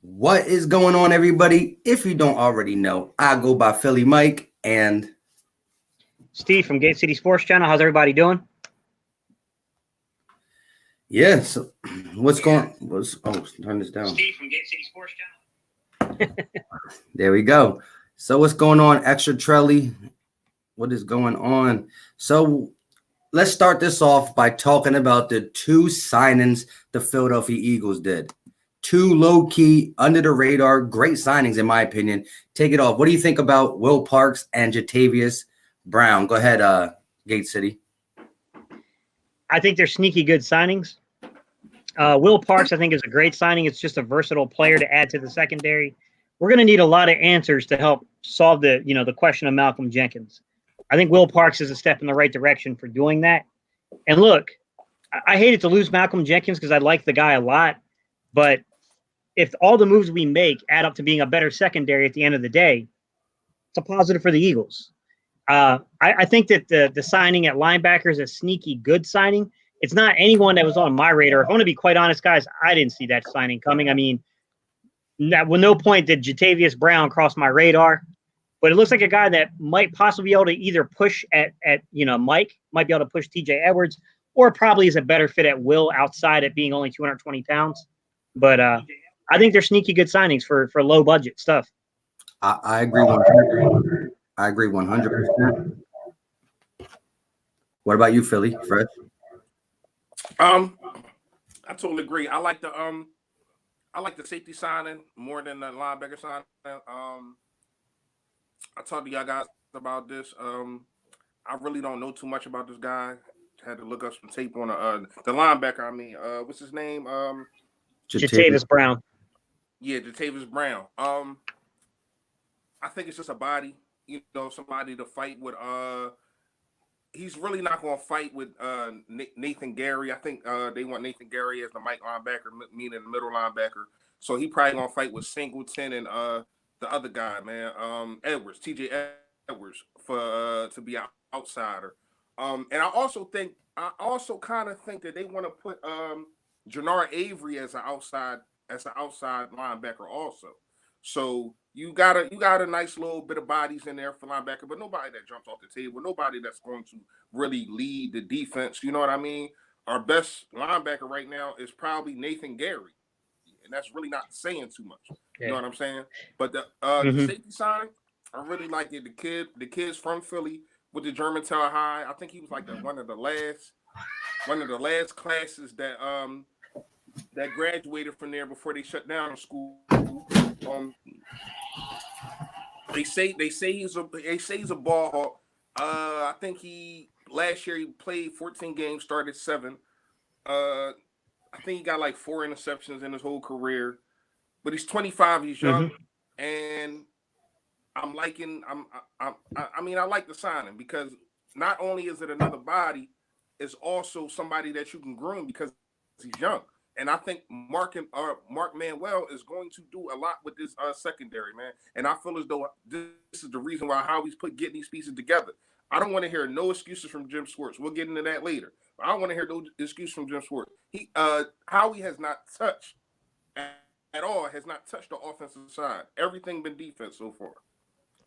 What is going on, everybody? If you don't already know, I go by Philly Mike, and Steve from Gate City Sports Channel. How's everybody doing? yeah. So, what's going? Turn this down. Steve from Gate City Sports Channel. There we go. So, what's going on, Extra Trelly? What is going on? So, let's start this off by talking about the two signings the Philadelphia Eagles did. Two low-key, under-the-radar, great signings, in my opinion. Take it off. What do you think about Will Parks and Jatavis Brown? Go ahead, Gate City. I think they're sneaky good signings. Will Parks, I think, is a great signing. It's just a versatile player to add to the secondary. We're going to need a lot of answers to help solve the question of Malcolm Jenkins. I think Will Parks is a step in the right direction for doing that. And look, I hated to lose Malcolm Jenkins because I like the guy a lot, but if all the moves we make add up to being a better secondary at the end of the day, it's a positive for the Eagles. I think that the signing at linebacker is a sneaky good signing. It's not anyone that was on my radar. If I want to be quite honest, guys, I didn't see that signing coming. I mean, at no point did Jatavis Brown cross my radar, but it looks like a guy that might possibly be able to either push at Mike, might be able to push TJ Edwards, or probably is a better fit at Will outside at being only 220 pounds. But I think they're sneaky good signings for low budget stuff. I agree 100%. I agree 100%. What about you, Philly? Fred? I totally agree. I like the safety signing more than the linebacker signing. I talked to y'all guys about this. I really don't know too much about this guy. Had to look up some tape on the linebacker. I mean, what's his name? Jatavis Brown. Yeah, Jatavis Brown. I think it's just a body. Somebody to fight with. He's really not going to fight with Nathan Gary. I think they want Nathan Gary as the Mike linebacker, meaning the middle linebacker. So he probably going to fight with Singleton and the other guy, man, Edwards, TJ Edwards, for to be an outsider. And I also kind of think that they want to put Jannard Avery as an outside linebacker also. So you got a nice little bit of bodies in there for linebacker, but nobody that jumps off the table, nobody that's going to really lead the defense. You know what I mean? Our best linebacker right now is probably Nathan Gary, and that's really not saying too much. You know what I'm saying? But the safety sign, I really like it. The kid's from Philly with the Germantown High. I think he was like one of the last classes that graduated from there before they shut down the school. They say he's a ball hawk. I think last year he played 14 games, started 7. I think he got like 4 interceptions in his whole career. But he's 25. He's young, and I like the signing because not only is it another body, it's also somebody that you can groom because he's young. And I think Mark Manuel is going to do a lot with this secondary, man. And I feel as though this is the reason why Howie's getting these pieces together. I don't want to hear no excuses from Jim Schwartz. We'll get into that later. But I don't want to hear no excuses from Jim Schwartz. Howie has not touched at all. Has not touched the offensive side. Everything been defense so far.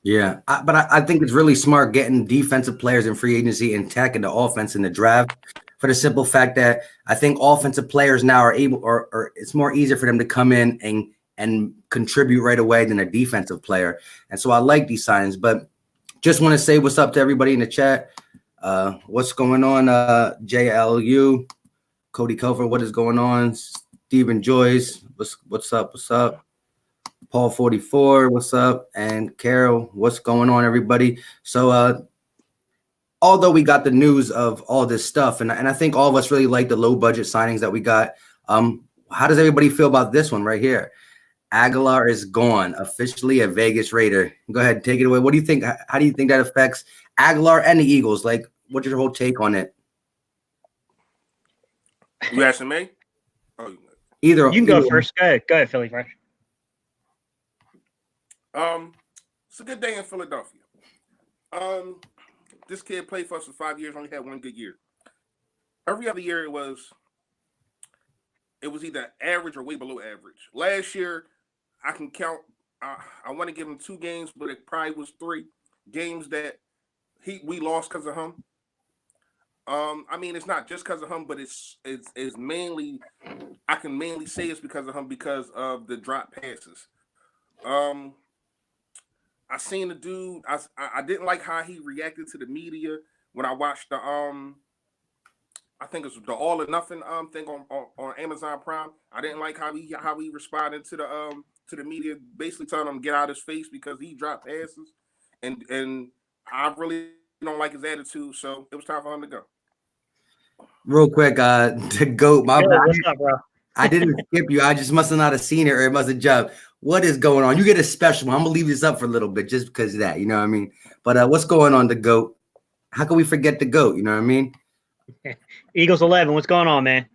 Yeah, but I think it's really smart getting defensive players in free agency and attacking the offense in the draft. For the simple fact that I think offensive players now are able, or it's more easier for them to come in and contribute right away than a defensive player. And so I like these signings, but just want to say what's up to everybody in the chat. What's going on? JLU, Cody Cover, what is going on? Stephen Joyce, what's up? What's up? Paul 44, what's up? And Carol, what's going on, everybody? So although we got the news of all this stuff, and I think all of us really like the low budget signings that we got. How does everybody feel about this one right here? Aguilar is gone, officially a Vegas Raider. Go ahead, take it away. What do you think? How do you think that affects Aguilar and the Eagles? Like, what's your whole take on it? You asking me? You can go first. Go ahead, Philly Fresh. It's a good day in Philadelphia. This kid played for us for 5 years, only had 1 good year. Every other year it was either average or way below average. Last year, I can count. I want to give him 2 games, but it probably was 3 games that we lost because of him. I mean, it's not just because of him, but it's mainly, I can mainly say it's because of him because of the drop passes. Um, I seen the dude. I didn't like how he reacted to the media when I watched I think it's the All or Nothing thing on Amazon Prime. I didn't like how he responded to the media, basically telling him to get out of his face because he dropped passes, and I really don't like his attitude. So it was time for him to go. Real quick, the GOAT, my Yo, bad. what's up, bro? I didn't skip you. I just must have not seen it or it must have jumped. What is going on? You get a special one. I'm gonna leave this up for a little bit just because of that. You know what I mean? But what's going on, the GOAT? How can we forget the GOAT? You know what I mean? Eagles 11. What's going on, man?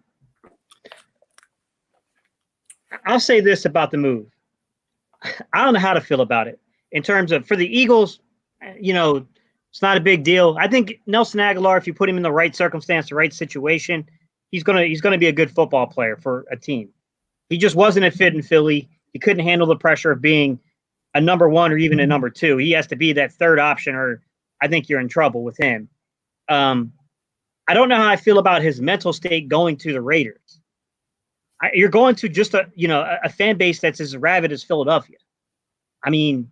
I'll say this about the move. I don't know how to feel about it in terms of for the Eagles. It's not a big deal. I think Nelson Aguilar, if you put him in the right circumstance, the right situation, he's gonna be a good football player for a team. He just wasn't a fit in Philly. He couldn't handle the pressure of being a number 1 or even a number 2. He has to be that third option, or I think you're in trouble with him. I don't know how I feel about his mental state going to the Raiders. You're going to just a fan base that's as rabid as Philadelphia. I mean,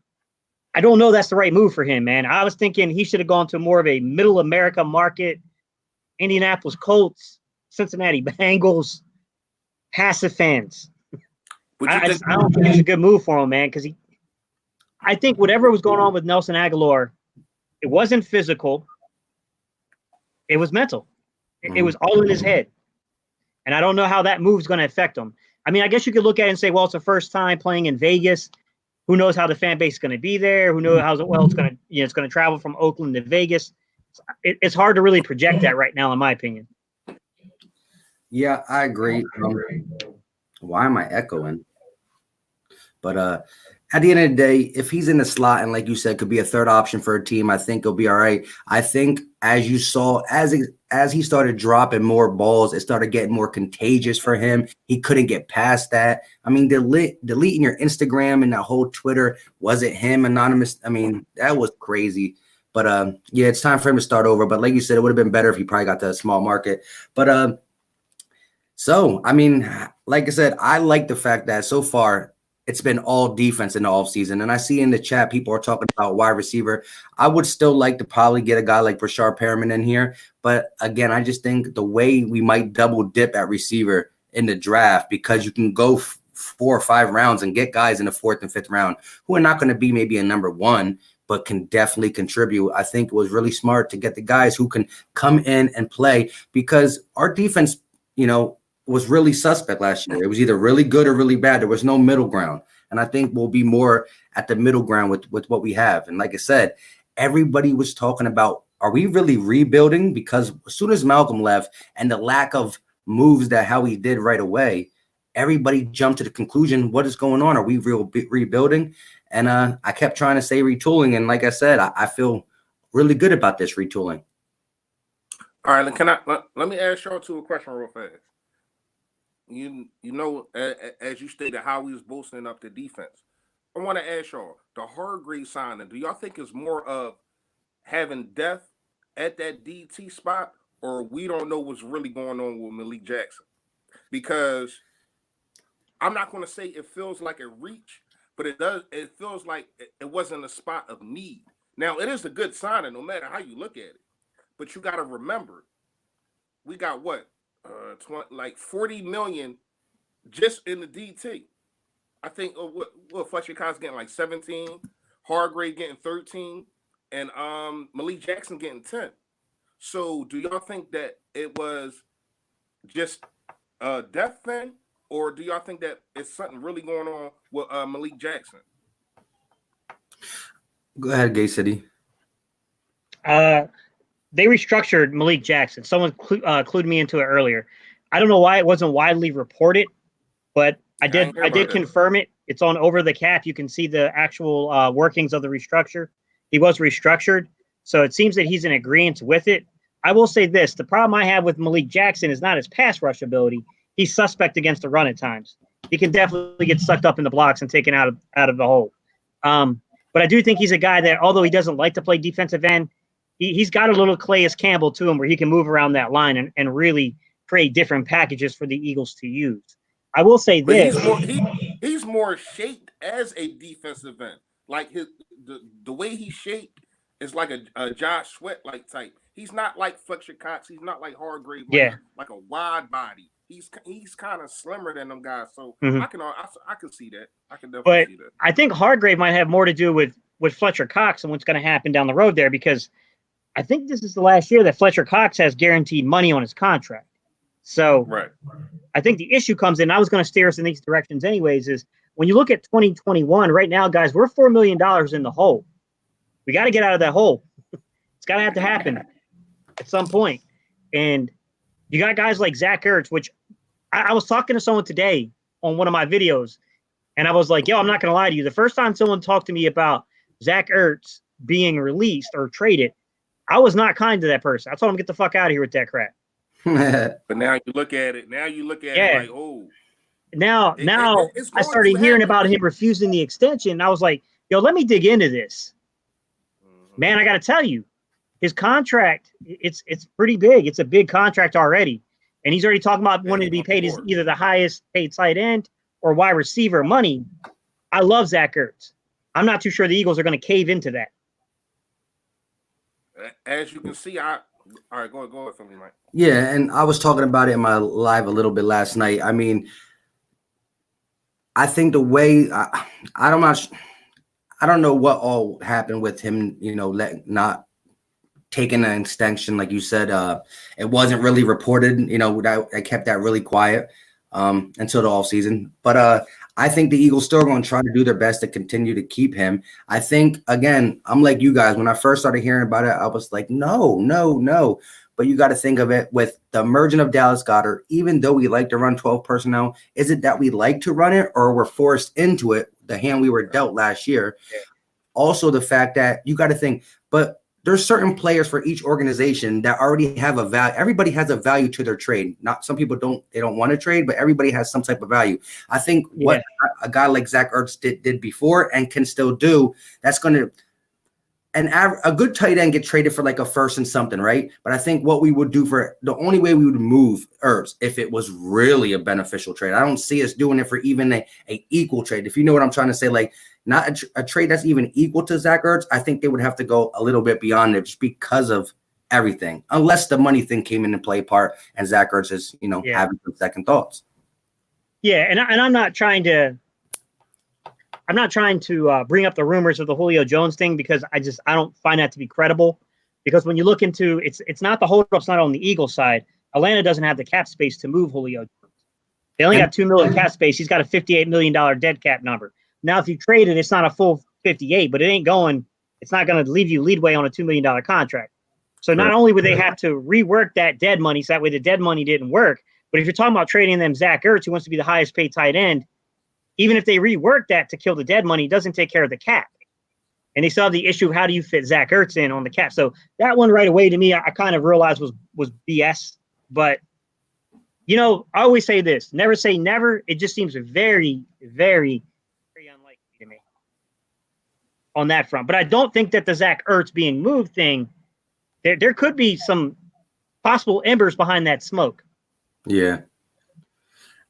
I don't know that's the right move for him, man. I was thinking he should have gone to more of a middle America market, Indianapolis Colts, Cincinnati Bengals, passive fans. I don't think it's a good move for him, man, because I think whatever was going on with Nelson Aguilar, it wasn't physical. It was mental. It was all in his head. And I don't know how that move is going to affect him. I mean, I guess you could look at it and say, well, it's the first time playing in Vegas. Who knows how the fan base is going to be there? Who knows how well it's going to, it's going to travel from Oakland to Vegas. It's hard to really project that right now, in my opinion. Yeah, I agree. Why am I echoing? But at the end of the day, if he's in the slot and like you said, could be a third option for a team, I think he'll be all right. I think as you saw, as he started dropping more balls, it started getting more contagious for him. He couldn't get past that. I mean, deleting your Instagram and that whole Twitter, was it him anonymous? I mean, that was crazy. But yeah, it's time for him to start over. But like you said, it would have been better if he probably got to a small market. But so I mean, like I said, I like the fact that so far it's been all defense in the offseason. And I see in the chat, people are talking about wide receiver. I would still like to probably get a guy like Brashard Perriman in here. But again, I just think the way we might double dip at receiver in the draft, because you can go 4 or 5 rounds and get guys in the 4th and 5th round who are not going to be maybe a number 1, but can definitely contribute. I think it was really smart to get the guys who can come in and play, because our defense, was really suspect last year. It was either really good or really bad. There was no middle ground. And I think we'll be more at the middle ground with what we have. And like I said, everybody was talking about, are we really rebuilding? Because as soon as Malcolm left and the lack of moves that how he did right away, everybody jumped to the conclusion, what is going on? Are we rebuilding? And I kept trying to say retooling. And like I said, I feel really good about this retooling. All right, let me ask y'all a question real fast. As you stated, how he was bolstering up the defense. I want to ask y'all, the Hargrave signing, do y'all think it's more of having depth at that DT spot, or we don't know what's really going on with Malik Jackson? Because I'm not going to say it feels like a reach, but it feels like it wasn't a spot of need. Now, it is a good signing no matter how you look at it. But you got to remember, we got what? 40 million just in the DT. I think Fletcher Cott's getting like 17, Hargrave getting 13, and Malik Jackson getting 10. So do y'all think that it was just a depth thing, or do y'all think that it's something really going on with Malik Jackson? Go ahead, Gay City. They restructured Malik Jackson. Someone clued me into it earlier. I don't know why it wasn't widely reported, but I did confirm it. It's on Over the Cap. You can see the actual workings of the restructure. He was restructured, so it seems that he's in agreement with it. I will say this. The problem I have with Malik Jackson is not his pass rush ability. He's suspect against the run at times. He can definitely get sucked up in the blocks and taken out of the hole. But I do think he's a guy that, although he doesn't like to play defensive end, he's got a little Calais Campbell to him where he can move around that line and really create different packages for the Eagles to use. I will say this. He's more shaped as a defensive end. Like the way he's shaped is like a Josh Sweat like type. He's not like Fletcher Cox. He's not like Hargrave. Like a wide body. He's kind of slimmer than them guys. So I can see that. I can definitely see that. I think Hargrave might have more to do with Fletcher Cox and what's going to happen down the road there, because I think this is the last year that Fletcher Cox has guaranteed money on his contract. So I think the issue comes in. I was going to steer us in these directions anyways, is when you look at 2021 right now, guys, we're $4 million in the hole. We got to get out of that hole. It's got to have to happen at some point. And you got guys like Zach Ertz, which I was talking to someone today on one of my videos, and I was like, yo, I'm not going to lie to you. The first time someone talked to me about Zach Ertz being released or traded, I was not kind to that person. I told him, get the fuck out of here with that crap. But now you look at it. Now you look at it like, oh. Now I started hearing about him refusing the extension. And I was like, yo, let me dig into this. Man, I got to tell you, his contract, it's pretty big. It's a big contract already. And he's already talking about wanting to be paid as either the highest paid tight end or wide receiver money. I love Zach Ertz. I'm not too sure the Eagles are going to cave into that. As you can see, all right, go ahead for me, Mike. Yeah, and I was talking about it in my live a little bit last night. I mean, I think the way I don't know what all happened with him, not taking an extension, like you said. It wasn't really reported, I kept that really quiet until the offseason. But I think the Eagles still are going to try to do their best to continue to keep him. I think, again, I'm like you guys. When I first started hearing about it, I was like, no. But you got to think of it with the emergence of Dallas Goedert. Even though we like to run 12 personnel, is it that we like to run it or we're forced into it, the hand we were dealt last year? Yeah. Also, the fact that you got to think, but there's certain players for each organization that already have a value. Everybody has a value to their trade. Not some people don't want to trade, but everybody has some type of value. I think what a guy like Zach Ertz did before and can still do, that's going to – a good tight end get traded for like a first and something, right? But I think what we would do the only way we would move Ertz if it was really a beneficial trade. I don't see us doing it for even a equal trade. If you know what I'm trying to say, like not a trade that's even equal to Zach Ertz, I think they would have to go a little bit beyond it just because of everything, unless the money thing came into play part and Zach Ertz is, having some second thoughts. Yeah, and I'm not trying to bring up the rumors of the Julio Jones thing because I don't find that to be credible. Because when you look into it's not the holdups, not on the Eagles side. Atlanta doesn't have the cap space to move Julio Jones. They only got $2 million cap space. He's got a $58 million dead cap number. Now, if you trade it, it's not a full 58, but it's not going to leave you leadway on a $2 million contract. So not only would they have to rework that dead money, so that way the dead money didn't work, but if you're talking about trading them Zach Ertz, who wants to be the highest paid tight end, even if they rework that to kill the dead money, it doesn't take care of the cap. And they still have the issue of how do you fit Zach Ertz in on the cap. So that one right away to me, I kind of realized was BS. But, I always say this, never say never. It just seems very, very, very unlikely to me on that front. But I don't think that the Zach Ertz being moved thing, there could be some possible embers behind that smoke. Yeah.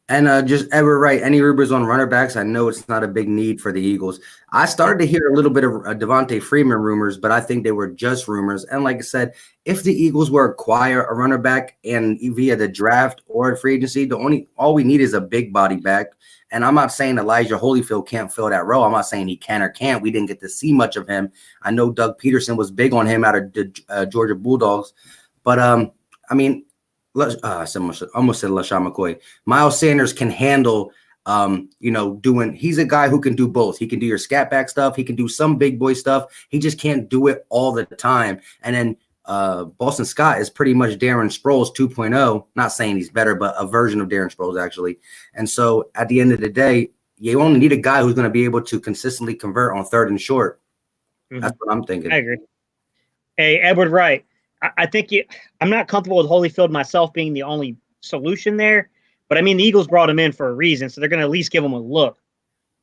And just ever right, any rumors on runner backs? I know it's not a big need for the Eagles. I started to hear a little bit of Devontae Freeman rumors, but I think they were just rumors. And like I said, if the Eagles were to acquire a runner back and via the draft or free agency, all we need is a big body back. And I'm not saying Elijah Holyfield can't fill that role. I'm not saying he can or can't. We didn't get to see much of him. I know Doug Peterson was big on him out of the Georgia Bulldogs, but I mean. I almost said LaShawn McCoy. Miles Sanders can handle, he's a guy who can do both. He can do your scat back stuff. He can do some big boy stuff. He just can't do it all the time. And then Boston Scott is pretty much Darren Sproles 2.0. Not saying he's better, but a version of Darren Sproles, actually. And so at the end of the day, you only need a guy who's going to be able to consistently convert on third and short. Mm-hmm. That's what I'm thinking. I agree. Hey, Edward Wright. I think I'm not comfortable with Holyfield myself being the only solution there, But I mean, the Eagles brought him in for a reason, so they're going to at least give him a look.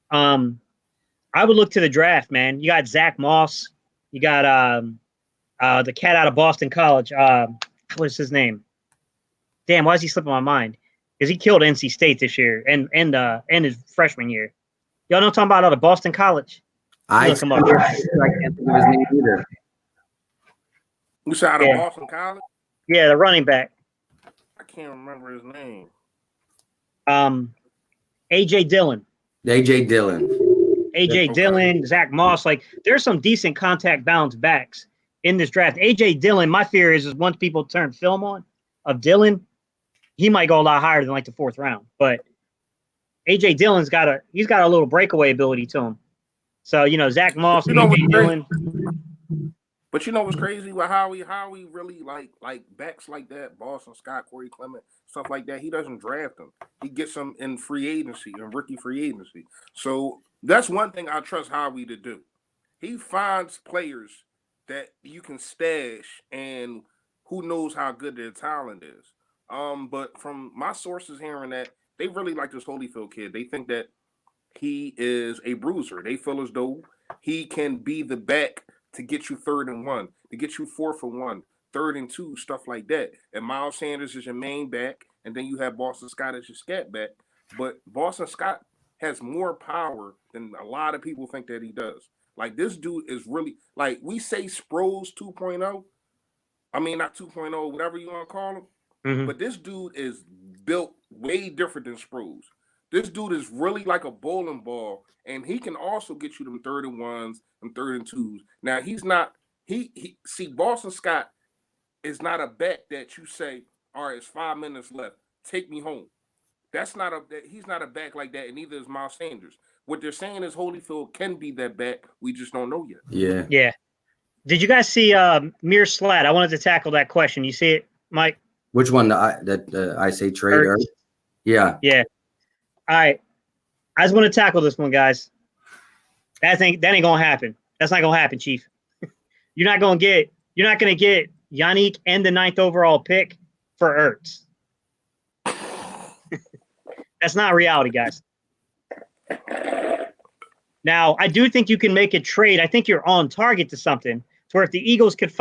I would look to the draft, man. You got Zach Moss. You got the cat out of Boston College. What is his name? Damn, why is he slipping my mind? Because he killed NC State this year and his freshman year. Y'all know what I'm talking about out of Boston College? I Look him up. can't think of his name either. You said out of Boston College? Yeah, the running back. I can't remember his name. A.J. Dillon. A.J. Dillon. A.J. Dillon, Zach Moss. Like, there's some decent contact balance backs in this draft. A.J. Dillon, my fear is once people turn film on of Dillon, he might go a lot higher than like the 4th round. But A.J. Dillon's got a little breakaway ability to him. So, Zach Moss, A.J. Dillon. But you know what's crazy? Well, how we really like backs like that, Boston Scott, Corey Clement, stuff like that. He doesn't draft them. He gets them in free agency, in rookie free agency. So that's one thing I trust Howie to do. He finds players that you can stash, and who knows how good their talent is. But from my sources hearing that, they really like this Holyfield kid. They think that he is a bruiser. They feel as though he can be the back to get you 3rd and 1, to get you 4th and 1, 3rd and 2, stuff like that. And Miles Sanders is your main back, and then you have Boston Scott as your scat back. But Boston Scott has more power than a lot of people think that he does. Like, this dude is really, like, we say Sproles 2.0. I mean, not 2.0, whatever you want to call him. Mm-hmm. But this dude is built way different than Sproles. This dude is really like a bowling ball, and he can also get you them 3rd and 1s and 3rd and 2s. Now, he's not see, Boston Scott is not a back that you say, all right, it's 5 minutes left, take me home. He's not a back like that, and neither is Miles Sanders. What they're saying is Holyfield can be that back. We just don't know yet. Yeah. Yeah. Did you guys see Mir Slat? I wanted to tackle that question. You see it, Mike? Which one? The I say trade? Or, yeah. Yeah. All right. I just want to tackle this one, guys. That ain't gonna happen. That's not gonna happen, Chief. You're not gonna get Yannick and the 9th overall pick for Ertz. That's not reality, guys. Now, I do think you can make a trade. I think you're on target to something. So if the Eagles could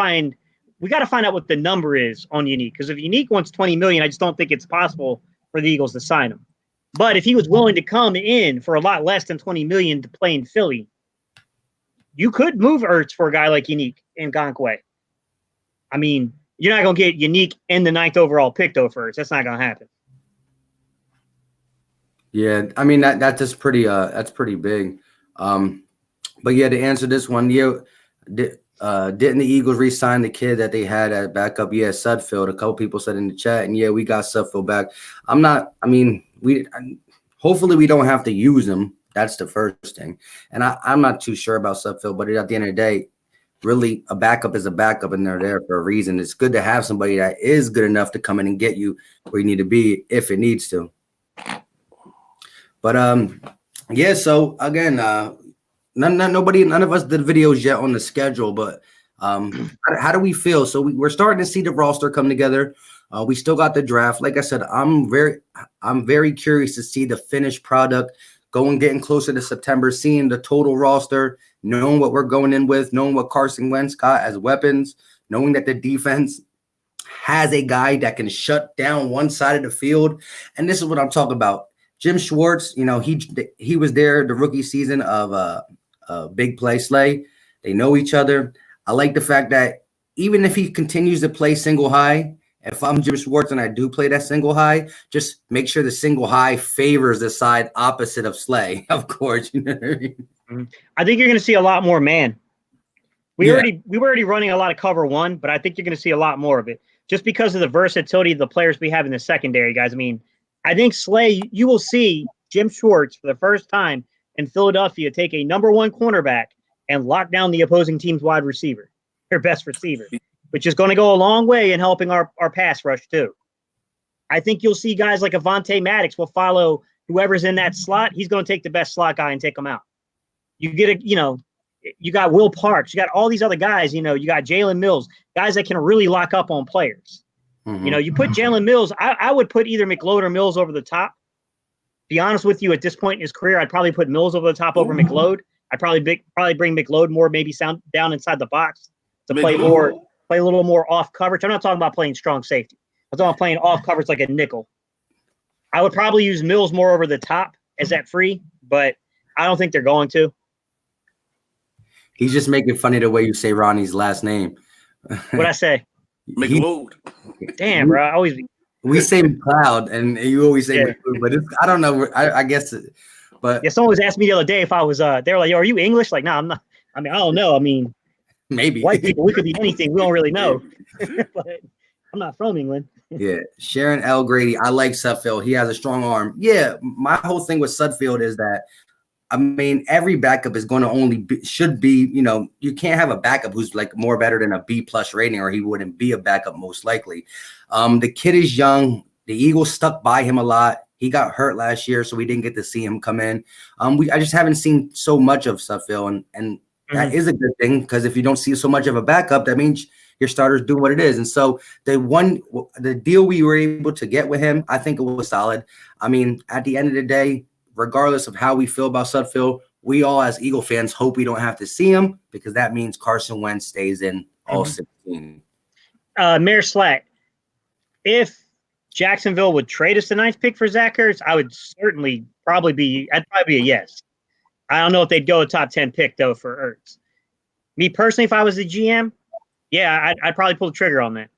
we got to find out what the number is on Yannick. Because if Yannick wants $20 million, I just don't think it's possible for the Eagles to sign him. But if he was willing to come in for a lot less than $20 million to play in Philly, you could move Ertz for a guy like Yannick and Ngakoue. I mean, you're not going to get Yannick and the 9th overall pick, though, for Ertz. That's not going to happen. Yeah, I mean that's just pretty big. But yeah, to answer this one, didn't the Eagles re-sign the kid that they had at backup? Yeah, Sudfeld. A couple people said in the chat, and yeah, we got Sudfeld back. Hopefully we don't have to use him. That's the first thing. And I'm not too sure about Sudfeld, but at the end of the day, really a backup is a backup, and they're there for a reason. It's good to have somebody that is good enough to come in and get you where you need to be if it needs to. But yeah. So again, none of us did videos yet on the schedule. But how do we feel? So we're starting to see the roster come together. We still got the draft. Like I said, I'm very curious to see the finished product. Getting closer to September, seeing the total roster, knowing what we're going in with, knowing what Carson Wentz got as weapons, knowing that the defense has a guy that can shut down one side of the field. And this is what I'm talking about. Jim Schwartz, he was there the rookie season of Big Play Slay. They know each other. I like the fact that even if he continues to play single high, if I'm Jim Schwartz and I do play that single high, just make sure the single high favors the side opposite of Slay, of course. You know what I mean? I think you're going to see a lot more man. We were already running a lot of cover one, but I think you're going to see a lot more of it just because of the versatility of the players we have in the secondary, guys. I mean, I think Slay, you will see Jim Schwartz for the first time in Philadelphia take a number 1 cornerback and lock down the opposing team's wide receiver, their best receiver, which is going to go a long way in helping our pass rush too. I think you'll see guys like Avonte Maddox will follow whoever's in that slot. He's going to take the best slot guy and take him out. You got Will Parks. You got all these other guys. You got Jalen Mills, guys that can really lock up on players. Mhm. You know, you put Jalen Mills. I would put either McLeod or Mills over the top. Be honest with you, at this point in his career, I'd probably put Mills over the top over McLeod. I'd probably bring McLeod more, maybe sound down inside the box to play a little more off coverage. I'm not talking about playing strong safety. I'm talking about playing off coverage like a nickel. I would probably use Mills more over the top as that free, but I don't think they're going to. He's just making funny the way you say Ronnie's last name. What'd I say? McLeod. Damn, bro. I always we say McLeod, and you always say McLeod, but I don't know. I guess, but yeah. Someone was asking me the other day if I was. They were like, "Yo, are you English?" Like, no, I'm not. I mean, I don't know. I mean, maybe white people, we could be anything. We don't really know. But I'm not from England. Yeah, Sharon L. Grady. I like Sudfeld. He has a strong arm. Yeah, my whole thing with Sudfeld is that, I mean, every backup is going to should be, you know, you can't have a backup who's like more better than a B+ rating, or he wouldn't be a backup most likely. The kid is young. The Eagles stuck by him a lot. He got hurt last year, so we didn't get to see him come in. I just haven't seen so much of Sudfeld, and that is a good thing, because if you don't see so much of a backup, that means your starters do what it is. And so the deal we were able to get with him, I think it was solid. I mean, at the end of the day, regardless of how we feel about Sudfeld, we all as Eagle fans hope we don't have to see him, because that means Carson Wentz stays in all 16. Mayor Slack, if Jacksonville would trade us the 9th pick for Zach Ertz, I would probably be a yes. I don't know if they'd go a top 10 pick though for Ertz. Me personally, if I was the GM, yeah, I'd probably pull the trigger on that.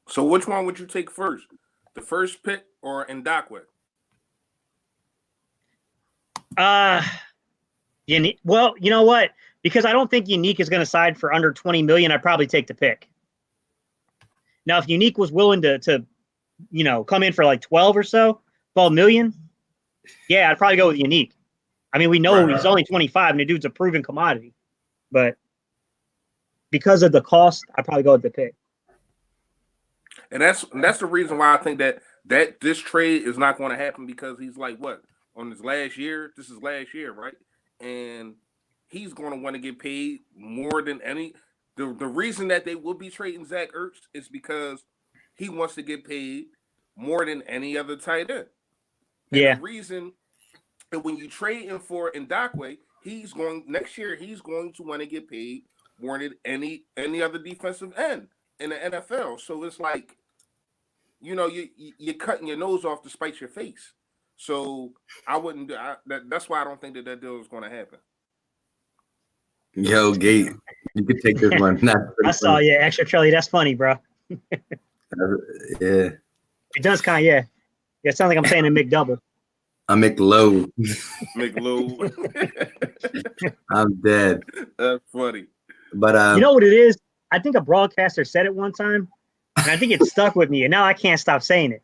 So which one would you take first? The first pick or Ndakwe? Well, you know what? Because I don't think Unique is going to side for under 20 million, I'd probably take the pick. Now, if Unique was willing to you know, come in for like 12 million, yeah, I'd probably go with Unique. I mean, we know he's only 25 and the dude's a proven commodity, but because of the cost, I'd probably go with the pick. And that's the reason why I think that this trade is not going to happen, because he's like, what, on his last year? This is last year, right? And he's going to want to get paid more than any. The reason that they will be trading Zach Ertz is because he wants to get paid more than any other tight end. And the reason that when you trade him for Ndakwe, next year he's going to want to get paid more than any other defensive end in the NFL. So it's like, you know, you're cutting your nose off to spite your face. So I wouldn't. That's why I don't think that deal is going to happen. Yo, Gate, you could take this one. I saw you, extra Charlie. That's funny, bro. Yeah, it does kind of. Yeah, it sounds like I'm saying a McDouble. A McLeod. McLeod. I'm dead. That's funny. But you know what it is? I think a broadcaster said it one time, and I think it stuck with me, and now I can't stop saying it.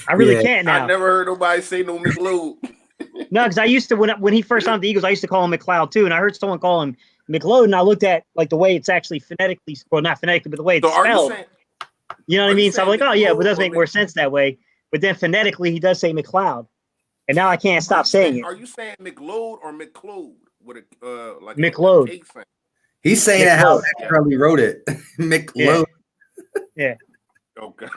I really can't now. I never heard nobody say no McLeod. No, because I used to, when he first signed the Eagles, I used to call him McLeod too, and I heard someone call him McLeod, and I looked at like the way it's actually phonetically, well, not phonetically, but the way it's spelled. You know what I mean? So I'm like, oh yeah, but it does make more sense that way. But then phonetically, he does say McLeod, and now I can't stop saying it. Are you saying McLeod or McLeod with a like McLeod? He's saying it how Charlie wrote it. McLeod. Yeah. Okay.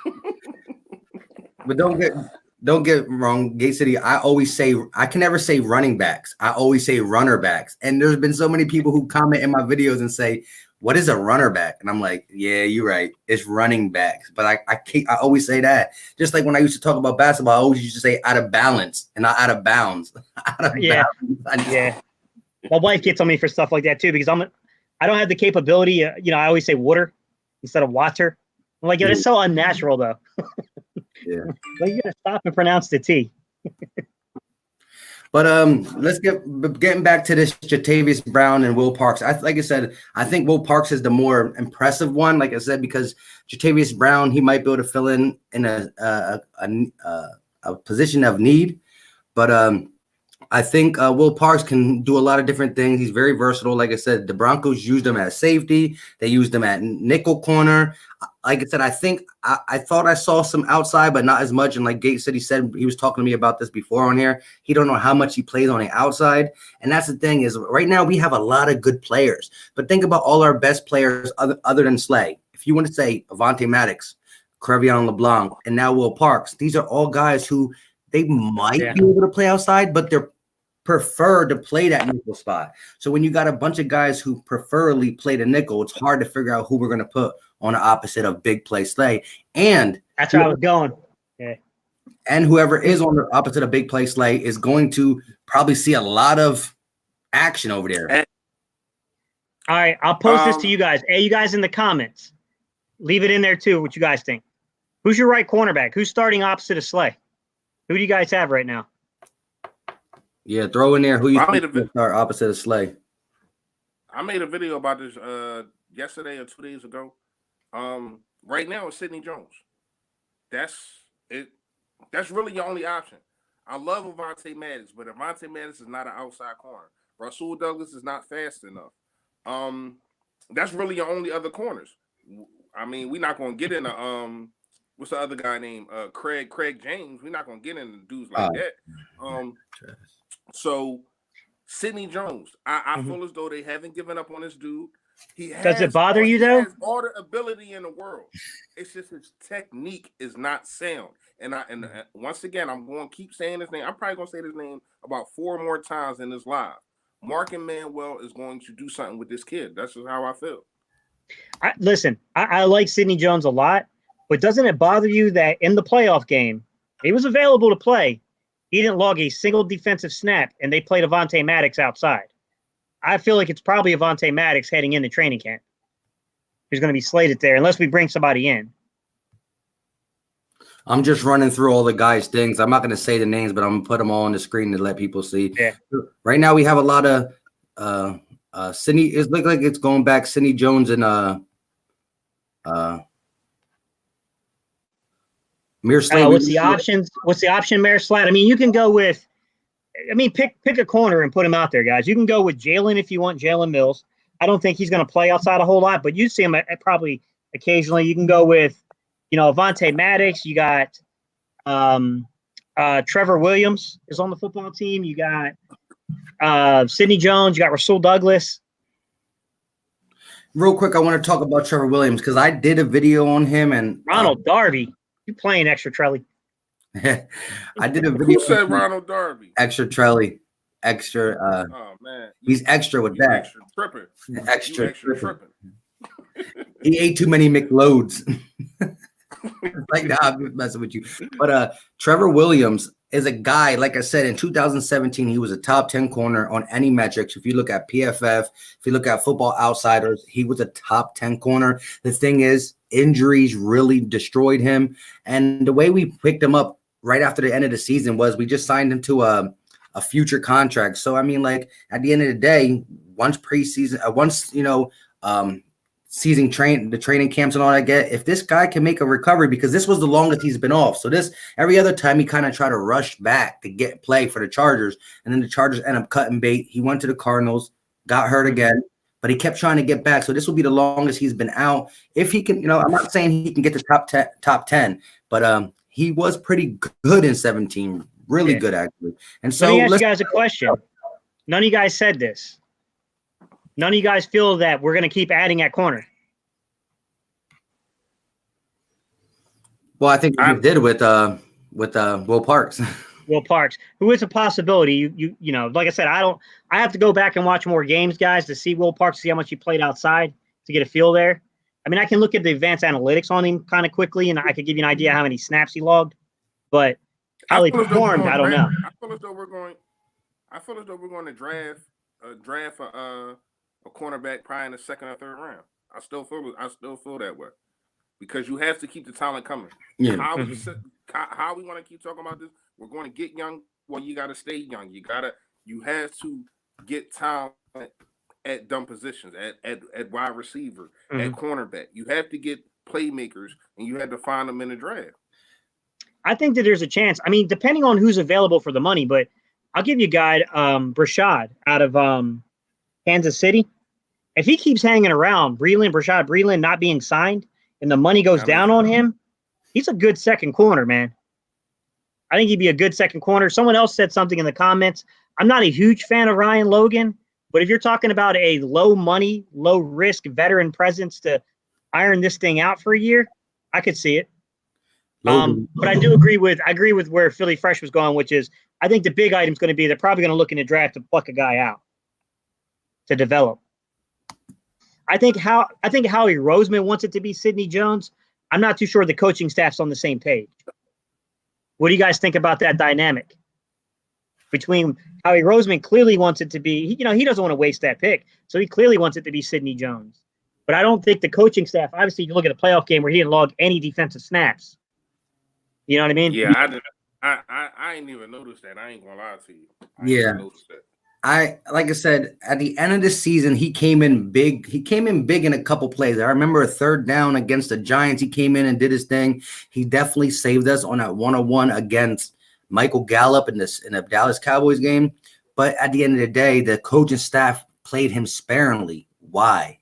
But don't get wrong, Gate City. I can never say running backs. I always say runner backs. And there's been so many people who comment in my videos and say, "What is a runner back?" And I'm like, "Yeah, you're right. It's running backs." But I always say that. Just like when I used to talk about basketball, I always used to say out of balance and not out of bounds. Yeah. My wife gets on me for stuff like that too, because I don't have the capability. You know, I always say water instead of water. I'm like, it's so unnatural though. Yeah. Well, you gotta stop and pronounce the T. But let's getting back to this Jatavis Brown and Will Parks. Like I said, I think Will Parks is the more impressive one. Like I said, because Jatavis Brown, he might be able to fill in a position of need, but I think Will Parks can do a lot of different things. He's very versatile. Like I said, the Broncos used him as safety. They used him at nickel corner. Like I said, I thought I saw some outside, but not as much. And like Gate City said, he was talking to me about this before on here. He don't know how much he plays on the outside. And that's the thing is right now we have a lot of good players. But think about all our best players other than Slay. If you want to say Avonte Maddox, Crevion LeBlanc, and now Will Parks. These are all guys who they might be able to play outside, but they're prefer to play that nickel spot. So when you got a bunch of guys who preferably play the nickel, it's hard to figure out who we're going to put on the opposite of big play Slay. And that's where I was going. Yeah. And whoever is on the opposite of big play Slay is going to probably see a lot of action over there. All right, I'll post this to you guys. Hey, you guys in the comments, leave it in there too. What you guys think? Who's your right cornerback? Who's starting opposite of Slay? Who do you guys have right now? Yeah, throw in there who you think are opposite of Slay. I made a video about this yesterday or 2 days ago. Right now it's Sidney Jones. That's it. That's really your only option. I love Avonte Maddox, but Avonte Maddox is not an outside corner. Rasul Douglas is not fast enough. That's really your only other corners. I mean, we're not going to get into what's the other guy named Craig James. We're not going to get into dudes like that. So Sidney Jones, I feel as though they haven't given up on this dude. Does it bother you though? He has all the ability in the world. It's just his technique is not sound. And once again, I'm going to keep saying his name. I'm probably going to say his name about 4 more times in this live. Markin Manuel is going to do something with this kid. That's just how I feel. Listen, I like Sidney Jones a lot, but doesn't it bother you that in the playoff game, he was available to play. He didn't log a single defensive snap, and they played Avonte Maddox outside. I feel like it's probably Avonte Maddox heading into training camp who's going to be slated there, unless we bring somebody in. I'm just running through all the guys' things. I'm not going to say the names, but I'm going to put them all on the screen to let people see. Yeah. Right now we have a lot of Sidney. It looks like it's going back Sidney Jones and Mir Slade. What's the options? What's the option, Mayor Slade? I mean, you can go with. I mean, pick a corner and put him out there, guys. You can go with Jalen if you want Jalen Mills. I don't think he's going to play outside a whole lot, but you see him at probably occasionally. You can go with, Avonte Maddox. You got Trevor Williams is on the football team. You got Sidney Jones. You got Rasul Douglas. Real quick, I want to talk about Trevor Williams because I did a video on him and Ronald Darby. You playing extra Trelly? I did a video. Who said Ronald Darby? Extra Trelly. Extra. Oh man, he's extra with that. Extra tripping. Extra tripping. He ate too many McLoads. Like, nah, I'm just messing with you. But Trevor Williams is a guy, like I said, in 2017, he was a top 10 corner on any metrics. If you look at PFF, if you look at Football Outsiders, he was a top 10 corner. The thing is, injuries really destroyed him. And the way we picked him up right after the end of the season was we just signed him to a future contract. So, I mean, like, at the end of the day, once preseason, season the training camps and all that if this guy can make a recovery, because this was the longest he's been off. So this every other time he kind of tried to rush back to get play for the Chargers, and then the Chargers end up cutting bait. He went to the Cardinals, got hurt again, but he kept trying to get back. So this will be the longest he's been out. If he can, I'm not saying he can get to top 10, but he was pretty good in 17, really good actually. And so let me ask you guys a question. None of you guys said this. None of you guys feel that we're going to keep adding at corner. Well, I think we did with Will Parks. Will Parks, who is a possibility. You know, like I said, I have to go back and watch more games, guys, to see Will Parks, see how much he played outside to get a feel there. I mean, I can look at the advanced analytics on him kind of quickly, and I could give you an idea how many snaps he logged. But how he performed, I don't know. I feel as though we're going to draft a cornerback probably in the second or third round. I still feel that way, because you have to keep the talent coming. Yeah. How we want to keep talking about this? We're going to get young. Well, you got to stay young. You have to get talent at dumb positions, at wide receiver, at cornerback. You have to get playmakers, and you have to find them in the draft. I think that there's a chance. I mean, depending on who's available for the money, but I'll give you a guy, Brashad out of Kansas City. If he keeps hanging around, Rashad Breeland not being signed, and the money goes down on him, he's a good second corner, man. I think he'd be a good second corner. Someone else said something in the comments. I'm not a huge fan of Ryan Logan, but if you're talking about a low money, low risk veteran presence to iron this thing out for a year, I could see it. But I agree with where Philly Fresh was going, which is I think the big item is going to be they're probably going to look in the draft to pluck a guy out to develop. I think Howie Roseman wants it to be Sidney Jones. I'm not too sure the coaching staff's on the same page. What do you guys think about that dynamic? Between Howie Roseman clearly wants it to be, he doesn't want to waste that pick. So he clearly wants it to be Sidney Jones. But I don't think the coaching staff, obviously, you look at a playoff game where he didn't log any defensive snaps. You know what I mean? Yeah, I didn't. I ain't even noticed that. I ain't gonna lie to you. Like I said, at the end of the season, he came in big. He came in big in a couple plays. I remember a third down against the Giants. He came in and did his thing. He definitely saved us on that 1-on-1 against Michael Gallup in the Dallas Cowboys game. But at the end of the day, the coaching staff played him sparingly. Why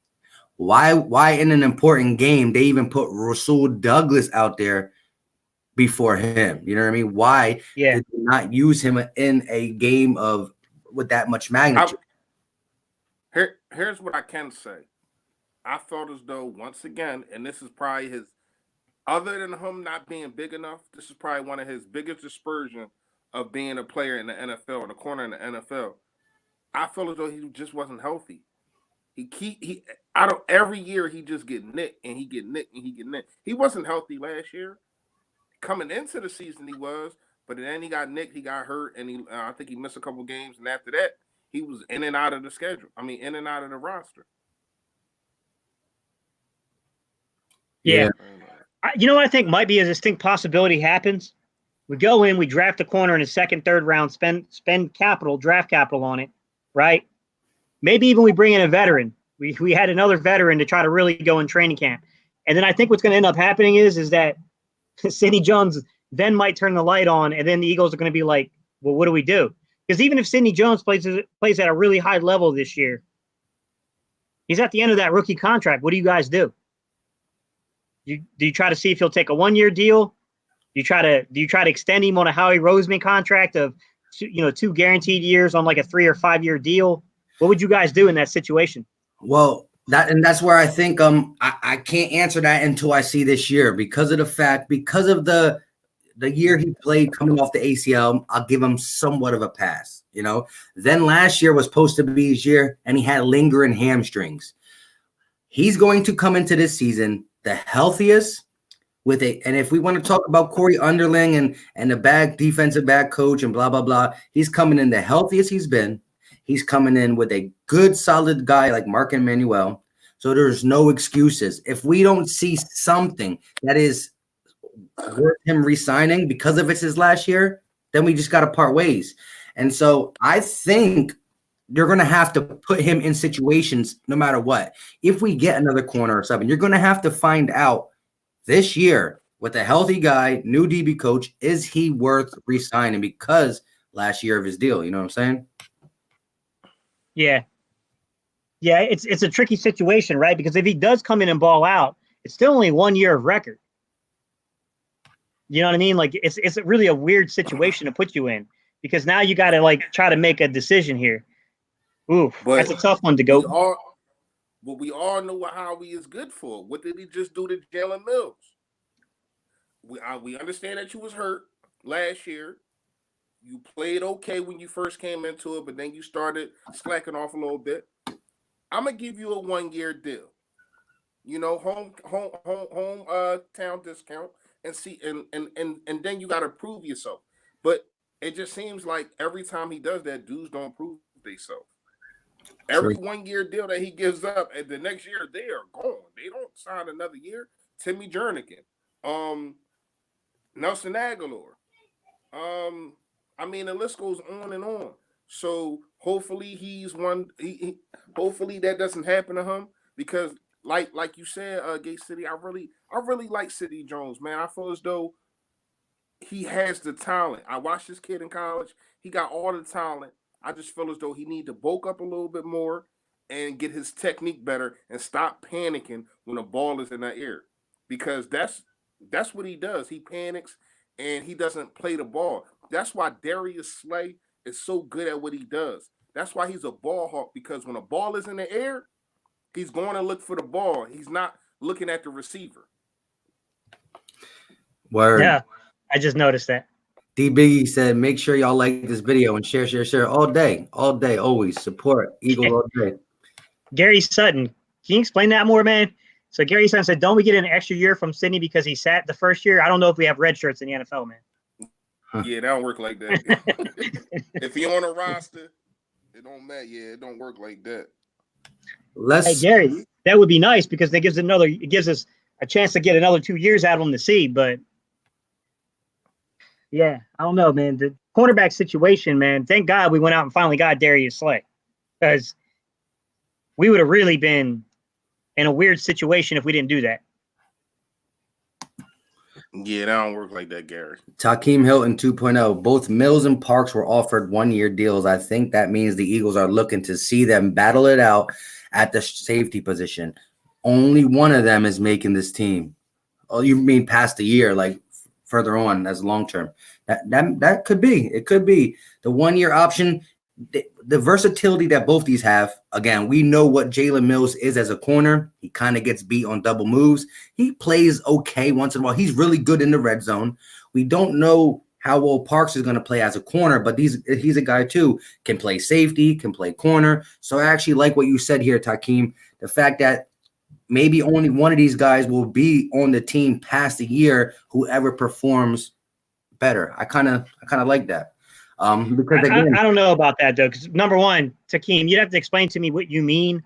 in an important game they even put Rasul Douglas out there before him? You know what I mean? Why did they not use him in a game with that much magnitude? Here's what I can say. I felt as though, once again, and this is probably his, other than him not being big enough, this is probably one of his biggest dispersion of being a player in the NFL, in the corner in the NFL. I feel as though he just wasn't healthy. Every year he just get nicked and he get nicked and he get nicked. He wasn't healthy last year. Coming into the season he was, but then he got nicked, he got hurt, and I think he missed a couple games, and after that, he was in and out of the schedule. I mean, in and out of the roster. Yeah. You know what I think might be a distinct possibility happens? We go in, we draft a corner in the second, third round, spend capital, draft capital on it, right? Maybe even we bring in a veteran. We had another veteran to try to really go in training camp. And then I think what's going to end up happening is that Sidney Jones then might turn the light on, and then the Eagles are going to be like, well, what do we do? Because even if Sidney Jones plays at a really high level this year, he's at the end of that rookie contract. What do you guys do? Do you try to see if he'll take a 1-year deal? Do you try to extend him on a Howie Roseman contract of 2 guaranteed years on like a 3 or 5 year deal? What would you guys do in that situation? Well, that's where I think I can't answer that until I see this year because of the year he played coming off the ACL. I'll give him somewhat of a pass, Then last year was supposed to be his year, and he had lingering hamstrings. He's going to come into this season the healthiest and if we want to talk about Corey Underling and the defensive back coach and blah, blah, blah, he's coming in the healthiest he's been. He's coming in with a good, solid guy like Mark Emmanuel. So there's no excuses. If we don't see something that is worth him re-signing because of it's his last year, then we just got to part ways. And so I think you're going to have to put him in situations no matter what. If we get another corner or something, you're going to have to find out this year with a healthy guy, new DB coach, is he worth re-signing because last year of his deal? You know what I'm saying? Yeah. Yeah, it's a tricky situation, right? Because if he does come in and ball out, it's still only 1 year of record. You know what I mean? Like it's really a weird situation to put you in because now you got to try to make a decision here. Ooh, that's a tough one to go. We all know what Howie is good for. What did he just do to Jalen Mills? We understand that you was hurt last year. You played okay when you first came into it, but then you started slacking off a little bit. I'm gonna give you a 1-year deal. Hometown discount, and see, and then you got to prove yourself. But it just seems like every time he does that, dudes don't prove themselves. Every 1-year deal that he gives up, and the next year they are gone. They don't sign another year. Timmy Jernigan, Nelson Aguilar. I mean, the list goes on and on. So hopefully he's one. Hopefully that doesn't happen to him because, like you said, Gay City, I really like Sidney Jones, man. I feel as though he has the talent. I watched this kid in college. He got all the talent. I just feel as though he need to bulk up a little bit more and get his technique better and stop panicking when the ball is in the air, because that's what he does. He panics and he doesn't play the ball. That's why Darius Slay is so good at what he does. That's why he's a ball hawk, because when a ball is in the air, he's going to look for the ball. He's not looking at the receiver. Word. Yeah, I just noticed that. D Biggie said, make sure y'all like this video and share all day, always support Eagles all day. Gary Sutton, can you explain that more, man? So Gary Sutton said, don't we get an extra year from Sydney because he sat the first year? I don't know if we have red shirts in the NFL, man. Yeah, that don't work like that. If you're on a roster, it don't matter. Yeah, it don't work like that. Hey, Gary, that would be nice because it gives us a chance to get another 2 years out of him to see. But yeah, I don't know, man. The cornerback situation, man. Thank God we went out and finally got Darius Slay, because we would have really been in a weird situation if we didn't do that. Yeah, that don't work like that, Gary. Takeem Hilton 2.0. Both Mills and Parks were offered 1-year deals. I think that means the Eagles are looking to see them battle it out at the safety position. Only one of them is making this team. Oh, you mean past the year, like further on as long term? That could be. It could be the 1-year option. The versatility that both these have. Again, we know what Jalen Mills is as a corner. He kind of gets beat on double moves. He plays okay once in a while. He's really good in the red zone. We don't know how well Parks is going to play as a corner, but he's a guy too, can play safety, can play corner. So I actually like what you said here, Takeem. The fact that maybe only one of these guys will be on the team past the year, whoever performs better. I kind of like that. Because again, I don't know about that though, because number one, Takeem, you'd have to explain to me what you mean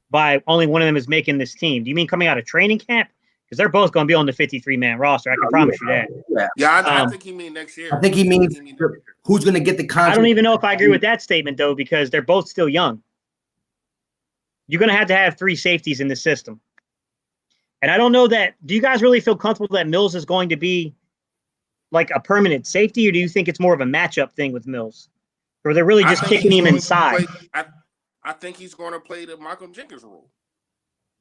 by only one of them is making this team. Do you mean coming out of training camp? Because they're both going to be on the 53-man roster. I can promise you that. Yeah, I think he means next year. I think he means who's going to get the contract. I don't even know if I agree with that statement though, because they're both still young. You're going to have 3 safeties in the system. And I don't know that. Do you guys really feel comfortable that Mills is going to be like a permanent safety, or do you think it's more of a matchup thing with Mills, or they're really just kicking him inside? I think he's going to play the Malcolm Jenkins role.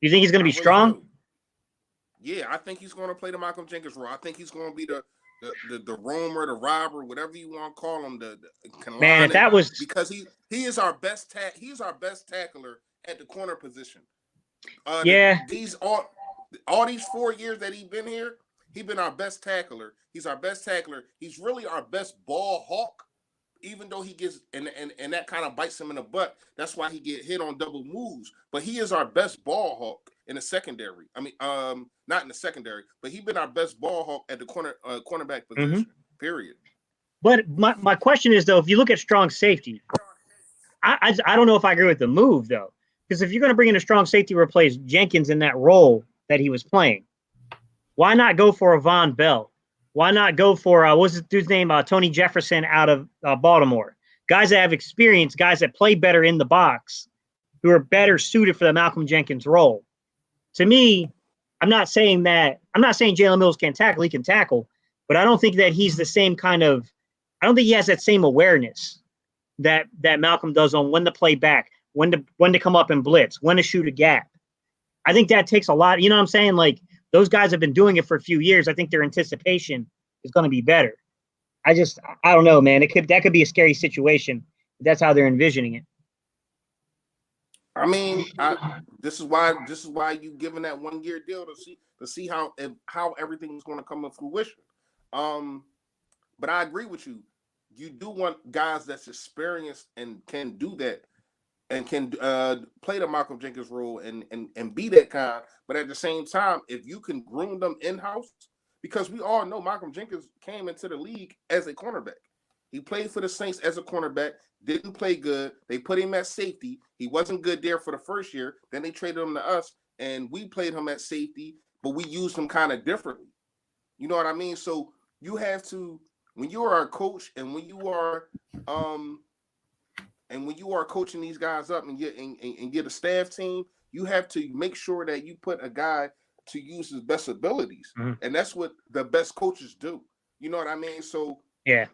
You think he's going to be strong? Yeah, I think he's going to play the Malcolm Jenkins role. I think he's going to be the roamer, the robber, whatever you want to call him. Man, if that was because he is our best he's our best tackler at the corner position. Yeah, all these 4 years that he's been here, he's been our best tackler. He's our best tackler. He's really our best ball hawk, even though he gets and that kind of bites him in the butt. That's why he get hit on double moves. But he is our best ball hawk in the secondary. I mean, not in the secondary, but he's been our best ball hawk at the cornerback position. Mm-hmm. Period. But my question is though, if you look at strong safety, I don't know if I agree with the move though, because if you're going to bring in a strong safety to replace Jenkins in that role that he was playing, why not go for a Von Bell? Why not go for what's this dude's name? Tony Jefferson out of Baltimore. Guys that have experience, guys that play better in the box, who are better suited for the Malcolm Jenkins role. To me, I'm not saying Jalen Mills can't tackle. He can tackle, but I don't think that he's the same kind of. I don't think he has that same awareness that Malcolm does on when to play back, when to come up and blitz, when to shoot a gap. I think that takes a lot. You know what I'm saying? Like, those guys have been doing it for a few years. I think their anticipation is going to be better. I don't know, man. That could be a scary situation. That's how they're envisioning it. I mean, this is why you giving that 1-year deal to see how everything is going to come to fruition. But I agree with you. You do want guys that's experienced and can do that. And can play the Malcolm Jenkins role and be that kind. But at the same time, if you can groom them in-house, because we all know Malcolm Jenkins came into the league as a cornerback. He played for the Saints as a cornerback, didn't play good. They put him at safety. He wasn't good there for the first year. Then they traded him to us, and we played him at safety, but we used him kind of differently. You know what I mean? So you have to, when you are a coach and when you are coaching these guys up and get a staff team, you have to make sure that you put a guy to use his best abilities. Mm-hmm. And that's what the best coaches do. You know what I mean? So yeah,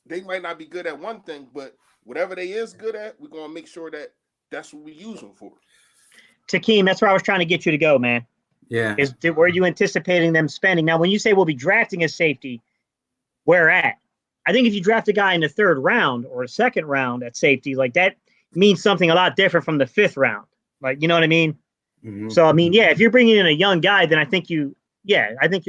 they might not be good at one thing, but whatever they is good at, we're going to make sure that that's what we use them for. Takeem, that's where I was trying to get you to go, man. Yeah. Were you anticipating them spending? Now, when you say we'll be drafting a safety, where at? I think if you draft a guy in the 3rd round or a 2nd round at safety, like that means something a lot different from the 5th round. Like, you know what I mean? Mm-hmm. So, I mean, yeah, if you're bringing in a young guy, then I think you're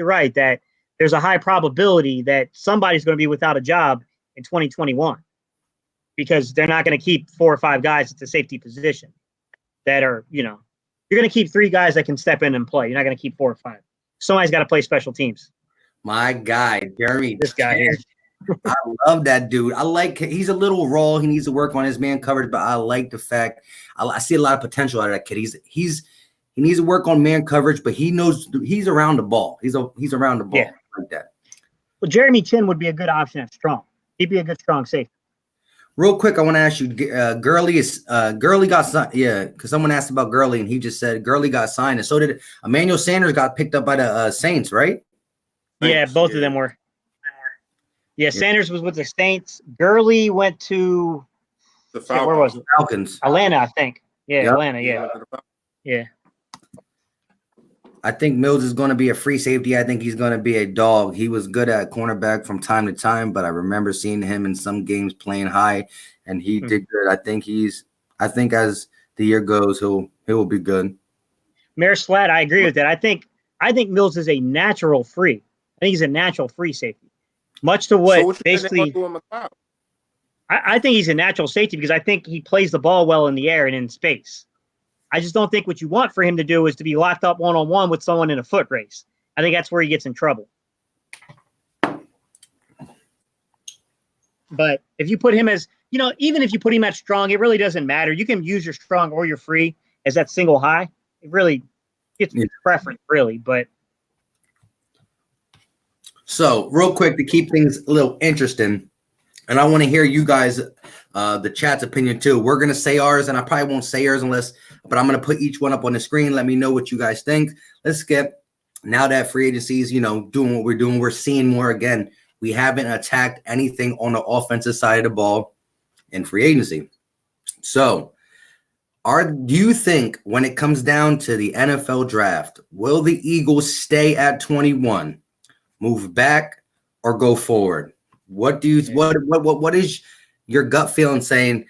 right that there's a high probability that somebody's going to be without a job in 2021 because they're not going to keep 4 or 5 guys at the safety position that are, you're going to keep 3 guys that can step in and play. You're not going to keep 4 or 5. Somebody's got to play special teams. My guy, Jeremy. This guy here. I love that dude. He's a little raw. He needs to work on his man coverage, but I like the fact I see a lot of potential out of that kid. He needs to work on man coverage, but he knows he's around the ball. He's around the ball like that. Well, Jeremy Chin would be a good option at strong. He'd be a good strong safety. Real quick, I want to ask you, Gurley got signed. Yeah, because someone asked about Gurley, and he just said Gurley got signed, and so did Emmanuel Sanders got picked up by the Saints, right? Yeah, both of them were. Yeah, Sanders was with the Saints. Gurley went to The Falcons. where was it? Falcons. Atlanta, I think. Yeah, Yep. Atlanta. Yeah. I think Mills is going to be a free safety. I think he's going to be a dog. He was good at cornerback from time to time, but I remember seeing him in some games playing high, and he did good. I think as the year goes, he will be good. Maris Flat, I agree with that. I think Mills is a natural free. I think he's a natural free safety. Much to what basically, I think he's a natural safety because I think he plays the ball well in the air and in space. I just don't think what you want for him to do is to be locked up one-on-one with someone in a foot race. I think that's where he gets in trouble. But if you put him as, even if you put him at strong, it really doesn't matter. You can use your strong or your free as that single high. It really, it's preference, really, but. So, real quick to keep things a little interesting, and I want to hear you guys, the chat's opinion too. We're going to say ours, and I probably won't say yours but I'm going to put each one up on the screen. Let me know what you guys think. Let's get, now that free agency is, doing what we're doing, we're seeing more again. We haven't attacked anything on the offensive side of the ball in free agency. So, do you think when it comes down to the NFL draft, will the Eagles stay at 21? Move back or go forward? What is your gut feeling saying?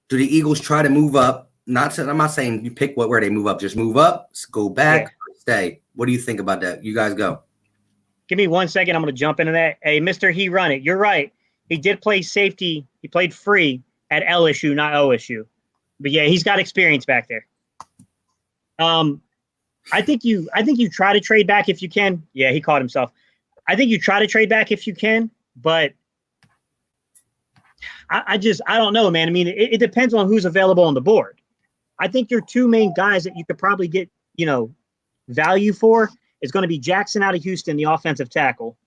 Do the Eagles try to move up? I'm not saying you pick where they move up. Just move up, go back, or stay. What do you think about that? You guys go. Give me 1 second. I'm going to jump into that. Hey, Mr. He Run It. You're right. He did play safety. He played free at LSU, not OSU. But yeah, he's got experience back there. I think you try to trade back if you can. Yeah, he caught himself. I think you try to trade back if you can, but I don't know, man. I mean, it depends on who's available on the board. I think your 2 main guys that you could probably get, value for is going to be Jackson out of Houston, the offensive tackle,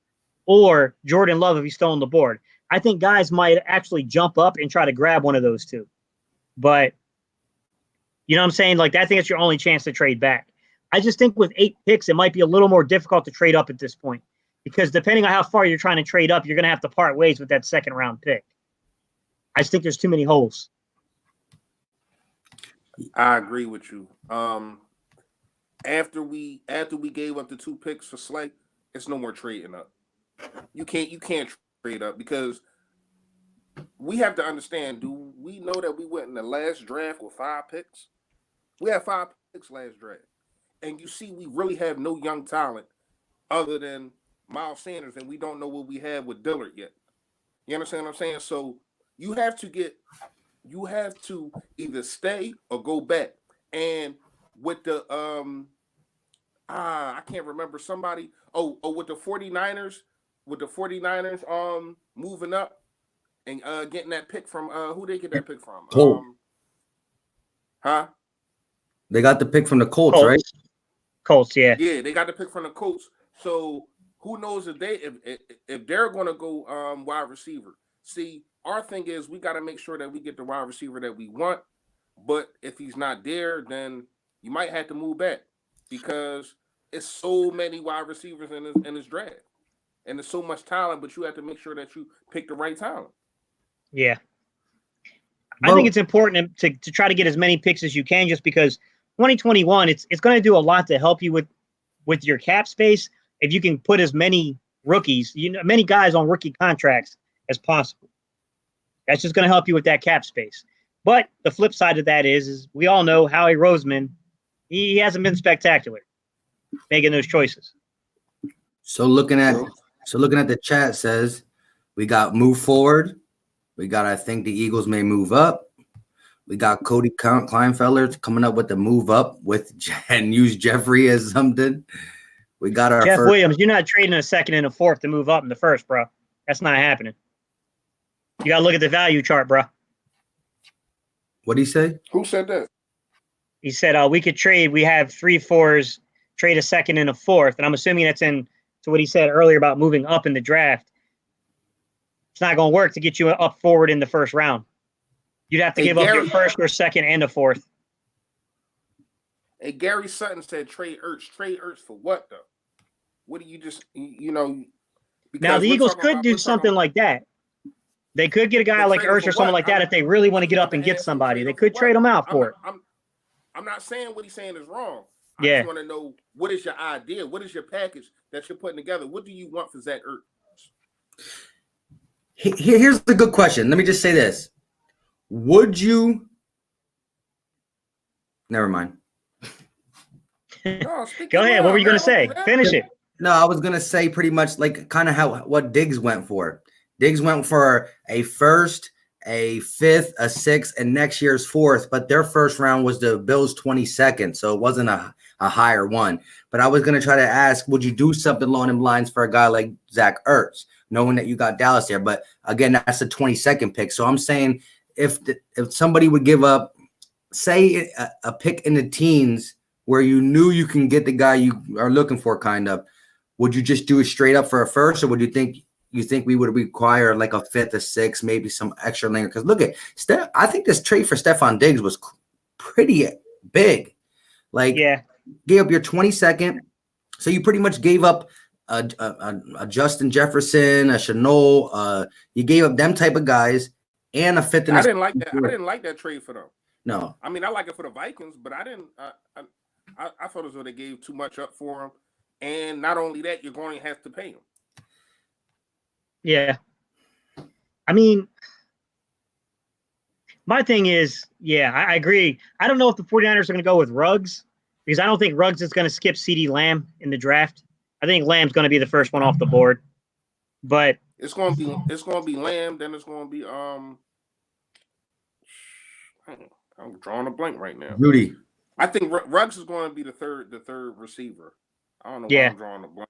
or Jordan Love if he's still on the board. I think guys might actually jump up and try to grab one of those 2. But, you know what I'm saying? Like, I think it's your only chance to trade back. I just think with 8 picks, it might be a little more difficult to trade up at this point. Because depending on how far you're trying to trade up, you're going to have to part ways with that second-round pick. I just think there's too many holes. I agree with you. After we gave up the 2 picks for Slay, it's no more trading up. You can't trade up because we have to understand. Do we know that we went in the last draft with 5 picks? We had 5 picks last draft, and you see, we really have no young talent other than Miles Sanders, and we don't know what we have with Dillard yet. You understand what I'm saying? So you have to either stay or go back. And with the I can't remember somebody. With the 49ers, moving up and getting that pick from who they get that pick from? Colts. They got the pick from the Colts, right? Colts, yeah. Yeah, they got the pick from the Colts. So who knows if they're going to go wide receiver? See, our thing is we got to make sure that we get the wide receiver that we want. But if he's not there, then you might have to move back because it's so many wide receivers in this draft, and there's so much talent. But you have to make sure that you pick the right talent. Yeah, I think it's important to try to get as many picks as you can, just because 2021 it's going to do a lot to help you with your cap space. If you can put as many rookies, many guys on rookie contracts as possible, that's just going to help you with that cap space. But the flip side of that is we all know Howie Roseman, he hasn't been spectacular making those choices. So looking at the chat says we got move forward. We got, I think the Eagles may move up. We got Cody Kleinfelder coming up with the move up with and use Jeffrey as something. We got our Jeff first. Williams. You're not trading a second and a fourth to move up in the first, bro. That's not happening. You got to look at the value chart, bro. What did he say? Who said that? He said we could trade. We have 3 4s, trade a second and a fourth. And I'm assuming that's in to what he said earlier about moving up in the draft. It's not going to work to get you up forward in the first round. You'd have to give up your first or second and a fourth. Hey, Gary Sutton said trade Ertz. Trade Ertz for what, though? What do you just, you know? Now, the Eagles could do something like that. They could get a guy like Ertz or someone like that if they really want to get up and get somebody. They could trade him out for it. I'm not saying what he's saying is wrong. I Yeah. just want to know, what is your idea? What is your package that you're putting together? What do you want for Zach Ertz? Here's the good question. Let me just say this. Would you? Never mind. No, Go ahead. What were you going to say? Finish it. No, I was going to say pretty much like kind of what Diggs went for. Diggs went for a first, a fifth, a sixth, and next year's fourth, but their first round was the Bills' 22nd, so it wasn't a higher one. But I was going to try to ask, would you do something along them lines for a guy like Zach Ertz, knowing that you got Dallas there? But again, that's the 22nd pick. So I'm saying if somebody would give up, say, a pick in the teens where you knew you can get the guy you are looking for, kind of, would you just do it straight up for a first, or would you think we would require like a fifth, a sixth, maybe some extra linger? Because look at I think this trade for Stephon Diggs was pretty big. Like, yeah, gave up your 22nd, so you pretty much gave up a Justin Jefferson, a Chanel. You gave up them type of guys and a fifth. I didn't like that. I didn't like that trade for them. No, I mean, I like it for the Vikings, but I didn't. I thought as though they gave too much up for him, and not only that, you're going to have to pay him. Yeah. I mean, my thing is, yeah, I agree. I don't know if the 49ers are going to go with Ruggs, because I don't think Ruggs is going to skip CeeDee Lamb in the draft. I think Lamb's going to be the first one off the board. But it's going to be Lamb, then it's going to be I'm drawing a blank right now. Rudy. I think Ruggs is going to be the third receiver. I don't know why I'm drawing a blank.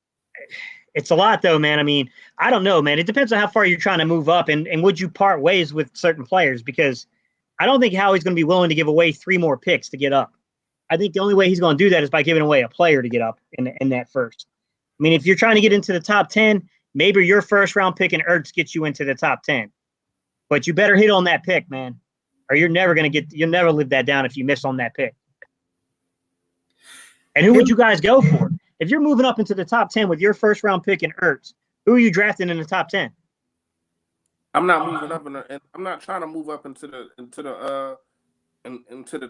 It's a lot, though, man. I mean, I don't know, man. It depends on how far you're trying to move up, and would you part ways with certain players? Because I don't think Howie's going to be willing to give away 3 more picks to get up. I think the only way he's going to do that is by giving away a player to get up in that first. I mean, if you're trying to get into the top 10, maybe your first round pick in Ertz gets you into the top 10. But you better hit on that pick, man, or you'll never live that down if you miss on that pick. And who would you guys go for? If you're moving up into the top 10 with your first round pick in Ertz, who are you drafting in the top 10? I'm not moving up I'm not trying to move up into the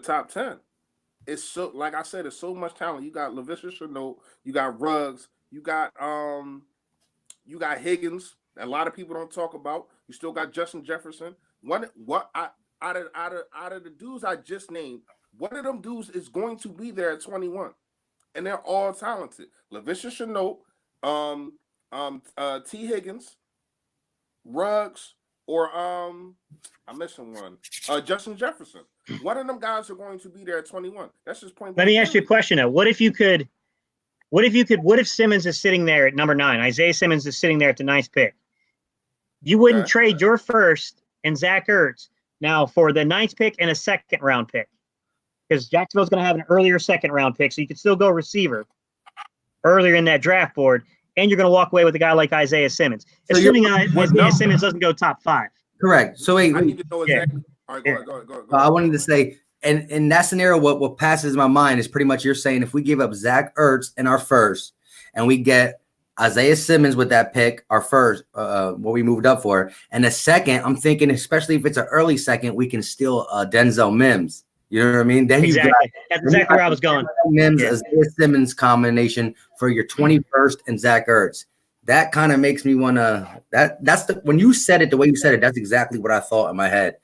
top 10. It's so, like I said, it's so much talent. You got Laviska Shenault, you got Ruggs, you got Higgins. A lot of people don't talk about. You still got Justin Jefferson. Out of the dudes I just named, one of them dudes is going to be there at 21. And they're all talented. Laviska Shenault, T. Higgins, Ruggs, or I'm missing one. Justin Jefferson. One of them guys are going to be there at 21. That's just point. Let me ask you a question though. What if Simmons is sitting there at number 9? Isaiah Simmons is sitting there at the 9th pick. You wouldn't trade your first and Zach Ertz now for the 9th pick and a second round pick. Because Jacksonville's going to have an earlier second round pick, so you could still go receiver earlier in that draft board, and you're going to walk away with a guy like Isaiah Simmons, assuming Isaiah Simmons doesn't go top 5. Correct. So wait, I need to know exactly. All right, go ahead. I wanted to say, and in that scenario, what passes my mind is pretty much you're saying if we give up Zach Ertz in our first, and we get Isaiah Simmons with that pick, our first, what we moved up for, and a second, I'm thinking, especially if it's an early second, we can steal Denzel Mims. You know what I mean? Then exactly. That's exactly where I was going. Mims, Isaiah Simmons combination for your 21st and Zach Ertz. That kind of makes me want to. That's when you said it the way you said it. That's exactly what I thought in my head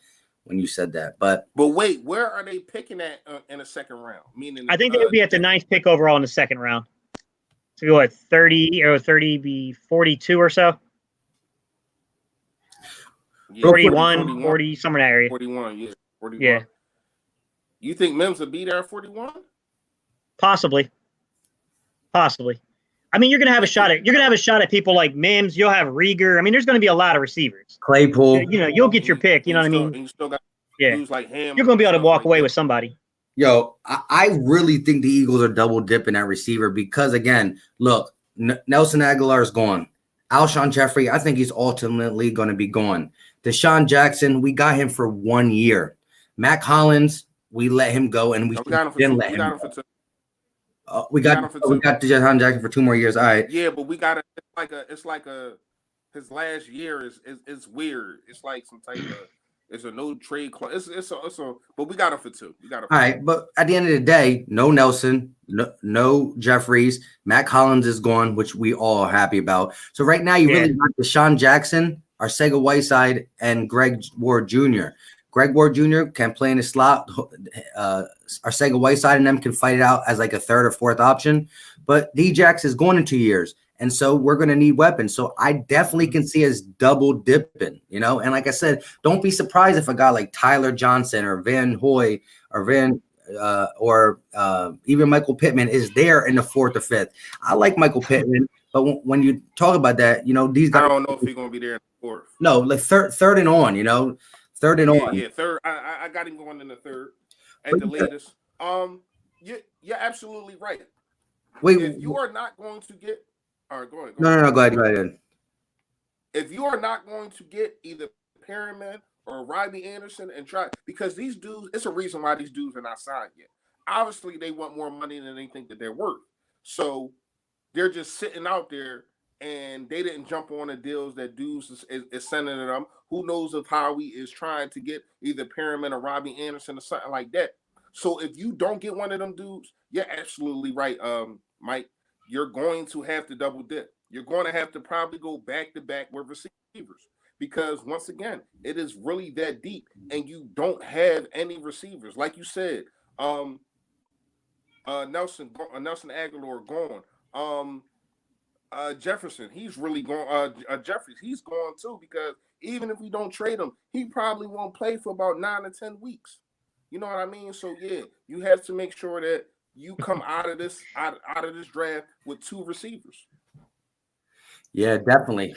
when you said that. But wait, where are they picking at in the second round? Meaning, I think they would be at the 9th pick overall in the second round. So what, 30 or 30 be 42 or so? Yeah, 41, 40, somewhere in that area. 41, yeah. 41. Yeah. You think Mims will be there at 41? Possibly. I mean, you're gonna have a shot at people like Mims. You'll have Rieger. I mean, there's gonna be a lot of receivers. Claypool. You know, you'll get your pick. You know what I mean? And you still got Yeah. dudes like him. You're gonna be able to walk away with somebody. Yo, I really think the Eagles are double dipping at receiver because, again, look, Nelson Aguilar is gone. Alshon Jeffrey, I think he's ultimately going to be gone. Deshaun Jackson, we got him for 1 year. Matt Collins, we let him go, and we didn't let him go. We got Deshaun Jackson for 2 more years. All right. Yeah, but we got it's like his last year is weird. It's like some type of it's a no trade clause. But we got him for 2. All right, but at the end of the day, no Nelson, no Jeffries. Matt Collins is gone, which we all are happy about. So right now, you really got Deshaun Jackson, Arcega Whiteside, and Greg Ward Jr. Greg Ward Jr. can play in the slot. Arcega Whiteside and them can fight it out as like a third or fourth option. But D-Jax is going in 2 years. And so we're going to need weapons. So I definitely can see us double dipping, you know? And like I said, don't be surprised if a guy like Tyler Johnson or Van Hoy or even Michael Pittman is there in the 4th or 5th. I like Michael Pittman, but when you talk about that, you know, these guys. I don't know if he's going to be there in the 4th. No, like third and on, you know? Third and on. Yeah, third. I got him going in the 3rd at the latest. You're absolutely right. Wait, if you are not going to get all right, go ahead. No, go ahead. If you are not going to get either Perriman or Rodney Anderson and try, because these dudes, it's a reason why these dudes are not signed yet. Obviously, they want more money than they think that they're worth. So they're just sitting out there, and they didn't jump on the deals that dudes is sending to them. Who knows if Howie is trying to get either Perriman or Rodney Anderson or something like that. So if you don't get one of them dudes, you're absolutely right, Mike. You're going to have to double dip. You're going to have to probably go back to back with receivers because once again, it is really that deep, and you don't have any receivers. Like you said, Nelson Aguilar gone. Jefferson, he's really gone. Jeffries, he's gone too because even if we don't trade him, he probably won't play for about 9 to 10 weeks. You know what I mean? So yeah, you have to make sure that you come out of this draft with 2 receivers. Yeah, definitely.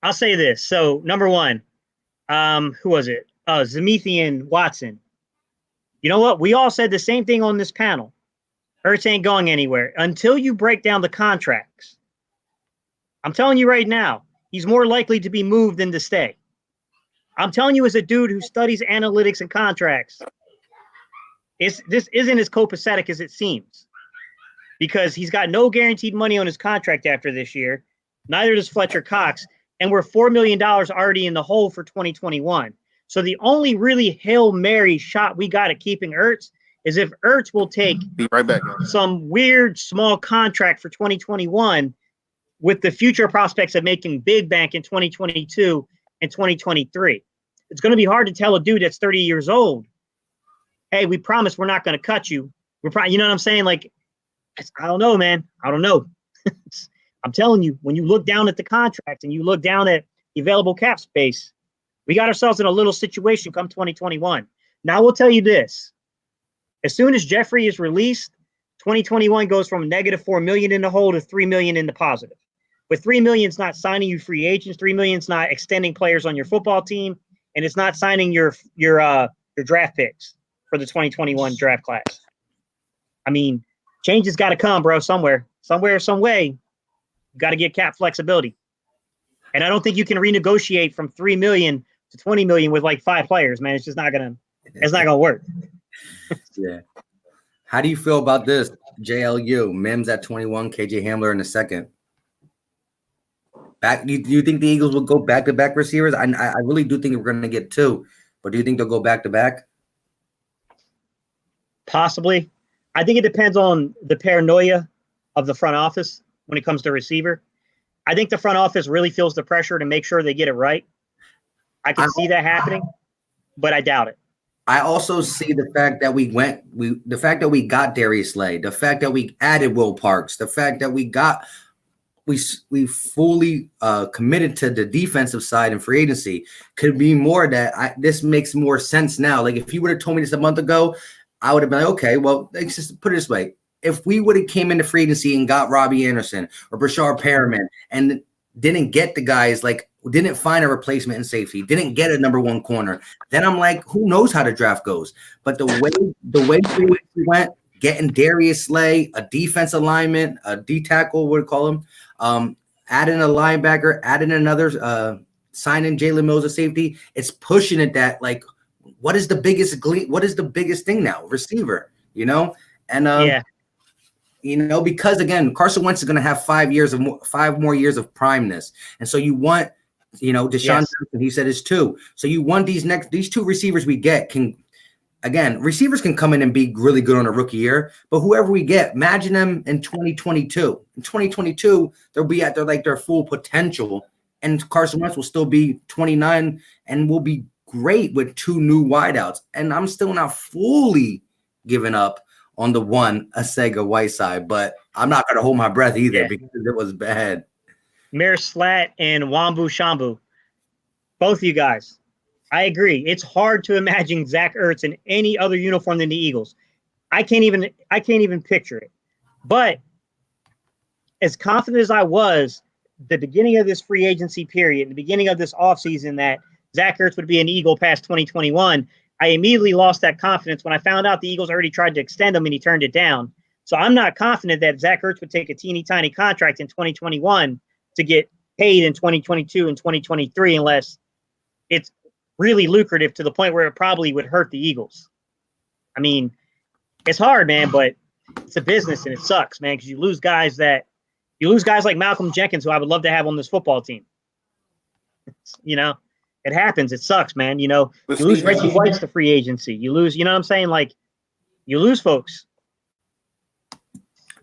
I'll say this. So number 1, who was it? Zemethian Watson. You know what? We all said the same thing on this panel. Ertz ain't going anywhere until you break down the contracts. I'm telling you right now, he's more likely to be moved than to stay. I'm telling you as a dude who studies analytics and contracts. This isn't as copacetic as it seems because he's got no guaranteed money on his contract after this year. Neither does Fletcher Cox. And we're $4 million already in the hole for 2021. So the only really Hail Mary shot we got at keeping Ertz is if Ertz will take some weird small contract for 2021 with the future prospects of making big bank in 2022 and 2023. It's going to be hard to tell a dude that's 30 years old, hey, we promise we're not going to cut you. You know what I'm saying? Like, I don't know, man. I don't know. I'm telling you, when you look down at the contract and you look down at available cap space, we got ourselves in a little situation come 2021. Now, we'll tell you this. As soon as Jeffrey is released, 2021 goes from -$4 million in the hole to $3 million in the positive. But $3 million is not signing you free agents. $3 million is not extending players on your football team, and it's not signing your draft picks for the 2021 draft class. I mean, change has got to come, bro, some way. You got to get cap flexibility. And I don't think you can renegotiate from $3 million to $20 million with like 5 players, man. It's just not gonna work. Yeah. How do you feel about this? JLU, Mims at 21, KJ Hamler in the 2nd. Do you think the Eagles will go back-to-back receivers? I really do think we're going to get 2, but do you think they'll go back-to-back? Possibly. I think it depends on the paranoia of the front office when it comes to receiver. I think the front office really feels the pressure to make sure they get it right. I can see that happening, but I doubt it. I also see the fact that the fact that we got Darius Slay, the fact that we added Will Parks, the fact that we fully committed to the defensive side in free agency could be more that this makes more sense now. Like if you would have told me this a month ago, I would have been like, okay, well, let's just put it this way. If we would have came into free agency and got Robbie Anderson or Brashard Perriman and didn't get the guys, like didn't find a replacement in safety, didn't get a number one corner, then I'm like, who knows how the draft goes? But the way free agency went, getting Darius Slay, a defense alignment, a D tackle, what do you call him? Adding a linebacker, adding another, signing Jalen Mills a safety. It's pushing it that like, what is the biggest thing now? Receiver, and Yeah. Because again, Carson Wentz is going to have 5 more years of primeness, and so you want, Deshaun Yes. Johnson, he said is 2. So you want these 2 receivers we get can. Again, receivers can come in and be really good on a rookie year, but whoever we get, imagine them in 2022. In 2022, they'll be at their full potential, and Carson Wentz will still be 29 and will be great with 2 new wideouts. And I'm still not fully giving up on the one Asega Whiteside, but I'm not going to hold my breath either because it was bad. Mir Slat and Wambu Shambu, both you guys. I agree. It's hard to imagine Zach Ertz in any other uniform than the Eagles. I can't even picture it. But as confident as I was the beginning of this free agency period, the beginning of this offseason that Zach Ertz would be an Eagle past 2021, I immediately lost that confidence when I found out the Eagles already tried to extend him and he turned it down. So I'm not confident that Zach Ertz would take a teeny tiny contract in 2021 to get paid in 2022 and 2023 unless it's really lucrative to the point where it probably would hurt the Eagles. I mean, it's hard, man, but it's a business and it sucks, man, because you lose guys like Malcolm Jenkins, who I would love to have on this football team. It happens. It sucks, man. You lose Reggie White's to free agency. You lose, you know what I'm saying? Like, you lose folks.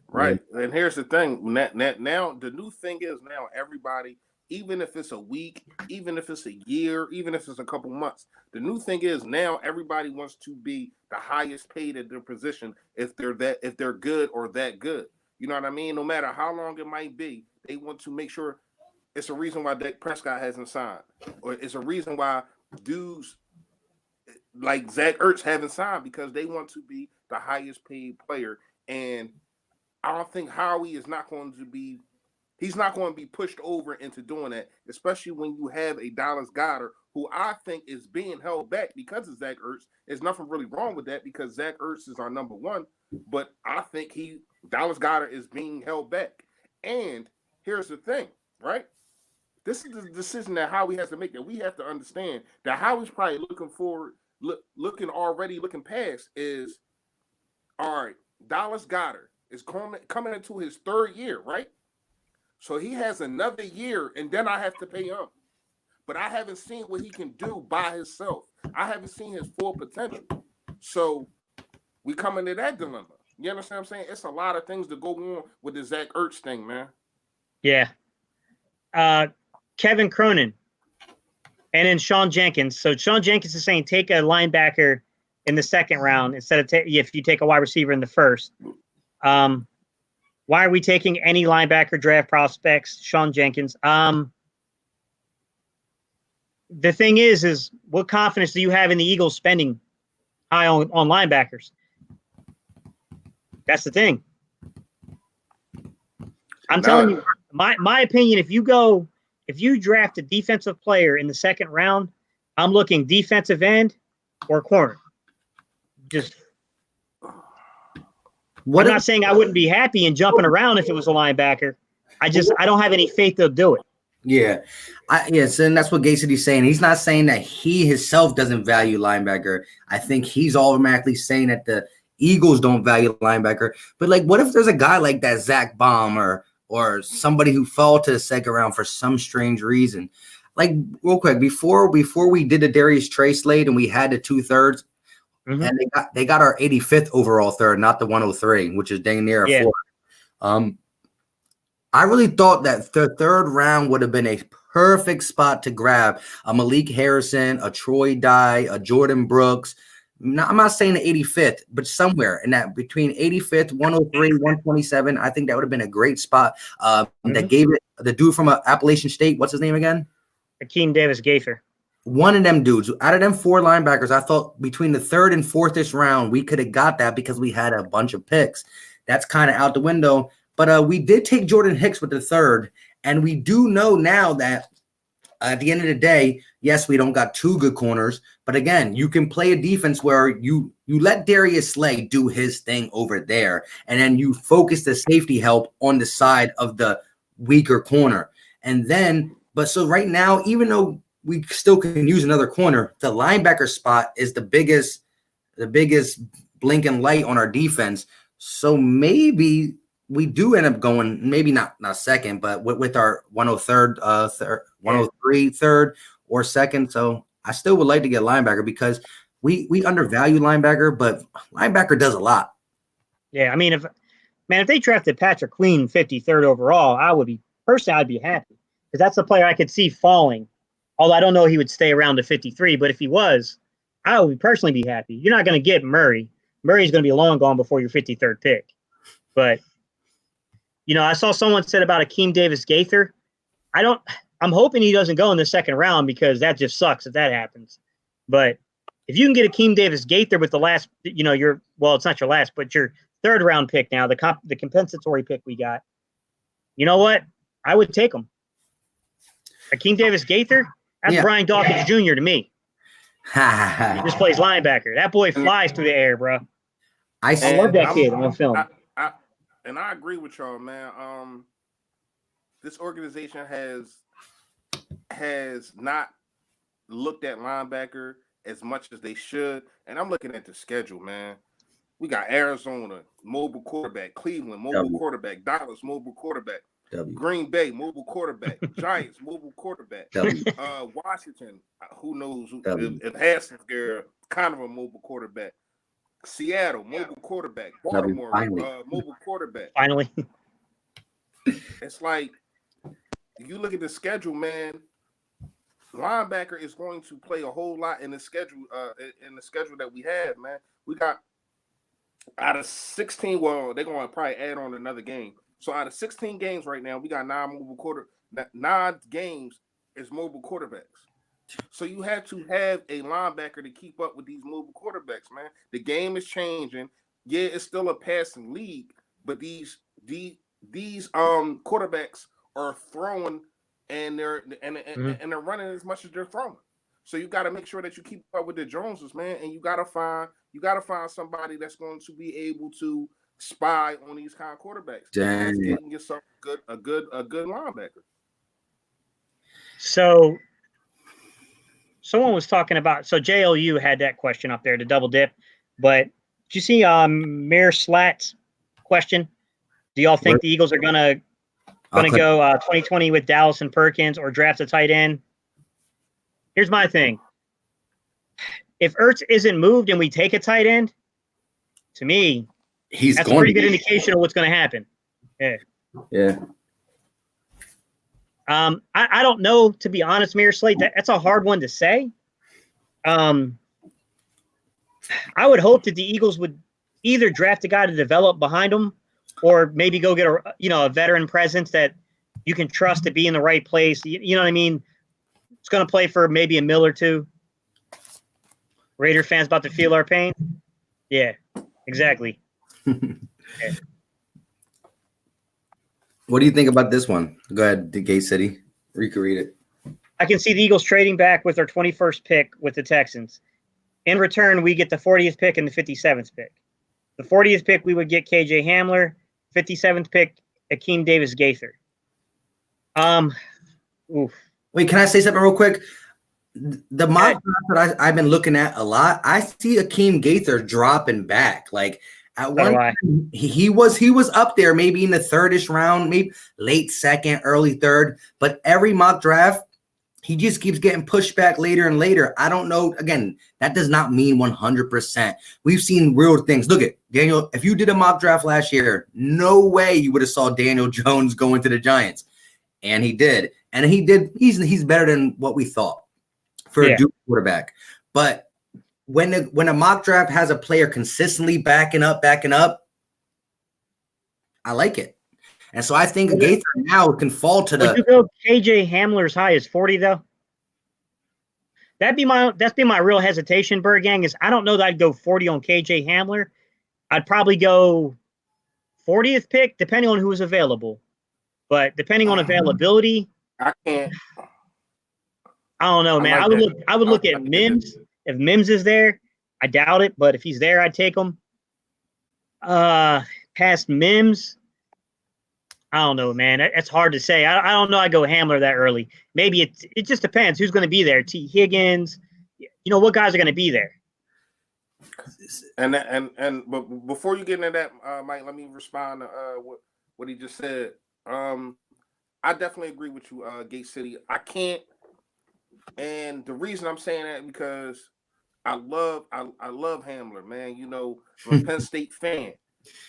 Right. And here's the thing. Now, the new thing is now everybody, even if it's a week, even if it's a year, even if it's a couple months, the new thing is now everybody wants to be the highest paid at their position if they're good or that good. You know what I mean? No matter how long it might be, they want to make sure. It's a reason why Dak Prescott hasn't signed, or it's a reason why dudes like Zach Ertz haven't signed, because they want to be the highest paid player. And I don't think Howie is not going to be. He's not going to be pushed over into doing that, especially when you have a Dallas Goedert, who I think is being held back because of Zach Ertz. There's nothing really wrong with that because Zach Ertz is our number one, but I think Dallas Goedert is being held back. And here's the thing, right? This is the decision that Howie has to make, that we have to understand that Howie's probably looking forward, looking past is, all right, Dallas Goedert is coming into his 3rd year, right? So he has another year, and then I have to pay him. But I haven't seen what he can do by himself. I haven't seen his full potential. So we come into that dilemma. You understand what I'm saying? It's a lot of things to go on with the Zach Ertz thing, man. Yeah. Kevin Cronin and then Sean Jenkins. So Sean Jenkins is saying take a linebacker in the 2nd round instead of if you take a wide receiver in the 1st. Why are we taking any linebacker draft prospects? Sean Jenkins. The thing is what confidence do you have in the Eagles spending high on linebackers? That's the thing. I'm telling you, my opinion, if you draft a defensive player in the 2nd round, I'm looking defensive end or corner. I'm not saying I wouldn't be happy and jumping around if it was a linebacker. I don't have any faith they'll do it. Yeah. Yes, and that's what Gates saying. He's not saying that he himself doesn't value linebacker. I think he's automatically saying that the Eagles don't value linebacker. But like, what if there's a guy like that, Zach Baum, or somebody who fell to the 2nd round for some strange reason? Like, real quick, before we did the Darius Trey slate and we had the 2/3, and they got our 85th overall 3rd, not the 103, which is dang near a 4. I really thought that the 3rd round would have been a perfect spot to grab a Malik Harrison, a Troy Dye, a Jordan Brooks, I'm not saying the 85th, but somewhere in that between 85th, 103, 127. I think that would have been a great spot. That gave it the dude from Appalachian State. What's his name again? Akeem Davis Gaither. One of them dudes. Out of them 4 linebackers, I thought between the 3rd and 4th-ish round, we could have got that because we had a bunch of picks. That's kind of out the window. But we did take Jordan Hicks with the 3rd, and we do know now that at the end of the day, yes, we don't got 2 good corners, but again, you can play a defense where you let Darius Slay do his thing over there, and then you focus the safety help on the side of the weaker corner. And then, but so right now, even though we still can use another corner, the linebacker spot is the biggest blinking light on our defense. So maybe we do end up going, maybe not second, but with our 103rd, 103 third or second. So I still would like to get linebacker because we undervalue linebacker, but linebacker does a lot. Yeah, I mean, if they drafted Patrick Queen 53rd overall, I'd be happy because that's a player I could see falling. Although I don't know he would stay around to 53, but if he was, I would personally be happy. You're not going to get Murray. Murray's going to be long gone before your 53rd pick. But I saw someone said about Akeem Davis Gaither. I'm hoping he doesn't go in the 2nd round because that just sucks if that happens. But if you can get Akeem Davis Gaither with the last, it's not your last, but your 3rd round pick now, the compensatory pick we got, you know what? I would take him. Akeem Davis Gaither, that's Brian Dawkins Jr. to me. He just plays linebacker. That boy flies through the air, bro. I love that kid on film. And I agree with y'all, man. This organization has not looked at linebacker as much as they should. And I'm looking at the schedule, man. We got Arizona, mobile quarterback, Cleveland, mobile quarterback, Dallas, mobile quarterback, Green Bay, mobile quarterback, Giants, mobile quarterback, Washington, who knows if Haskins there, kind of a mobile quarterback. Seattle, mobile quarterback. Baltimore, mobile quarterback. Finally. It's like, you look at the schedule, man, linebacker is going to play a whole lot in the schedule that we have, man. We got out of 16, well, they're going to probably add on another game. So out of 16 games right now, we got 9 games is mobile quarterbacks. So you have to have a linebacker to keep up with these mobile quarterbacks, man. The game is changing. Yeah, it's still a passing league, but these quarterbacks are throwing and they're running as much as they're throwing. So you got to make sure that you keep up with the Joneses, man, and you got to find somebody that's going to be able to spy on these kind of quarterbacks. That's getting yourself a good linebacker. So someone was talking about, so JLU had that question up there to double dip, but did you see Mayor Slat's question? Do y'all think the Eagles are gonna go 2020 with Dallas and Perkins or draft a tight end? Here's my thing. If Ertz isn't moved and we take a tight end, to me, that's a pretty good indication of what's going to happen. Yeah. I don't know, to be honest, Mayor Slate. That's a hard one to say. I would hope that the Eagles would either draft a guy to develop behind them, or maybe go get a veteran presence that you can trust to be in the right place. You know what I mean? It's going to play for maybe $1 million or $2 million. Raider fans about to feel our pain. Yeah, exactly. Yeah. What do you think about this one? Go ahead, Gay City. You can read it. I can see the Eagles trading back with our 21st pick with the Texans. In return, we get the 40th pick and the 57th pick. The 40th pick, we would get KJ Hamler. 57th pick, Akeem Davis Gaither. Wait, can I say something real quick? The mock draft that I've been looking at a lot, I see Akeem Gaither dropping back. Like at one time, he was up there, maybe in the 3rd-ish round, maybe late 2nd, early 3rd. But every mock draft, he just keeps getting pushed back later and later. I don't know. Again, that does not mean 100%. We've seen real things. Look at Daniel. If you did a mock draft last year, no way you would have saw Daniel Jones go into the Giants, and he did. And he did. He's better than what we thought for a Duke quarterback. But when a mock draft has a player consistently backing up, I like it. And so I think Gaither now can fall to Would you go KJ Hamler's high as 40 though? That's been my real hesitation, Bird Gang, is I don't know that I'd go 40 on KJ Hamler. I'd probably go 40th pick, depending on who's available. But depending on availability, I can't. I don't know, man. I would look at Mims. If Mims is there, I doubt it, but if he's there, I'd take him. Past Mims, I don't know, man. It's hard to say. I don't know. I go Hamler that early. Maybe it just depends who's going to be there. T. Higgins, what guys are going to be there. But before you get into that, Mike, let me respond to what he just said. I definitely agree with you, Gate City. I can't, and the reason I'm saying that because I love Hamler, man. I'm a Penn State fan,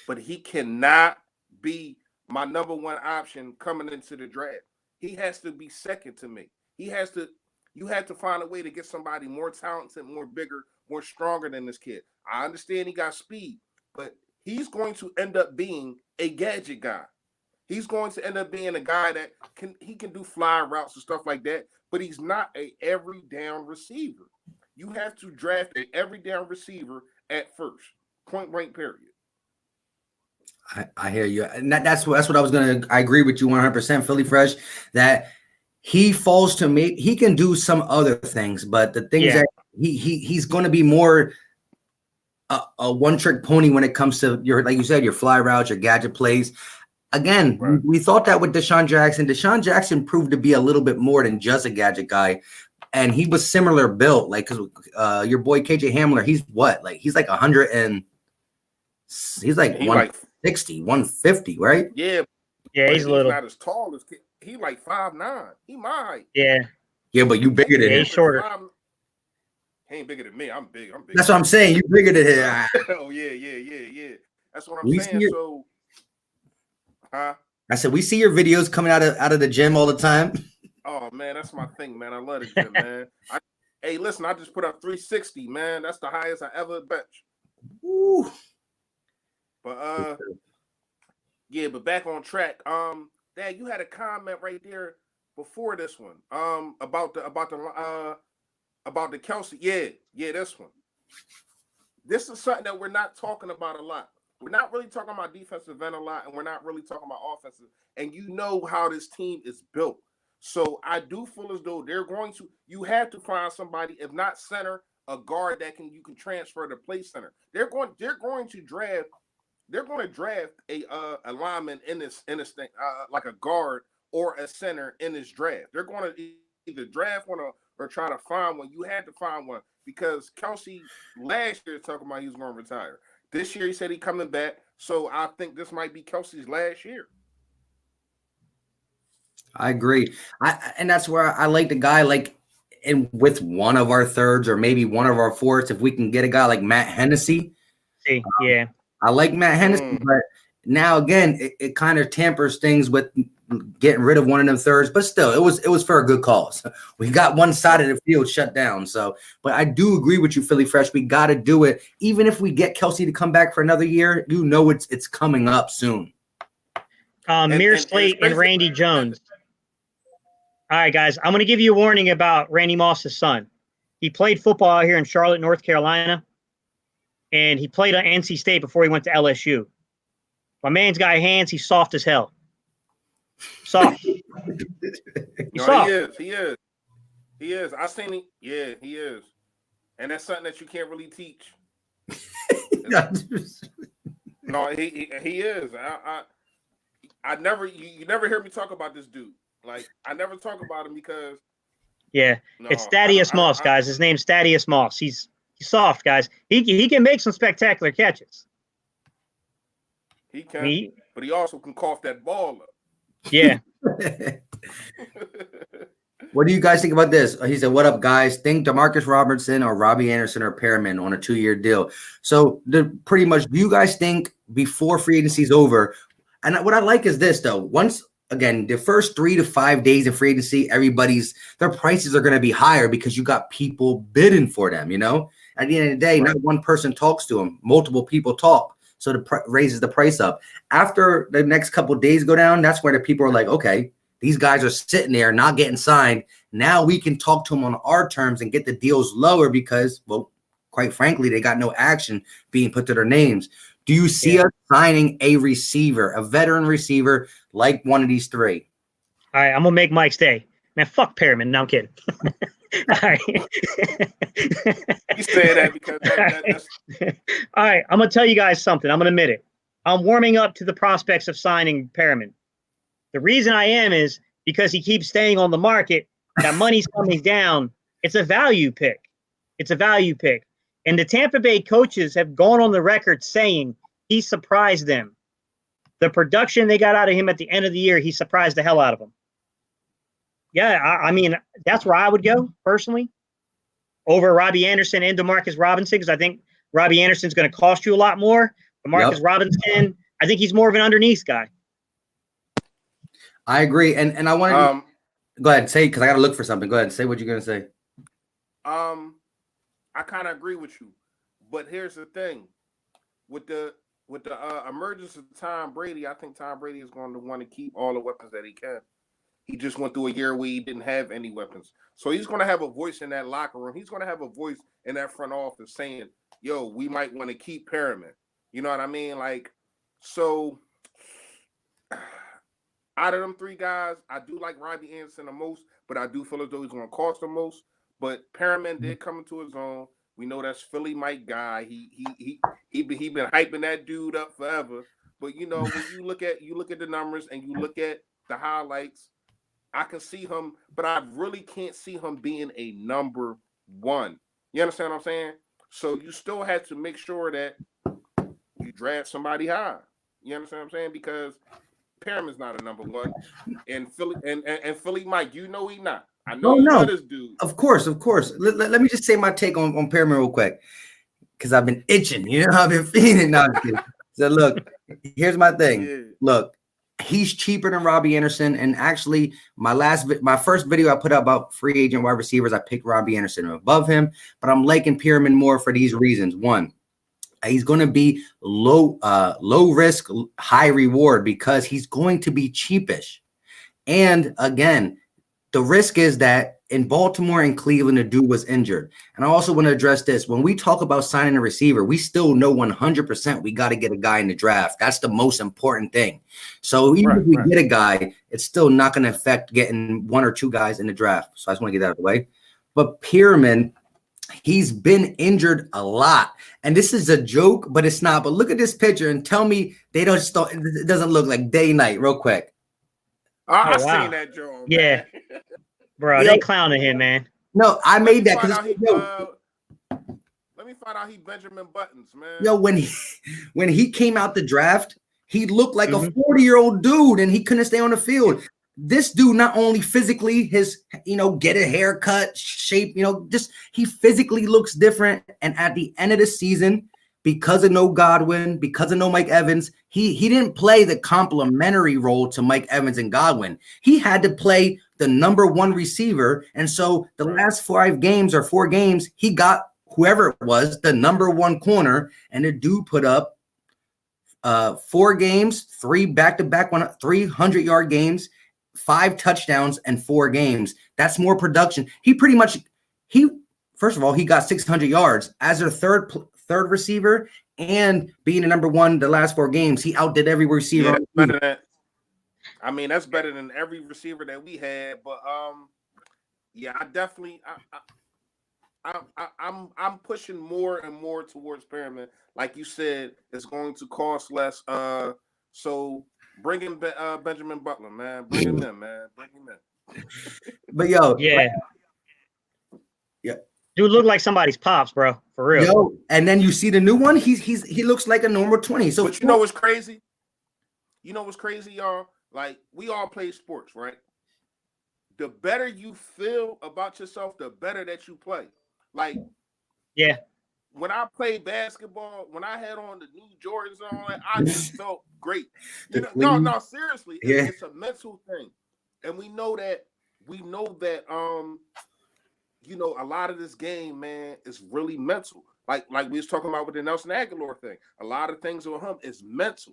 but he cannot be my number one option coming into the draft. He has to be second to me. You have to find a way to get somebody more talented, more bigger, more stronger than this kid. I understand he got speed, but he's going to end up being a gadget guy. He's going to end up being a guy that can do fly routes and stuff like that, but he's not a every down receiver. You have to draft a every down receiver at first, point blank period. I hear you, and that's what I was gonna. I agree with you 100%, Philly Fresh. That he falls to me. He can do some other things, but the things that he's going to be more a one-trick pony when it comes to like you said, your fly routes, your gadget plays. Again, right. We thought that with Deshaun Jackson. Deshaun Jackson proved to be a little bit more than just a gadget guy, and he was similar built. Like because your boy KJ Hamler, he's what? Like he's like 100 and he's like 160, 150, right? Yeah, he's little. Not as tall as he like 5'9". He my height. Yeah, but you bigger than him. He's shorter. He ain't bigger than me. I'm big. That's what I'm saying. You bigger than him. Oh yeah. That's what I'm saying. So, I said we see your videos coming out of the gym all the time. Oh man, that's my thing, man. I love the gym, man. Hey, listen, I just put up 360, man. That's the highest I ever bench. Woo. But but back on track. Dad, you had a comment right there before this one. About the Kelsey. Yeah, this one. This is something that we're not talking about a lot. We're not really talking about defensive end a lot, and we're not really talking about offensive. And you know how this team is built. So I do feel as though you have to find somebody, if not center, a guard that you can transfer to play center. They're going to draft a lineman in this thing, like a guard or a center in this draft. They're going to either draft one or try to find one. You had to find one because Kelsey last year talking about he was going to retire. This year he said he's coming back. So I think this might be Kelsey's last year. I agree. And that's where I like the guy and with one of our thirds or maybe one of our fourths, if we can get a guy like Matt Hennessy. Yeah. I like Matt Hennessy, but now again, it kind of tampers things with getting rid of one of them thirds. But still, it was for a good cause. We got one side of the field shut down. So, but I do agree with you, Philly Fresh. We got to do it, even if we get Kelsey to come back for another year. It's coming up soon. Mir Slate and Randy Jones. All right, guys, I'm going to give you a warning about Randy Moss's son. He played football out here in Charlotte, North Carolina. And he played at NC State before he went to LSU. My man's got hands. He's soft as hell. Soft. Soft. He is. I seen him. Yeah, he is. And that's something that you can't really teach. No, he is. I never. You never hear me talk about this dude. Like I never talk about him because. Yeah, it's Thaddeus Moss, guys. His name's Thaddeus Moss. He's soft, guys. He can make some spectacular catches. He can, but he also can cough that ball up. Yeah. What do you guys think about this? He said, "What up, guys? Think DeMarcus Robertson or Robbie Anderson or Perriman on a 2-year deal?" So, pretty much, do you guys think before free agency is over? And what I like is this, though. Once again, the first 3 to 5 days of free agency, their prices are going to be higher because you got people bidding for them, At the end of the day, not one person talks to him. Multiple people talk. So it raises the price up. After the next couple of days go down, that's where the people are like, okay, these guys are sitting there not getting signed. Now we can talk to them on our terms and get the deals lower because, well, quite frankly, they got no action being put to their names. Do you see us signing a receiver, a veteran receiver like one of these three? All right, I'm going to make Mike stay. Man, fuck Perriman. No, I'm kidding. All right. You say that because that's... All right, I'm going to tell you guys something. I'm going to admit it. I'm warming up to the prospects of signing Perriman. The reason I am is because he keeps staying on the market. That money's coming down. It's a value pick. It's a value pick. And the Tampa Bay coaches have gone on the record saying he surprised them. The production they got out of him at the end of the year, he surprised the hell out of them. Yeah, I mean, that's where I would go personally over Robbie Anderson and Demarcus Robinson, because I think Robbie Anderson's going to cost you a lot more. Demarcus Robinson, I think he's more of an underneath guy. I agree. And I want to go ahead and say, because I got to look for something. Go ahead and say what you're going to say. I kind of agree with you. But here's the thing. With the emergence of Tom Brady, I think Tom Brady is going to want to keep all the weapons that he can. He just went through a year where he didn't have any weapons. So he's going to have a voice in that locker room. He's going to have a voice in that front office saying, yo, we might want to keep Perriman. You know what I mean? Like, so out of them three guys, I do like Robbie Anderson the most, but I do feel as though he's going to cost the most. But Perriman did come into his own. We know that's Philly Mike guy. He been hyping that dude up forever. But you know, when you look at the numbers and you look at the highlights, I can see him, but I really can't see him being a number one. You understand what I'm saying? So you still have to make sure that you draft somebody high. You understand what I'm saying? Because Perriman's not a number one, and Philly Mike, you know he not. I know you know this dude. Of course. Let me just say my take on Perriman real quick, because I've been itching. You know, I've been feeling now. So look, here's my thing. Yeah. Look, he's cheaper than Robbie Anderson, and actually, my first video I put up about free agent wide receivers, I picked Robbie Anderson above him, but I'm liking Perriman more for these reasons. One, he's going to be low risk, high reward because he's going to be cheapish, and again, the risk is that in Baltimore and Cleveland, the dude was injured. And I also want to address this. When we talk about signing a receiver, we still know 100% we got to get a guy in the draft. That's the most important thing. So even if we get a guy, it's still not going to affect getting one or two guys in the draft. So I just want to get that out of the way. But Perriman, he's been injured a lot. And this is a joke, but it's not. But look at this picture and tell me it doesn't look like day and night real quick. I seen that, Joe. Yeah. Bro, they clowning him, man. No, I made that because let me find out he Benjamin Buttons, man. Yo, when he came out the draft, he looked like a 40-year-old dude, and he couldn't stay on the field. This dude, not only physically, get a haircut, shape, just he physically looks different. And at the end of the season, because of no Godwin, because of no Mike Evans, he didn't play the complementary role to Mike Evans and Godwin. He had to play the number one receiver. And so the last 4 games, he got whoever it was, the number one corner, and the dude put up 4 games, 3 back-to-back 300-yard games, 5 touchdowns, and 4 games. That's more production. First of all, he got 600 yards as their third receiver, and being the number one the last 4 games, he outdid every receiver. Yeah, that's better than every receiver that we had. But I'm pushing more and more towards Perriman. Like you said, it's going to cost less. So bring in Benjamin Butler, man. Bring him in, man. Bring him in. But yo, yeah. Dude look like somebody's pops, bro. For real. Yo, and then you see the new one. He looks like a normal 20. So, but you know what's crazy? Y'all? Like, we all play sports, right? The better you feel about yourself, the better that you play. Like, yeah. When I played basketball, when I had on the new Jordans and all that, I just felt great. No, seriously, it's a mental thing, and we know that a lot of this game, man, is really mental. Like we was talking about with the Nelson Aguilar thing. A lot of things with him is mental.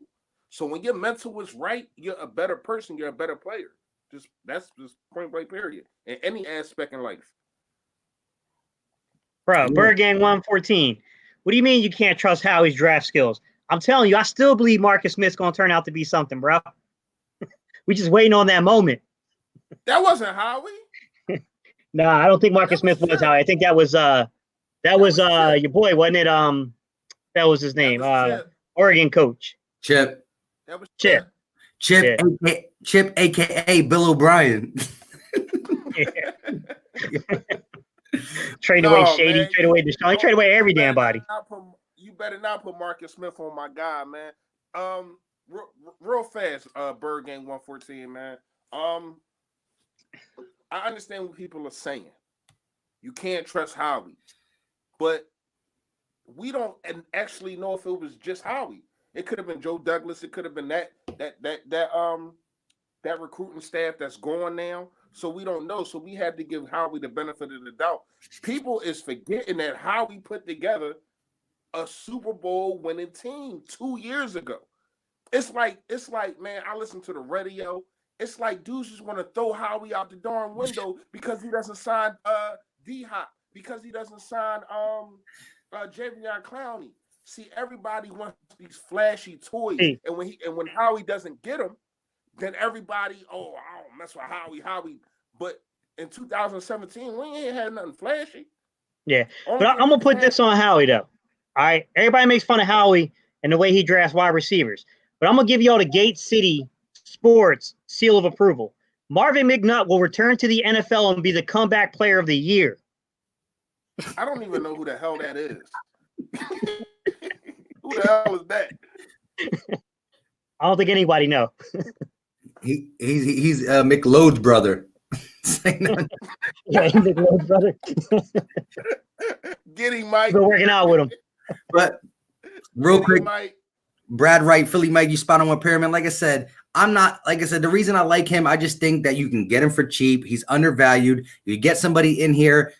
So when your mental is right, you're a better person. You're a better player. That's just point blank period in any aspect in life. Bro, Bird Gang 114. What do you mean you can't trust Howie's draft skills? I'm telling you, I still believe Marcus Smith's going to turn out to be something, bro. We just waiting on that moment. That wasn't Howie. Nah, I don't think Marcus Smith was Howie. I think that was your boy, wasn't it? That was his name. Oregon coach. Chip. That was Chip. Chip, aka Bill O'Brien. Trade away Shady, trade away Deshaun, trade away every damn body. You better not put Marcus Smith on my guy, man. Real fast, Bird Gang 114, man. I understand what people are saying. You can't trust Howie, but we don't actually know if it was just Howie. It could have been Joe Douglas. It could have been that recruiting staff that's gone now. So we don't know. So we had to give Howie the benefit of the doubt. People is forgetting that Howie put together a Super Bowl winning team 2 years ago. It's like, man, I listen to the radio. It's like dudes just want to throw Howie out the darn window because he doesn't sign D-Hop, because he doesn't sign Javion Clowney. See, everybody wants these flashy toys, and when Howie doesn't get them, then everybody, I don't mess with Howie. But in 2017, we ain't had nothing flashy. Yeah, but I'm gonna put this on Howie though. All right, everybody makes fun of Howie and the way he drafts wide receivers, but I'm gonna give y'all the Gate City Sports seal of approval. Marvin McNutt will return to the NFL and be the comeback player of the year. I don't even know who the hell that is. Who the hell is that? I don't think anybody know. He's McLeod's brother. Yeah, he's McLeod's brother. Get him, Mike. Been working out with him. But real quick, Mike. Brad Wright, Philly Mike, you spot on one pyramid. Like I said, the reason I like him, I just think that you can get him for cheap. He's undervalued. You get somebody in here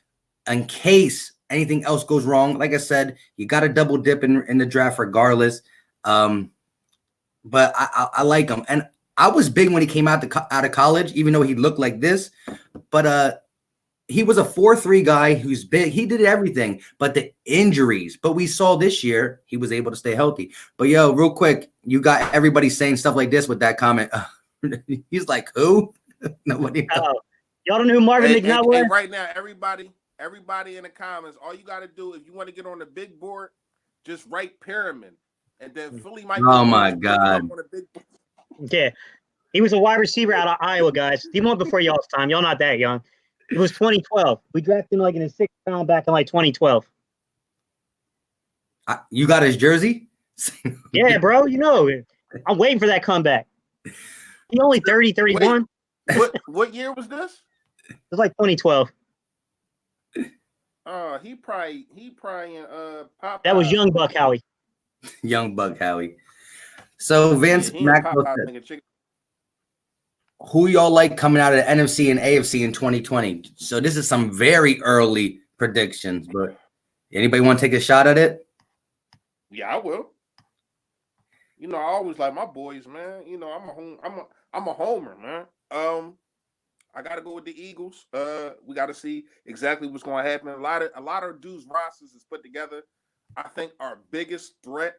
in case anything else goes wrong. Like I said, you got to double dip in the draft regardless. But I like him. And I was big when he came out of college, even though he looked like this. But he was a 4.3 guy who's big. He did everything, but the injuries. But we saw this year he was able to stay healthy. But yo, real quick, you got everybody saying stuff like this with that comment. He's like, who? Nobody knows. Y'all don't know who Marvin McNutt was? Right now, everybody in the comments, all you got to do if you want to get on the big board, just write pyramid, and then Philly might. Oh my God. Yeah, he was a wide receiver out of Iowa, guys. He won before y'all's time. Y'all not that young. It was 2012. We drafted him like in the 6th round back in like 2012. You got his jersey? Yeah, bro. You know, I'm waiting for that comeback. He only 30, 31. What year was this? It was like 2012. He probably in Popeye. That was young Buck Howie. Young Buck Howie. So Vince Maxwell said, who y'all like coming out of the NFC and AFC in 2020? So this is some very early predictions, but anybody want to take a shot at it? Yeah, I will. You know, I always like my boys, man. You know, I'm a homer, man. I gotta go with the Eagles. We gotta see exactly what's gonna happen. A lot of dudes' rosters is put together. I think our biggest threat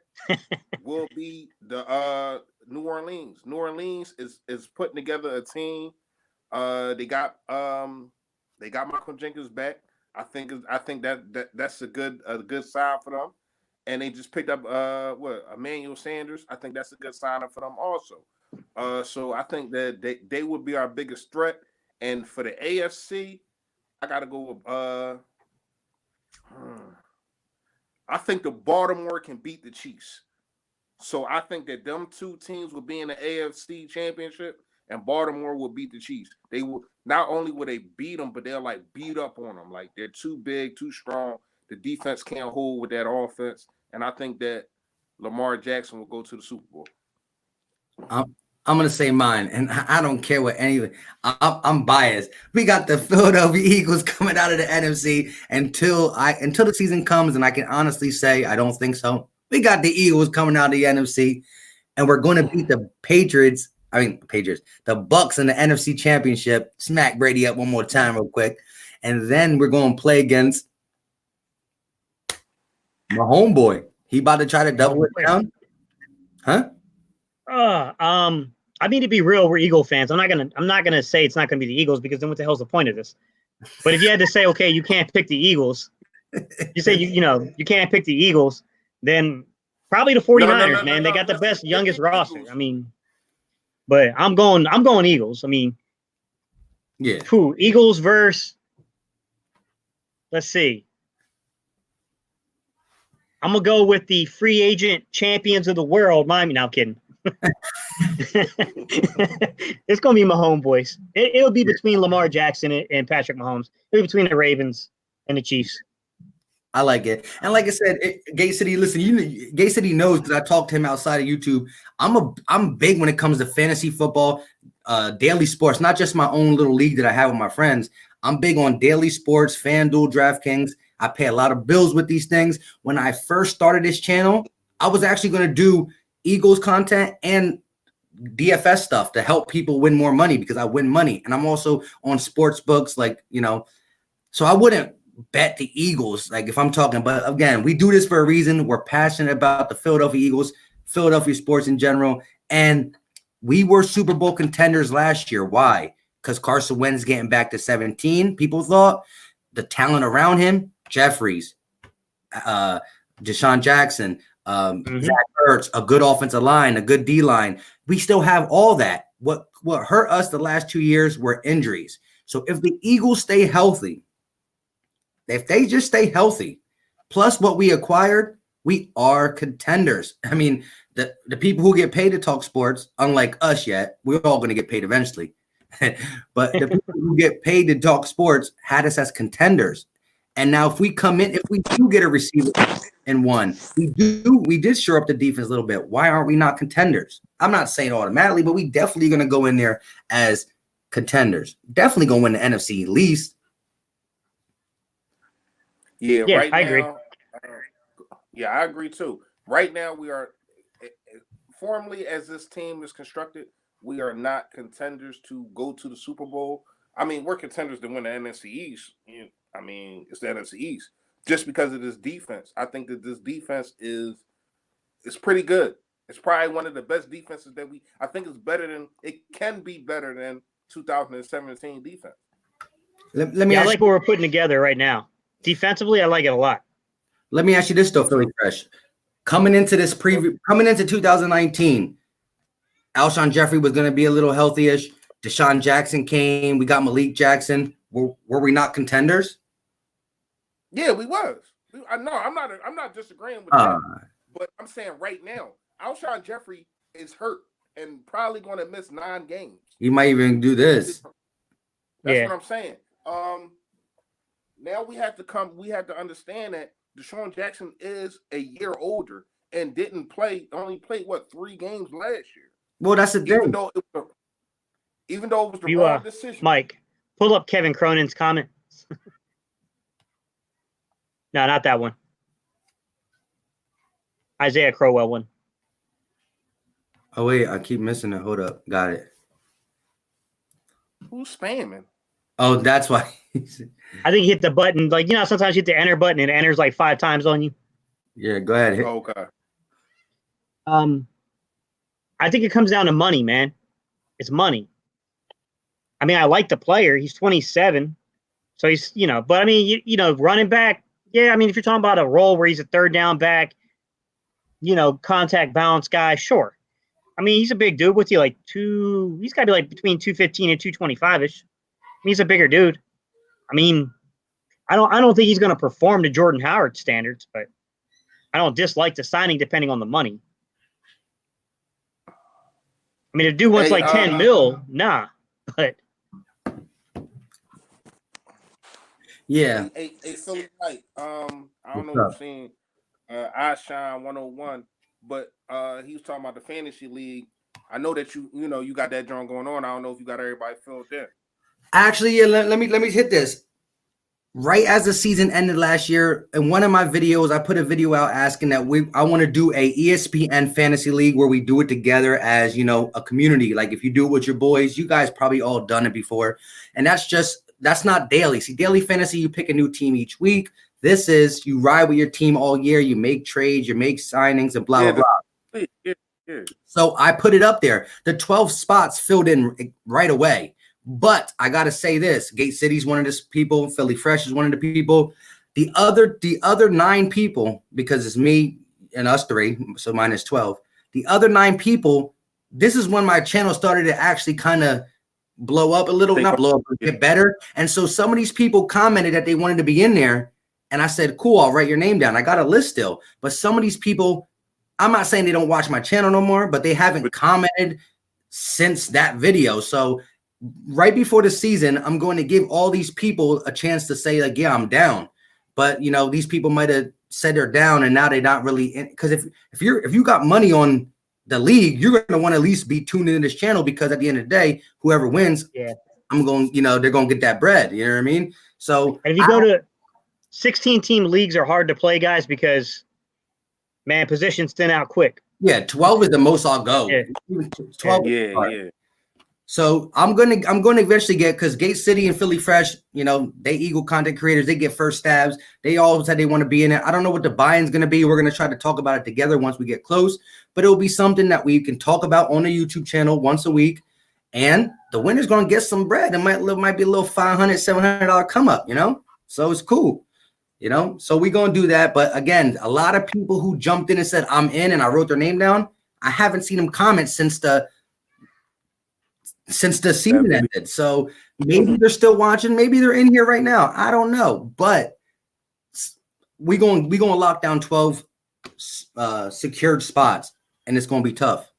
will be the New Orleans. New Orleans is putting together a team. They got Michael Jenkins back. I think that's a good sign for them. And they just picked up Emmanuel Sanders. I think that's a good sign for them also. So I think that they would be our biggest threat. And for the AFC, I gotta go with I think the Baltimore can beat the Chiefs. So I think that them two teams will be in the AFC Championship, and Baltimore will beat the Chiefs. They will not only will they beat them, but they'll like beat up on them. Like they're too big, too strong. The defense can't hold with that offense, and I think that Lamar Jackson will go to the Super Bowl. I'm I'm gonna say mine, and I don't care what anyone. I'm biased. We got the Philadelphia Eagles coming out of the NFC until the season comes, and I can honestly say I don't think so. We got the Eagles coming out of the NFC, and we're going to beat the Patriots. The Bucks in the NFC Championship. Smack Brady up one more time, real quick, and then we're going to play against my homeboy. He about to try to double it down, huh? I mean, to be real, we're Eagle fans. I'm not gonna say it's not gonna be the Eagles, because then what the hell's the point of this? But if you had to say, okay, you can't pick the Eagles, you say you can't pick the Eagles, then probably the 49ers, man. They got the best, youngest roster. Eagles. I mean, but I'm going Eagles. I mean, Yeah. Eagles versus, let's see. I'm gonna go with the free agent champions of the world. Miami. No, I'm kidding. It's gonna be my homeboys. It'll be between Lamar Jackson and Patrick Mahomes. It'll be between the Ravens and the Chiefs. I like it, and like I said, Gay City. Listen, Gay City knows because I talked to him outside of YouTube. I'm big when it comes to fantasy football, daily sports, not just my own little league that I have with my friends. I'm big on daily sports, FanDuel, DraftKings. I pay a lot of bills with these things. When I first started this channel, I was actually going to do Eagles content and DFS stuff to help people win more money because I win money. And I'm also on sports books, so I wouldn't bet the Eagles, like if I'm talking, but again, we do this for a reason. We're passionate about the Philadelphia Eagles, Philadelphia sports in general. And we were Super Bowl contenders last year. Why? Because Carson Wentz getting back to 17. People thought the talent around him, Jeffries, Deshaun Jackson, Zach Ertz, a good offensive line, a good D line. We still have all that. What hurt us the last 2 years were injuries. So if the Eagles stay healthy, if they just stay healthy, plus what we acquired, we are contenders. I mean, the people who get paid to talk sports, unlike us yet, we're all going to get paid eventually. But the people who get paid to talk sports had us as contenders. And now if we do get a receiver and one, we did shore up the defense a little bit. Why aren't we not contenders? I'm not saying automatically, but we definitely going to go in there as contenders. Definitely going to win the NFC least. Yeah, right I now, agree. I agree too. Right now, we are formally, as this team is constructed, we are not contenders to go to the Super Bowl. I mean, we're contenders to win the NFC East. I mean, it's the NFC East just because of this defense. I think that this defense is pretty good. It's probably one of the best defenses that I think it can be better than 2017 defense. Let me I like what we're putting together right now. Defensively, I like it a lot. Let me ask you this though, Philly Fresh. Coming into 2019, Alshon Jeffrey was going to be a little healthy-ish. Deshaun Jackson came. We got Malik Jackson. Were we not contenders? Yeah, we was. I'm not disagreeing with that. But I'm saying right now, Alshon Jeffrey is hurt and probably going to miss 9 games. He might even do this. That's what I'm saying. Now we have to understand that Deshaun Jackson is a year older and only played 3 games last year. Well, that's the thing. Even though it was the wrong decision. Mike, pull up Kevin Cronin's comment. No, not that one. Isaiah Crowell one. Oh wait, I keep missing it. Hold up, got it. Who's spamming? Oh, that's why. I think you hit the button. Sometimes you hit the enter button and it enters 5 times on you. Yeah, go ahead. Okay. I think it comes down to money, man. It's money. I mean, I like the player. He's 27. So he's, but I mean, running back. Yeah, I mean, if you're talking about a role where he's a third down back, contact balance guy, sure. I mean, he's a big dude. What's he he's got to be between 215 and 225-ish. He's a bigger dude. I mean, I don't think he's going to perform to Jordan Howard standards, but I don't dislike the signing depending on the money. I mean, if dude wants 10 mil, nah. But yeah. Hey, Philly Knight. I don't know if you've seen iShine 101, but he was talking about the fantasy league. I know that you got that joint going on. I don't know if you got everybody filled in. Actually, yeah, let me hit this. Right as the season ended last year, in one of my videos, I put a video out asking that I want to do a ESPN fantasy league where we do it together as, a community. Like if you do it with your boys, you guys probably all done it before. And that's not daily. See, daily fantasy, you pick a new team each week. This is you ride with your team all year. You make trades, you make signings, and blah, blah, blah. Yeah. So I put it up there. The 12 spots filled in right away. But I gotta say this: Gate City's one of the people. Philly Fresh is one of the people. The other 9 people, because it's me and us 3, so mine is 12. The other 9 people. This is when my channel started to actually kind of blow up a little, not blow up, but get better. And so some of these people commented that they wanted to be in there, and I said, "Cool, I'll write your name down." I got a list still, but some of these people, I'm not saying they don't watch my channel no more, but they haven't commented since that video. So right before the season, I'm going to give all these people a chance to say, like, yeah, I'm down. But these people might have said they're down, and now they're not really in. Because if you got money on the league, you're going to want to at least be tuned into this channel, because at the end of the day, whoever wins, I'm going, they're going to get that bread. You know what I mean? So and if you go to 16-team leagues are hard to play, guys, because man, positions thin out quick. Yeah, 12 is the most I'll go. Yeah. 12. Yeah. So I'm gonna eventually get, because Gate City and Philly Fresh, they Eagle content creators, they get first stabs. They all said they want to be in it. I don't know what the buy-in's gonna be. We're gonna try to talk about it together once we get close, but it'll be something that we can talk about on the YouTube channel once a week. And the winner's gonna get some bread. It might be a little $500, $700 come up, So it's cool. So we're gonna do that. But again, a lot of people who jumped in and said I'm in and I wrote their name down, I haven't seen them comment since the season ended. So maybe they're still watching, maybe they're in here right now. I don't know. But we're going to lock down 12 secured spots, and it's going to be tough.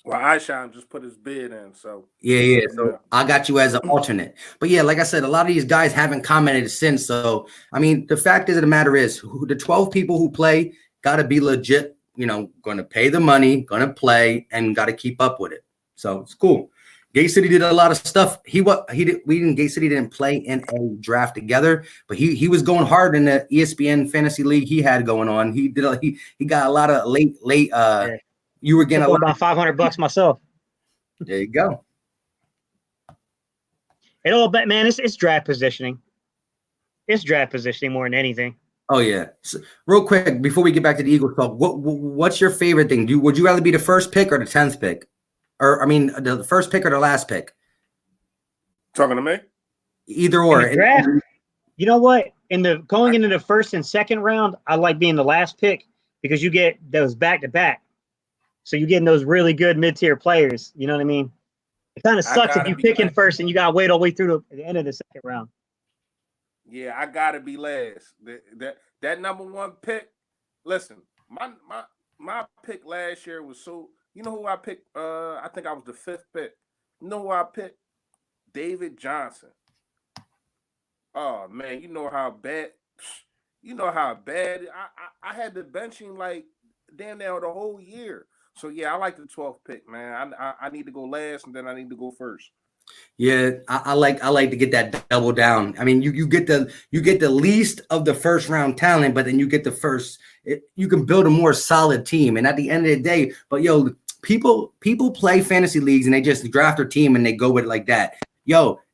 Well, Aishan just put his bid in, so yeah. So I got you as an alternate. But yeah, like I said, a lot of these guys haven't commented since. So I mean, the fact of the matter is, the 12 people who play got to be legit. Going to pay the money, going to play, and got to keep up with it. So it's cool. Gate City did a lot of stuff. Gate City didn't play in a draft together, but he was going hard in the ESPN fantasy league he had going on. He got a lot of late. You were getting about $500 myself. There you go. It all, but man, it's draft positioning. It's draft positioning more than anything. Oh yeah. So, real quick before we get back to the Eagles talk, what's your favorite thing? Would you rather be the first pick or the 10th pick, or I mean the first pick or the last pick? Talking to me? Either or. In the draft, you know what? Going into the first and second round, I like being the last pick, because you get those back to back, so you're getting those really good mid-tier players. You know what I mean? It kind of sucks if you pick in first and you gotta wait all the way through the end of the second round. Yeah, I gotta be last. That number 1 pick. Listen, my pick last year was so. You know who I picked? I think I was the 5th pick. You know who I picked? David Johnson. Oh man, you know how bad. I had to bench him like damn near the whole year. So yeah, I like the 12th pick, man. I need to go last, and then I need to go first. Yeah, I like to get that double down. I mean, you get the least of the first round talent, but then you get the first. You can build a more solid team, and at the end of the day, but people play fantasy leagues and they just draft their team and they go with it like that.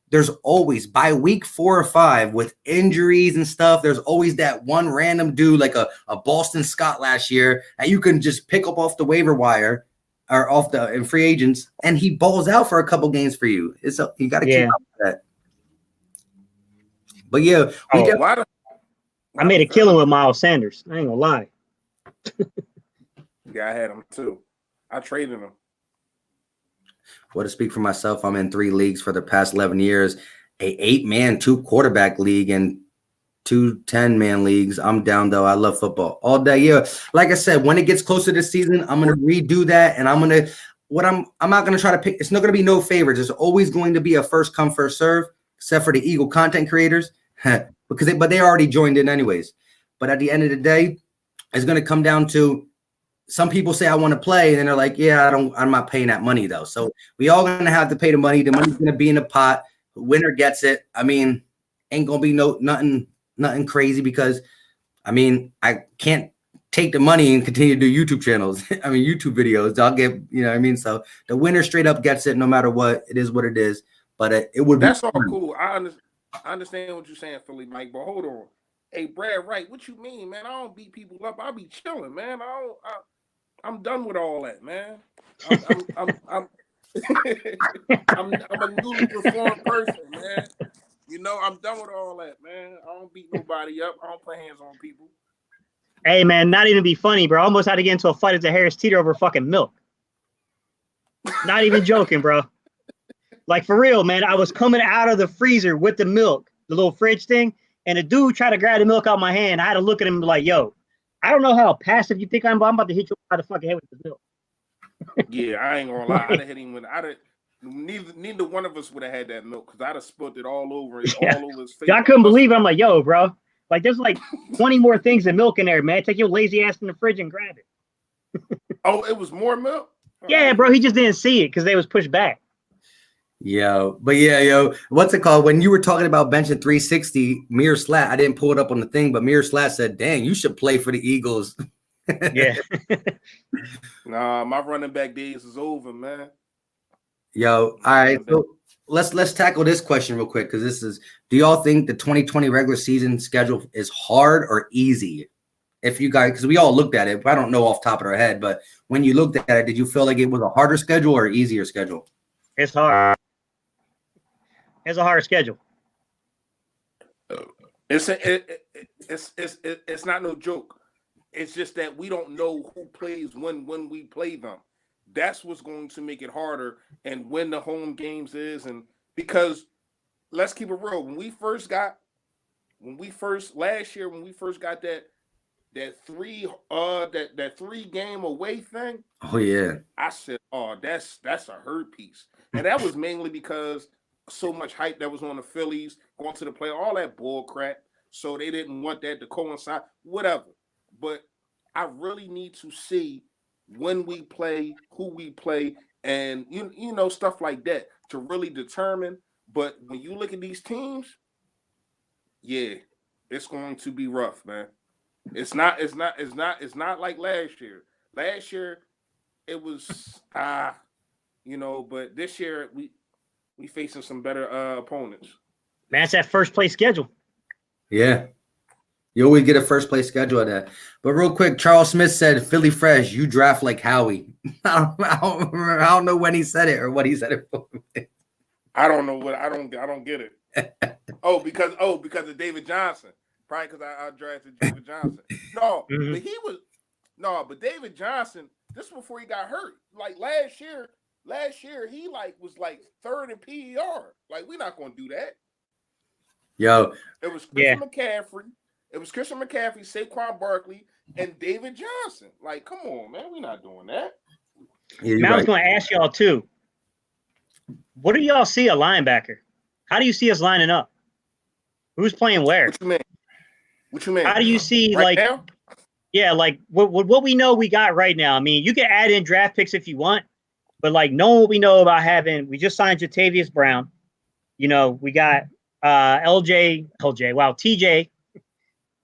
There's always, by week 4 or 5, with injuries and stuff, there's always that one random dude like a Boston Scott last year that you can just pick up off the waiver wire or off in free agents, and he balls out for a couple games for you. You got to keep up with that. But yeah, I made a killing with Miles Sanders. I ain't gonna lie. Yeah, I had him too. I traded him. Well, to speak for myself, I'm in 3 leagues for the past 11 years, a 8-man, 2 quarterback league, and 2 10-man leagues. I'm down though. I love football all day. Yeah, like I said, when it gets closer this season, I'm gonna redo that, and I'm not gonna try to pick. It's not gonna be no favorites. There's always going to be a first come first serve, except for the Eagle content creators, but they already joined in anyways. But at the end of the day, it's gonna come down to some people say I want to play, and then they're like, yeah, I'm not paying that money though. So we all gonna have to pay the money. The money's gonna be in the pot. Winner gets it. I mean, ain't gonna be nothing crazy because I mean, I can't take the money and continue to do YouTube channels. I mean, YouTube videos. I'll get, you know what I mean? So the winner straight up gets it no matter what. It is what it is. But it would That's be all cool. I understand what you're saying, Philly Mike, but hold on. Hey, Brad Wright, what you mean, man? I don't beat people up. I be chilling, man. I'm done with all that, man. I'm I'm a newly reformed person, man. You know, I'm done with all that, man. I don't beat nobody up. I don't put hands on people. Hey, man, not even be funny, bro. I almost had to get into a fight at the Harris Teeter over fucking milk. Not even joking, bro. Like, for real, man. I was coming out of the freezer with the milk, the little fridge thing, and a dude tried to grab the milk out of my hand. I had to look at him and be like, yo, I don't know how passive you think I'm, but I'm about to hit you by the fucking head with this milk. Yeah, I ain't gonna lie. I'd have hit him with neither one of us would have had that milk because I'd have spilled it all over his face. I couldn't believe it. I'm like, yo, bro. Like, there's like 20 more things than milk in there, man. Take your lazy ass in the fridge and grab it. Oh, it was more milk? Yeah, bro. He just didn't see it because they was pushed back. Yo, what's it called? When you were talking about benching 360, Mir Slat, I didn't pull it up on the thing, but Mir Slat said, dang, you should play for the Eagles. Yeah. Nah, my running back days is over, man. Yo, all right. So let's tackle this question real quick because this is, do y'all think the 2020 regular season schedule is hard or easy? If you guys, because we all looked at it, I don't know off the top of our head, but when you looked at it, did you feel like it was a harder schedule or easier schedule? It's hard. It's a hard schedule. It's not no joke. It's just that we don't know who plays when we play them. That's what's going to make it harder, and when the home games is, and because let's keep it real. When we first got that 3 game away thing. Oh yeah. I said, oh, that's a hurt piece. And that was mainly because so much hype that was on the Phillies going to the play, all that bull crap. So they didn't want that to coincide, whatever. But I really need to see when we play, who we play, and you know, stuff like that to really determine. But when you look at these teams, yeah, it's going to be rough, man. It's not like last year. Last year it was but this year we facing some better opponents. Man, it's that first place schedule. Yeah. You always get a first place schedule at that. But real quick, Charles Smith said, Philly Fresh, you draft like Howie. I don't know when he said it or what he said it for. I don't know what I don't get it. because of David Johnson. Probably because I drafted David Johnson. No, but David Johnson, this was before he got hurt. Like last year he was third in PER. Like, we're not gonna do that. Yo. It was Christian McCaffrey. It was Christian McCaffrey, Saquon Barkley, and David Johnson. Like, come on, man. We're not doing that. Yeah, I was going to ask y'all, too. What do y'all see a linebacker? How do you see us lining up? Who's playing where? What you mean? How do you see, now? Yeah, like what we know we got right now? I mean, you can add in draft picks if you want, but knowing what we know about we just signed Jatavis Brown. You know, we got TJ.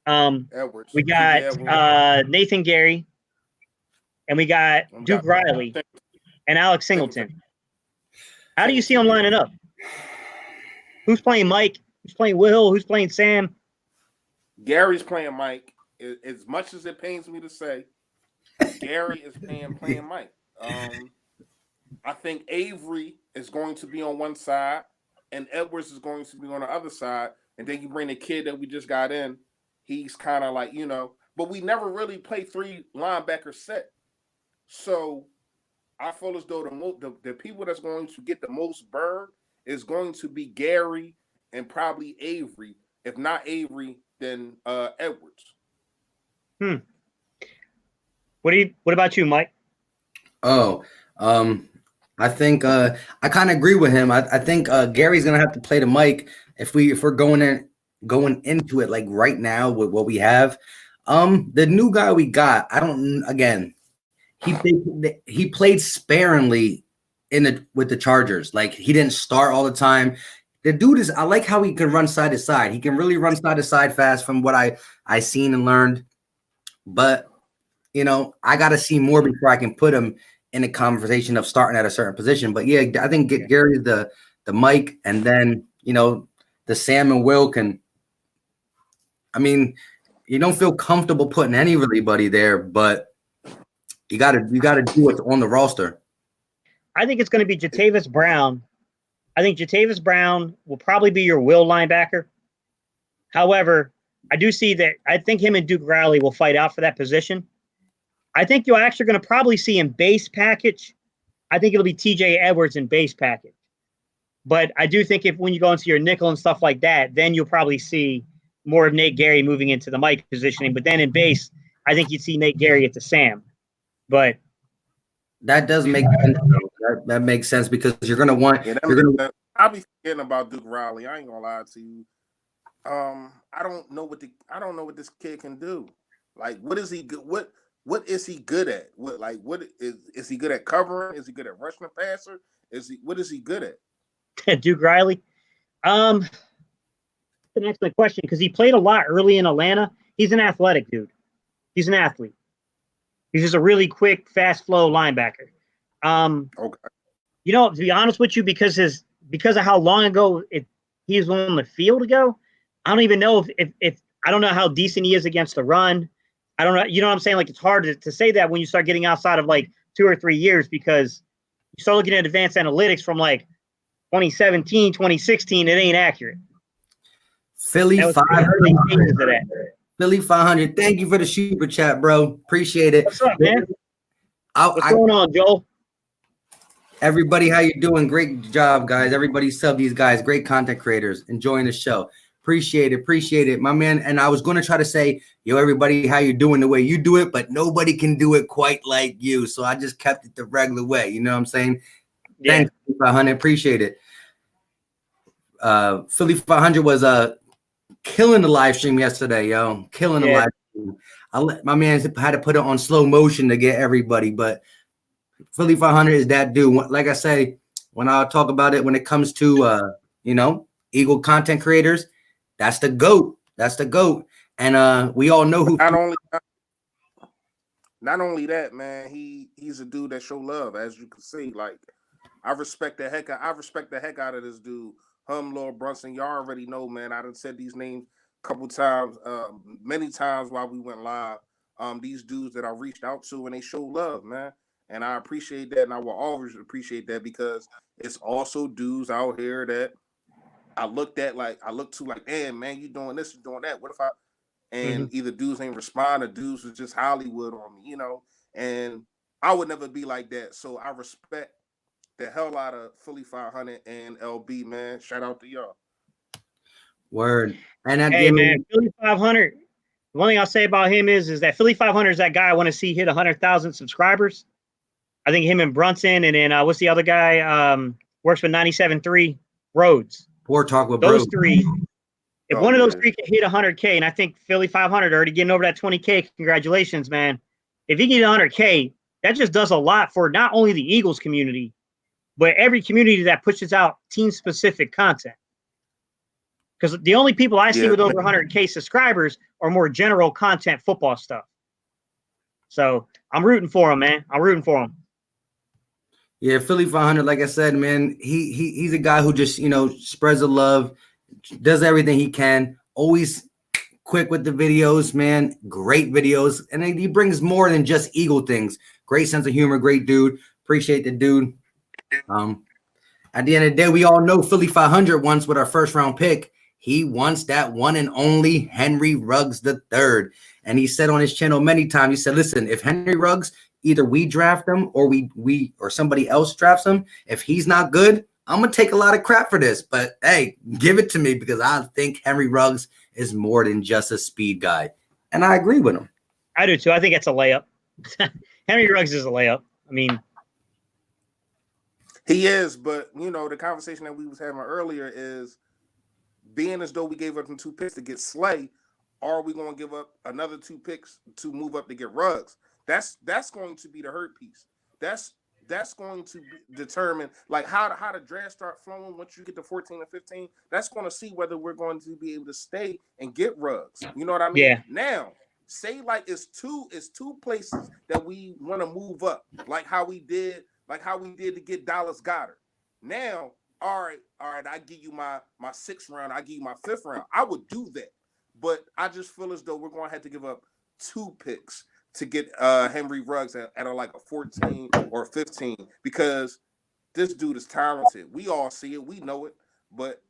Edwards. We got Nathan Gary, and we got Duke Riley and Alex Singleton. How do you see them lining up? Who's playing Mike? Who's playing Will? Who's playing Sam? Gary's playing Mike. As much as it pains me to say, Gary is playing Mike. I think Avery is going to be on one side, and Edwards is going to be on the other side. And then you bring the kid that we just got in. He's kind of like, but we never really play 3 linebacker set. So I feel as though the people that's going to get the most burn is going to be Gary and probably Avery. If not Avery, then Edwards. What about you, Mike? I think I kind of agree with him. I think Gary's gonna have to play the Mike if we're going into it like right now with what we have. The new guy we got, he played sparingly with the Chargers. Like he didn't start all the time. The dude is, I like how he can run side to side. He can really run side to side fast from what I seen and learned. But I got to see more before I can put him in a conversation of starting at a certain position. But yeah, I think Gary the Mike, and then the Sam and Will can. I mean, you don't feel comfortable putting anybody there, but you gotta do what's on the roster. I think it's going to be Jatavis Brown. I think Jatavis Brown will probably be your will linebacker. However, I do see that I think him and Duke Riley will fight out for that position. I think you're actually going to probably see in base package. I think it'll be TJ Edwards in base package. But I do think when you go into your nickel and stuff like that, then you'll probably see more of Nate Gary moving into the Mike positioning. But then in base, I think you'd see Nate Gary at the Sam. But that does make sense. That makes sense because you're going to want. Yeah, I'll be forgetting about Duke Riley. I ain't gonna lie to you. I don't know what this kid can do. Like, what is he good? What is he good at? What is he good at covering? Is he good at rushing a passer? What is he good at? Duke Riley. That's an excellent question because he played a lot early in Atlanta. He's an athletic dude. He's an athlete. He's just a really quick, fast flow linebacker. Okay. To be honest with you, because of how long ago he was on the field ago, I don't even know if I don't know how decent he is against the run. I don't know. You know what I'm saying? Like, it's hard to say that when you start getting outside of like 2 or 3 years because you start looking at advanced analytics from like 2017, 2016. It ain't accurate. Philly 500. Philly 500. Thank you for the super chat, bro. Appreciate it. What's up, man? What's going on, Joel? Everybody, how you doing? Great job, guys. Everybody sub these guys. Great content creators. Enjoying the show. Appreciate it, my man. And I was going to try to say, yo, everybody, how you doing the way you do it, but nobody can do it quite like you. So I just kept it the regular way. You know what I'm saying? Yeah. Thanks, 500. Appreciate it. Philly 500 was killing the live stream yesterday, yo. Killing the live stream. My man had to put it on slow motion to get everybody, but Philly 500 is that dude. Like I say, when I talk about it, when it comes to Eagle content creators, that's the GOAT. That's the GOAT. And we all know who. Not only that, man, he's a dude that show love, as you can see. Like, I respect the heck out of this dude. Lord Brunson, y'all already know, man. I done said these names a couple times, many times while we went live. These dudes that I reached out to and they show love, man. And I appreciate that, and I will always appreciate that because it's also dudes out here that I look to like, damn, man, you doing this, you doing that. What if I either dudes ain't respond or dudes was just Hollywood on me, and I would never be like that. So I respect the hell out of Philly 500 and LB, man. Shout out to y'all. Word. And man, Philly 500. One thing I'll say about him is that Philly 500 is that guy I want to see hit 100,000 subscribers. I think him and Brunson, and then what's the other guy? Works with 97.3 Rhodes. Poor talk with those three. If one of those three can hit 100K, and I think Philly 500 already getting over that 20K, congratulations, man. If he can get 100K, that just does a lot for not only the Eagles community, but every community that pushes out team-specific content. Because the only people I see with over 100K subscribers are more general content football stuff. So I'm rooting for him, man. I'm rooting for him. Yeah, Philly 500, like I said, man, he's a guy who just, spreads the love, does everything he can, always quick with the videos, man, great videos. And he brings more than just Eagle things. Great sense of humor, great dude. Appreciate the dude. At the end of the day, we all know Philly 500 wants with our first round pick. He wants that one and only Henry Ruggs III. And he said on his channel many times, he said, listen, if Henry Ruggs, either we draft him or we or somebody else drafts him, if he's not good, I'm going to take a lot of crap for this. But, hey, give it to me because I think Henry Ruggs is more than just a speed guy. And I agree with him. I do, too. I think it's a layup. Henry Ruggs is a layup. I mean, he is, but, the conversation that we was having earlier is being as though we gave up them 2 picks to get Slay, are we going to give up another 2 picks to move up to get Ruggs? That's going to be the hurt piece. That's going to determine like how the draft start flowing once you get to 14 and 15. That's going to see whether we're going to be able to stay and get Ruggs. You know what I mean? Yeah. Now, say like it's two places that we want to move up, like how we did to get Dallas Goedert. Now, all right, I give you my 6th round, I give you my 5th round. I would do that, but I just feel as though we're going to have to give up 2 picks to get Henry Ruggs at like a 14 or 15 because this dude is talented. We all see it, we know it, but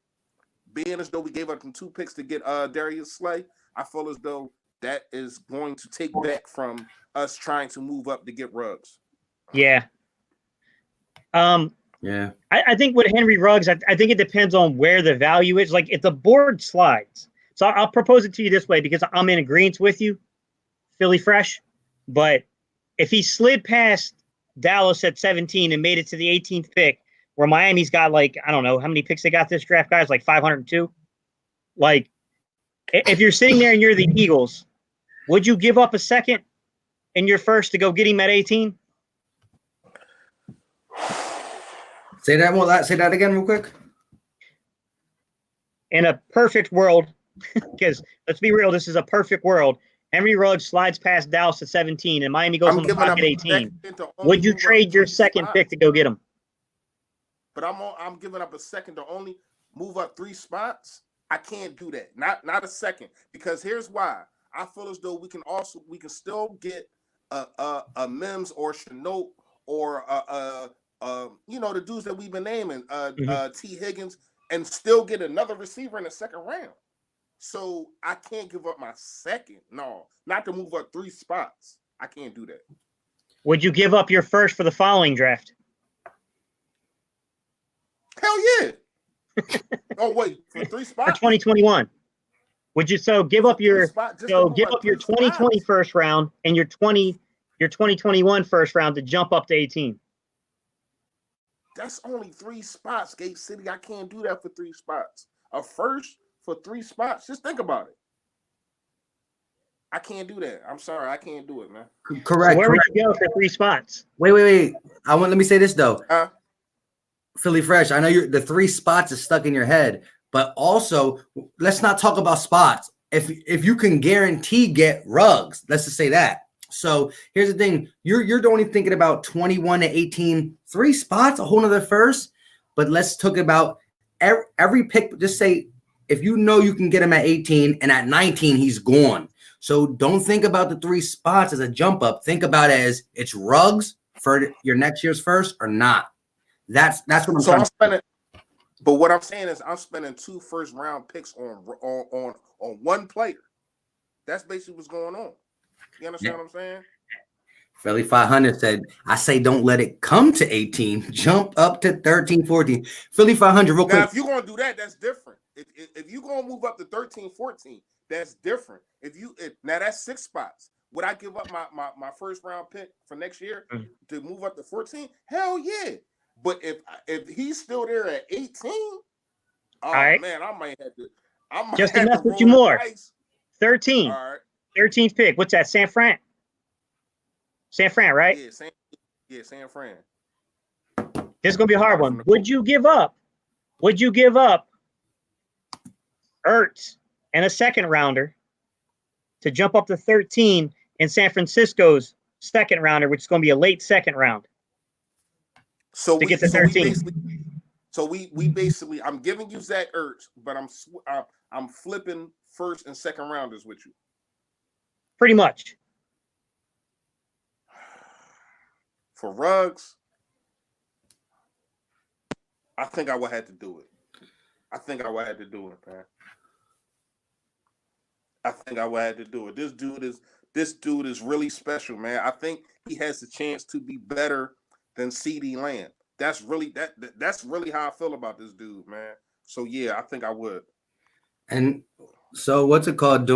being as though we gave up them 2 picks to get Darius Slay, I feel as though that is going to take back from us trying to move up to get Ruggs. Yeah. Yeah. I think with Henry Ruggs, I think it depends on where the value is. Like if the board slides, so I'll propose it to you this way because I'm in agreement with you, Philly Fresh. But if he slid past Dallas at 17 and made it to the 18th pick, where Miami's got like, I don't know how many picks they got this draft, guys, like 502. Like if you're sitting there and you're the Eagles, would you give up a second in your first to go get him at 18? Say that again real quick. In a perfect world, because let's be real, this is a perfect world. Henry Ruggs slides past Dallas at 17, and Miami goes on the clock at 18. Would you trade your second pick to go get him? But I'm giving up a second to only move up 3 spots. I can't do that. Not a second, because here's why. I feel as though we can still get a Mims or Chenault or the dudes that we've been naming, T. Higgins, and still get another receiver in the 2nd round. So I can't give up my second. No, not to move up 3 spots. I can't do that. Would you give up your first for the following draft? Hell yeah. Oh wait, for 3 spots? For 2021. Would you give up your 2020 first round and your 2021 first round to jump up to 18? That's only 3 spots, Gate City. I can't do that for 3 spots. A first for 3 spots. Just think about it. I can't do that. I'm sorry, I can't do it, man. Correct. So where would you go for 3 spots? Wait. Let me say this though. Philly Fresh, I know the 3 spots is stuck in your head, but also let's not talk about spots. If you can guarantee get Ruggs, let's just say that. So here's the thing: you're only thinking about 21 to 18, 3 spots, a whole nother first. But let's talk about every pick. Just say if you know you can get him at 18 and at 19 he's gone. So don't think about the 3 spots as a jump up. Think about it as it's Ruggs for your next year's first or not. That's what I'm trying to spending. But what I'm saying is I'm spending 2 first-round picks on 1 player. That's basically what's going on. You understand what I'm saying? Philly 500 said, I say don't let it come to 18. Jump up to 13, 14. Philly 500, real quick. Now, if you're going to do that, that's different. If you're going to move up to 13, 14, that's different. Now, that's 6 spots. Would I give up my first-round pick for next year to move up to 14? Hell yeah. But if he's still there at 18, man, I might have to. Just to mess with you more. 13. All right. 13th pick. What's that? San Fran? San Fran, right? Yeah, San Fran. This is going to be a hard one. Would you give up Ertz and a 2nd rounder to jump up to 13 in San Francisco's 2nd rounder, which is going to be a late 2nd round? So to get to 13. We basically, I'm giving you Zach Ertz, but I'm flipping 1st and 2nd rounders with you. Pretty much. For Ruggs, I think I would have to do it. Man. I think I would have to do it. This dude is really special, man. I think he has the chance to be better than CeeDee Lamb. That's really how I feel about this dude, man. So yeah, I think I would. And so what's it called?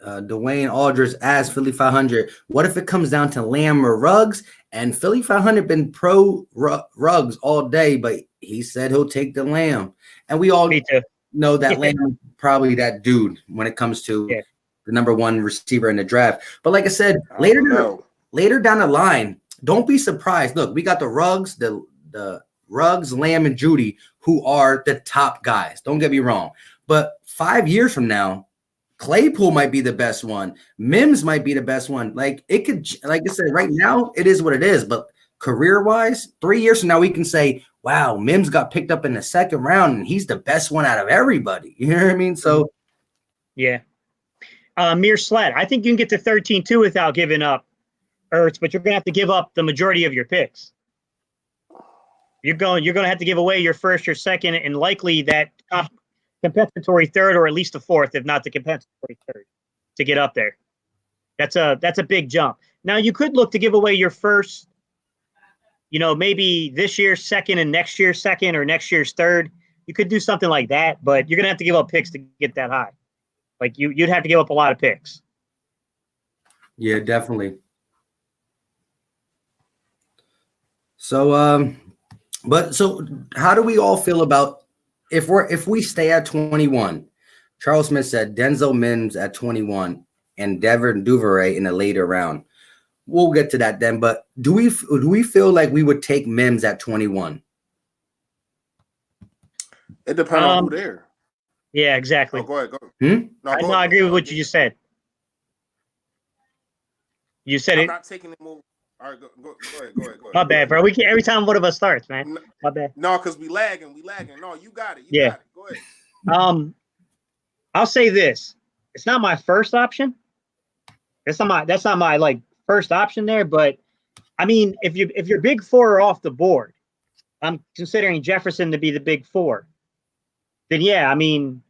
Dwayne Aldridge asked Philly 500, what if it comes down to Lamb or Ruggs? And Philly 500 been pro Ruggs all day, but he said he'll take the Lamb. And we all know that Lamb is probably that dude when it comes to the number 1 receiver in the draft. But like I said, later later down the line, don't be surprised. Look, we got the Ruggs, the Ruggs, Lamb, and Judy, who are the top guys. Don't get me wrong. But 5 years from now, Claypool might be the best one. Mims might be the best one. Like it could, like I said, right now it is what it is. But career-wise, 3 years from now, we can say, wow, Mims got picked up in the second round and he's the best one out of everybody. You know what I mean? So yeah. Mir Sled, I think you can get to 13-2 without giving up Ertz, but you're gonna have to give up the majority of your picks. You're gonna have to give away your first, your second, and likely that compensatory third, or at least a fourth, if not the compensatory third, to get up there. That's a big jump. Now you could look to give away your first, maybe this year's second and next year's second, or next year's third. You could do something like that, but you're gonna have to give up picks to get that high. Like you'd have to give up a lot of picks. yeah, definitely. So so how do we all feel about if we stay at 21? Charles Smith said Denzel Mims at 21 and Devin Duvernay in a later round. We'll get to that then, but do we feel like we would take Mims at 21? It depends on who there. Yeah, exactly. Oh, go ahead. Go. No, I agree with what you just said. You said I'm it. not taking him over. All right, go ahead. My bad, bro. We can, every time one of us starts, man. My bad. No, because we lagging. No, you got it. You got it. Go ahead. I'll say this. It's not my first option. That's not my like first option there. But I mean, if your big four are off the board, I'm considering Jefferson to be the big four. Then yeah, I mean,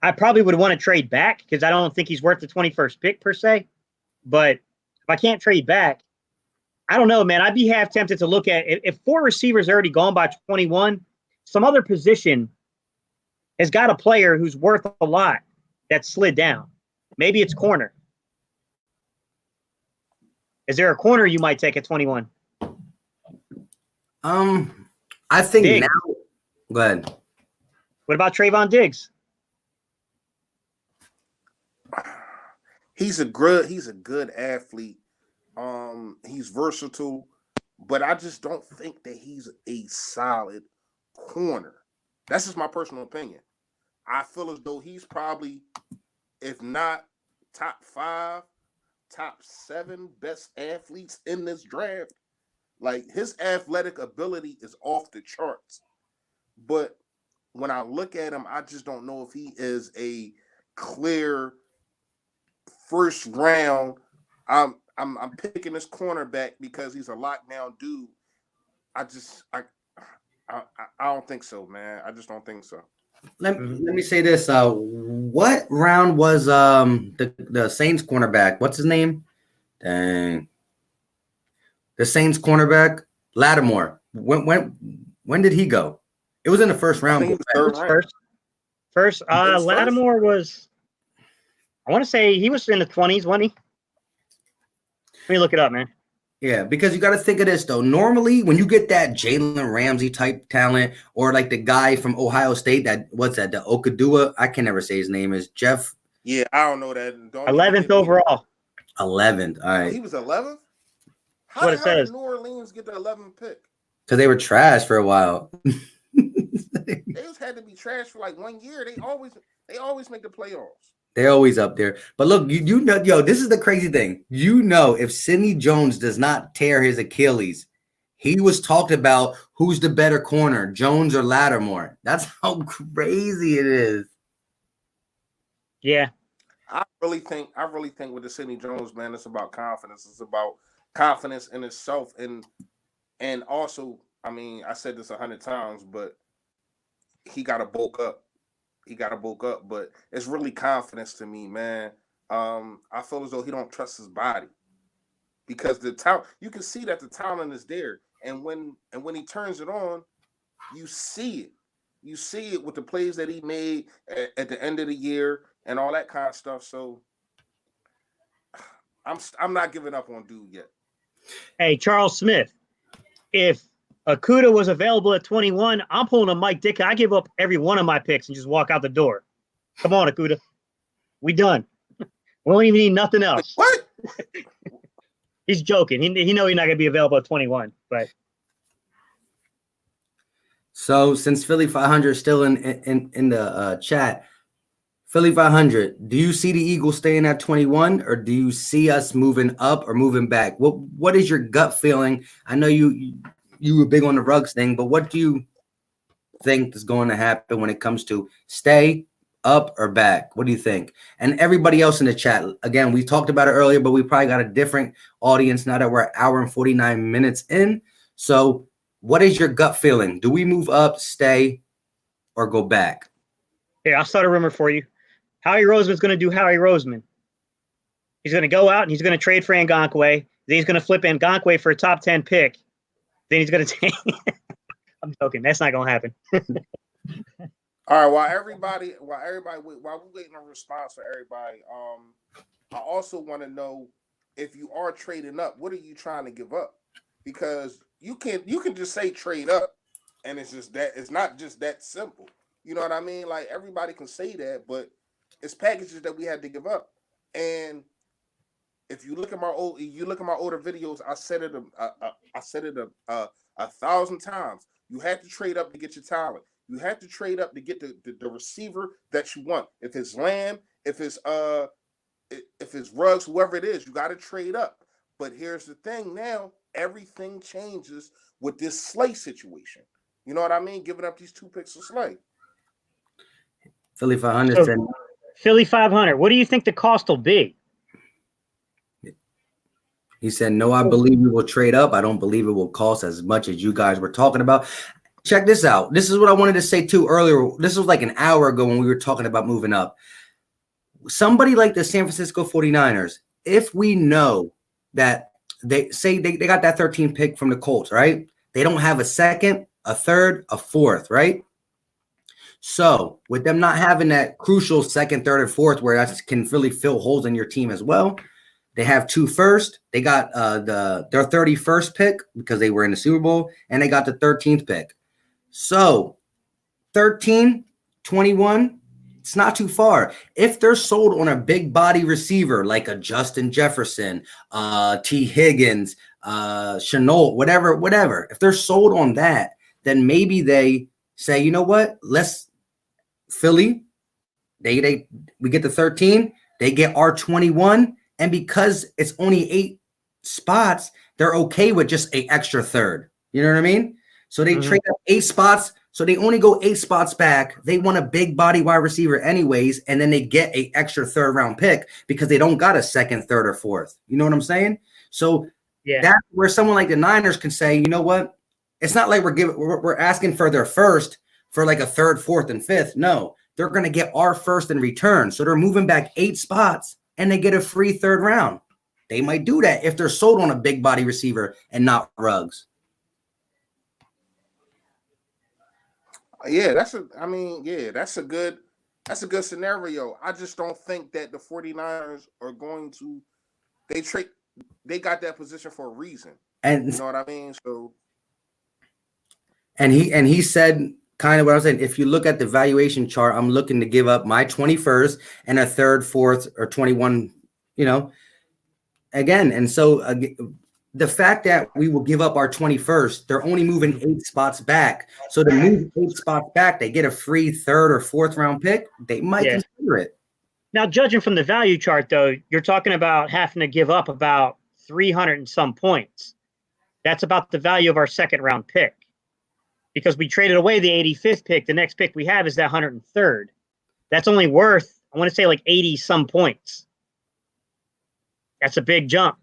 I probably would want to trade back because I don't think he's worth the 21st pick per se. But if I can't trade back, I don't know, man. I'd be half tempted to look at if four receivers are already gone by 21, some other position has got a player who's worth a lot that slid down. Maybe it's corner. Is there a corner you might take at 21? I think Diggs. now. Go ahead. What about Trayvon Diggs? He's a good athlete. He's versatile, but I just don't think that he's a solid corner. That's just my personal opinion. I feel as though he's probably, if not top 5, top 7 best athletes in this draft. Like his athletic ability is off the charts. But when I look at him, I just don't know if he is a clear first round. I'm picking this cornerback because he's a lockdown dude. I don't think so, man. I just don't think so. Let me say this. What round was the Saints cornerback? What's his name? Dang. The Saints cornerback, Lattimore. When did he go? It was in the first round. I think he was First, Lattimore was, I want to say he was in the 20s, wasn't he? Let me look it up, man. Yeah, because you got to think of this, though. Normally, when you get that Jalen Ramsey type talent, or like the guy from Ohio State, the Okadua, I can never say his name, is Jeff. Yeah, I don't know that. 11th overall. 11th. All right. He was 11th? How what the it hell says. did New Orleans get the 11th pick? Because they were trash for a while. They just had to be trash for like 1 year. They always make the playoffs. They're always up there. But look, you know, this is the crazy thing. If Sidney Jones does not tear his Achilles, he was talked about who's the better corner, Jones or Lattimore. That's how crazy it is. Yeah. I really think with the Sidney Jones, man, it's about confidence. It's about confidence in itself. And also, I mean, I said this 100 times, but he got to bulk up. But it's really confidence to me, man. I feel as though he don't trust his body because the talent, you can see that the talent is there. And when he turns it on, you see it. You see it with the plays that he made at the end of the year and all that kind of stuff. So I'm not giving up on dude yet. Hey, Charles Smith, if Okudah was available at 21, I'm pulling a Mike Ditka. I give up every one of my picks and just walk out the door. Come on, Okudah. We done. We don't even need nothing else. What? He's joking. He know he's not going to be available at 21, but. So since Philly 500 is still in the chat, Philly 500, do you see the Eagles staying at 21, or do you see us moving up or moving back? What is your gut feeling? I know you were big on the Ruggs thing, but what do you think is going to happen when it comes to stay up or back? What do you think? And everybody else in the chat, again, we talked about it earlier, but we probably got a different audience now that we're an hour and 49 minutes in. So what is your gut feeling? Do we move up, stay, or go back? Here, I'll start a rumor for you. Howie Roseman's going to do Howie Roseman. He's going to go out and he's going to trade for Ngakoue. Then he's going to flip Ngakoue for a top 10 pick. Then he's going to take – I'm joking. That's not going to happen. All right, while we're waiting on response for everybody, I also want to know, if you are trading up, what are you trying to give up? Because you can just say trade up, and it's not just that simple. You know what I mean? Like, everybody can say that, but it's packages that we had to give up. And if you look at my older videos, I said it 1,000 times. You had to trade up to get your talent. You had to trade up to get the receiver that you want. If it's Lamb, if it's Ruggs, whoever it is, you got to trade up. But here's the thing: now everything changes with this Slay situation. You know what I mean? Giving up these 2 picks of Slay. Philly 500 said. Philly 500. What do you think the cost will be? He said, no, I believe we will trade up. I don't believe it will cost as much as you guys were talking about. Check this out. This is what I wanted to say too earlier. This was like an hour ago when we were talking about moving up. Somebody like the San Francisco 49ers, if we know that they say they got that 13th pick from the Colts, right? They don't have a second, a third, a fourth, right? So with them not having that crucial second, third, and fourth, where that can really fill holes in your team as well, they have 2 first. They got their 31st pick because they were in the Super Bowl, and they got the 13th pick. So 13, 21, it's not too far. If they're sold on a big body receiver like a Justin Jefferson, T. Higgins, Chenault, whatever, if they're sold on that, then maybe they say, you know what, let's Philly, we get the 13, they get our 21, and because it's only 8 spots, they're okay with just an extra third. You know what I mean? So they trade up 8 spots. So they only go 8 spots back. They want a big body wide receiver anyways, and then they get an extra 3rd round pick because they don't got a 2nd, 3rd, or 4th. You know what I'm saying? So that's where someone like the Niners can say, you know what? It's not like we're asking for their first for like a 3rd, 4th, and 5th. No, they're going to get our first in return. So they're moving back 8 spots and they get a free 3rd round. They might do that if they're sold on a big body receiver and not Ruggs. Yeah, that's a good scenario. I just don't think that the 49ers are going to they got that position for a reason. And you know what I mean? So and he said kind of what I was saying. If you look at the valuation chart, I'm looking to give up my 21st and a 3rd, 4th, or 21, again. And so the fact that we will give up our 21st, they're only moving 8 spots back. So to move 8 spots back, they get a free 3rd or 4th round pick. They might consider it. Now, judging from the value chart, though, you're talking about having to give up about 300 and some points. That's about the value of our 2nd round pick. Because we traded away the 85th pick. The next pick we have is that 103rd. That's only worth, I want to say, like 80 some points. That's a big jump.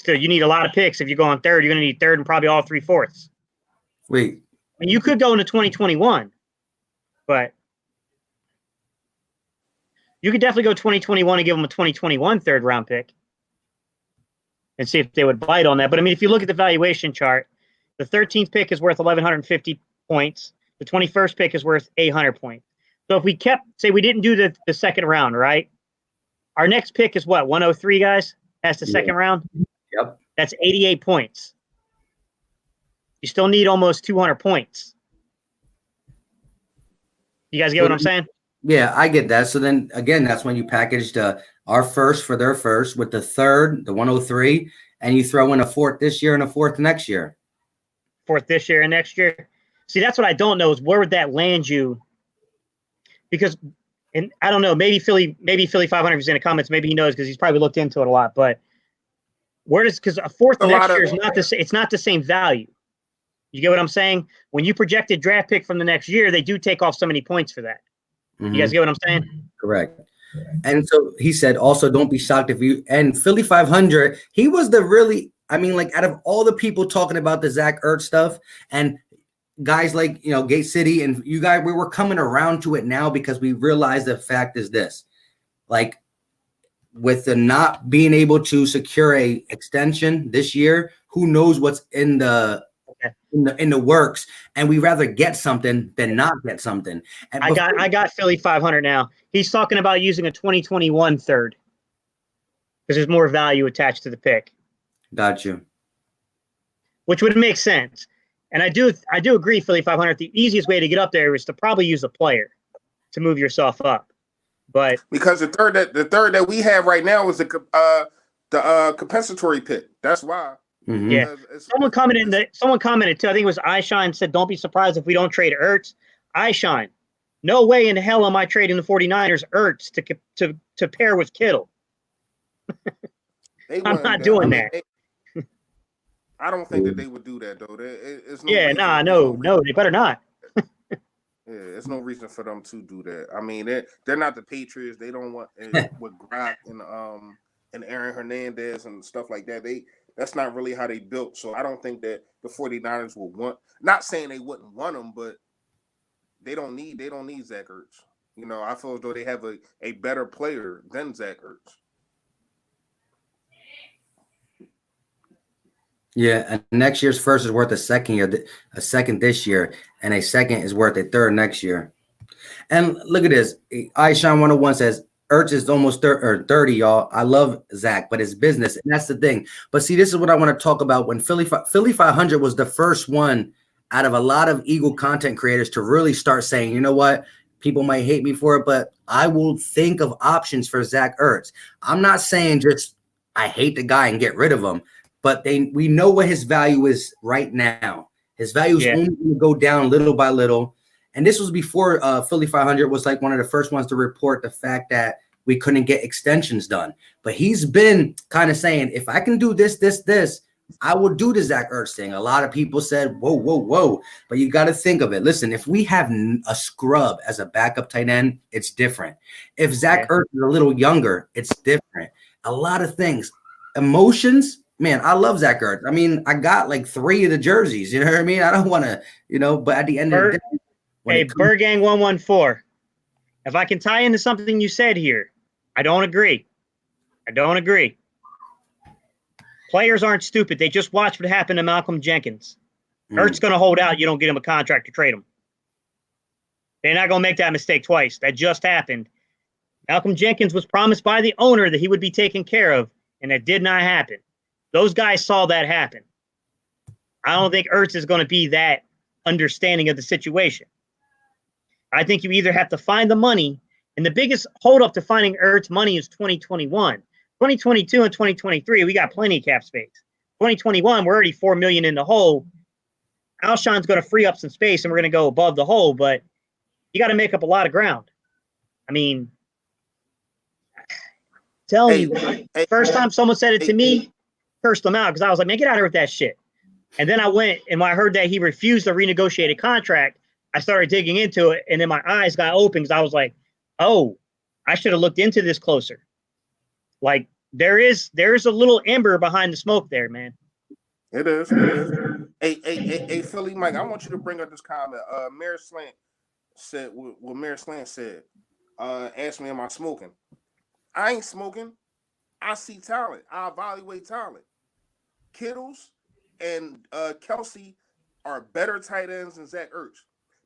You need a lot of picks. If you go on 3rd, you're going to need 3rd and probably all 3/4. Wait. And you could go into 2021, but you could definitely go 2021 and give them a 2021 3rd round pick and see if they would bite on that. But I mean, if you look at the valuation chart, the 13th pick is worth 1,150 points. The 21st pick is worth 800 points. So if we say we didn't do the 2nd round, right? Our next pick is what, 103, guys? That's the 2nd round? Yep. That's 88 points. You still need almost 200 points. You guys get what I'm saying? Yeah, I get that. So then, again, that's when you packaged our first for their first with the 3rd, the 103, and you throw in a fourth this year and a fourth next year. Fourth this year and next year. See, that's what I don't know is where would that land you? Because, and I don't know, maybe Philly 500 is in the comments. Maybe he knows because he's probably looked into it a lot. But where does, because a fourth next year is not the same. It's not the same value. You get what I'm saying? When you project a draft pick from the next year, they do take off so many points for that. Mm-hmm. You guys get what I'm saying? Correct. And so he said, also, don't be shocked if you, and Philly 500, he was the really, I mean, like out of all the people talking about the Zach Ertz stuff and guys like, you know, Gate City and you guys, we were coming around to it now because we realized the fact is this, like with the not being able to secure a extension this year, who knows what's in the works, and we rather get something than not get something. And I got Philly 500 now. He's talking about using a 2021 third because there's more value attached to the pick. Got you. Which would make sense. And I do agree, Philly 500. The easiest way to get up there is to probably use a player to move yourself up. But because the third that we have right now is the compensatory pick. That's why. Mm-hmm. Yeah. Someone commented too. I think it was iShine said, "Don't be surprised if we don't trade Ertz." iShine, no way in hell am I trading the 49ers Ertz to pair with Kittle. I'm not doing that. I don't think that they would do that though. No, they better not. There's no reason for them to do that. I mean, they're not the Patriots. They don't want with Gronk and Aaron Hernandez and stuff like that. That's not really how they built. So I don't think that the 49ers will want. Not saying they wouldn't want them, but they don't need Zach Ertz. You know, I feel as though they have a better player than Zach Ertz. Yeah, and next year's first is worth a second this year, and a second is worth a third next year. And look at this. iShine 101 says, Ertz is almost 30, y'all. I love Zach, but it's business, and that's the thing. But see, this is what I want to talk about. When Philly 500 was the first one out of a lot of Eagle content creators to really start saying, you know what, people might hate me for it, but I will think of options for Zach Ertz. I'm not saying just I hate the guy and get rid of him, but we know what his value is right now. His value is only going to go down little by little. And this was before Philly 500 was like one of the first ones to report the fact that we couldn't get extensions done. But he's been kind of saying, if I can do this, I will do the Zach Ertz thing. A lot of people said, whoa. But you got to think of it. Listen, if we have a scrub as a backup tight end, it's different. If Zach Ertz is a little younger, it's different. A lot of things. Emotions. Man, I love Zach Ertz. I mean, I got like 3 of the jerseys. You know what I mean? I don't want to, but at the end of the day. Hey, Burgang 114. If I can tie into something you said here, I don't agree. Players aren't stupid. They just watched what happened to Malcolm Jenkins. Ertz going to hold out. You don't get him a contract to trade him. They're not going to make that mistake twice. That just happened. Malcolm Jenkins was promised by the owner that he would be taken care of, and that did not happen. Those guys saw that happen. I don't think Ertz is going to be that understanding of the situation. I think you either have to find the money, and the biggest holdup to finding Ertz money is 2021. 2022 and 2023, we got plenty of cap space. 2021, we're already $4 million in the hole. Alshon's going to free up some space, and we're going to go above the hole, but you got to make up a lot of ground. I mean, first time someone said it to me, cursed them out because I was like, man, get out of here with that shit. And then I went, and when I heard that he refused a renegotiated contract, I started digging into it, and then my eyes got open because I was like, oh, I should have looked into this closer. Like, there is a little ember behind the smoke there, man. It is. Hey, Philly Mike, I want you to bring up this comment. Mayor Slant said what Mayor Slant said. Asked me, am I smoking? I ain't smoking. I see talent. I evaluate talent. Kittles and Kelsey are better tight ends than Zach Ertz.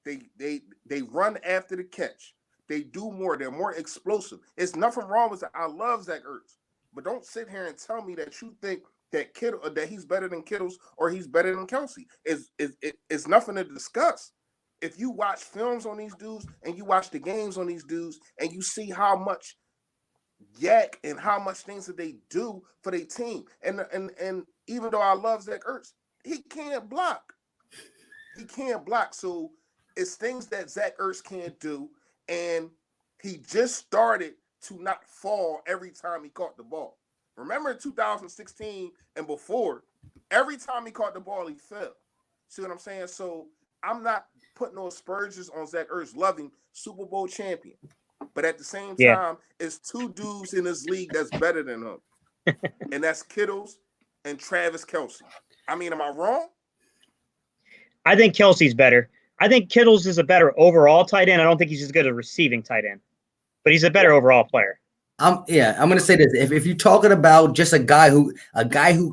They run after the catch. They do more. They're more explosive. It's nothing wrong with that. I love Zach Ertz, but don't sit here and tell me that you think that that he's better than Kittles or he's better than Kelsey. It's nothing to discuss. If you watch films on these dudes and you watch the games on these dudes and you see how much yak and how much things that they do for their team. And even though I love Zach Ertz, he can't block. He can't block. So it's things that Zach Ertz can't do. And he just started to not fall every time he caught the ball. Remember in 2016 and before, every time he caught the ball, he fell. See what I'm saying? So I'm not putting no aspersions on Zach Ertz, loving Super Bowl champion. But at the same time, it's two dudes in this league that's better than him. And that's Kittles and Travis Kelce. I mean, am I wrong? I think Kelsey's better. I think Kittles is a better overall tight end. I don't think he's as good a receiving tight end, but he's a better overall player. I'm going to say this. If you're talking about just a guy who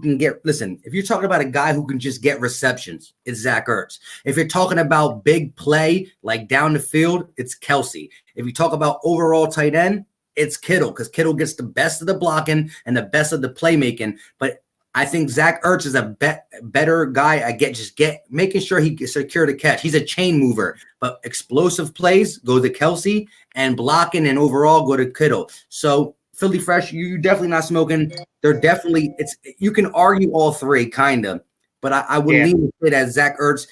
can get, listen, if you're talking about a guy who can just get receptions, it's Zach Ertz. If you're talking about big play, like down the field, it's Kelce. If you talk about overall tight end, it's Kittle, because Kittle gets the best of the blocking and the best of the playmaking. But I think Zach Ertz is a better guy. Making sure he gets secure the catch. He's a chain mover, but explosive plays go to Kelce, and blocking and overall go to Kittle. So Philly Fresh, you definitely not smoking. They're definitely you can argue all three kind of, but I would lean to say that Zach Ertz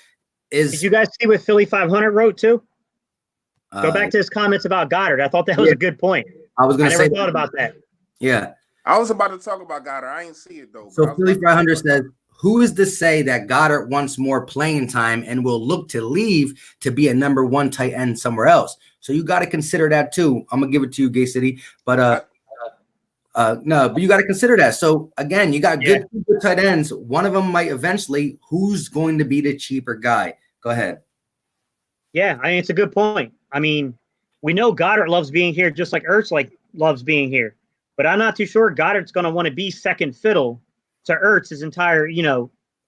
is. Did you guys see what Philly 500 wrote too? Go back to his comments about Goddard. I thought that was a good point. I never thought about that. Yeah. I was about to talk about Goddard. I ain't see it though. So Philly 500 says, who is to say that Goddard wants more playing time and will look to leave to be a number one tight end somewhere else? So you got to consider that too. I'm gonna give it to you, Gay City, but no, but you got to consider that. So again, you got good tight ends. One of them might eventually. Who's going to be the cheaper guy? Go ahead. Yeah, I mean, it's a good point. I mean, we know Goddard loves being here just like Ertz loves being here. But I'm not too sure Goddard's going to want to be second fiddle to Ertz his entire,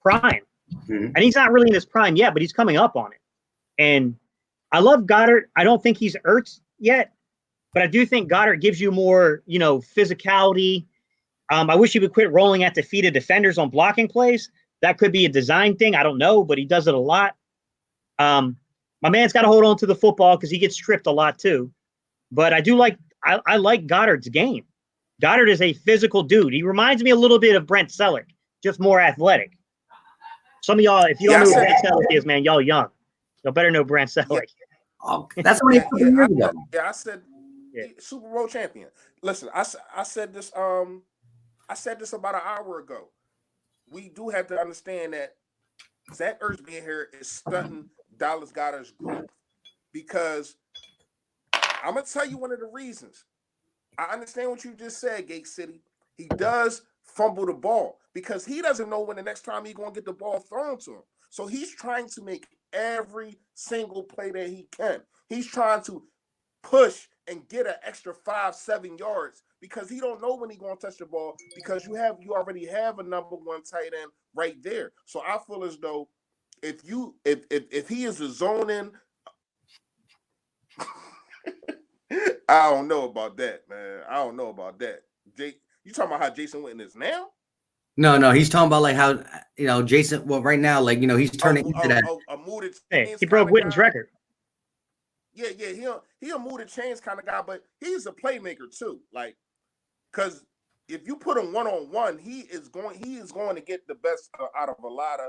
prime. Mm-hmm. And he's not really in his prime yet, but he's coming up on it. And I love Goddard. I don't think he's Ertz yet, but I do think Goddard gives you more, physicality. I wish he would quit rolling at the feet of defenders on blocking plays. That could be a design thing. I don't know, but he does it a lot. My man's got to hold on to the football because he gets stripped a lot too. But I do I like Goddard's game. Goddard is a physical dude. He reminds me a little bit of Brent Selleck, just more athletic. Some of y'all, if you don't know who Brent Selleck is, man, y'all young. Y'all better know Brent Selleck. Oh, that's what years ago. I said Super Bowl champion. Listen, I said this about an hour ago. We do have to understand that Zach Ertz being here is stunting Dallas Goedert's growth, because I'm gonna tell you one of the reasons. I understand what you just said, Gate City. He does fumble the ball because he doesn't know when the next time he's going to get the ball thrown to him. So he's trying to make every single play that he can. He's trying to push and get an extra 5-7 yards because he don't know when he's going to touch the ball, because you already have a number one tight end right there. So I feel as though if he is a zone in, I don't know about that, man. I don't know about that. You talking about how Jason Witten is now? No, he's talking about like how Jason. Well, right now, he's turning into that. He broke Witten's record. Yeah, he'll move the chains kind of guy, but he's a playmaker too. Because if you put him 1-on-1, he is going to get the best out of a lot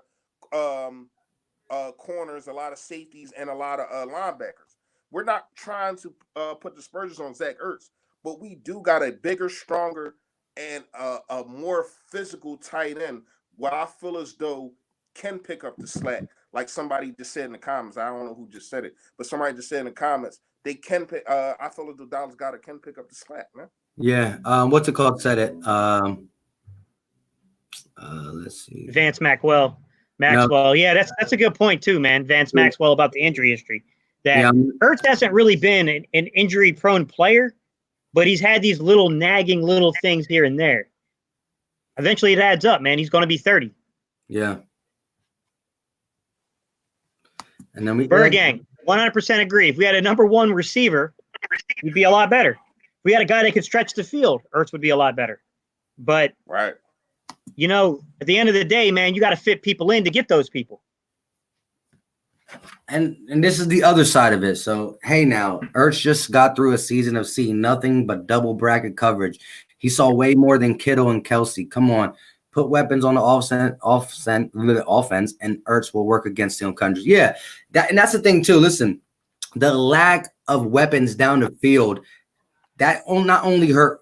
of corners, a lot of safeties, and a lot of linebackers. We're not trying to put the Spurs on Zach Ertz, but we do got a bigger, stronger, and a more physical tight end, where I feel as though can pick up the slack. Like somebody just said in the comments, I don't know who just said it, but somebody just said in the comments, they can pick. I feel as though Dallas Goedert can pick up the slack, man. Yeah. What's it called? Said it. Let's see. Vance Maxwell. No. Yeah, that's a good point too, man. Vance Maxwell about the injury history. That Ertz hasn't really been an injury-prone player, but he's had these little nagging little things here and there. Eventually, it adds up, man. He's going to be 30. Yeah. And then Gang, 100% agree. If we had a number one receiver, he'd be a lot better. If we had a guy that could stretch the field, Ertz would be a lot better. But, right, at the end of the day, man, you got to fit people in to get those people. And this is the other side of it. So, hey, now, Ertz just got through a season of seeing nothing but double bracket coverage. He saw way more than Kittle and Kelsey. Come on, put weapons on the offense, and Ertz will work against him countries. Yeah, that's the thing, too. Listen, the lack of weapons down the field, that not only hurt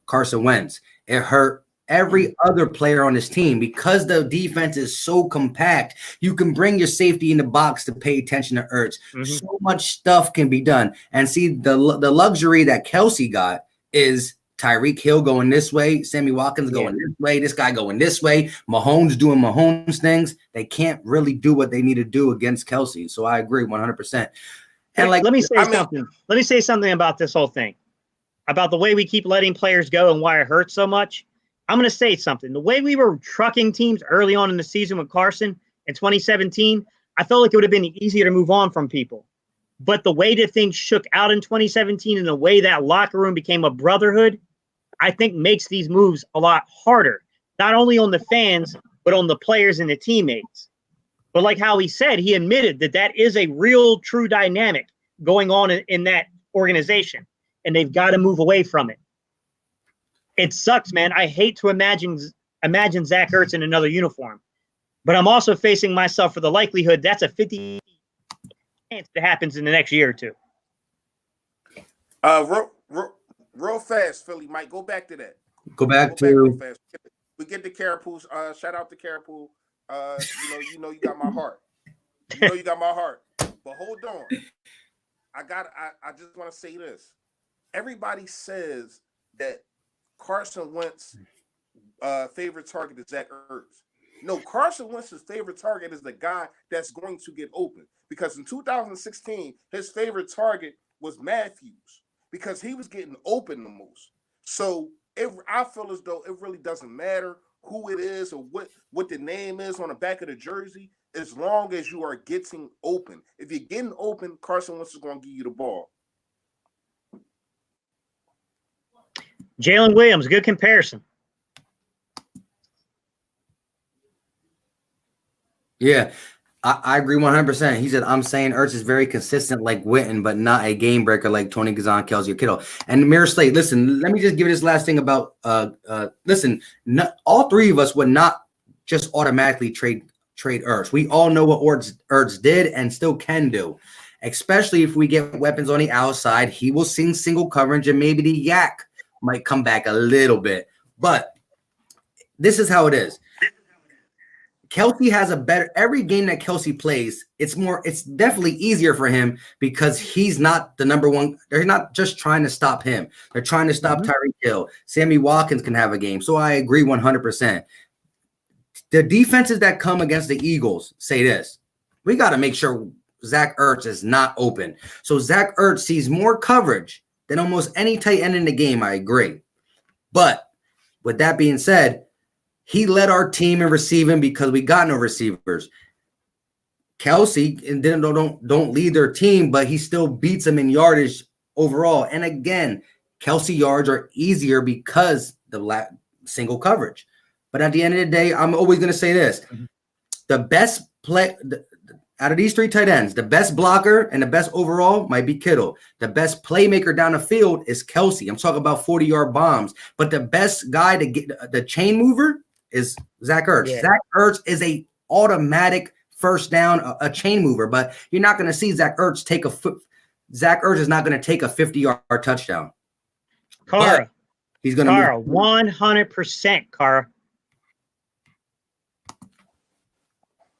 Carson Wentz, it hurt every other player on his team because the defense is so compact. You can bring your safety in the box to pay attention to Ertz. Mm-hmm. So much stuff can be done. And see, the luxury that Kelsey got is Tyreek Hill going this way, Sammy Watkins going this way, this guy going this way, Mahomes doing Mahomes things. They can't really do what they need to do against Kelsey. So I agree 100%. And let me say something. Let me say something about this whole thing, about the way we keep letting players go and why it hurts so much. I'm going to say something. The way we were trucking teams early on in the season with Carson in 2017, I felt like it would have been easier to move on from people. But the way that things shook out in 2017 and the way that locker room became a brotherhood, I think makes these moves a lot harder, not only on the fans, but on the players and the teammates. But like how he said, he admitted that is a real, true dynamic going on in that organization, and they've got to move away from it. It sucks, man. I hate to imagine Zach Ertz in another uniform, but I'm also facing myself for the likelihood that's a 50% chance that happens in the next year or two. Real fast, Philly. Mike, go back to that. Go back real fast. We get the Carapool. Shout out to Carapool. You know, you got my heart. You know, you got my heart. But hold on. I just want to say this. Everybody says that Carson Wentz's favorite target is Zach Ertz. No, Carson Wentz's favorite target is the guy that's going to get open. Because in 2016, his favorite target was Matthews because he was getting open the most. So I feel as though it really doesn't matter who it is or what the name is on the back of the jersey, as long as you are getting open. If you're getting open, Carson Wentz is going to give you the ball. Jalen Williams, good comparison. Yeah, I agree 100%. He said, I'm saying Ertz is very consistent like Witten, but not a game breaker like Tony Kazan, Kelsey, or Kittle. And Mirror Slate, listen, let me just give you this last thing about all three of us would not just automatically trade Ertz. We all know what Ertz did and still can do, especially if we get weapons on the outside. He will sing single coverage and maybe the yak might come back a little bit. But this is how it is. Kelsey has every game that Kelsey plays, it's definitely easier for him because he's not the number one. They're not just trying to stop him. They're trying to stop Tyreek Hill. Sammy Watkins can have a game. So I agree 100%. The defenses that come against the Eagles say this: we got to make sure Zach Ertz is not open. So Zach Ertz sees more coverage than almost any tight end in the game. I agree. But with that being said, he led our team in receiving because we got no receivers. Kelsey don't lead their team, but he still beats them in yardage overall. And again, Kelsey yards are easier because the single coverage. But at the end of the day, I'm always going to say this. The best play out of these three tight ends, the best blocker and the best overall might be Kittle. The best playmaker down the field is Kelsey. I'm talking about 40-yard bombs. But the best guy to get the chain mover is Zach Ertz. Yeah. Zach Ertz is a automatic first down, a chain mover. But you're not going to see Zach Ertz take Zach Ertz is not going to take a 50-yard touchdown. Cara. He's going to 100%, Cara.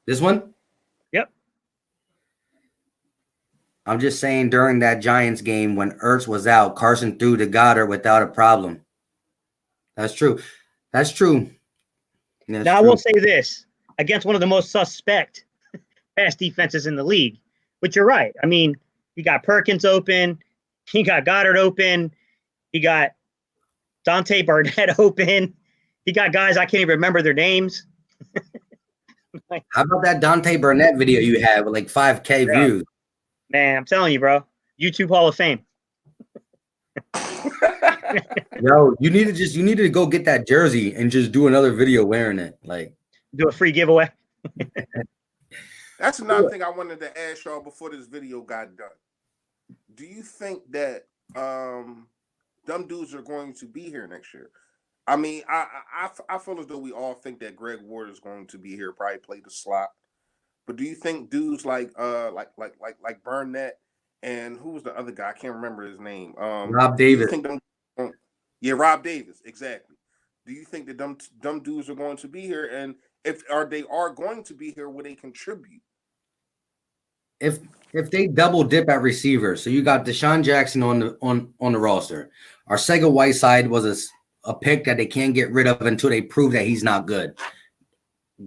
This one? Yep. I'm just saying during that Giants game when Ertz was out, Carson threw to Goddard without a problem. That's true. That's true. Now, I will say this against one of the most suspect pass defenses in the league, but you're right. I mean, you got Perkins open. He got Goddard open. He got Dante Barnett open. He got guys I can't even remember their names. How about that Dante Burnett video you had with like 5K views? Man, I'm telling you, bro. YouTube Hall of Fame. Yo, you need to go get that jersey and just do another video wearing it. Like do a free giveaway. That's another thing I wanted to ask y'all before this video got done. Do you think that them dudes are going to be here next year? I mean, I feel as though we all think that Greg Ward is going to be here, probably play the slot. But do you think dudes like Burnett and who was the other guy? I can't remember his name. Rob Do you Davis. think Rob Davis, exactly. Do you think that them dudes are going to be here? And if they are going to be here, will they contribute? If they double dip at receiver, so you got Deshaun Jackson on the roster. Arcega Whiteside was a pick that they can't get rid of until they prove that he's not good.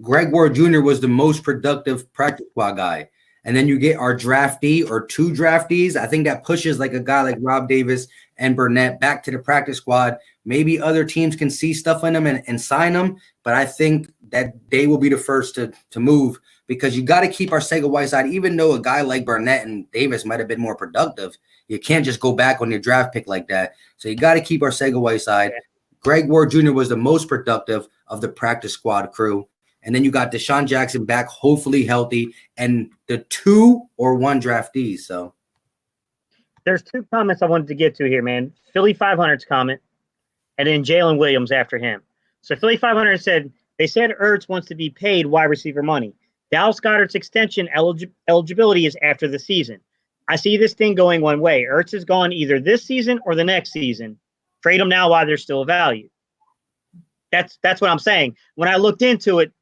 Greg Ward Jr. was the most productive practice squad guy. And then you get our draftee or two draftees. I think that pushes like a guy like Rob Davis and Burnett back to the practice squad. Maybe other teams can see stuff in them and sign them. But I think that they will be the first to move because you got to keep Arcega Whiteside, even though a guy like Burnett and Davis might have been more productive. You can't just go back on your draft pick like that. So you got to keep Arcega Whiteside. Greg Ward Jr. was the most productive of the practice squad crew. And then you got Deshaun Jackson back, hopefully healthy, and the 2 or 1 draftees. So there's 2 comments I wanted to get to here, man. Philly 500's comment, and then Jalen Williams after him. So Philly 500 said, they said Ertz wants to be paid wide receiver money. Dallas Goedert's extension eligibility is after the season. I see this thing going one way. Ertz is gone either this season or the next season. Trade him now while there's still value. That's what I'm saying. When I looked into it,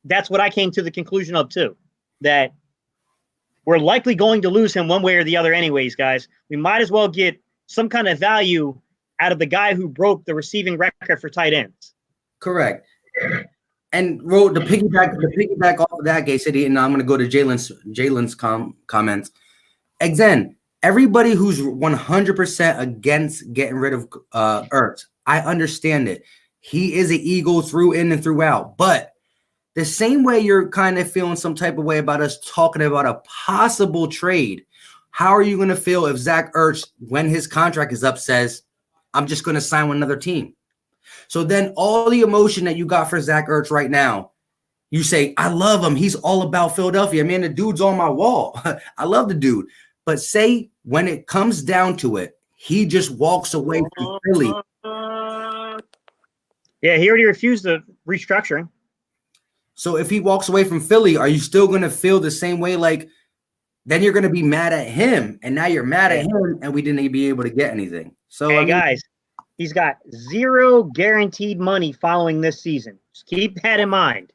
that's what I came to the conclusion of too, that we're likely going to lose him one way or the other anyways, guys. We might as well get some kind of value out of the guy who broke the receiving record for tight ends. Correct. And wrote the piggyback off of that, Gay City, and I'm going to go to Jalen's comments. Again, everybody who's 100% against getting rid of Ertz, I understand it. He is an Eagle through in and throughout, but the same way you're kind of feeling some type of way about us talking about a possible trade, how are you going to feel if Zach Ertz, when his contract is up, says, I'm just going to sign with another team? So then all the emotion that you got for Zach Ertz right now, you say, I love him. He's all about Philadelphia. Man, the dude's on my wall. I love the dude. But say when it comes down to it, he just walks away from Philly. Yeah, he already refused the restructuring. So if he walks away from Philly, are you still going to feel the same way? Like, then you're going to be mad at him, and now you're mad at him, and we didn't be able to get anything. So, hey, guys, he's got 0 guaranteed money following this season. Just keep that in mind.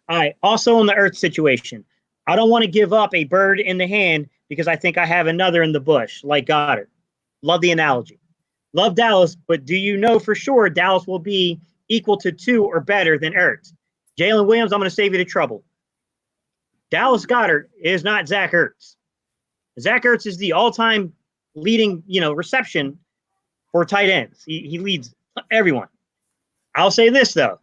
All right, also on the Ertz situation, I don't want to give up a bird in the hand because I think I have another in the bush, like Goddard. Love the analogy. Love Dallas, but do you know for sure Dallas will be equal to 2 or better than Ertz? Jalen Williams, I'm going to save you the trouble. Dallas Goedert is not Zach Ertz. Zach Ertz is the all-time leading, reception for tight ends. He leads everyone. I'll say this, though.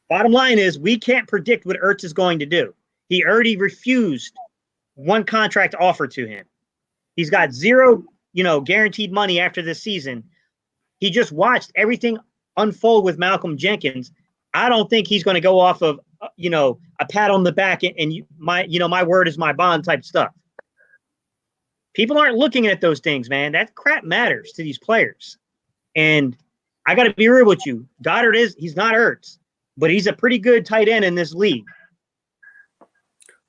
Bottom line is we can't predict what Ertz is going to do. He already refused 1 contract offer to him. He's got 0, guaranteed money after this season. He just watched everything unfold with Malcolm Jenkins. I don't think he's going to go off of, a pat on the back and my word is my bond type stuff. People aren't looking at those things, man. That crap matters to these players. And I got to be real with you. Goddard he's not Ertz, but he's a pretty good tight end in this league.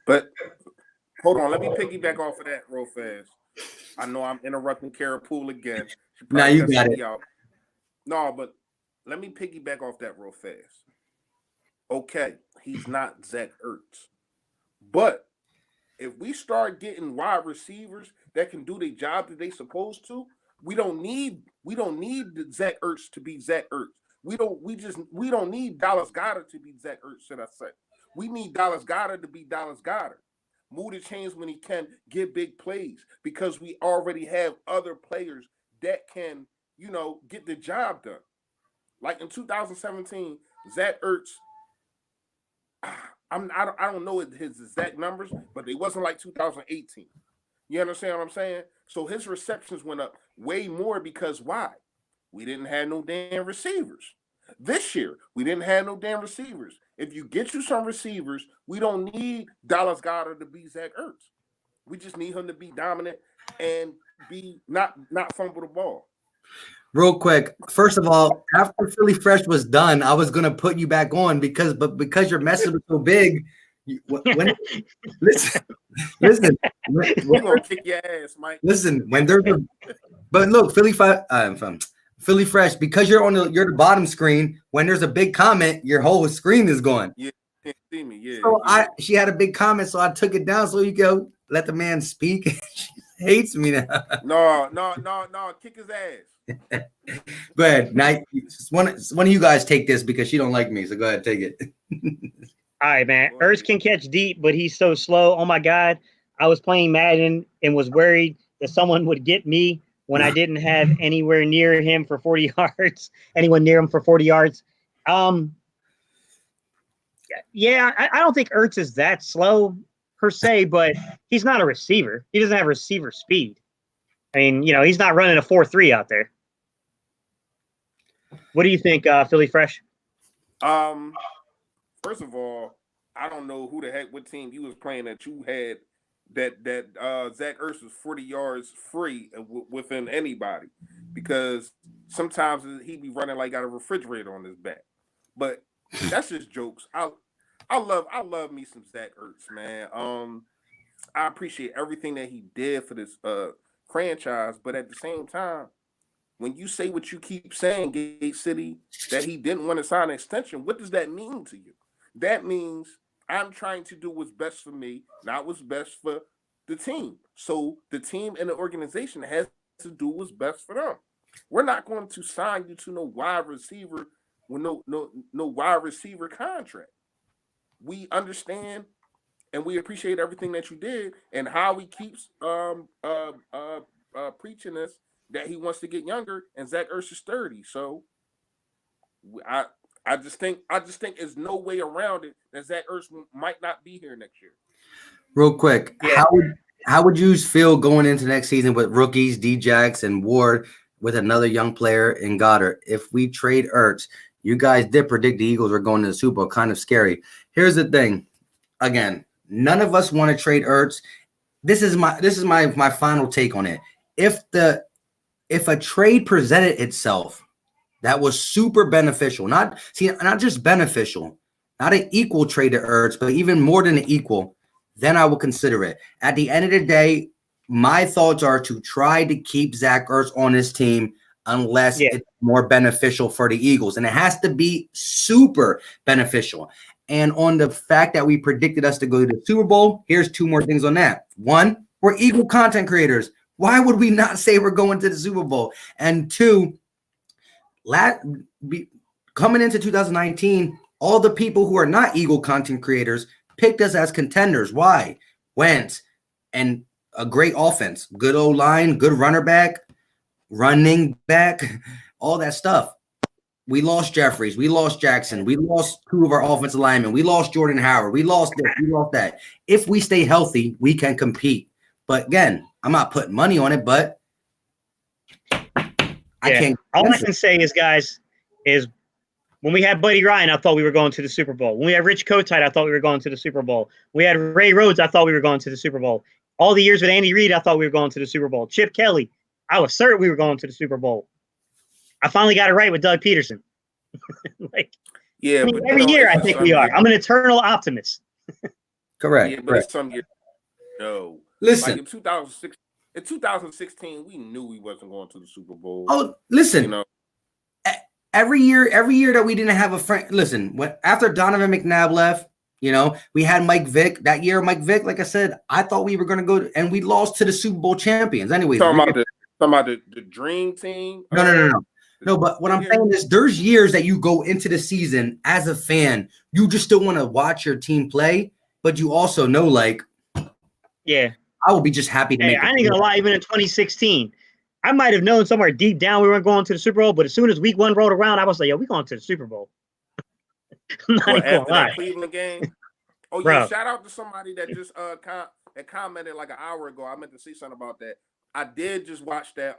But hold on, let me piggyback off of that real fast. I know I'm interrupting Kara Poole again. Now you got it. No, but let me piggyback off that real fast. Okay, he's not Zach Ertz. But if we start getting wide receivers that can do the job that they supposed to, we don't need Zach Ertz to be Zach Ertz. We don't need Dallas Goedert to be Zach Ertz, should I say. We need Dallas Goedert to be Dallas Goedert. Move the chains when he can, get big plays, because we already have other players that can, get the job done. Like in 2017, Zach Ertz, I don't know his exact numbers, but they wasn't like 2018. You understand what I'm saying? So his receptions went up way more because why? We didn't have no damn receivers. This year, we didn't have no damn receivers. If you get you some receivers, we don't need Dallas Goedert to be Zach Ertz. We just need him to be dominant and be not fumble the ball. Real quick, first of all, after Philly Fresh was done, I was gonna put you back on because your message was so big. When listen, We're gonna kick your ass, Mike. Listen, when there's a but look, Philly Fresh, because you're the bottom screen. When there's a big comment, your whole screen is gone. Yeah, you can't see me. Yeah. So yeah. she had a big comment, so I took it down so you go let the man speak. She hates me now. No, kick his ass. Go ahead. Now, one of you guys take this because she don't like me. So go ahead, take it. All right, man. Ertz can catch deep, but he's so slow. Oh my God. I was playing Madden and was worried that someone would get me when I didn't have anywhere near him for 40 yards, anyone near him for 40 yards. Yeah, I don't think Ertz is that slow per se, but he's not a receiver. He doesn't have receiver speed. I mean, he's not running a 4.3 out there. What do you think, Philly Fresh? First of all, I don't know who the heck, what team you was playing that you had that Zach Ertz was 40 yards free within anybody, because sometimes he be running like got a refrigerator on his back. But that's just jokes. I love me some Zach Ertz, man. I appreciate everything that he did for this franchise, but at the same time, when you say what you keep saying, Gate City, that he didn't want to sign an extension, what does that mean to you? That means I'm trying to do what's best for me, not what's best for the team. So the team and the organization has to do what's best for them. We're not going to sign you to no wide receiver with no wide receiver contract. We understand and we appreciate everything that you did, and how he keeps preaching this that he wants to get younger, and Zach Ertz is 30. So I just think there's no way around it that Zach Ertz might not be here next year. Real quick, Yeah. how would you feel going into next season with rookies, D-Jax and Ward, with another young player in Goddard? If we trade Ertz, you guys did predict the Eagles were going to the Super Bowl. Kind of scary. Here's the thing. Again, none of us want to trade Ertz. This is my final take on it. If a trade presented itself that was super beneficial, not just beneficial, not an equal trade to Ertz, but even more than an equal, then I will consider it. At the end of the day, my thoughts are to try to keep Zach Ertz on his team unless it's more beneficial for the Eagles. And it has to be super beneficial. And on the fact that we predicted us to go to the Super Bowl, here's two more things on that. One, we're Eagle content creators. Why would we not say we're going to the Super Bowl? And two, coming into 2019, all the people who are not Eagle content creators picked us as contenders. Why? Wentz and a great offense, good O-line, good running back, all that stuff. We lost Jeffries. We lost Jackson. We lost two of our offensive linemen. We lost Jordan Howard. We lost this. We lost that. If we stay healthy, we can compete. But again, I'm not putting money on it, but I can't. All I can say is, guys, is when we had Buddy Ryan, I thought we were going to the Super Bowl. When we had Rich Kotite, I thought we were going to the Super Bowl. We had Ray Rhodes, I thought we were going to the Super Bowl. All the years with Andy Reid, I thought we were going to the Super Bowl. Chip Kelly, I was certain we were going to the Super Bowl. I finally got it right with Doug Peterson. Every year I think we are. I'm an eternal optimist. Correct. Yeah, but it's some years. No. Listen. Like in 2016, we knew we wasn't going to the Super Bowl. Oh, listen. Every year that we didn't have a friend. Listen, after Donovan McNabb left, we had Mike Vick. That year, Mike Vick, like I said, I thought we were going to go, and we lost to the Super Bowl champions. Anyways, talking about the dream team. No, but what I'm saying is there's years that you go into the season as a fan, you just still want to watch your team play, but you also know, I will be just happy to make it. I ain't gonna lie, even in 2016, I might have known somewhere deep down we weren't going to the Super Bowl, but as soon as week one rolled around, I was like, we're going to the Super Bowl. After that Cleveland game? Oh, yeah, shout out to somebody that just commented like an hour ago. I meant to see something about that. I did just watch that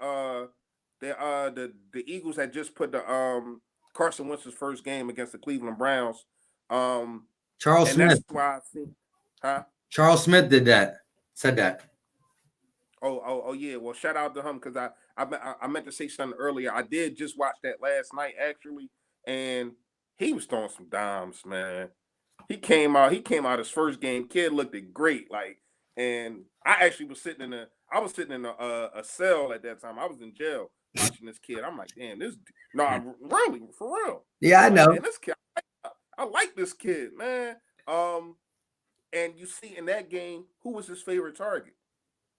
the Eagles had just put the Carson Wentz's first game against the Cleveland Browns. Charles And Smith. that's why I think, huh? Charles Smith did that. Said that. Oh yeah. Well, shout out to him because I meant to say something earlier. I did just watch that last night actually, and he was throwing some dimes, man. He came out his first game. Kid looked great, like, and I actually was sitting in a cell at that time. I was in jail watching this kid. I'm like, damn, really for real. Yeah, I know. Man, this kid, I like this kid, man. And you see in that game, who was his favorite target?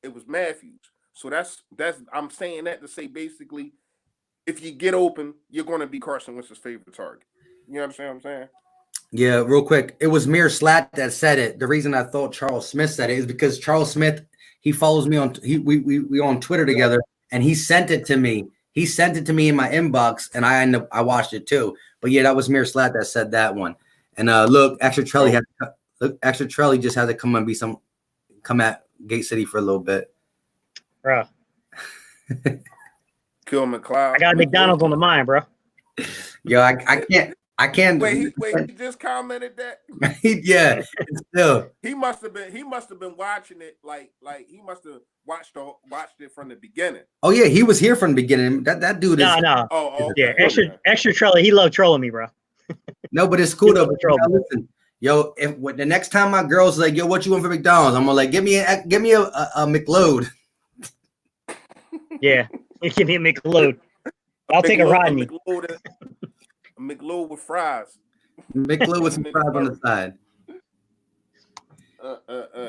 It was Matthews. So that's I'm saying that to say basically, if you get open, you're going to be Carson Wentz's favorite target. You understand what I'm saying? Yeah, real quick. It was Mir Slat that said it. The reason I thought Charles Smith said it is because Charles Smith, he follows me on we on Twitter together, and he sent it to me. He sent it to me in my inbox, and I watched it too. But yeah, that was Mir Slat that said that one. And look, Extra Trelly just had to come at Gate City for a little bit. Bro. Kill McLeod. I got a McDonald's on the mind, bro. Yo, I can't. Wait, he just commented that. Yeah, still. He must have been watching it like he must have watched it from the beginning. Oh yeah, he was here from the beginning. That dude is no. Oh, yeah. okay. Extra Trelly. He loved trolling me, bro. No, but it's cool though. Trouble. Listen, yo, if the next time my girl's like, yo, what you want for McDonald's? I'm gonna like, give me a McLoad. Yeah, give me a McLoad. I'll take a Rodney. McLoad with fries. McLoad with some fries on the side.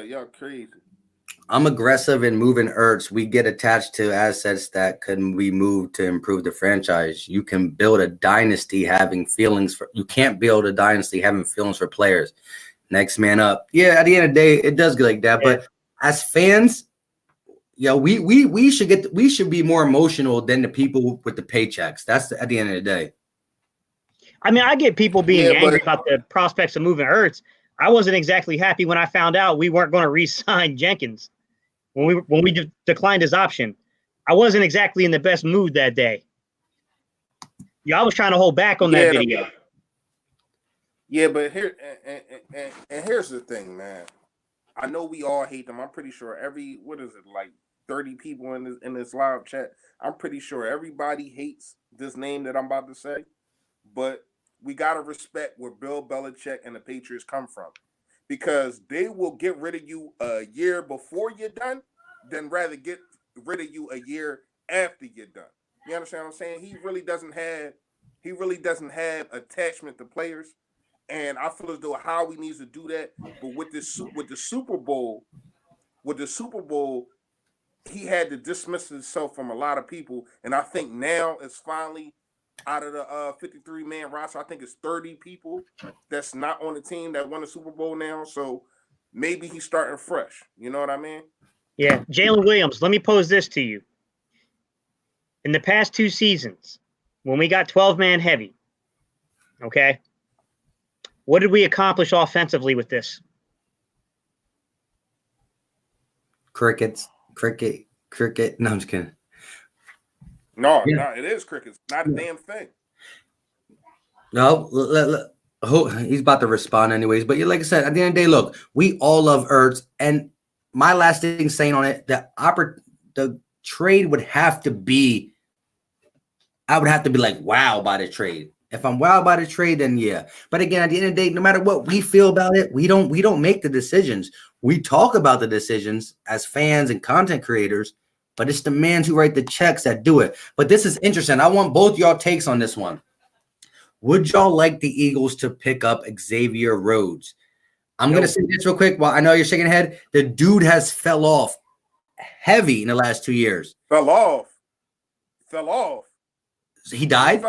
Y'all crazy. I'm aggressive in moving Ertz. We get attached to assets that can be moved to improve the franchise. You can build a dynasty having feelings for. You can't build a dynasty having feelings for players. Next man up. Yeah, at the end of the day, it does get like that. Yeah. But as fans, we should be more emotional than the people with the paychecks. That's at the end of the day. I mean, I get people being angry about the prospects of moving Ertz. I wasn't exactly happy when I found out we weren't going to re-sign Jenkins when we declined his option. I wasn't exactly in the best mood that day. Yeah, I was trying to hold back on that video. Yeah, but here's the thing, man. I know we all hate them. I'm pretty sure 30 people in this live chat. I'm pretty sure everybody hates this name that I'm about to say, but we got to respect where Bill Belichick and the Patriots come from, because they will get rid of you a year before you're done than rather get rid of you a year after you're done. You understand what I'm saying? He really doesn't have attachment to players, and I feel as though Howie needs to do that. But with the Super Bowl, he had to dismiss himself from a lot of people, and I think now it's finally out of the 53-man roster. I think it's 30 people that's not on the team that won the Super Bowl now. So maybe he's starting fresh. You know what I mean? Yeah. Jalen Williams, let me pose this to you. In the past 2 seasons, when we got 12-man heavy, okay, what did we accomplish offensively with this? Cricket. No, I'm just kidding. No, it is crickets. Not a damn thing. No, he's about to respond anyways. But like I said, at the end of the day, look, we all love Ertz. And my last thing saying on it, the trade would have to be, I would have to be like, wow by the trade. If I'm wowed by the trade, then yeah. But again, at the end of the day, no matter what we feel about it, we don't make the decisions. We talk about the decisions as fans and content creators, but it's the men who write the checks that do it. But this is interesting. I want both y'all takes on this one. Would y'all like the Eagles to pick up Xavier Rhodes? I'm going to say this real quick. While I know you're shaking your head, the dude has fell off heavy in the last 2 years. Fell off. He died?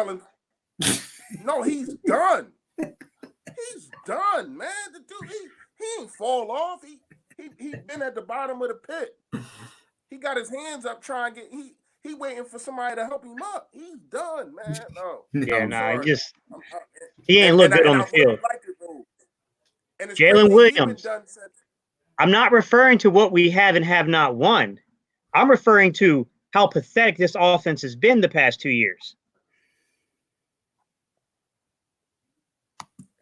No, he's done. He's done, man. The dude, he ain't fall off. He been at the bottom of the pit. He got his hands up trying to get he waiting for somebody to help him up. He's done, man. No. Yeah, he ain't look good on the field. Jalen Williams. I'm not referring to what we have and have not won. I'm referring to how pathetic this offense has been the past 2 years.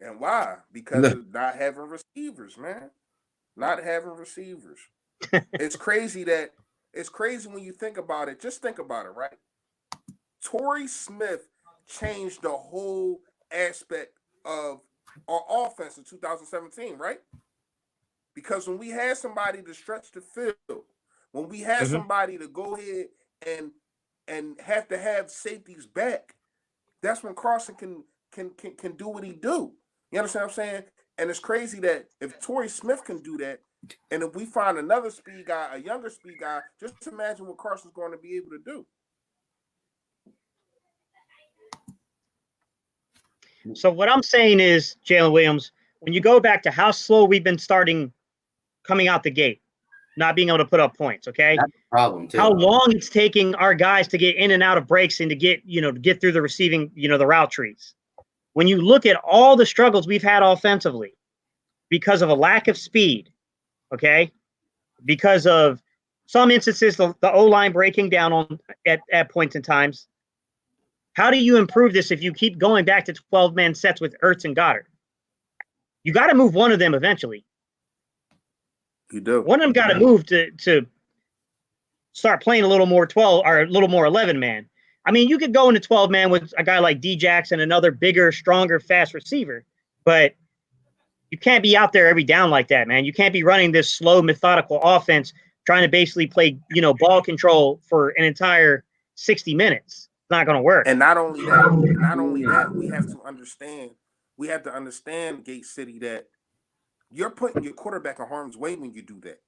And why? Because of not having receivers, man. Not having receivers. It's crazy when you think about it. Just think about it, right? Torrey Smith changed the whole aspect of our offense in 2017, right? Because when we had somebody to stretch the field, when we had somebody to go ahead and have to have safeties back, that's when Carson can do what he do. You understand what I'm saying? And it's crazy that if Torrey Smith can do that, and if we find another speed guy, a younger speed guy, just imagine what Carson's going to be able to do. So what I'm saying is, Jalen Williams, when you go back to how slow we've been starting coming out the gate, not being able to put up points, okay? That's a problem too. How long it's taking our guys to get in and out of breaks and to get through the receiving, the route trees. When you look at all the struggles we've had offensively because of a lack of speed, okay? Because of some instances, the O-line breaking down at points in times. How do you improve this if you keep going back to 12-man sets with Ertz and Goddard? You got to move one of them eventually. You do. One of them got to move to start playing a little more 12 or a little more 11-man. I mean, you could go into 12-man with a guy like D Jackson, another bigger, stronger, fast receiver, but you can't be out there every down like that, man. You can't be running this slow, methodical offense trying to basically play, ball control for an entire 60 minutes. It's not going to work. And not only that, we have to understand, Gate City, that you're putting your quarterback in harm's way when you do that.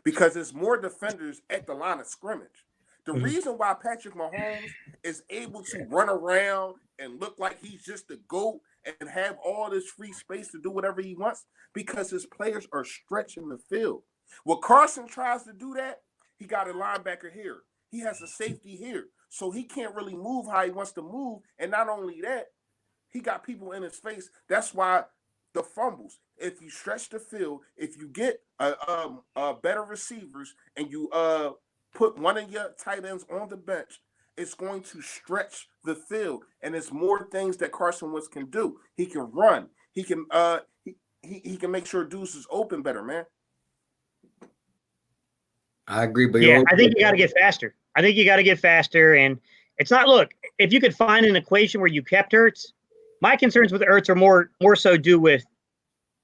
Because there's more defenders at the line of scrimmage. The reason why Patrick Mahomes is able to run around and look like he's just a GOAT and have all this free space to do whatever he wants, because his players are stretching the field. When Carson tries to do that, he got a linebacker here. He has a safety here. So he can't really move how he wants to move. And not only that, he got people in his face. That's why the fumbles. If you stretch the field, if you get better receivers and you put one of your tight ends on the bench, it's going to stretch the field. And it's more things that Carson Wentz can do. He can run. He can he can make sure Deuce is open better, man. I agree, but I think you got to get faster. And it's not. Look, if you could find an equation where you kept Ertz, my concerns with Ertz are more so due with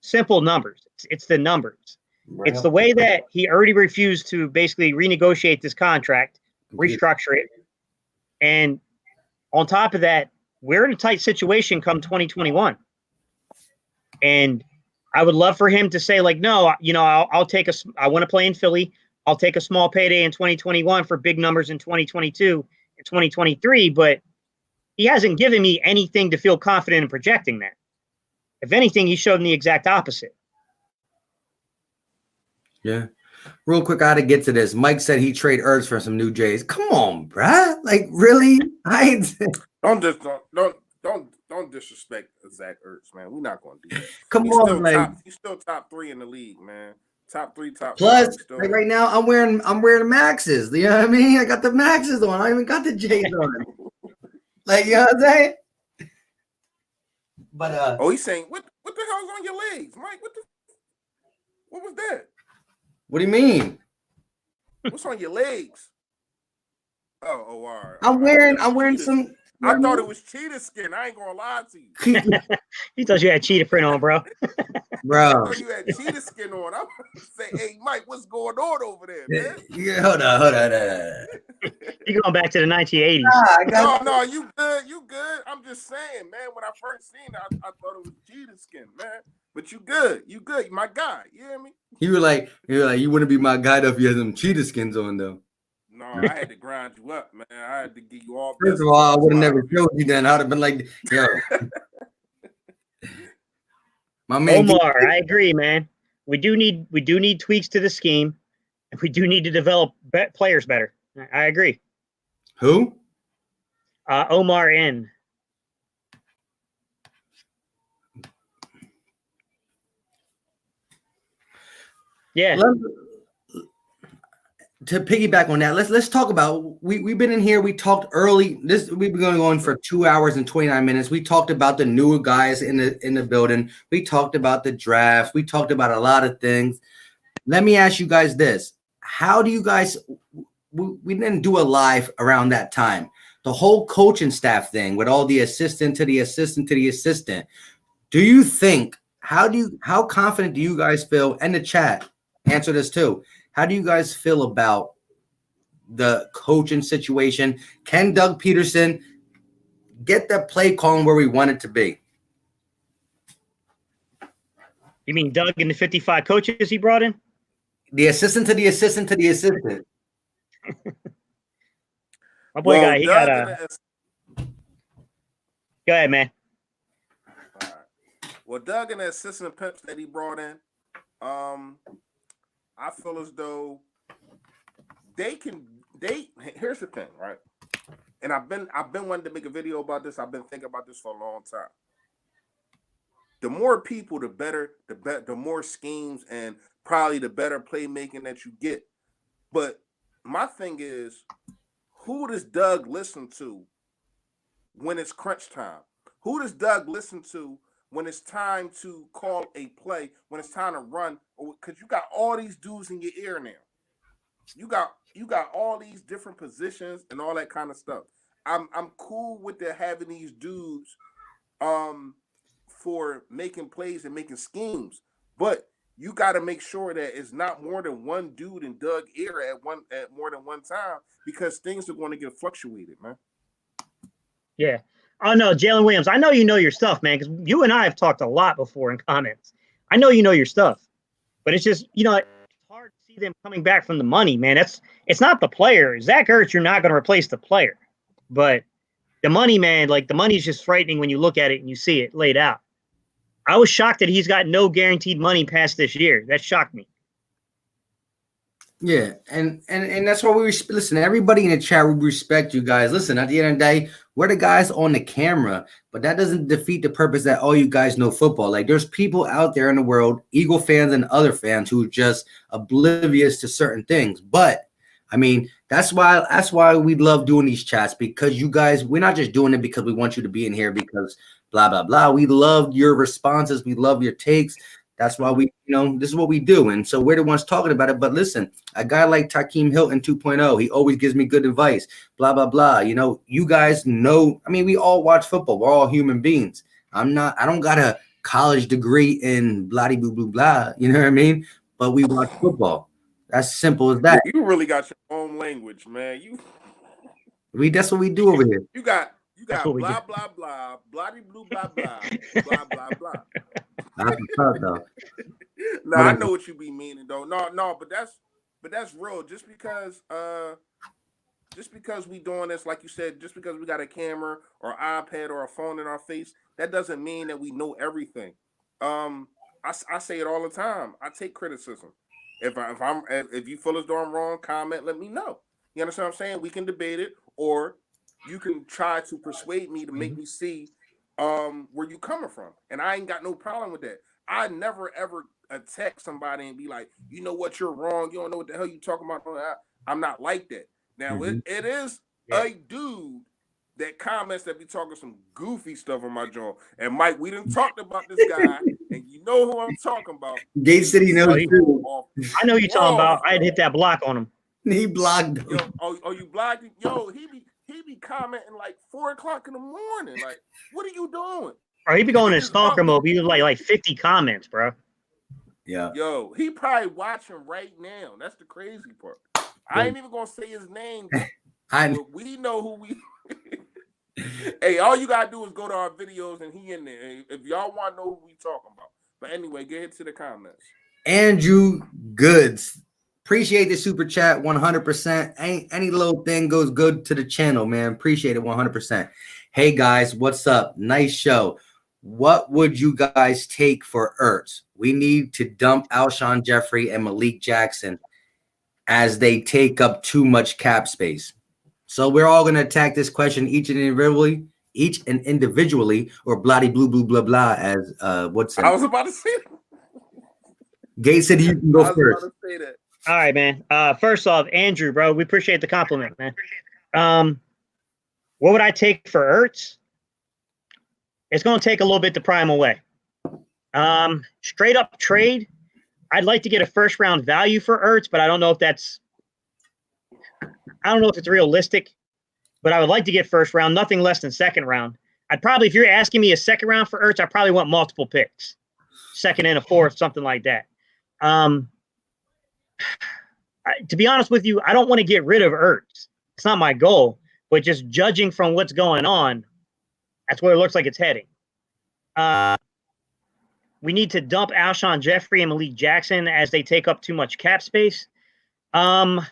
simple numbers. It's the numbers. Right. It's the way that he already refused to basically renegotiate this contract, restructure it, and on top of that, we're in a tight situation come 2021. And I would love for him to say, like, no, I want to play in Philly. I'll take a small payday in 2021 for big numbers in 2022 and 2023, but he hasn't given me anything to feel confident in projecting that. If anything, he showed me the exact opposite. Yeah. Real quick, I had to get to this. Mike said he trade Ertz for some new Jays. Come on, bruh. Like, really? Don't disrespect Zach Ertz, man. We're not going to do that. Come on, he's still top 3 in the league, man. Top 3, top. Plus, like right now, I'm wearing the Maxes. You know what I mean? I got the Maxes on. I even got the J's on. Like, you know what I'm saying? But he's saying what the hell's on your legs, Mike? What was that? What do you mean? What's on your legs? All right. I'm wearing some. I thought it was cheetah skin. I ain't gonna lie to you. He thought you had cheetah print on, bro. Bro, I thought you had cheetah skin on. I'm gonna say, hey, Mike, what's going on over there, man? Yeah, hold on. You going back to the 1980s? No, you good. I'm just saying, man. When I first seen it, I thought it was cheetah skin, man. But you good, you my guy. You hear me? You were like, you wouldn't be my guy if you had them cheetah skins on, though. No, I had to grind you up, man. I had to give you all. First of all, I would have never showed you then. I'd have been like, yo. My man Omar, I agree, man. We do need tweaks to the scheme, and we do need to develop players better. I agree. Who? Omar N. Yeah. to piggyback on that, let's talk about we've been in here. We talked early. We've been going on for 2 hours and 29 minutes. We talked about the newer guys in the building. We talked about the draft. We talked about a lot of things. Let me ask you guys this: how do you guys? We didn't do a live around that time. The whole coaching staff thing with all the assistant to the assistant to the assistant. Do you think? How confident do you guys feel? And the chat answer this too. How do you guys feel about the coaching situation? Can Doug Peterson get that play calling where we want it to be? You mean Doug and the 55 coaches he brought in? The assistant to the assistant to the assistant. My boy guy, he got a. Go ahead, man. All right. Well, Doug and the assistant pimps that he brought in, I feel as though here's the thing, right? And I've been wanting to make a video about this. I've been thinking about this for a long time. The more people, the better, the more schemes, and probably the better playmaking that you get. But my thing is, who does Doug listen to when it's crunch time? Who does Doug listen to when it's time to call a play, when it's time to run? Because you got all these dudes in your ear now. You got all these different positions and all that kind of stuff. I'm cool with having these dudes for making plays and making schemes, but you got to make sure that it's not more than one dude in Doug's ear at more than one time, because things are going to get fluctuated, man. Yeah. Oh no, Jalen Williams. I know you know your stuff, man, because you and I have talked a lot before in comments. I know you know your stuff, but it's just, it's hard to see them coming back from the money, man. It's not the player. Zach Ertz, you're not going to replace the player, but the money, man, like the money is just frightening when you look at it and you see it laid out. I was shocked that he's got no guaranteed money past this year. That shocked me. Yeah, and that's why we listen. Everybody in the chat, we respect you guys. Listen, at the end of the day, we're the guys on the camera, but that doesn't defeat the purpose that all you guys know football. Like, there's people out there in the world, Eagle fans and other fans, who are just oblivious to certain things. But I mean, that's why we love doing these chats, because you guys, we're not just doing it because we want you to be in here because blah blah blah. We love your responses. We love your takes. That's why this is what we do. And so we're the ones talking about it. But listen, a guy like Takeem Hilton 2.0, he always gives me good advice, blah, blah, blah. You guys know, I mean, we all watch football. We're all human beings. I don't got a college degree in blah, blah, blah, blah. You know what I mean? But we watch football. That's simple as that. You really got your own language, man. That's what we do over here. You got blah, blah, blah, blah, blah, blah, blah, blah, blah, blah. That's tough, though. No, I know what you be meaning, though. No, but that's real. Just because we doing this, like you said, just because we got a camera or iPad or a phone in our face, that doesn't mean that we know everything. I say it all the time. I take criticism. If you feel as though I'm wrong, comment, let me know. You understand what I'm saying? We can debate it, or you can try to persuade me to make me see where you coming from, and I ain't got no problem with that. I never ever attack somebody and be like, you know what, you're wrong, you don't know what the hell you talking about. I'm not like that. Now it is a dude that comments that be talking some goofy stuff on my jaw. And Mike, we done talked about this guy, and you know who I'm talking about. Gate City knows too. I know you're talking about. I had hit that block on him. He blocked him. Yo, you blocked him? Yo, he be commenting like 4:00 in the morning. Like, what are you doing? Or he be going in stalker mode. He was like 50 comments, bro. Yeah. Yo, he probably watching right now. That's the crazy part. I ain't even gonna say his name, but we know who we. Hey, all you gotta do is go to our videos and he in there. If y'all want to know who we talking about. But anyway, get into the comments. Andrew Goods. Appreciate the super chat 100%. Any little thing goes good to the channel, man. Appreciate it 100%. Hey guys, what's up? Nice show. What would you guys take for Ertz? We need to dump Alshon Jeffrey and Malik Jackson as they take up too much cap space. So we're all going to attack this question each and individually, or bloody blue blue blah blah, as what's that? I was about to say that. Gay said you can go first. About to say that. All right, man. First off, Andrew, bro, we appreciate the compliment, man. What would I take for Ertz? It's going to take a little bit to pry him away. Straight up trade. I'd like to get a first round value for Ertz, but I don't know if it's realistic. But I would like to get first round, nothing less than second round. I'd probably, if you're asking me a second round for Ertz, I probably want multiple picks, second and a fourth, something like that. To be honest with you, I don't want to get rid of Ertz. It's not my goal, but just judging from what's going on, that's where it looks like it's heading. We need to dump Alshon Jeffrey and Malik Jackson as they take up too much cap space. Alshon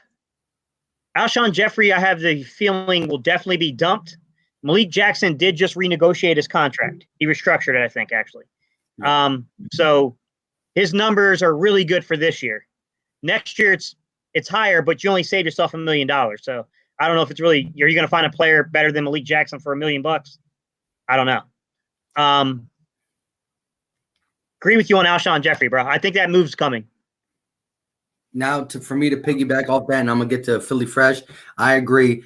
Jeffrey, I have the feeling, will definitely be dumped. Malik Jackson did just renegotiate his contract. He restructured it, I think, actually. So his numbers are really good for this year. Next year, it's higher, but you only saved yourself $1 million. So I don't know if it's really, are you going to find a player better than Malik Jackson for $1 million? I don't know. Agree with you on Alshon Jeffrey, bro. I think that move's coming. Now, for me to piggyback off that, and I'm going to get to Philly Fresh, I agree.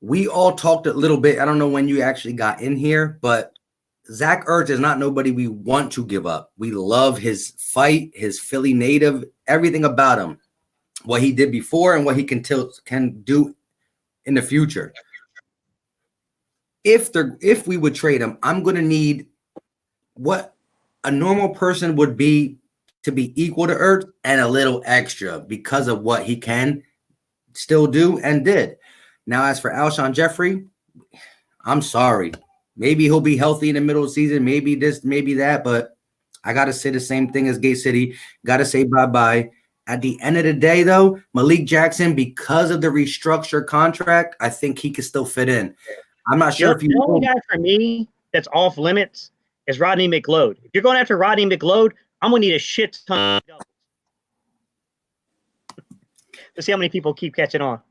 We all talked a little bit. I don't know when you actually got in here, but Zach Ertz is not nobody we want to give up. We love his fight, his Philly native, everything about him, what he did before and what he can do in the future. If we would trade him, I'm going to need what a normal person would be to be equal to Ertz and a little extra because of what he can still do and did. Now, as for Alshon Jeffrey, I'm sorry. Maybe he'll be healthy in the middle of the season. Maybe this, maybe that. But I got to say the same thing as Gate City. Got to say bye-bye. At the end of the day, though, Malik Jackson, because of the restructured contract, I think he can still fit in. I'm not sure if you know. The only guy for me that's off limits is Rodney McLeod. If you're going after Rodney McLeod, I'm going to need a shit ton of doubles. Let's see how many people keep catching on.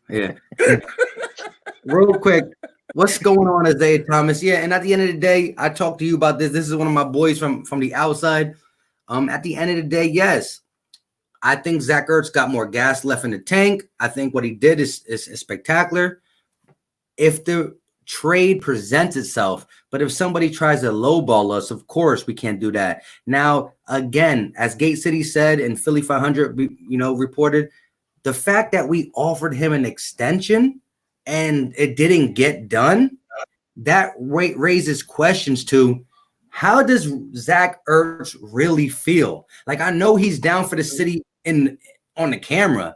Yeah. Real quick, what's going on, Isaiah Thomas? Yeah, and at the end of the day, I talked to you about this. This is one of my boys from the outside. At the end of the day, yes, I think Zach Ertz got more gas left in the tank. I think what he did is spectacular. If the trade presents itself, but if somebody tries to lowball us, of course we can't do that. Now, again, as Gate City said and Philly 500, reported, the fact that we offered him an extension and it didn't get done, that raises questions to how does Zach Ertz really feel? Like, I know he's down for the city on the camera,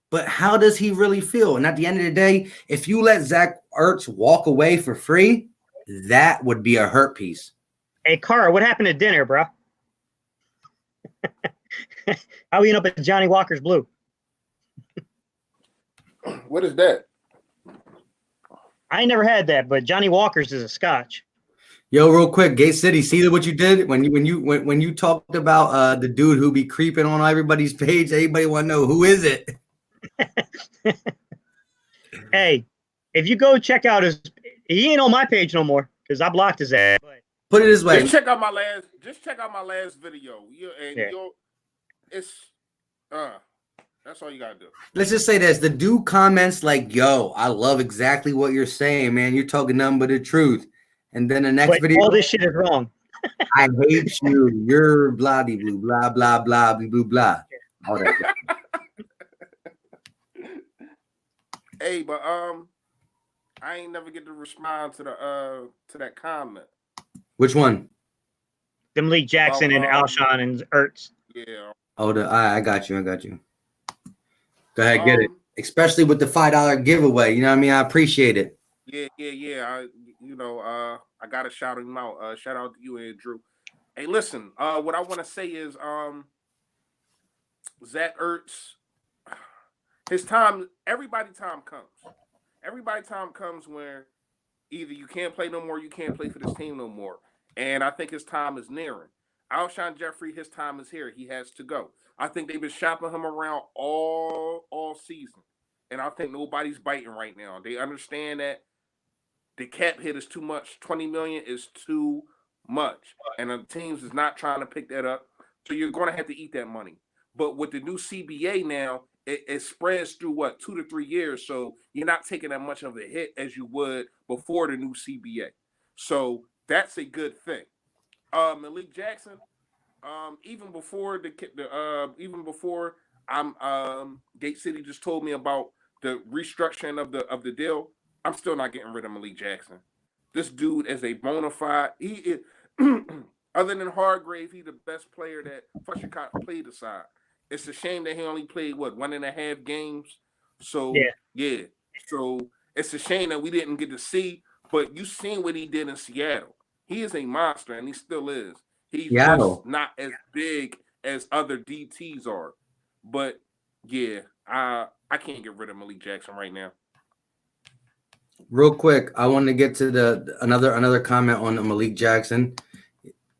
but how does he really feel? And at the end of the day, if you let Zach Ertz walk away for free, that would be a hurt piece. Hey, Carr, what happened at dinner, bro? How we end up at Johnny Walker's Blue? What is that? I ain't never had that, but Johnny Walker's is a scotch. Yo, real quick, Gate City, see what you did when you talked about the dude who be creeping on everybody's page. Everybody want to know who is it? Hey, if you go check out he ain't on my page no more because I blocked his ass. Put it this way. Just check out my last video. That's all you gotta do. Let's just say this. The dude comments like, yo, I love exactly what you're saying, man. You're talking nothing but the truth. And then the next video, all this shit is wrong. I hate you. You're blah de blue, blah, blah, blah, blah, blah. All that. Hey, but I ain't never get to respond to that comment. Which one? The Malik Jackson and Alshon and Ertz. Yeah. Oh, I got you. Go ahead, get it. Especially with the $5 giveaway. You know what I mean? I appreciate it. Yeah. I gotta shout him out. Shout out to you, Andrew. Hey, listen. What I want to say is, Zach Ertz, his time. Everybody time comes where either you can't play no more, you can't play for this team no more. And I think his time is nearing. Alshon Jeffrey, his time is here. He has to go. I think they've been shopping him around all season. And I think nobody's biting right now. They understand that the cap hit is too much. $20 million is too much. And the teams is not trying to pick that up. So you're going to have to eat that money. But with the new CBA now, it spreads through 2 to 3 years. So you're not taking that much of a hit as you would before the new CBA. So that's a good thing. Malik Jackson, even before even before Gate City just told me about the restructuring of the deal, I'm still not getting rid of Malik Jackson. This dude is a bona fide. He is, other than Hargrave, he's the best player that Fletcher played aside. It's a shame that he only played 1.5 games. So yeah. So it's a shame that we didn't get to see. But you seen what he did in Seattle. He is a monster, and he still is. He's just not as big as other DTs are. But yeah, I can't get rid of Malik Jackson right now. Real quick, I want to get to another comment on Malik Jackson.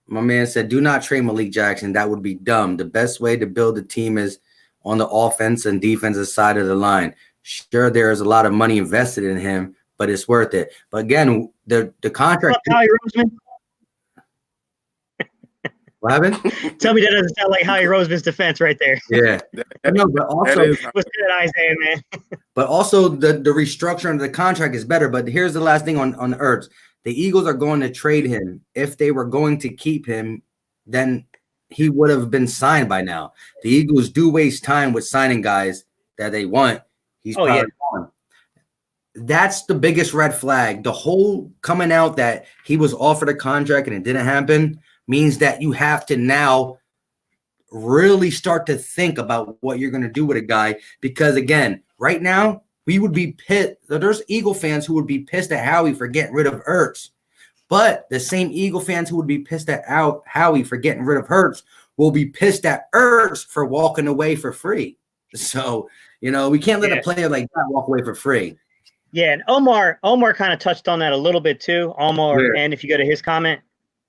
My man said, "Do not trade Malik Jackson. That would be dumb. The best way to build a team is on the offense and defensive side of the line. Sure, there is a lot of money invested in him, but it's worth it." But again, the contract. Howie Roseman? What happened? Tell me that doesn't sound like Howie Roseman's defense right there. Yeah. No, but also, what's good, Isaiah, man? But also the restructuring of the contract is better. But here's the last thing on Ertz. The Eagles are going to trade him. If they were going to keep him, then he would have been signed by now. The Eagles do waste time with signing guys that they want. He's probably gone. That's the biggest red flag. The whole coming out that he was offered a contract and it didn't happen means that you have to now really start to think about what you're going to do with a guy. Because again, right now, we would be pissed. There's Eagle fans who would be pissed at Howie for getting rid of Ertz. But the same Eagle fans who would be pissed at Howie for getting rid of Ertz will be pissed at Ertz for walking away for free. So, we can't let a player like that walk away for free. Yeah, and Omar kind of touched on that a little bit too. Omar, and if you go to his comment,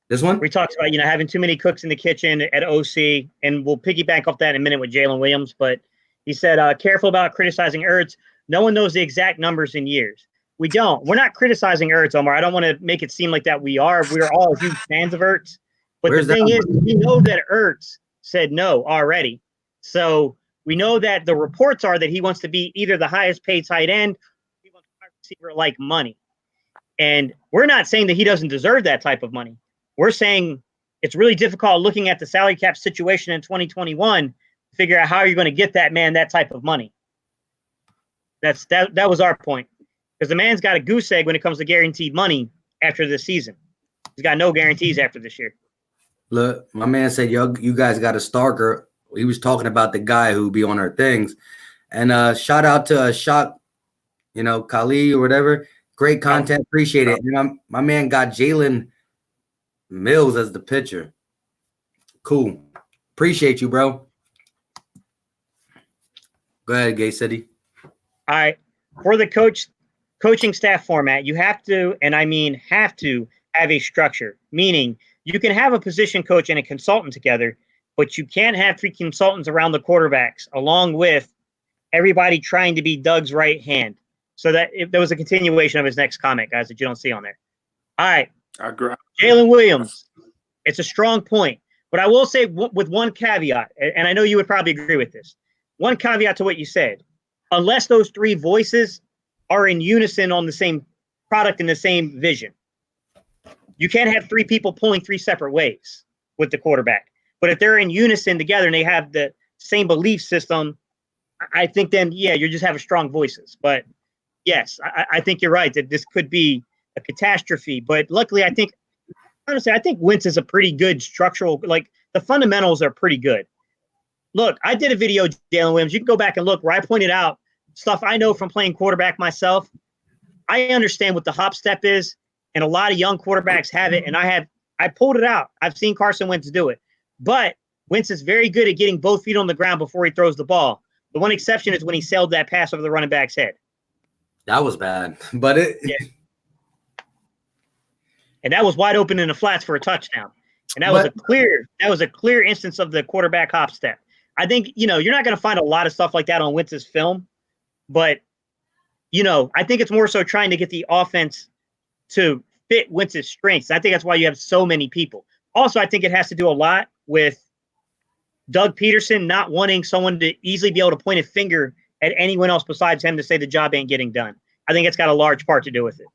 this one, we talked about having too many cooks in the kitchen at OC, and we'll piggyback off that in a minute with Jalen Williams. But he said, careful about criticizing Ertz. No one knows the exact numbers in years. We don't. We're not criticizing Ertz, Omar. I don't want to make it seem like that we are. We're all huge fans of Ertz. But the thing is, we know that Ertz said no already. So we know that the reports are that he wants to be either the highest paid tight end, or he wants a wide receiver like money. And we're not saying that he doesn't deserve that type of money. We're saying it's really difficult looking at the salary cap situation in 2021 to figure out how you're going to get that man that type of money. That was our point. Because the man's got a goose egg when it comes to guaranteed money after this season. He's got no guarantees after this year. Look, my man said, you guys got a stalker. He was talking about the guy who be on our things. And shout out to Shock, Kali or whatever. Great content. Appreciate it. And my man got Jalen Mills as the pitcher. Cool. Appreciate you, bro. Go ahead, Gay City. All right. For the coaching staff format, you have to, and I mean have to, have a structure. Meaning you can have a position coach and a consultant together, but you can't have 3 consultants around the quarterbacks, along with everybody trying to be Doug's right hand. So that was a continuation of his next comment, guys, that you don't see on there. All right. I agree. Jalen Williams. It's a strong point. But I will say with one caveat, and I know you would probably agree with this. One caveat to what you said. Unless those 3 voices are in unison on the same product and the same vision. You can't have 3 people pulling 3 separate ways with the quarterback. But if they're in unison together and they have the same belief system, I think then, you just have strong voices. But yes, I think you're right that this could be a catastrophe. But luckily, I think Wentz is a pretty good structural, the fundamentals are pretty good. Look, I did a video, Jalen Williams. You can go back and look where I pointed out stuff I know from playing quarterback myself. I understand what the hop step is, and a lot of young quarterbacks have it, and I pulled it out. I've seen Carson Wentz do it. But Wentz is very good at getting both feet on the ground before he throws the ball. The one exception is when he sailed that pass over the running back's head. That was bad. But and that was wide open in the flats for a touchdown. And that was a clear instance of the quarterback hop step. I think, you're not going to find a lot of stuff like that on Wentz's film, but, I think it's more so trying to get the offense to fit Wentz's strengths. I think that's why you have so many people. Also, I think it has to do a lot with Doug Peterson not wanting someone to easily be able to point a finger at anyone else besides him to say the job ain't getting done. I think it's got a large part to do with it.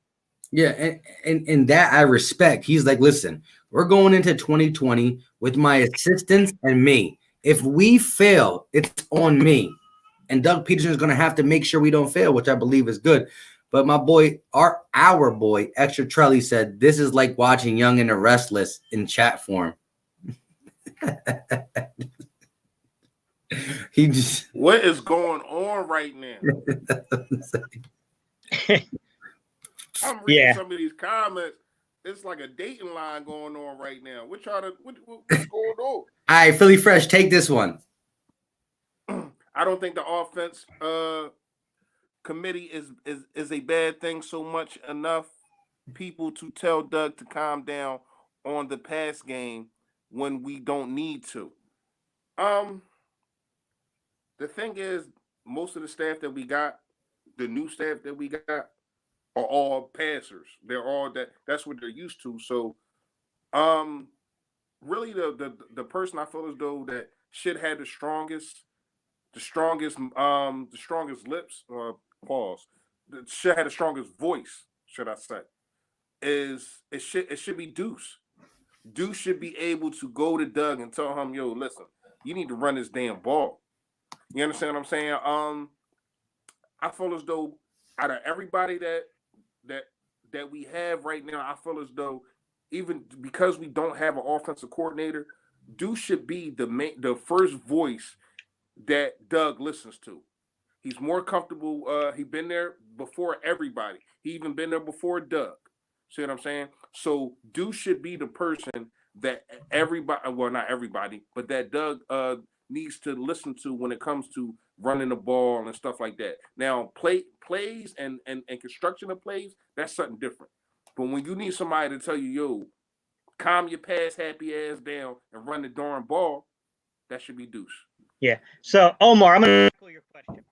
Yeah, and that I respect. He's like, listen, we're going into 2020 with my assistants and me. If we fail, it's on me. And Doug Peterson is going to have to make sure we don't fail, which I believe is good. But my boy, our boy, Extra Trelly said, this is like watching Young and the Restless in chat form. He just What is going on right now? I'm reading some of these comments. It's like a dating line going on right now. What's going on? All right, Philly Fresh, take this one. I don't think the offense committee is a bad thing so much enough people to tell Doug to calm down on the pass game when we don't need to. The thing is, most of the staff that we got, the new staff that we got, are all passers. They're all that's what they're used to. So, really, the person I feel as though that should have the strongest lips, pause, that should have the strongest voice, should I say, it should be Deuce. Deuce should be able to go to Doug and tell him, yo, listen, you need to run this damn ball. You understand what I'm saying? I feel as though out of everybody that we have right now, I feel as though even because we don't have an offensive coordinator, Deuce should be the first voice that Doug listens to. He's more comfortable. He's been there before everybody. He even been there before Doug. See what I'm saying? So Deuce should be the person that everybody, well, not everybody, but that Doug needs to listen to when it comes to running the ball and stuff like that. Now, plays and construction of plays, that's something different. But when you need somebody to tell you, yo, calm your pass happy ass down and run the darn ball, that should be Deuce. Yeah. So, Omar, I'm going to tackle your question.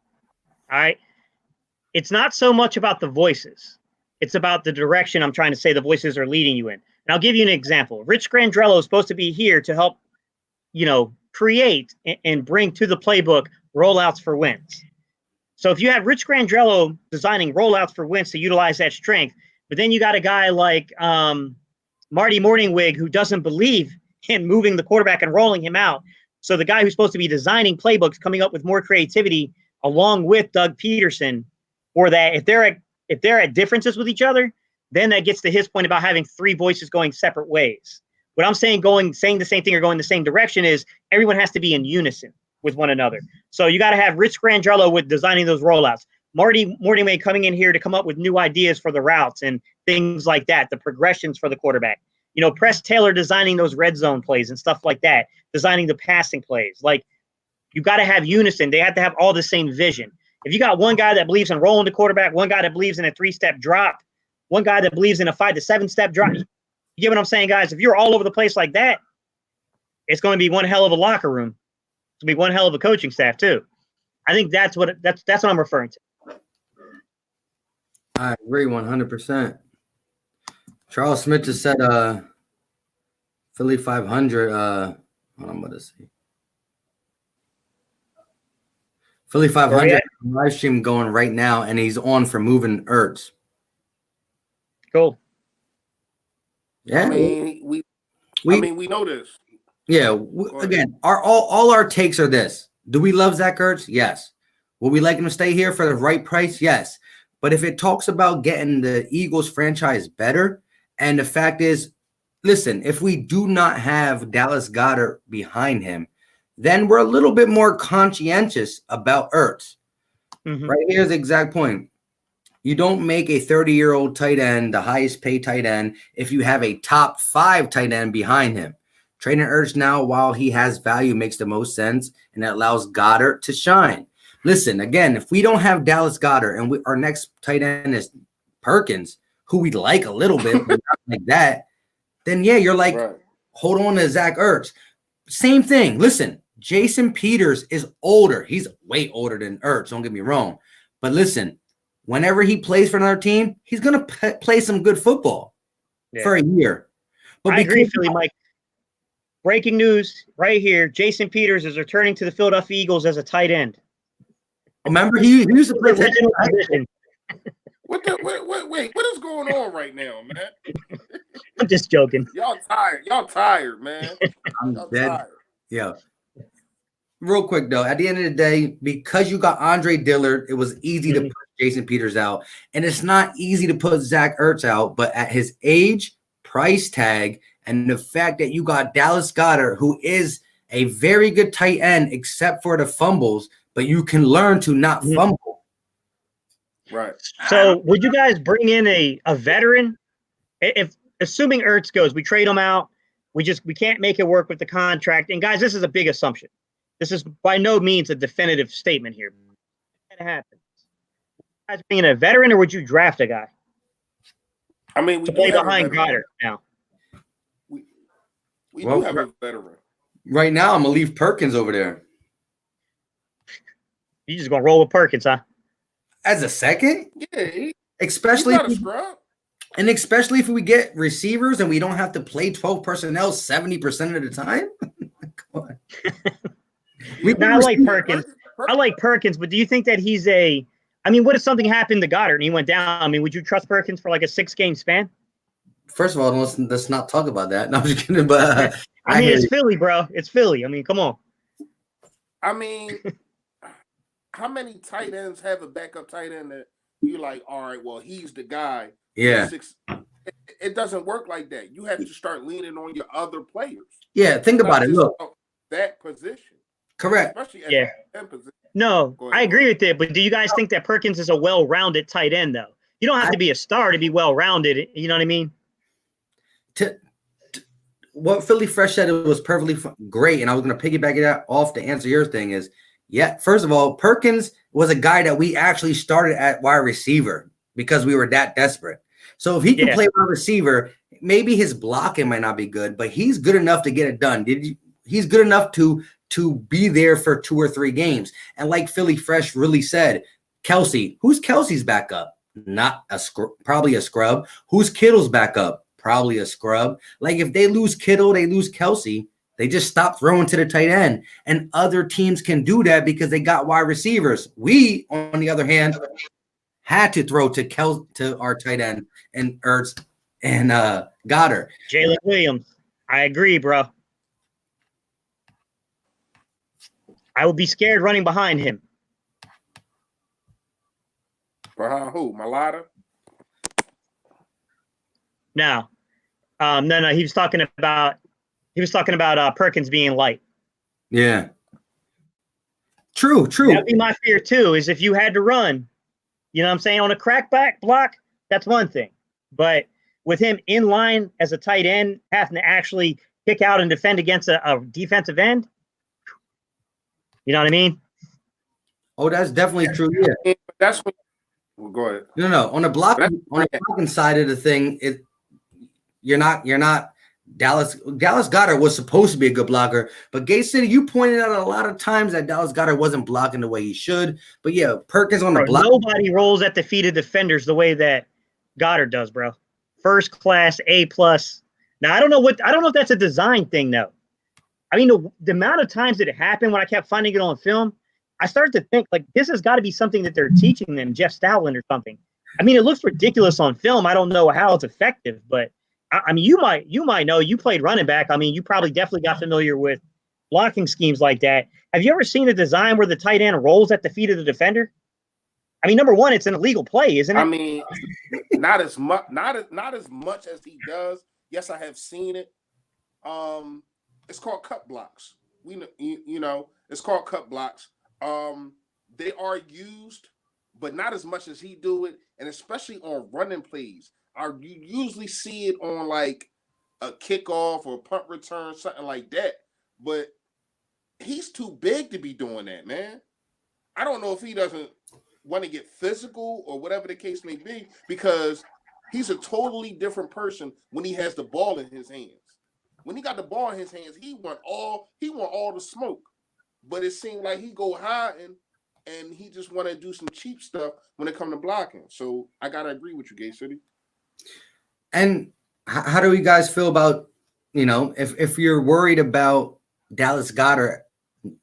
All right. It's not so much about the voices. It's about the direction I'm trying to say the voices are leading you in. And I'll give you an example. Rich Grandrello is supposed to be here to help, create and bring to the playbook rollouts for wins. So if you have Rich Grandrello designing rollouts for wins to utilize that strength, but then you got a guy like Marty Morningwig who doesn't believe in moving the quarterback and rolling him out. So the guy who's supposed to be designing playbooks, coming up with more creativity along with Doug Peterson, or that if they're at differences with each other, then that gets to his point about having three voices going separate ways. What I'm saying, saying the same thing or going the same direction is everyone has to be in unison with one another. So you got to have Rich Grandrello with designing those rollouts. Marty Morningway coming in here to come up with new ideas for the routes and things like that, the progressions for the quarterback. Press Taylor designing those red zone plays and stuff like that, designing the passing plays. Like, you got to have unison. They have to have all the same vision. If you got one guy that believes in rolling the quarterback, one guy that believes in a 3-step drop, one guy that believes in a 5 to 7-step drop, you get what I'm saying, guys? If you're all over the place like that, it's going to be one hell of a locker room. It's going to be one hell of a coaching staff too. I think that's what I'm referring to. I agree 100%. Charles Smith just said Philly 500. Hold on, I'm going to see. Philly 500 live stream going right now, and he's on for moving Ertz. Cool. Yeah, I mean, we know this. Yeah, again, all our takes are this: do we love Zach Ertz? Yes. Will we like him to stay here for the right price? Yes. But if it talks about getting the Eagles franchise better, and the fact is, listen, if we do not have Dallas Goedert behind him, then we're a little bit more conscientious about Ertz. Mm-hmm. Right here's the exact point. You don't make a 30-year-old tight end the highest paid tight end if you have a top 5 tight end behind him. Trading Ertz now while he has value makes the most sense, and that allows Goddard to shine. Listen, again, if we don't have Dallas Goedert and our next tight end is Perkins, who we like a little bit, but not like that, then yeah, you're like, right. Hold on to Zach Ertz. Same thing. Listen, Jason Peters is older. He's way older than Ertz, don't get me wrong. But listen, whenever he plays for another team, he's going to play some good football for a year. But I agree, Philly Mike. breaking news right here. Jason Peters is returning to the Philadelphia Eagles as a tight end. Remember, he used to play tight Original end. position. Wait, what is going on right now, man? I'm just joking. Y'all tired, man. I'm Y'all dead. tired. Yeah. Real quick though, at the end of the day, because you got Andre Dillard, it was easy to put Jason Peters out, and it's not easy to put Zach Ertz out. But at his age, price tag, and the fact that you got Dallas Goedert, who is a very good tight end, except for the fumbles, but you can learn to not fumble. Right. So would you guys bring in a veteran? If assuming Ertz goes, we trade him out. We can't make it work with the contract. And guys, this is a big assumption. This is by no means a definitive statement here. It happens. You guys bring in a veteran, or would you draft a guy? I mean, we to play do have behind a veteran. Goddard now. We Well, do have a veteran. Right now, I'm gonna leave Perkins over there You just gonna roll with Perkins, huh? as a second, Yeah, he's especially not a scrub. and especially if we get receivers and we don't have to play 12 personnel 70% of the time. Come on. Now, I like Perkins. I like Perkins, but do you think that he's a? I mean, what if something happened to Goddard and he went down? I mean, would you trust Perkins for like a 6-game span? First of all, let's not talk about that. No, I'm just kidding. But I mean, it's Philly, bro. It's Philly. I mean, come on. I mean, how many tight ends have a backup tight end that you're like, all right, well, he's the guy. Yeah. It doesn't work like that. You have to start leaning on your other players. Yeah, think about it. Look, that position. Correct. Especially at Yeah. that position. No, I agree with it. But do you guys think that Perkins is a well-rounded tight end, though? You don't have to be a star to be well-rounded. You know what I mean? What Philly Fresh said, it was perfectly great, and I was going to piggyback it off to answer your thing is, yeah, first of all, Perkins was a guy that we actually started at wide receiver because we were that desperate. So if he can play wide receiver, maybe his blocking might not be good, but he's good enough to get it done. He's good enough to be there for 2 or 3 games. And like Philly Fresh really said, Kelsey, who's Kelsey's backup? Not probably a scrub. Who's Kittle's backup? Probably a scrub. Like if they lose Kittle, they lose Kelsey. They just stop throwing to the tight end. And other teams can do that because they got wide receivers. We, on the other hand, had to throw to our tight end and Ertz and Goddard. Jalen Williams. I agree, bro. I would be scared running behind him. Behind who? Malata? No. No. He was talking about Perkins being light. Yeah. True. That'd be my fear too, is if you had to run, you know what I'm saying, on a crackback block, that's one thing. But with him in line as a tight end, having to actually kick out and defend against a defensive end, you know what I mean? Oh, that's definitely true. Yeah. That's what. Well, go ahead. No. On the blocking side of the thing, you're not Dallas Goedert was supposed to be a good blocker, but Gate City, you pointed out a lot of times that Dallas Goedert wasn't blocking the way he should. But yeah, Perkins on the block. Nobody rolls at the feet of defenders the way that Goddard does, bro. First class, A+. Now I don't know if that's a design thing though. I mean, the amount of times that it happened when I kept finding it on film, I started to think like this has got to be something that they're teaching them, Jeff Stoutland or something. I mean, it looks ridiculous on film. I don't know how it's effective, but I mean, you might know. You played running back. I mean, you probably definitely got familiar with blocking schemes like that. Have you ever seen a design where the tight end rolls at the feet of the defender? I mean, number one, it's an illegal play, isn't it? I mean, not as much as he does. Yes, I have seen it. It's called cut blocks. It's called cut blocks. They are used, but not as much as he do it, and especially on running plays. You usually see it on like a kickoff or a punt return, something like that. But he's too big to be doing that, man. I don't know if he doesn't want to get physical or whatever the case may be, because he's a totally different person when he has the ball in his hands. When he got the ball in his hands, he want all the smoke. But it seemed like he go hiding and he just want to do some cheap stuff when it comes to blocking. So I gotta agree with you, Gay City. And how do you guys feel about if you're worried about Dallas Goedert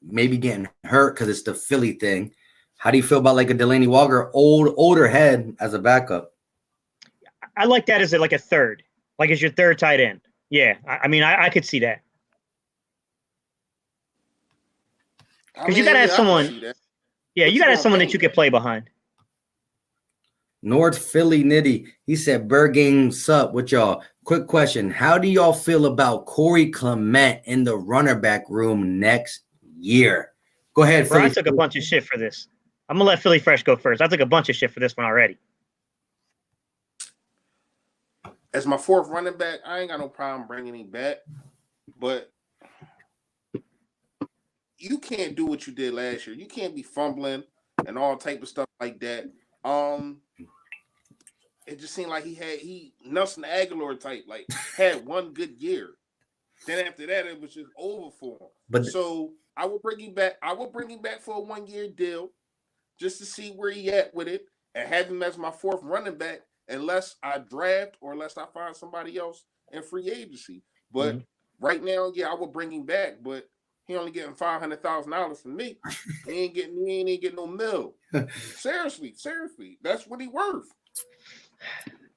maybe getting hurt because it's the Philly thing, how do you feel about like a Delaney Walker, older head as a backup? I like that as like a third, like as your third tight end. Yeah, I mean, I could see that. Because you got to have someone. Yeah, you got to have someone that you could play behind. North Philly Nitty, he said, Bergang sup with y'all. Quick question. How do y'all feel about Corey Clement in the runner back room next year? Go ahead, Bro, Philly. I took a bunch of shit for this. I'm going to let Philly Fresh go first. I took a bunch of shit for this one already. As my fourth running back, I ain't got no problem bringing him back. But you can't do what you did last year. You can't be fumbling and all type of stuff like that. It just seemed like he Nelson Aguilar type, like had one good year. Then after that, it was just over for him. So I will bring him back. I will bring him back for a 1-year deal, just to see where he at with it, and have him as my fourth running back, unless I draft or unless I find somebody else in free agency. But right now, yeah, I will bring him back, but he only getting $500,000 from me. He ain't getting no mill. Seriously, that's what he worth.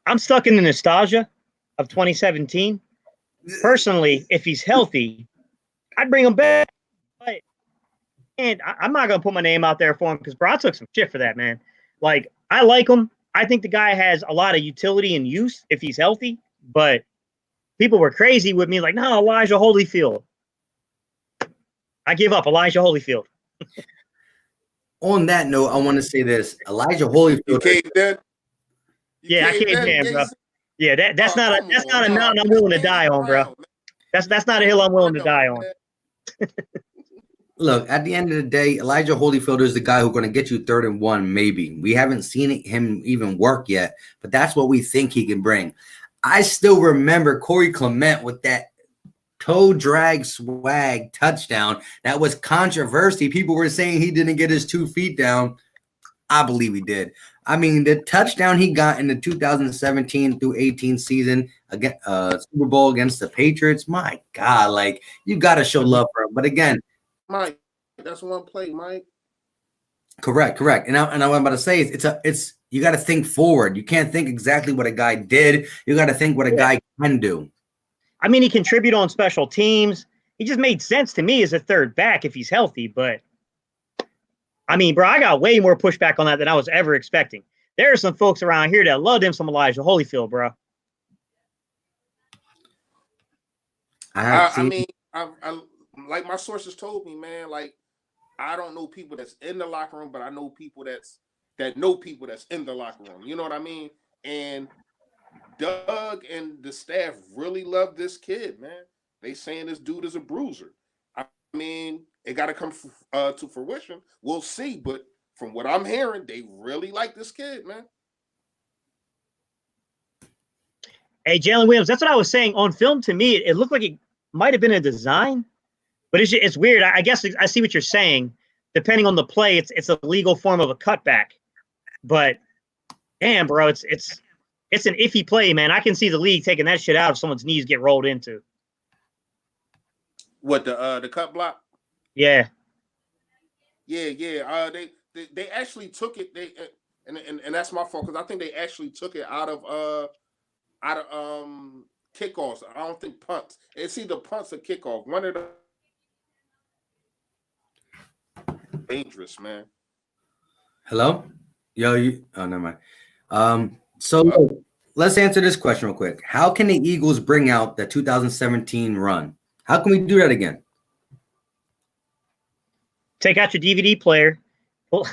I'm stuck in the nostalgia of 2017. Personally, if he's healthy, I'd bring him back. But and I'm not gonna put my name out there for him because bro, I took some shit for that, man. Like, I like him. I think the guy has a lot of utility and use if he's healthy, but people were crazy with me, like, no, Elijah Holyfield. I give up Elijah Holyfield. On that note, I want to say this. Elijah Holyfield. You caved in? Yeah, I caved in, bro. Yeah, that's not a mountain I'm willing to die on, bro. That's not a hill I'm willing to die on. Look, at the end of the day, Elijah Holyfield is the guy who's going to get you 3rd and 1, maybe. We haven't seen him even work yet, but that's what we think he can bring. I still remember Corey Clement with that toe drag swag touchdown. That was controversy. People were saying he didn't get his 2 feet down. I believe he did. I mean, the touchdown he got in the 2017 through 18 season against Super Bowl against the Patriots, my God, like, you got to show love for him. But again, Mike, that's one play, Mike. Correct. And what I'm about to say is it's you got to think forward. You can't think exactly what a guy did. You got to think what a guy can do. I mean, he contributed on special teams. He just made sense to me as a third back if he's healthy. But, I mean, bro, I got way more pushback on that than I was ever expecting. There are some folks around here that love him some Elijah Holyfield, bro. I mean, like my sources told me, man, like, I don't know people that's in the locker room, but I know people that know people that's in the locker room. You know what I mean? And Doug and the staff really love this kid, man. They saying this dude is a bruiser. I mean, it got to come to fruition. We'll see. But from what I'm hearing, they really like this kid, man. Hey, Jalen Williams, that's what I was saying. On film, to me, it looked like it might have been a design, but it's weird. I guess I see what you're saying. Depending on the play, it's a legal form of a cutback. But, damn, bro, it's an iffy play, man. I can see the league taking that shit out if someone's knees get rolled into. What, the cut block? Yeah. Yeah. They actually took it. And that's my fault because I think they actually took it out of kickoffs. I don't think punts. It's either punts or kickoff. One of the dangerous, man. Hello? Never mind. So let's answer this question real quick. How can the Eagles bring out the 2017 run? How can we do that again? Take out your DVD player. No,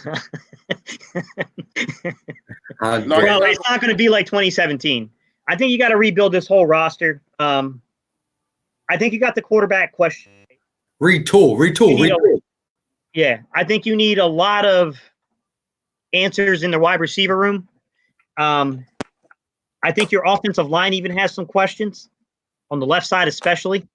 it's not going to be like 2017. I think you got to rebuild this whole roster. I think you got the quarterback question. Retool. Yeah, I think you need a lot of answers in the wide receiver room. I think your offensive line even has some questions on the left side, especially.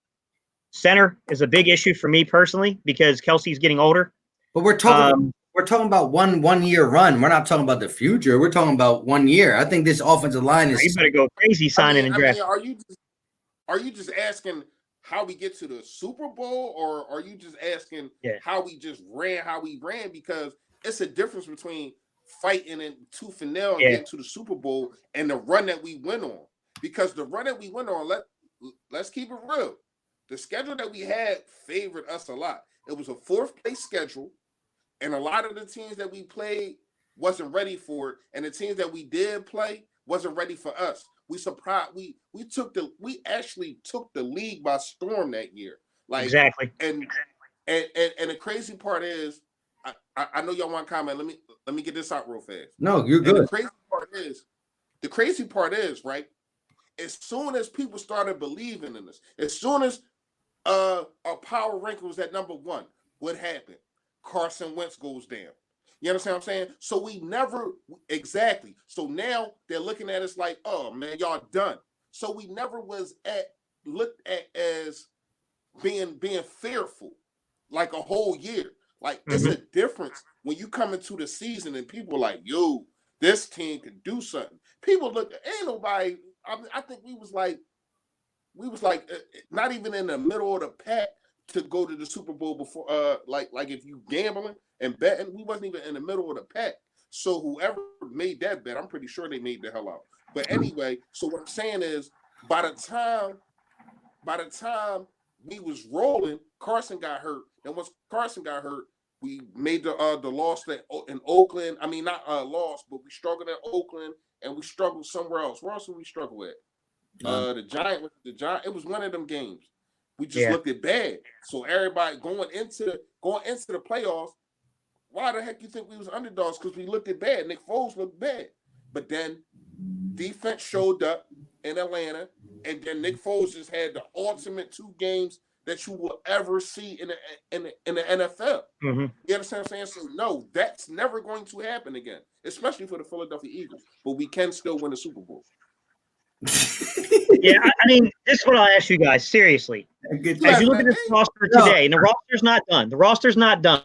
Center is a big issue for me personally because Kelsey's getting older. But we're talking about one year run. We're not talking about the future. We're talking about 1 year. I think this offensive line is. You better go crazy signing and draft. are you just asking how we get to the Super Bowl, or are you just asking how we just ran, how we ran? Because it's a difference between fighting and tooth and nail and getting to the Super Bowl and the run that we went on. Because the run that we went on, let's keep it real. The schedule that we had favored us a lot. It was a 4th place schedule, and a lot of the teams that we played wasn't ready for it, and the teams that we did play wasn't ready for us. We actually took the league by storm that year. Like exactly. And the crazy part is, I know y'all want to comment. Let me get this out real fast. No, you're good. The crazy part is, right? As soon as people started believing in us, as soon as our power ranking was at number 1, what happened? Carson Wentz goes down. You understand what I'm saying? So we never exactly. So now they're looking at us like, oh man, y'all done. So we never was looked at as being fearful like a whole year. Like it's a difference when you come into the season and people are like, yo, this team can do something. People look, ain't nobody. I think we was like not even in the middle of the pack to go to the Super Bowl before. Like if you gambling and betting, we wasn't even in the middle of the pack. So whoever made that bet, I'm pretty sure they made the hell out. But anyway, so what I'm saying is, by the time we was rolling, Carson got hurt. And once Carson got hurt, we made the loss in Oakland. I mean, not loss, but we struggled at Oakland, and we struggled somewhere else. Where else did we struggle at? The Giant. It was one of them games. We just looked at bad. So everybody going into the playoffs, why the heck you think we was underdogs? Because we looked at bad. Nick Foles looked bad. But then defense showed up in Atlanta, and then Nick Foles just had the ultimate 2 games that you will ever see in the NFL. Mm-hmm. You understand what I'm saying? So no, that's never going to happen again, especially for the Philadelphia Eagles. But we can still win the Super Bowl. Yeah, I mean, this is what I'll ask you guys seriously. As you look at this roster today, and the roster's not done. The roster's not done.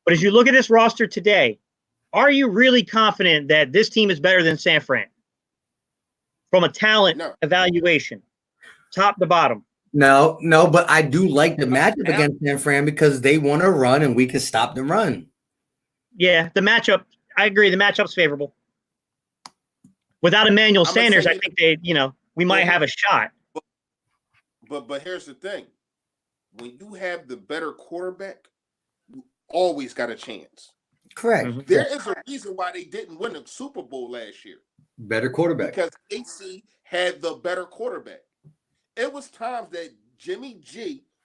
But as you look at this roster today, are you really confident that this team is better than San Fran from a talent evaluation, top to bottom? No, but I do like the matchup against San Fran because they want to run and we can stop the run. Yeah, the matchup. I agree. The matchup's favorable. Without Emmanuel Sanders, I think we might have a shot. But here's the thing: when you have the better quarterback, you always got a chance. Correct. Mm-hmm. There is a reason why they didn't win the Super Bowl last year. Better quarterback. Because AC had the better quarterback. It was times that Jimmy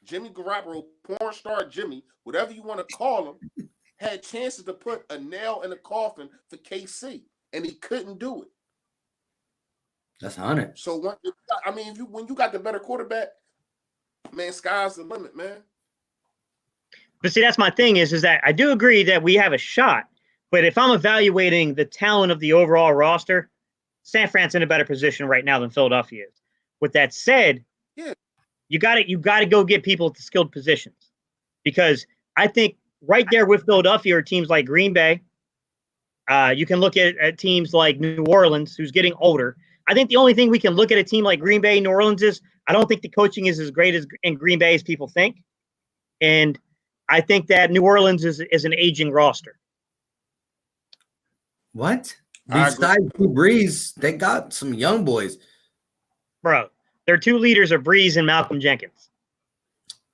Garoppolo, porn star Jimmy, whatever you want to call him, had chances to put a nail in the coffin for KC, and he couldn't do it. That's 100. So when you got the better quarterback, man, sky's the limit, man. But see, that's my thing is that I do agree that we have a shot. But if I'm evaluating the talent of the overall roster, San Fran's in a better position right now than Philadelphia is. With that said, you got to go get people at the skilled positions, because I think right there with Philadelphia are teams like Green Bay. You can look at teams like New Orleans, who's getting older. I think the only thing we can look at a team like Green Bay, New Orleans is I don't think the coaching is as great as in Green Bay as people think, and I think that New Orleans is an aging roster. What? Besides Breeze, they got some young boys. Bro, their 2 leaders are Breeze and Malcolm Jenkins.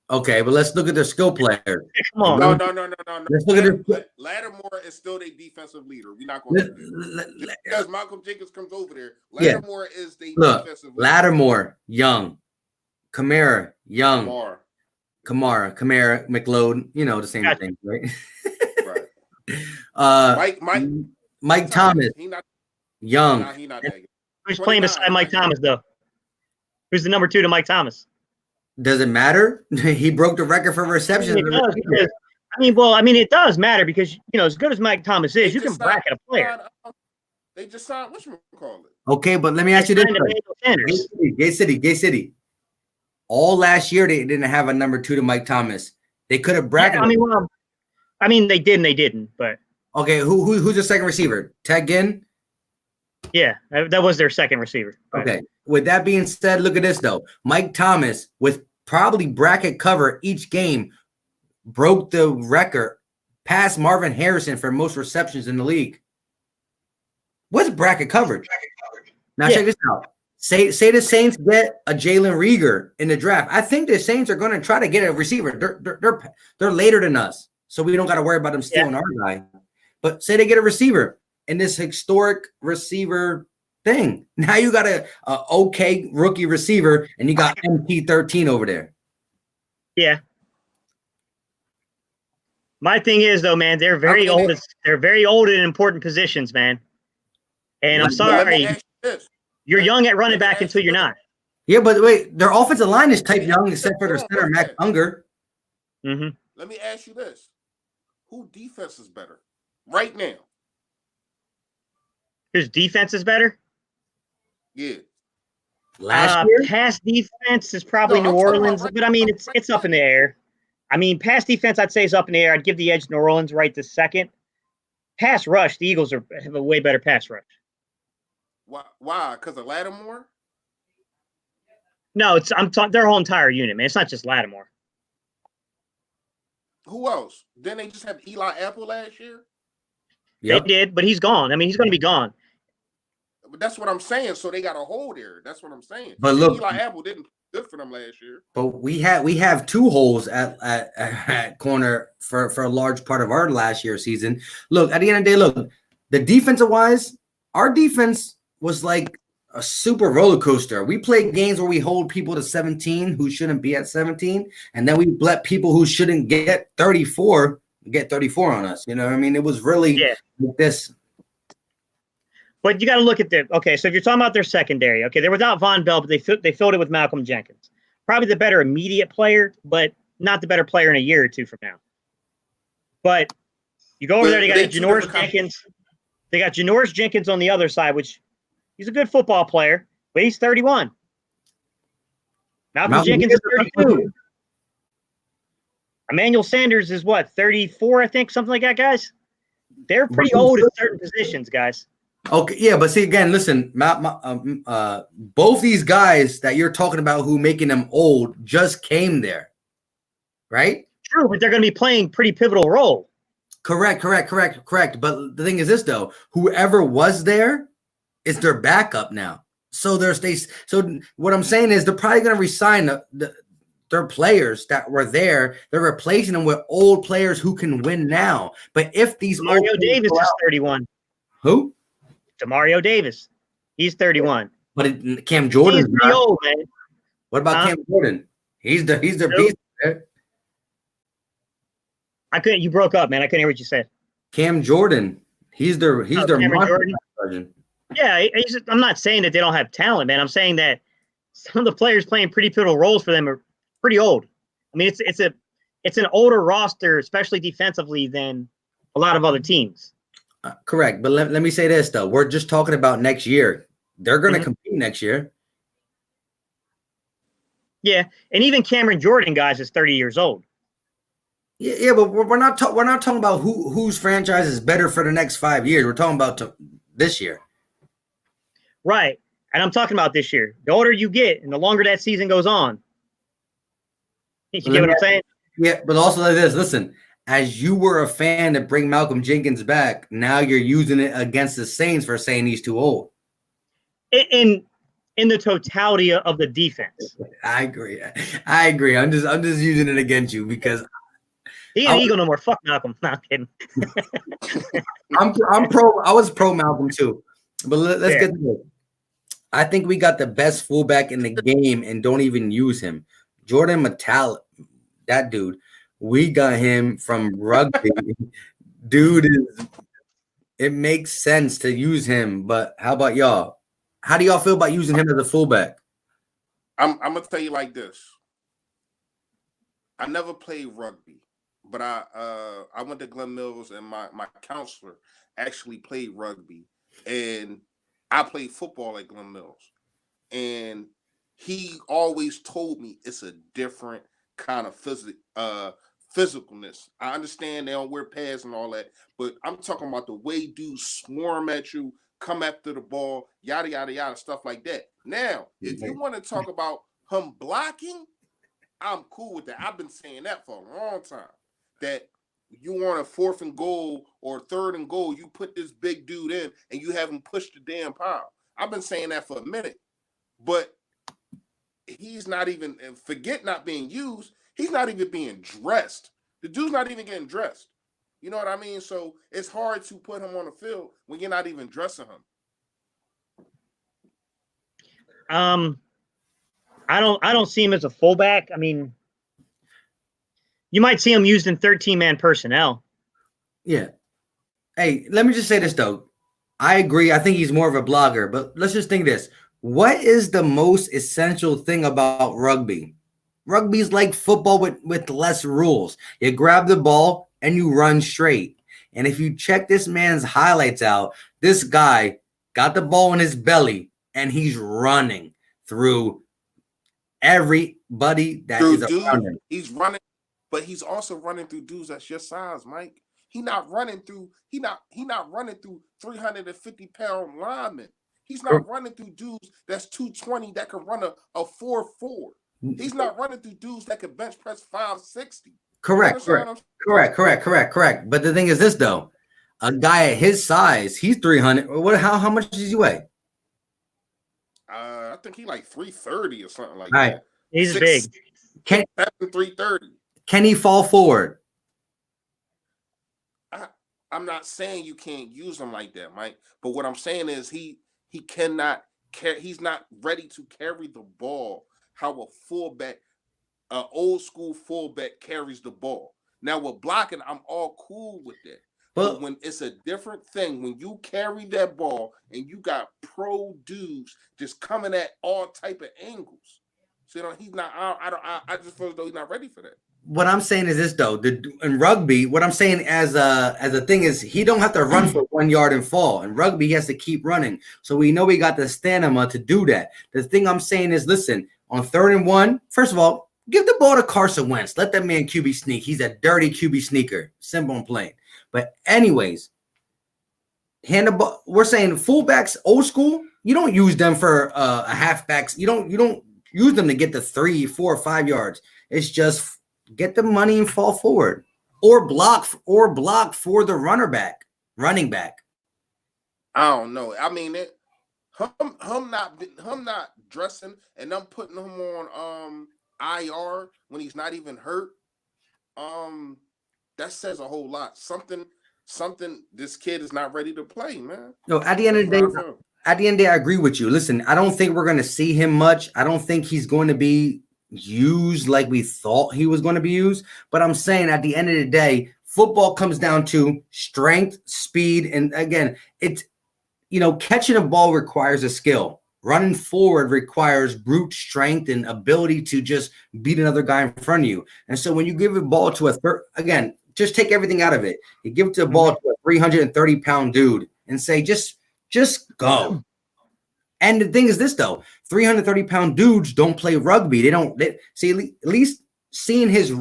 Okay, but let's look at their skill players. Come on. No. Let's look at Lattimore is still their defensive leader. We're not going to because Malcolm Jenkins comes over there. Lattimore is the defensive leader. Lattimore, young. Kamara, young. Kamara, McLeod, the same thing, right? Right. Mike Thomas, young. He not that good. Who's playing beside Mike Thomas, though? Who's the number 2 to Mike Thomas? Does it matter? He broke the record for receptions. It does matter because, as good as Mike Thomas is, you can bracket a player. They just signed, whatchamacallit. Okay, but let me ask you this. Gay City. All last year, they didn't have a number 2 to Mike Thomas. They could have bracketed. They did and they didn't, but. Okay, who's the second receiver? Ted Ginn? Yeah, that was their second receiver. Okay. With that being said, look at this though. Mike Thomas, with probably bracket cover each game, broke the record, past Marvin Harrison for most receptions in the league. What's bracket coverage? Now check this out. Say the Saints get a Jalen Reagor in the draft. I think the Saints are going to try to get a receiver. They're later than us, so we don't got to worry about them stealing our guy. But say they get a receiver in this historic receiver thing. Now you got a okay rookie receiver, and you got MP13 over there. Yeah. My thing is though, man, they're very old. They're very old in important positions, man. And I'm sorry, you're young at running back until you're not. Yeah, but wait, their offensive line is type young except for their center, Mac Unger. Mm-hmm. Let me ask you this: who defense is better right now? Whose defense is better? Yeah. Last year, pass defense is probably New Orleans, but I mean it's up in the air. I mean, pass defense I'd say is up in the air. I'd give the edge to New Orleans right this second. Pass rush, the Eagles have a way better pass rush. Why? Because of Lattimore? No, I'm talking their whole entire unit, man. It's not just Lattimore. Who else? Didn't they just have Eli Apple last year? Yep. They did, but he's gone. I mean, he's going to be gone. But that's what I'm saying. So they got a hole there. That's what I'm saying. But look, Eli Apple didn't good for them last year. But we have two holes at corner for a large part of our last year season. Look, at the end of the day, look, the defensive wise, our defense was like a super roller coaster. We played games where we hold people to 17 who shouldn't be at 17, and then we let people who shouldn't get 34 on us. You know what I mean? It was really like this. But you got to look at okay, so if you're talking about their secondary, okay, they're without Von Bell, but they filled it with Malcolm Jenkins. Probably the better immediate player, but not the better player in a year or two from now. But you go over there, they got Janoris Jenkins. They got Janoris Jenkins on the other side, which he's a good football player, but he's 31. Malcolm Jenkins is 32. Emmanuel Sanders is what, 34, I think, something like that, guys? They're pretty old at certain positions, guys. Okay, yeah, but see again, listen, both these guys that you're talking about who making them old just came there, right? True, but they're going to be playing pretty pivotal role. Correct. But the thing is this though, whoever was there is their backup now. So so what I'm saying is they're probably going to resign their players that were there. They're replacing them with old players who can win now. But if these Mario Davis is 31. Who? Demario Davis. He's 31. But Cam Jordan's pretty old, man. What about Cam Jordan? He's the beast there. You broke up, man. I couldn't hear what you said. Cam Jordan. He's their Jordan. Yeah, I'm not saying that they don't have talent, man. I'm saying that some of the players playing pretty pivotal roles for them are pretty old. I mean, it's an older roster, especially defensively, than a lot of other teams. Correct. But let me say this, though. We're just talking about next year. They're going to compete next year. Yeah, and even Cameron Jordan, guys, is 30 years old. Yeah, but we're not talking about whose franchise is better for the next 5 years. We're talking about this year. Right. And I'm talking about this year. The older you get and the longer that season goes on. You get what I'm saying? Yeah, but also like this. Listen, as you were a fan to bring Malcolm Jenkins back, now you're using it against the Saints for saying he's too old. In the totality of the defense. I agree. I'm just using it against you because he ain't Eagle no more. Fuck Malcolm. No, I'm kidding. I'm pro. I was pro Malcolm too. But let's get to it. I think we got the best fullback in the game and don't even use him. Jordan Metallic, that dude. We got him from rugby. Dude, it makes sense to use him. But how about y'all? How do y'all feel about using him as a fullback? I'm gonna tell you like this. I never played rugby, but I went to Glen Mills and my counselor actually played rugby, and I played football at Glen Mills, and he always told me it's a different kind of physicalness. I understand they don't wear pads and all that, but I'm talking about the way dudes swarm at you, come after the ball, yada, yada, yada, stuff like that. Now, if you want to talk about him blocking, I'm cool with that. I've been saying that for a long time. That you want a 4th and goal or 3rd and goal, you put this big dude in and you have him push the damn pile. I've been saying that for a minute. But he's not even, and forget not being used, he's not even being dressed. The dude's not even getting dressed. You know what I mean? So it's hard to put him on the field when you're not even dressing him. I don't see him as a fullback. I mean, you might see him used in 13-man personnel. Yeah. Hey, let me just say this though. I agree. I think he's more of a blogger, but let's just think this. What is the most essential thing about rugby? Rugby's like football with less rules. You grab the ball and you run straight. And if you check this man's highlights out, this guy got the ball in his belly and he's running through everybody that is around him. He's running, but he's also running through dudes that's your size, Mike. He not running through 350-pound linemen. He's not running through dudes that's 220 that can run a 4.4. He's not running through dudes that can bench press 560. Correct. But the thing is this though, a guy at his size, he's 300. How much does he weigh? I think he like 330 or something like that. Right. He's big. 330. Can he fall forward? I'm not saying you can't use him like that, Mike. But what I'm saying is he cannot carry. He's not ready to carry the ball. How a fullback, an old school fullback carries the ball. Now with blocking, I'm all cool with that. But when it's a different thing, when you carry that ball and you got pro dudes just coming at all type of angles, so he's not. I just feel as though he's not ready for that. What I'm saying is this though, in rugby, what I'm saying as a thing is he don't have to run for 1 yard and fall. In rugby, he has to keep running. So we know we got the stamina to do that. The thing I'm saying is, listen, on 3rd and 1, first of all, give the ball to Carson Wentz. Let that man QB sneak. He's a dirty QB sneaker. Simple and plain. But anyways, hand the ball. We're saying fullbacks, old school. You don't use them for a halfbacks. You don't use them to get the 3, 4, 5 yards. It's just get the money and fall forward, or block for the running back. I don't know. I mean, him not dressing and them putting him on IR when he's not even hurt. That says a whole lot. Something. This kid is not ready to play, man. No, at the end of the day, I agree with you. Listen, I don't think we're going to see him much. I don't think he's going to be used like we thought he was going to be used. But I'm saying at the end of the day, football comes down to strength, speed, and again, it's catching a ball requires a skill. Running forward requires brute strength and ability to just beat another guy in front of you. And so when you give a ball to again, just take everything out of it. You give it to a ball to a 330-pound dude and say, just go. And the thing is this, though, 330-pound dudes don't play rugby. They see, at least seeing his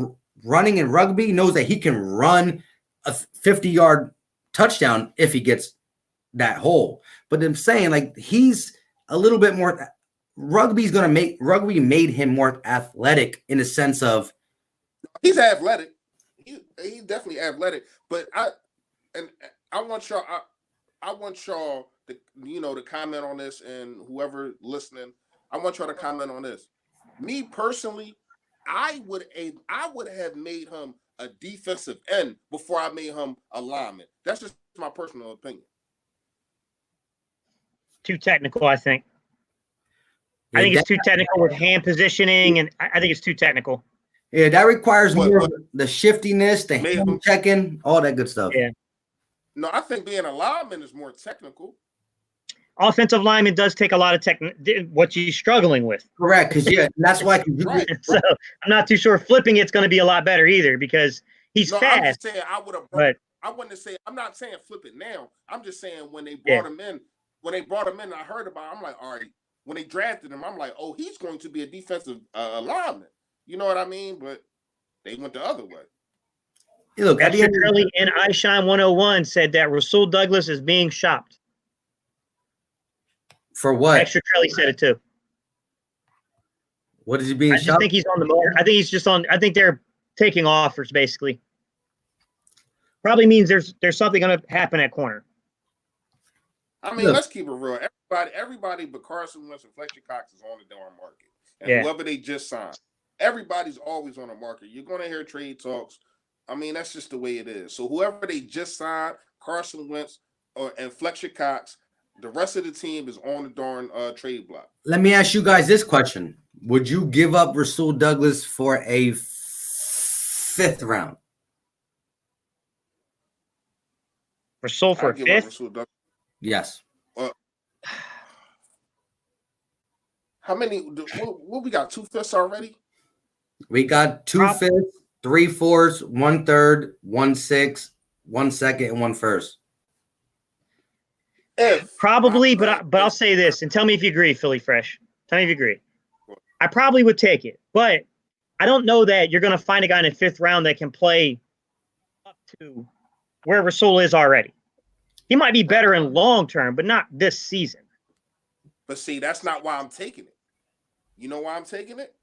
running in rugby knows that he can run a 50-yard touchdown if he gets that hole. But I'm saying, like, he's a little bit more rugby made him more athletic in the sense of he's athletic. He's definitely athletic. But I want y'all to comment on this, and whoever listening, I want y'all to comment on this. Me personally, I would have made him a defensive end before I made him a lineman. That's just my personal opinion. Too technical, I think. I think it's too technical with hand positioning, and I think it's too technical. Yeah, that requires more of the shiftiness, the hand checking, all that good stuff. Yeah. No, I think being a lineman is more technical. Offensive lineman does take a lot of what you're struggling with. Correct, because that's why. Right. So I'm not too sure flipping it's going to be a lot better either because he's fast. I'm just saying I wouldn't say I'm not saying flip it now. I'm just saying when they brought him in. When they brought him in, I heard about it. I'm like, all right. When they drafted him, I'm like, oh, he's going to be a defensive lineman. You know what I mean? But they went the other way. Hey, look, Shirley and iShine 101 said that Rasul Douglas is being shopped. For what? Extra Kelly said it too. What is he being I shot? just think he's on the market. I think he's just on. I think they're taking offers basically. Probably means there's something going to happen at corner. I mean, let's keep it real. Everybody but Carson Wentz and Fletcher Cox is on the darn market. And whoever they just signed. Everybody's always on the market. You're going to hear trade talks. I mean, that's just the way it is. So whoever they just signed, Carson Wentz and Fletcher Cox, the rest of the team is on the darn trade block. Let me ask you guys this question. Would you give up Rasul Douglas for a 5th round? Rasul for a 5th? Yes. How many? What we got? 2 5ths already? We got 2 5ths, 3 4s, 1 3rd, 1 6, 1 2nd, and 1 1st. Probably, but I'll say this and tell me if you agree, Philly Fresh. Tell me if you agree. I probably would take it, but I don't know that you're going to find a guy in the 5th round that can play up to where Rasul is already. He might be better in long term, but not this season. But see, that's not why I'm taking it. You know why I'm taking it?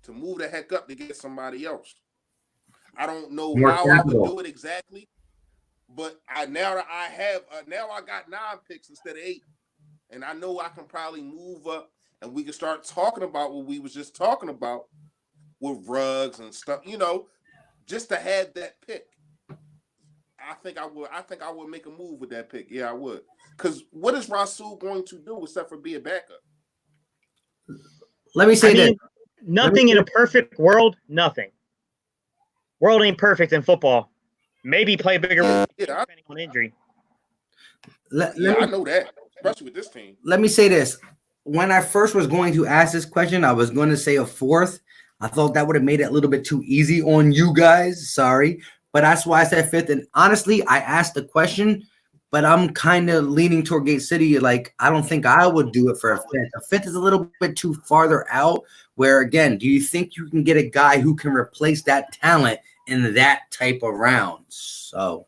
To move the heck up to get somebody else. I don't know how I would do it exactly, but now I got 9 picks instead of 8, and I know I can probably move up, and we can start talking about what we was just talking about with Ruggs and stuff. You know, just to have that pick. I think I would make a move with that pick. Yeah, I would. Because what is Rasul going to do except for be a backup? Let me say this. Nothing in a perfect world, nothing. World ain't perfect in football. Maybe play bigger depending on injury. I know that, especially with this team. Let me say this. When I first was going to ask this question, I was going to say a 4th. I thought that would have made it a little bit too easy on you guys. Sorry. But that's why I said 5th. And honestly, I asked the question, but I'm kind of leaning toward Gate City. Like, I don't think I would do it for a 5th. A 5th is a little bit too farther out where, again, do you think you can get a guy who can replace that talent in that type of round? So,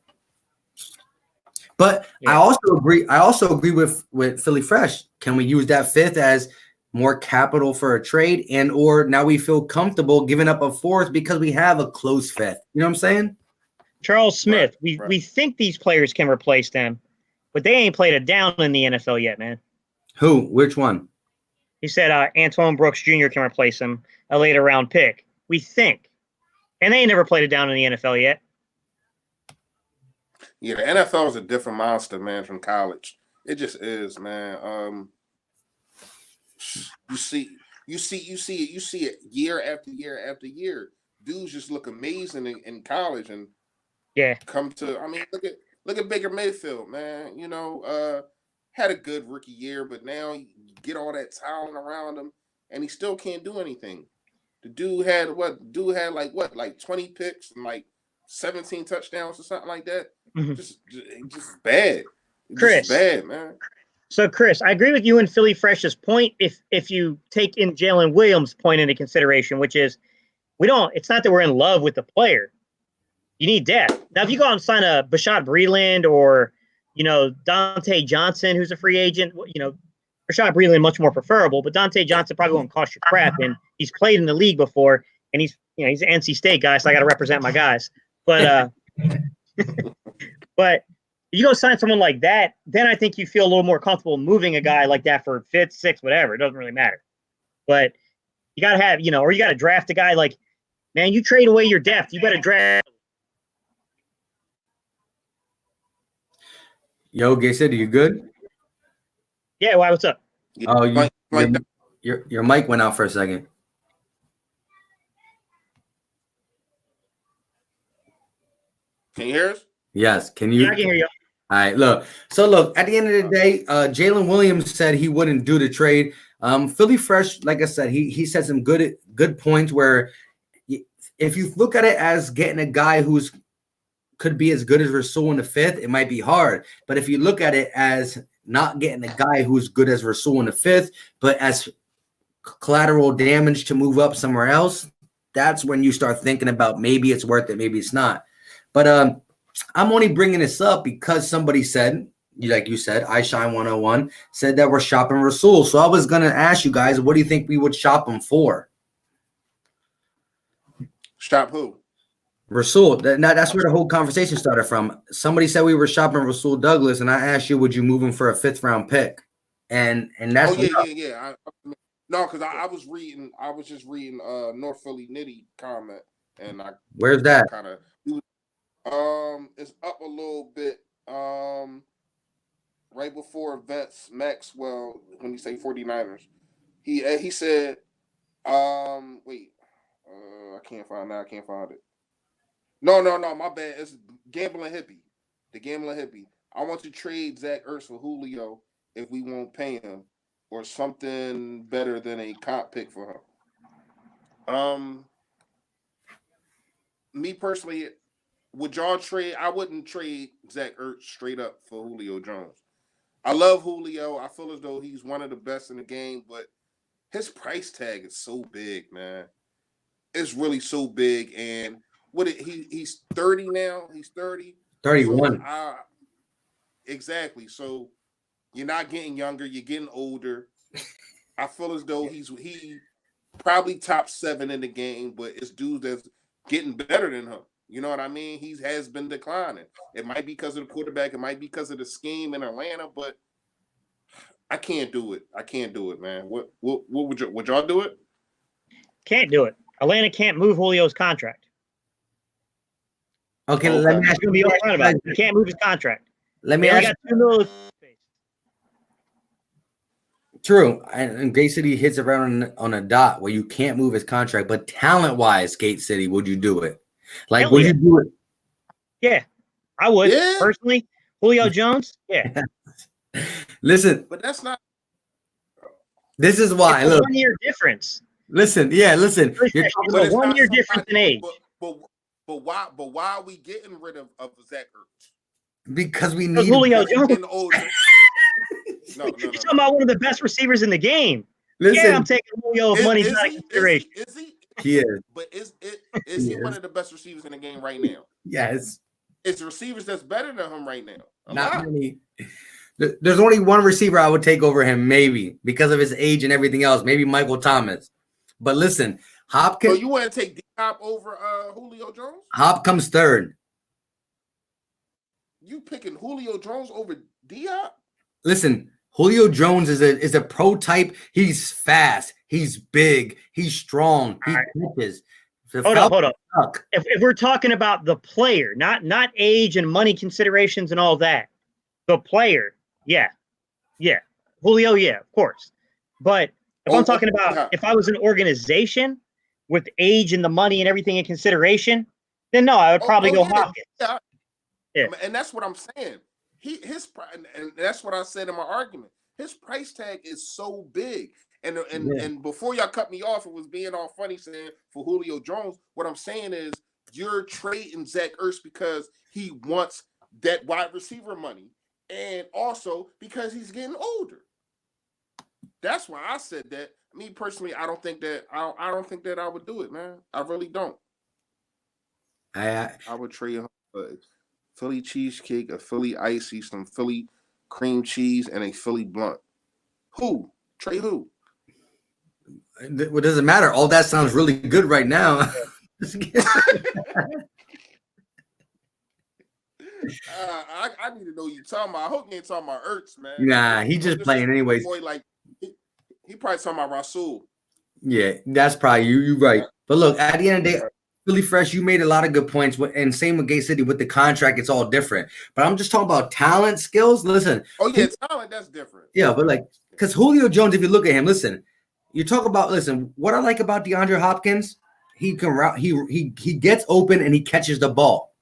but yeah. I also agree with Philly Fresh. Can we use that 5th as more capital for a trade and or now we feel comfortable giving up a 4th because we have a close 5th? You know what I'm saying? Charles Smith, we think these players can replace them, but they ain't played a down in the NFL yet, man. Who? Which one? He said Antoine Brooks Jr. can replace him, a later round pick. We think. And they ain't never played it down in the NFL yet. Yeah, the NFL is a different monster, man, from college. It just is, man. You see it year after year after year. Dudes just look amazing in college and come to. I mean, look at Baker Mayfield, man. You know, had a good rookie year, but now you get all that talent around him, and he still can't do anything. The dude had like 20 picks and like 17 touchdowns or something like that. Mm-hmm. Just bad. Chris, just bad, man. So, Chris, I agree with you and Philly Fresh's point if you take in Jalen Williams' point into consideration, which is it's not that we're in love with the player. You need depth. Now, if you go out and sign a Bashaud Breeland or, Dante Johnson, who's a free agent, Bashaud Breeland much more preferable, but Dante Johnson probably won't cost you crap. And he's played in the league before, and he's an NC State guy, so I got to represent my guys. But, but if you go sign someone like that, then I think you feel a little more comfortable moving a guy like that for 5th, 6th, whatever. It doesn't really matter. But you got to have, or you got to draft a guy like, man, you trade away your depth. You better draft. Yo, Gay City, you good? Yeah, why? What's up? Oh, your mic went out for a second. Can you hear us? Yes. Can you? Yeah, I can hear you. All right, look. At the end of the day, Jalen Williams said he wouldn't do the trade. Philly Fresh, like I said, he said some good points where if you look at it as getting a guy who's could be as good as Rasul in the 5th, it might be hard. But if you look at it as not getting a guy who's good as Rasul in the 5th, but as collateral damage to move up somewhere else, that's when you start thinking about maybe it's worth it, maybe it's not. But I'm only bringing this up because somebody said like you said, I Shine 101 said that we're shopping Rasul. So I was gonna ask you guys, what do you think we would shop him for? Shop who? Rasul. That's where the whole conversation started from. Somebody said we were shopping Rasul Douglas, and I asked you, would you move him for a 5th round pick? And that's yeah. No, because I was just reading North Philly Nitty comment, and I where's that? kind of it's up a little bit right before Vince Maxwell when you say 49ers. He said wait I can't find it. No, my bad. It's Gambling Hippie. The Gambling Hippie. I want to trade Zach Ertz for Julio if we won't pay him, or something better than a comp pick for him. Me personally, would y'all trade? I wouldn't trade Zach Ertz straight up for Julio Jones. I love Julio. I feel as though he's one of the best in the game, but his price tag is so big, man. It's really so big, and he's 30 now. He's 30. 31. So exactly. So you're not getting younger. You're getting older. I feel as though he probably top 7 in the game, but it's dudes that's getting better than him. You know what I mean? He has been declining. It might be because of the quarterback. It might be because of the scheme in Atlanta, but I can't do it. I can't do it, man. What would y'all do it? Can't do it. Atlanta can't move Julio's contract. Okay, let me ask you. You can't move his contract. Let me ask you. True, and Gate City hits around on a dot where you can't move his contract, but talent-wise, Gate City, would you do it? Like, would you do it? Yeah, I would personally. Julio Jones, yeah. Listen, but that's not. This is why. It's a 1-year difference. Listen. You're talking about 1 year difference in age. But why are we getting rid of Zach Ertz? Because we need Julio Jones. Older. No. You're talking about one of the best receivers in the game. Listen, yeah, I'm taking Julio if money's not a consideration. Is he? He is. But is he one of the best receivers in the game right now? Yes. It's receivers that's better than him right now. Not many. There's only one receiver I would take over him, maybe, because of his age and everything else. Maybe Michael Thomas. But listen, Hopkins. So you want to take D-Hop over Julio Jones? Hop comes third. You picking Julio Jones over D-Hop? Listen, Julio Jones is a pro type. He's fast. He's big. He's strong. He catches. Hold up. If we're talking about the player, not age and money considerations and all that, the player, yeah. Julio, yeah, of course. But if I'm talking about if I was an organization with age and the money and everything in consideration, then no, I would probably go Hopkins. Yeah. And that's what I'm saying. And that's what I said in my argument. His price tag is so big. And before y'all cut me off, it was being all funny saying for Julio Jones. What I'm saying is you're trading Zach Ertz because he wants that wide receiver money, and also because he's getting older. That's why I said that. Me personally, I don't think that I would do it, man. I really don't. I would trade him a Philly cheesecake, a Philly icy, some Philly cream cheese, and a Philly blunt. Who? Trade who? What does it matter? All that sounds really good right now. I need to know what you're talking about. I hope you ain't talking about Ertz, man. Nah, he just playing anyways. Boy, like he probably talking about Rasul. Yeah, that's probably you right. But look, at the end of the day, Philly Fresh, you made a lot of good points. And same with Gate City with the contract, it's all different. But I'm just talking about talent, skills. Listen. Oh yeah, talent, that's different. Yeah, but like, because Julio Jones, if you look at him, listen. You talk about what I like about DeAndre Hopkins, he can route, he gets open and he catches the ball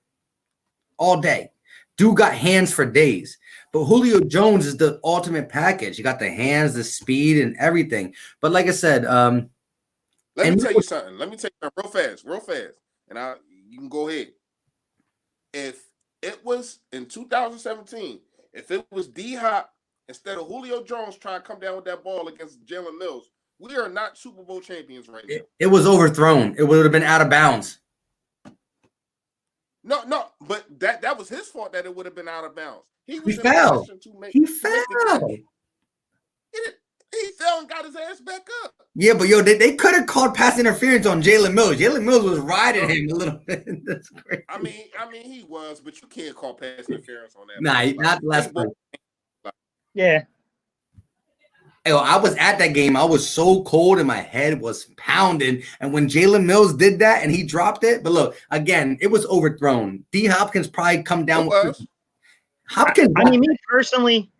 all day. Dude got hands for days. But Julio Jones is the ultimate package. You got the hands, the speed, and everything. But like I said, let me tell you something real fast. And you can go ahead. If it was in 2017, if it was D-Hop instead of Julio Jones trying to come down with that ball against Jalen Mills, we are not Super Bowl champions right now. It was overthrown. It would have been out of bounds. No, but that was his fault that it would have been out of bounds. He He was in a fell. position to make He the catch. fell. He fell and got his ass back up. Yeah, but yo, they could have called pass interference on Jalen Mills. Jalen Mills was riding him a little bit. That's crazy. I mean, he was, but you can't call pass interference on that. Nah, not the last play. Yeah. Yo, I was at that game. I was so cold and my head was pounding. And when Jalen Mills did that and he dropped it, but look, again, it was overthrown. D. Hopkins probably come down. It was. Hopkins. I mean, me personally,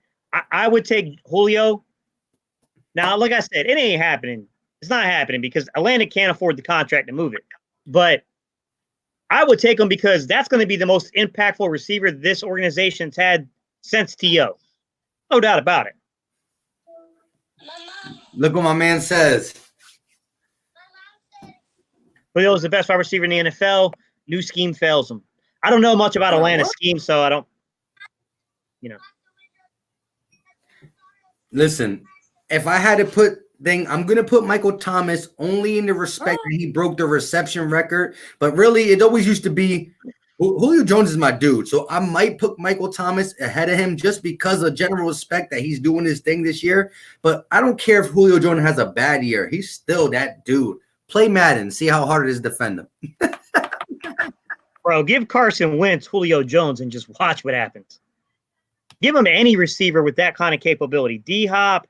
I would take Julio. Now, like I said, it ain't happening. It's not happening because Atlanta can't afford the contract to move it. But I would take him because that's going to be the most impactful receiver this organization's had since T.O. No doubt about it. Look what my man says. Julio is the best wide receiver in the NFL. New scheme fails him. I don't know much about Atlanta's scheme, so I don't, Listen, if I had to put I'm going to put Michael Thomas only in the respect that he broke the reception record. But really, it always used to be Julio Jones is my dude. So I might put Michael Thomas ahead of him just because of general respect that he's doing his thing this year. But I don't care if Julio Jones has a bad year. He's still that dude. Play Madden. See how hard it is to defend him. Bro, give Carson Wentz Julio Jones and just watch what happens. Give him any receiver with that kind of capability. D-Hop,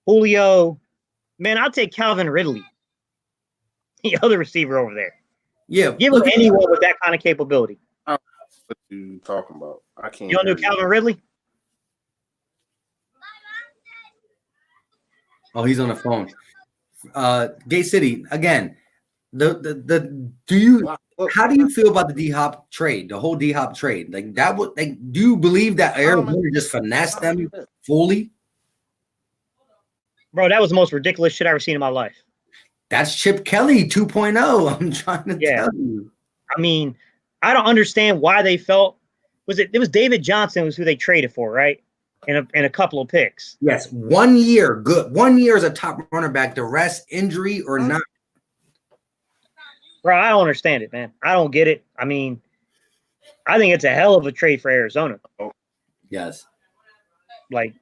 Julio. Man, I'll take Calvin Ridley, the other receiver over there. Yeah. Give him anyone with that kind of capability. What are you talking about? I can't. You don't do Calvin Ridley? Oh, he's on the phone. Gay City again. How do you feel about the D-Hop trade? The whole D-Hop trade, do you believe that Arizona just finessed them fully? Bro, that was the most ridiculous shit I've ever seen in my life. That's Chip Kelly 2.0. I'm trying to tell you. I mean, I don't understand why they felt. It was David Johnson was who they traded for, right? And a couple of picks. Yes, 1 year, good. 1 year as a top runner back. The rest, injury or not. Bro, I don't understand it, man. I don't get it. I mean, I think it's a hell of a trade for Arizona. Yes. Like,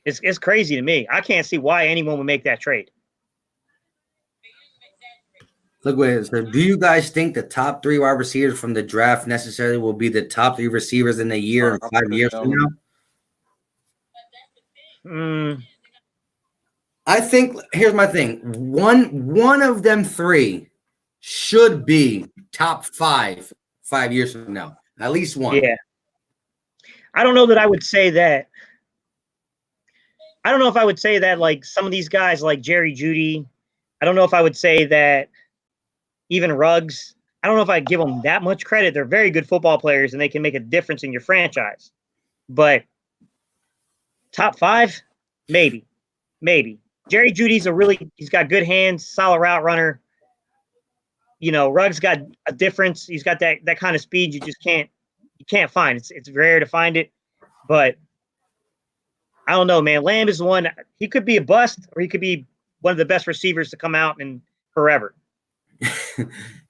it's crazy to me. I can't see why anyone would make that trade. Look what it says. Do you guys think the top 3 wide receivers from the draft necessarily will be the top 3 receivers in a year and 5 years from now? I think here's my thing. One of them 3 should be top 5 years from now. At least one. Yeah. I don't know that I would say that. I don't know if I would say that like some of these guys like Jerry Jeudy. I don't know if I would say that even Ruggs. I don't know if I'd give them that much credit. They're very good football players and they can make a difference in your franchise. But top 5, maybe. Jerry Jeudy's he's got good hands, solid route runner. Ruggs got a difference. He's got that kind of speed you just can't find. It's rare to find it. But I don't know, man. Lamb is the one. He could be a bust or he could be one of the best receivers to come out in forever.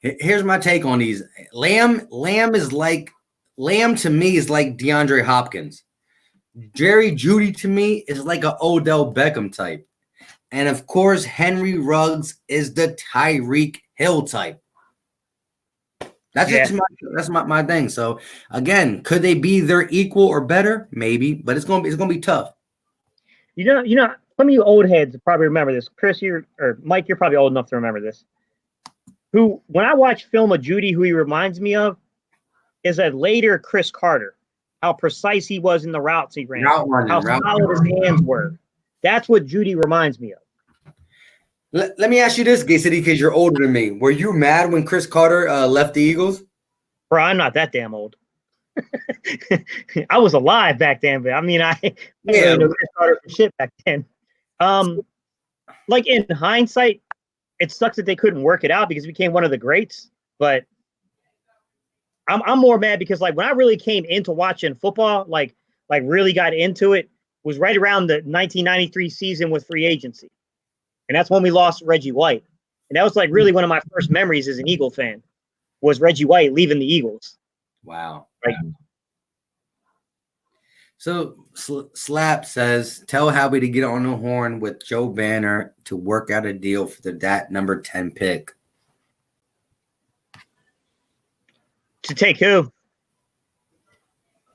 Here's my take on these. Lamb to me is like DeAndre Hopkins. Jerry Jeudy to me is like an Odell Beckham type. And of course, Henry Ruggs is the Tyreek Hill type. That's my thing. So again, could they be their equal or better? Maybe, but it's gonna be tough. Some of you old heads probably remember this. Chris, or Mike, you're probably old enough to remember this. When I watch film of Jeudy, who he reminds me of is a later Chris Carter. How precise he was in the routes he ran. How solid his hands were. That's what Jeudy reminds me of. Let me ask you this, Gay City, because you're older than me. Were you mad when Chris Carter left the Eagles? Bro, I'm not that damn old. I was alive back then, but I mean, I didn't know Chris Carter for shit back then. Like in hindsight, it sucks that they couldn't work it out because he became one of the greats. But I'm more mad because like when I really came into watching football, like really got into it, was right around the 1993 season with free agency. And that's when we lost Reggie White. And that was like really one of my first memories as an Eagle fan was Reggie White leaving the Eagles. Wow. Like, So Slap says, tell Howie to get on the horn with Joe Banner to work out a deal for that number 10 pick. To take who?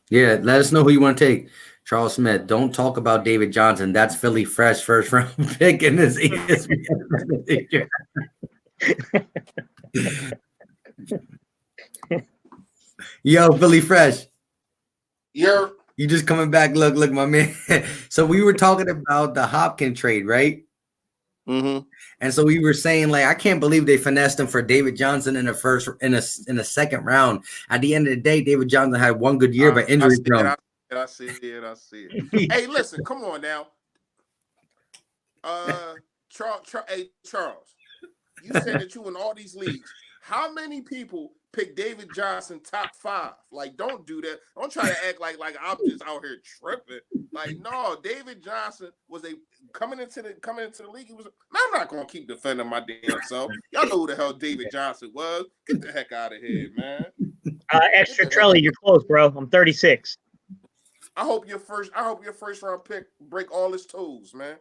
Yeah, let us know who you want to take. Charles Smith, don't talk about David Johnson. That's Philly Fresh first round pick in this ESPN. Yo, Philly Fresh. You're You just coming back. Look, my man. So we were talking about the Hopkins trade, right? mm-hmm. And so we were saying, like, I can't believe they finessed him for David Johnson in the second round. At the end of the day, David Johnson had one good year, but injury prone. I see it. Hey, listen, come on now. Charles, you said that you in all these leagues. How many people pick David Johnson top 5? Like, don't do that. Don't try to act like I'm just out here tripping. Like, no, David Johnson was coming into the league. I'm not gonna keep defending my damn self. Y'all know who the hell David Johnson was. Get the heck out of here, man. Extra Trelly, you're close, bro. I'm 36. I hope your first round pick break all his toes, man.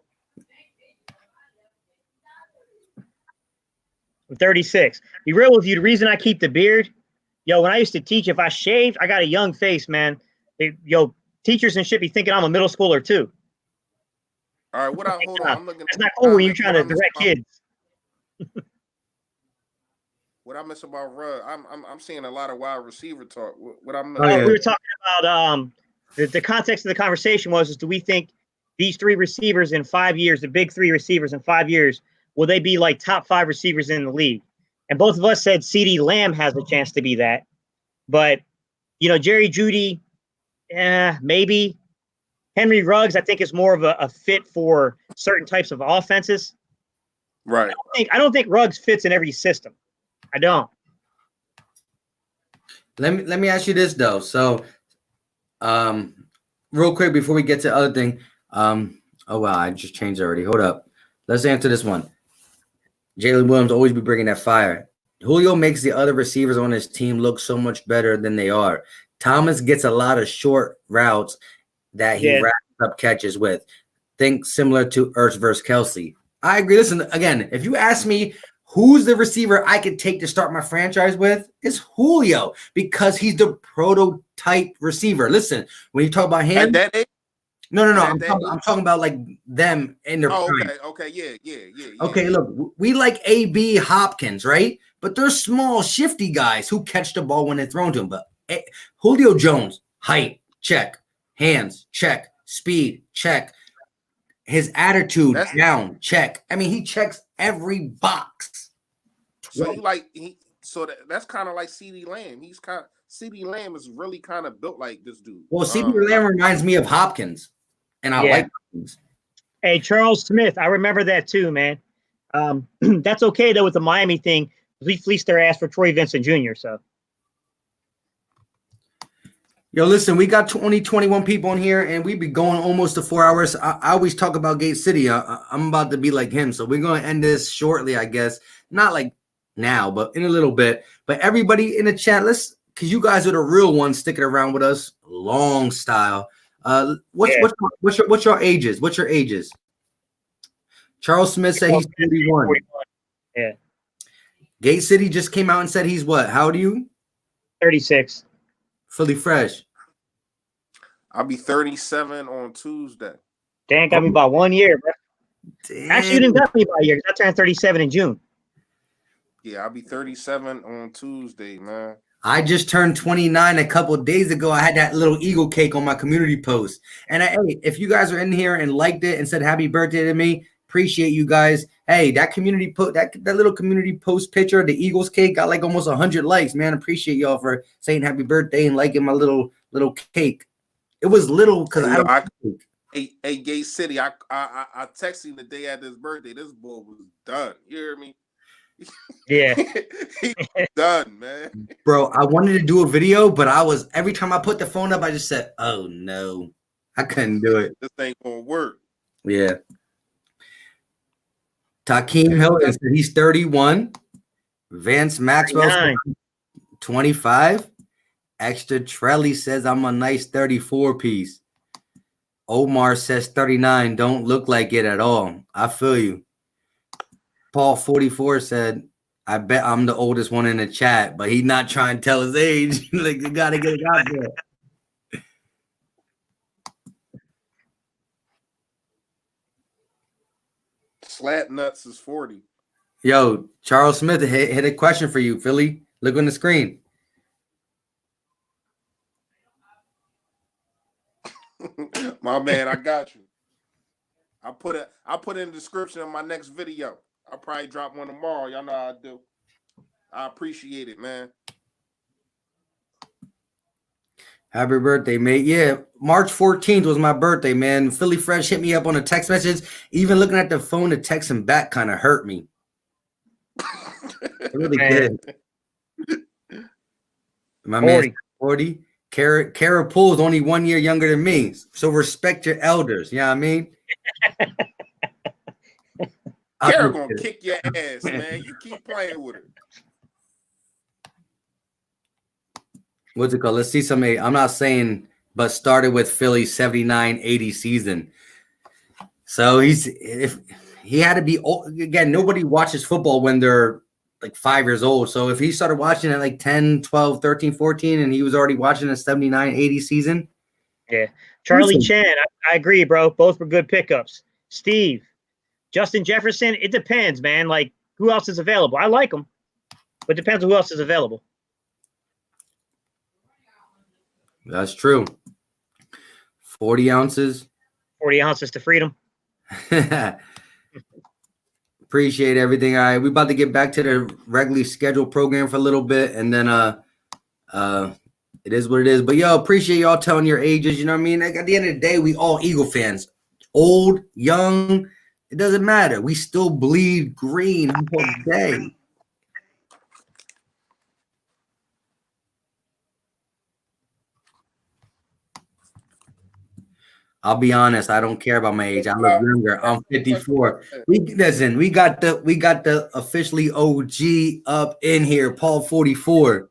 I'm 36. Be real with you. The reason I keep the beard, when I used to teach, if I shaved, I got a young face, man. Teachers and shit be thinking I'm a middle schooler too. All right, hold on. I'm looking. That's not cool when you're trying to direct kids. What I miss about Rudd? I'm seeing a lot of wide receiver talk. What I'm we were talking about the context of the conversation was do we think these 3 receivers in 5 years, the big 3 receivers in 5 years, will they be like top 5 receivers in the league? And both of us said CeeDee Lamb has a chance to be that. But, Jerry Jeudy, maybe. Henry Ruggs, I think, is more of a fit for certain types of offenses. Right. I don't think Ruggs fits in every system. I don't. Let me ask you this, though. So, real quick before we get to the other thing. Oh, wow, I just changed already. Hold up. Let's answer this one. Jalen Williams always be bringing that fire. Julio makes the other receivers on his team look so much better than they are. Thomas gets a lot of short routes that he wraps up catches with. Think similar to Ertz versus Kelsey. I agree. Listen, again, if you ask me who's the receiver I could take to start my franchise with, it's Julio because he's the prototype receiver. Listen, when you talk about him, no. I'm talking about like them in their prime. Okay, yeah. Okay, look, we like AB Hopkins, right? But they're small, shifty guys who catch the ball when it's thrown to them. But Julio Jones, height, check. Hands, check. Speed, check. His attitude, down, check. I mean, he checks every box. So that's kind of like CeeDee Lamb. CeeDee Lamb is really kind of built like this dude. Well, CeeDee Lamb reminds me of Hopkins, and I like Hopkins. Hey, Charles Smith, I remember that too, man. That's okay though with the Miami thing. We fleeced their ass for Troy Vincent Jr. So. Yo, listen, we got 21 people in here, and we be going almost to 4 hours. I always talk about Gate City. I'm about to be like him, so we're going to end this shortly, I guess. Not like now, but in a little bit. But everybody in the chat, because you guys are the real ones sticking around with us, long style. What's your ages? What's your ages? Charles Smith said he's 31. Yeah. Gate City just came out and said he's what? How old are you? 36. Fully fresh. I'll be 37 on Tuesday. Dan got me by 1 year, bro. Damn. Actually, you didn't got me by a year. I turned 37 in June. Yeah, I'll be 37 on Tuesday, man. I just turned 29 a couple of days ago. I had that little eagle cake on my community post. And hey, if you guys are in here and liked it and said happy birthday to me, appreciate you guys. Hey, that community that little community post picture of the Eagles cake got like almost 100 likes, man. Appreciate y'all for saying happy birthday and liking my little cake. It was little because Hey, Gate City, I texted him the day after his birthday. This boy was done. You hear me? Yeah. He's done, man. Bro, I wanted to do a video, but every time I put the phone up, I just said, oh no, I couldn't do it. This ain't gonna work. Yeah. Takeem Hilton said he's 31. Vance Maxwell 25. Extra Trelly says I'm a nice 34 piece. Omar says 39 don't look like it at all. I feel you. Paul 44 said, I bet I'm the oldest one in the chat, but he's not trying to tell his age. Like, you got to get it out there. Slap Nuts is 40. Yo, Charles Smith hit a question for you, Philly. Look on the screen. My man, I got you. I put it in the description of my next video. I'll probably drop one tomorrow. Y'all know how I do. I appreciate it, man. Happy birthday, mate. Yeah, March 14th was my birthday, man. Philly Fresh hit me up on a text message. Even looking at the phone to text him back kind of hurt me. It really did. My man 40. Kara Poole is only 1 year younger than me. So respect your elders. You know what I mean? Kara gonna kick your ass, man. You keep playing with her. What's it called? Let's see some. I'm not saying, but started with Philly's 79-80 season. So if he had to be old, again, nobody watches football when they're like 5 years old. So if he started watching at like 10, 12, 13, 14, and he was already watching a 79-80 season. Yeah. Charlie Chan, I agree, bro. Both were good pickups. Steve, Justin Jefferson, it depends, man. Like, who else is available? I like them, but it depends on who else is available. That's true. 40 ounces. 40 ounces to freedom. Appreciate everything. All right, we about to get back to the regularly scheduled program for a little bit, and then it is what it is. But yo, appreciate y'all telling your ages. You know what I mean? Like, at the end of the day, we all Eagle fans, old, young, it doesn't matter. We still bleed green all day. I'll be honest, I don't care about my age. I look younger. I'm 54. We got the officially OG up in here, Paul 44.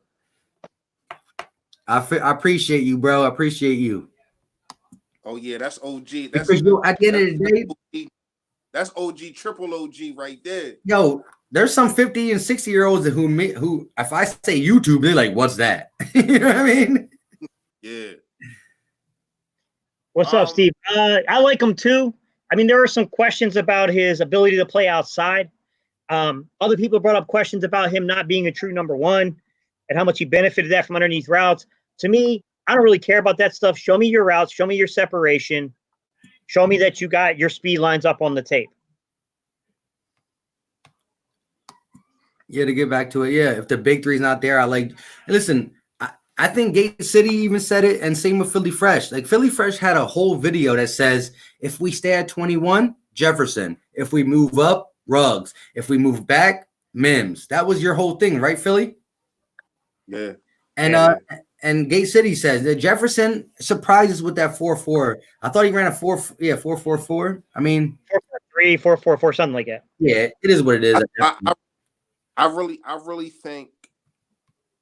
I appreciate you, bro. I appreciate you. Oh yeah, that's OG. That's at the end of the day, that's OG, triple OG right there. Yo, there's some 50 and 60-year-olds who if I say YouTube, they're like, "What's that?" You know what I mean? Yeah. What's up, Steve? I like him too. I mean, there are some questions about his ability to play outside. Other people brought up questions about him not being a true number one and how much he benefited that from underneath routes. To me, I don't really care about that stuff. Show me your routes. Show me your separation. Show me that you got your speed lines up on the tape. Yeah, to get back to it. Yeah, if the big three's not there, listen, I think Gate City even said it, and same with Philly Fresh. Like, Philly Fresh had a whole video that says, if we stay at 21, Jefferson. If we move up, Ruggs. If we move back, Mims. That was your whole thing, right, Philly? Yeah. And Gate City says that Jefferson surprises with that 4.4. I thought he ran a 4.44. I mean, 4.43, 4.44, something like that. Yeah, it is what it is. I really think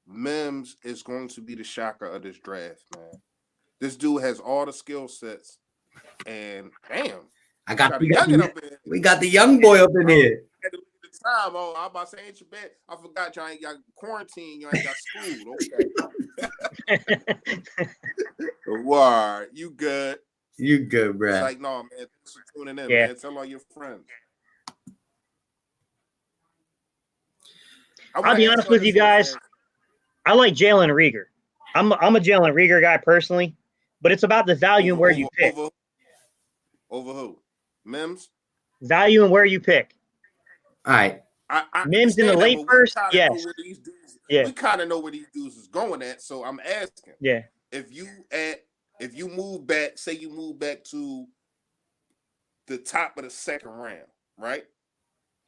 Mims is going to be the shocker of this draft, man. This dude has all the skill sets, and damn, we got the young boy up in here. At the time, I'm about to say, ain't your bad. I forgot you ain't got quarantine, you ain't got school. Okay. Wow, you good? You good, bro? It's like, no, man. Thanks for tuning in, man. Tell all your friends. I'll be honest with you guys. I like Jalen Reagor. I'm a Jalen Reagor guy personally, but it's about the value and where you pick. Over who? Mims? Value and where you pick. All right. Mims in the late first, yes. We kind of know where these dudes is going at, so I'm asking. Yeah. If you move back, say you move back to the top of the second round, right?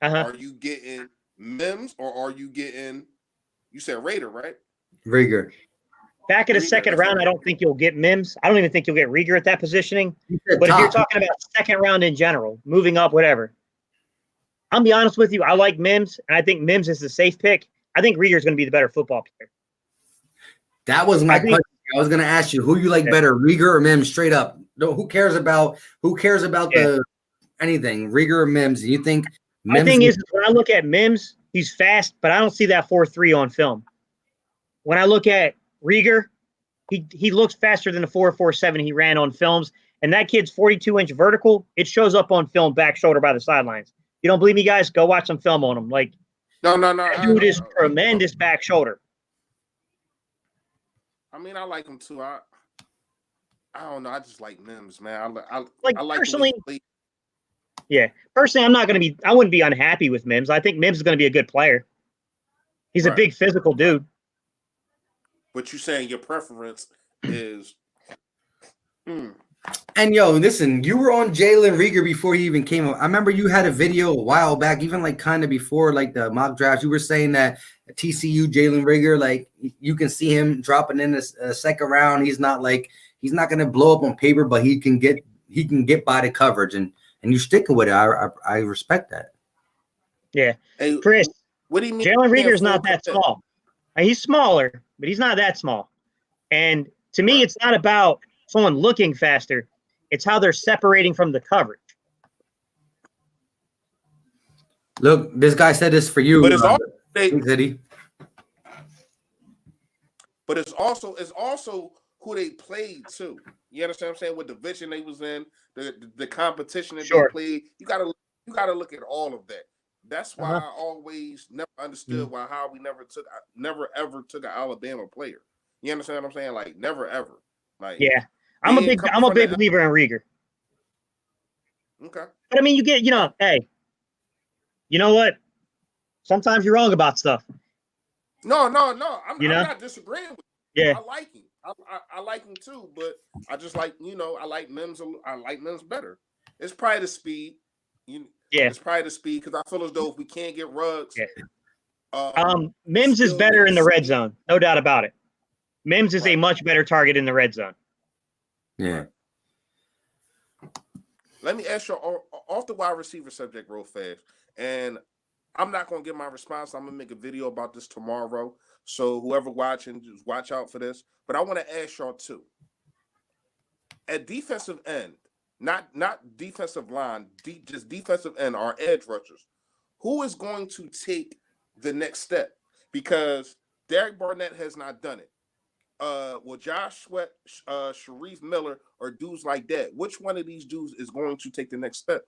Are you getting Mims or are you getting? You said Raider, right? Reagor. Back at the second round, I don't think you'll get Mims. I don't even think you'll get Reagor at that positioning. But if you're talking about second round in general, moving up, whatever, I'll be honest with you. I like Mims, and I think Mims is the safe pick. I think Reagor is going to be the better football player. That was my question. I was going to ask you who you like better, Reagor or Mims? Straight up. No, who cares about the anything, Rieger or Mims? You think My Mims thing is, when I look at Mims, he's fast, but I don't see that 4.3 on film. When I look at Rieger, he looks faster than the 4.47 he ran on films. And that kid's 42-inch vertical. It shows up on film, back shoulder by the sidelines. You don't believe me, guys? Go watch some film on him. Like, No. that dude is tremendous back shoulder. I mean, I like him too. I don't know. I just like Mims, man. I like personally. Yeah, personally, I wouldn't be unhappy with Mims. I think Mims is going to be a good player. He's a big physical dude. But you saying your preference is. And yo, listen, you were on Jalen Rieger before he even came up. I remember you had a video a while back, even like kind of before like the mock drafts. You were saying that TCU Jalen Rieger, like you can see him dropping in the second round. He's not going to blow up on paper, but he can get by the coverage, and you sticking with it. I respect that. Yeah, hey, Chris. What do you mean? Jalen Rieger's not that small. He's smaller, but he's not that small. And to me, it's not about someone looking faster. It's how they're separating from the coverage. Look, this guy said this for you. But it's But it's also who they played too. You understand what I'm saying? What division they was in, the competition that they played. You gotta look at all of that. That's why I always never understood how we never ever took an Alabama player. You understand what I'm saying? Like never ever. Like I'm a big believer in Rieger. Okay. But I mean, hey, you know what? Sometimes you're wrong about stuff. No. I'm not disagreeing with you. Yeah. I like him. I like him too, but I just like, I like Mims. I like Mims better. It's probably the speed. It's probably the speed because I feel as though if we can't get Ruggs. Mims is better in the red zone. No doubt about it. Mims is a much better target in the red zone. Yeah. Let me ask you off the wide receiver subject real fast. And I'm not going to give my response. I'm going to make a video about this tomorrow. So whoever watching, just watch out for this. But I want to ask y'all too. At defensive end, not defensive line, just defensive end, our edge rushers, who is going to take the next step? Because Derek Barnett has not done it. Josh Sweat, Sharif Miller, or dudes like that? Which one of these dudes is going to take the next step?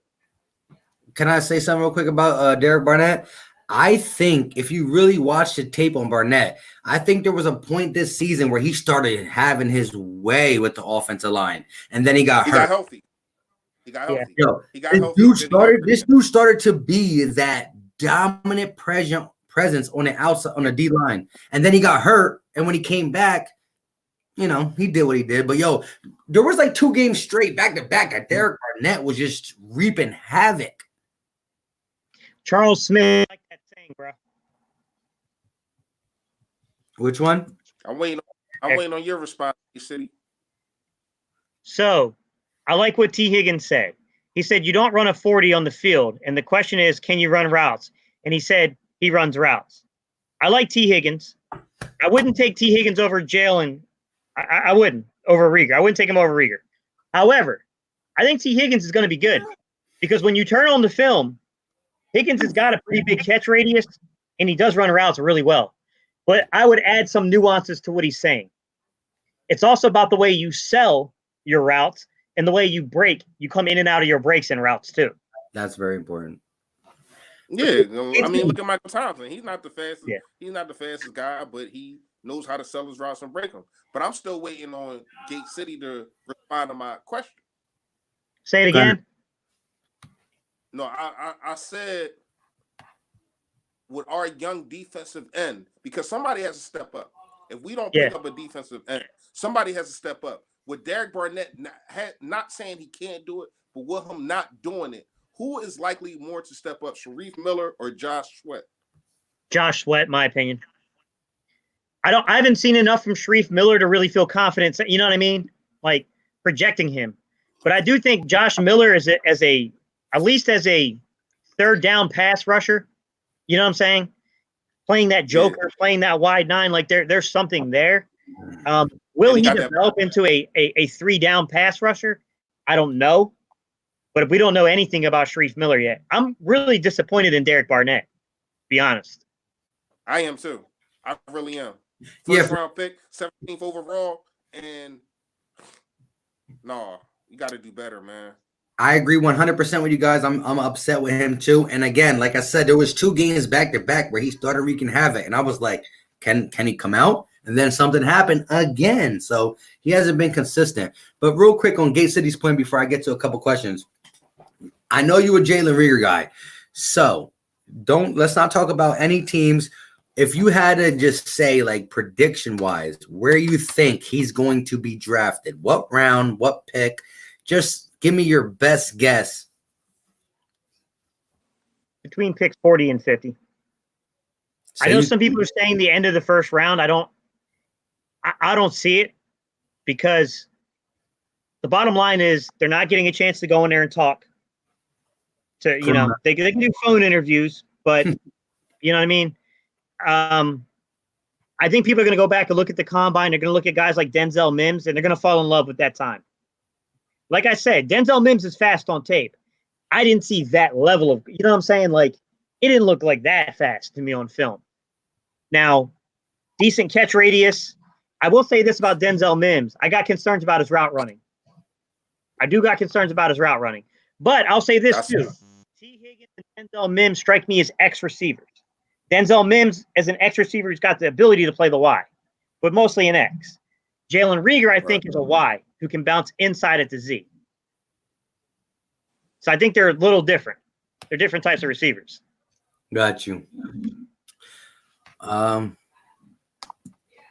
Can I say something real quick about Derek Barnett? I think if you really watch the tape on Barnett, I think there was a point this season where he started having his way with the offensive line, and then he got hurt. He got healthy. Yo, he got healthy. This dude started to be that dominant presence on the outside on the D line, and then he got hurt. And when he came back, he did what he did. But yo, there was like 2 games straight back to back that Derek Barnett was just reaping havoc. Charles Smith, I like that saying, bro. Which one? I'm waiting on your response, City. So, I like what T. Higgins said. He said, you don't run a 40 on the field. And the question is, can you run routes? And he said he runs routes. I like T. Higgins. I wouldn't take T. Higgins over Jalen. I wouldn't over Rieger. I wouldn't take him over Rieger. However, I think T. Higgins is going to be good because when you turn on the film, Higgins has got a pretty big catch radius, and he does run routes really well. But I would add some nuances to what he's saying. It's also about the way you sell your routes and the way you break. You come in and out of your breaks and routes too. That's very important. Yeah, I mean, look at Michael Thompson. He's not the fastest. Yeah. He's not the fastest guy, but he knows how to sell his routes and break them. But I'm still waiting on Gate City to respond to my question. Say it again. No, I said with our young defensive end, because somebody has to step up. If we don't pick up a defensive end, somebody has to step up. With Derek Barnett not saying he can't do it, but with him not doing it, who is likely more to step up, Sharif Miller or Josh Sweat? Josh Sweat, my opinion. I haven't seen enough from Sharif Miller to really feel confident. You know what I mean? Like projecting him. But I do think Josh Miller is at least as a third down pass rusher. You know what I'm saying? Playing that joker, playing that wide 9, like there's something there. Will he develop into a 3 down pass rusher? I don't know. But if we don't know anything about Sharif Miller yet, I'm really disappointed in Derek Barnett, to be honest. I am too. I really am. Yeah. First round pick, 17th overall, and no, you got to do better, man. I agree 100% with you guys. I'm upset with him too. And again, like I said, there was 2 games back to back where he started wreaking havoc, and I was like, can he come out? And then something happened again. So he hasn't been consistent. But real quick on Gate City's point before I get to a couple questions. I know you a Jalen Reagor guy, so let's not talk about any teams. If you had to just say, like, prediction wise, where you think he's going to be drafted, what round, what pick, just give me your best guess. Between picks 40 and 50. So I know some people are saying the end of the first round. I don't see it, because the bottom line is they're not getting a chance to go in there and talk. They can do phone interviews, but you know what I mean? I think people are going to go back and look at the combine. They're going to look at guys like Denzel Mims, and they're going to fall in love with that time. Like I said, Denzel Mims is fast on tape. I didn't see that level of, you know what I'm saying? Like, it didn't look like that fast to me on film. Now, decent catch radius. I will say this about Denzel Mims. I got concerns about his route running. But I'll say this too. T. Higgins and Denzel Mims strike me as X receivers. Denzel Mims, as an X receiver, has got the ability to play the Y, but mostly an X. Jalen Reagor, I think, is a Y who can bounce inside at the Z. So I think they're a little different. They're different types of receivers. Got you. A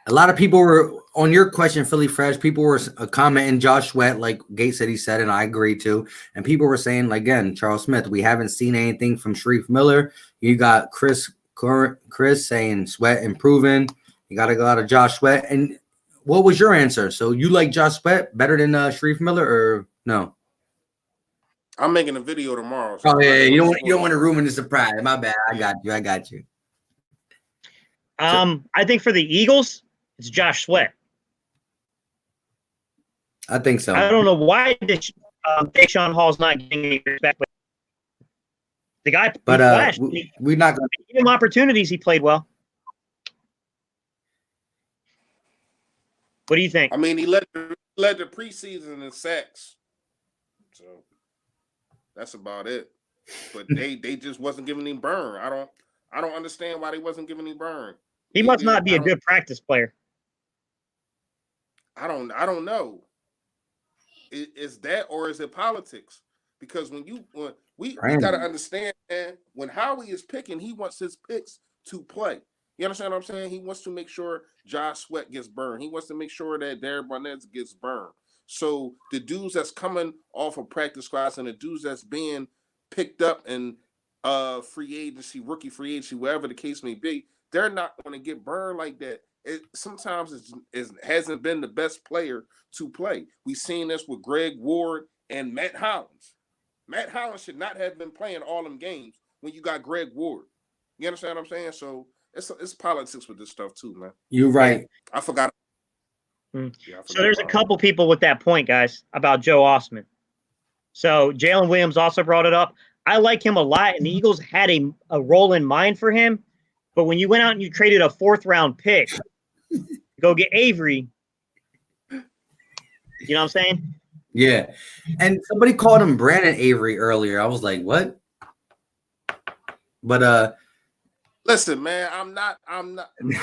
lot of people were on your question, Philly Fresh. People were commenting Josh Sweat, like Gate said, he said, and I agree too. And people were saying, like, again, Charles Smith, we haven't seen anything from Sharif Miller. You got Chris saying Sweat improving. You got a lot of Josh Sweat. And what was your answer? So you like Josh Sweat better than Sharif Miller, or no? I'm making a video tomorrow. So Oh yeah, you don't want to ruin the surprise. My bad. I got you. I think for the Eagles, it's Josh Sweat. I think so. I don't know why Deshaun Hall's not getting any respect. But the guy, but flashed. We're not going to give him opportunities. He played well. What do you think? I mean, he led the preseason in sacks, so that's about it. But they just wasn't giving him burn. I don't understand why they wasn't giving him burn. He must not be a good practice player. I don't know. Is that, or is it politics? Because when we got to understand, man, when Howie is picking, he wants his picks to play. You understand what I'm saying? He wants to make sure Josh Sweat gets burned. He wants to make sure that Derek Barnett gets burned. So the dudes that's coming off of practice squads and the dudes that's being picked up in free agency, rookie free agency, wherever the case may be, they're not going to get burned like that. Sometimes it hasn't been the best player to play. We've seen this with Greg Ward and Matt Hollins. Matt Hollins should not have been playing all them games when you got Greg Ward. You understand what I'm saying? So it's politics with this stuff too, man. You're right. I forgot. So there's a couple people with that point, guys, about Joe Osman. So Jalen Williams also brought it up. I like him a lot, and the Eagles had a role in mind for him. But when you went out and you traded a 4th-round pick to go get Avery, you know what I'm saying? Yeah. And somebody called him Brandon Avery earlier. I was like, what? But listen, man, I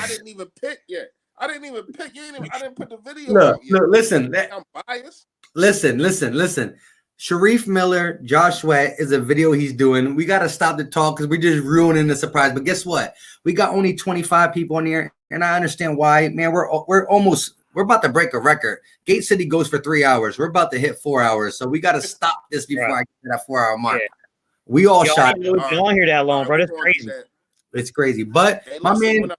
didn't even pick yet. I didn't put the video no, out yet. No, listen. I'm biased. Listen. Sharif Miller, Josh Sweat is a video he's doing. We got to stop the talk because we're just ruining the surprise. But guess what? We got only 25 people in here, and I understand why. Man, we're about to break a record. Gate City goes for 3 hours. We're about to hit 4 hours, so we got to stop this before I get to that 4-hour mark. Yeah. We all shot. Been on here that long, bro. That's crazy. It's crazy. But hey, my man.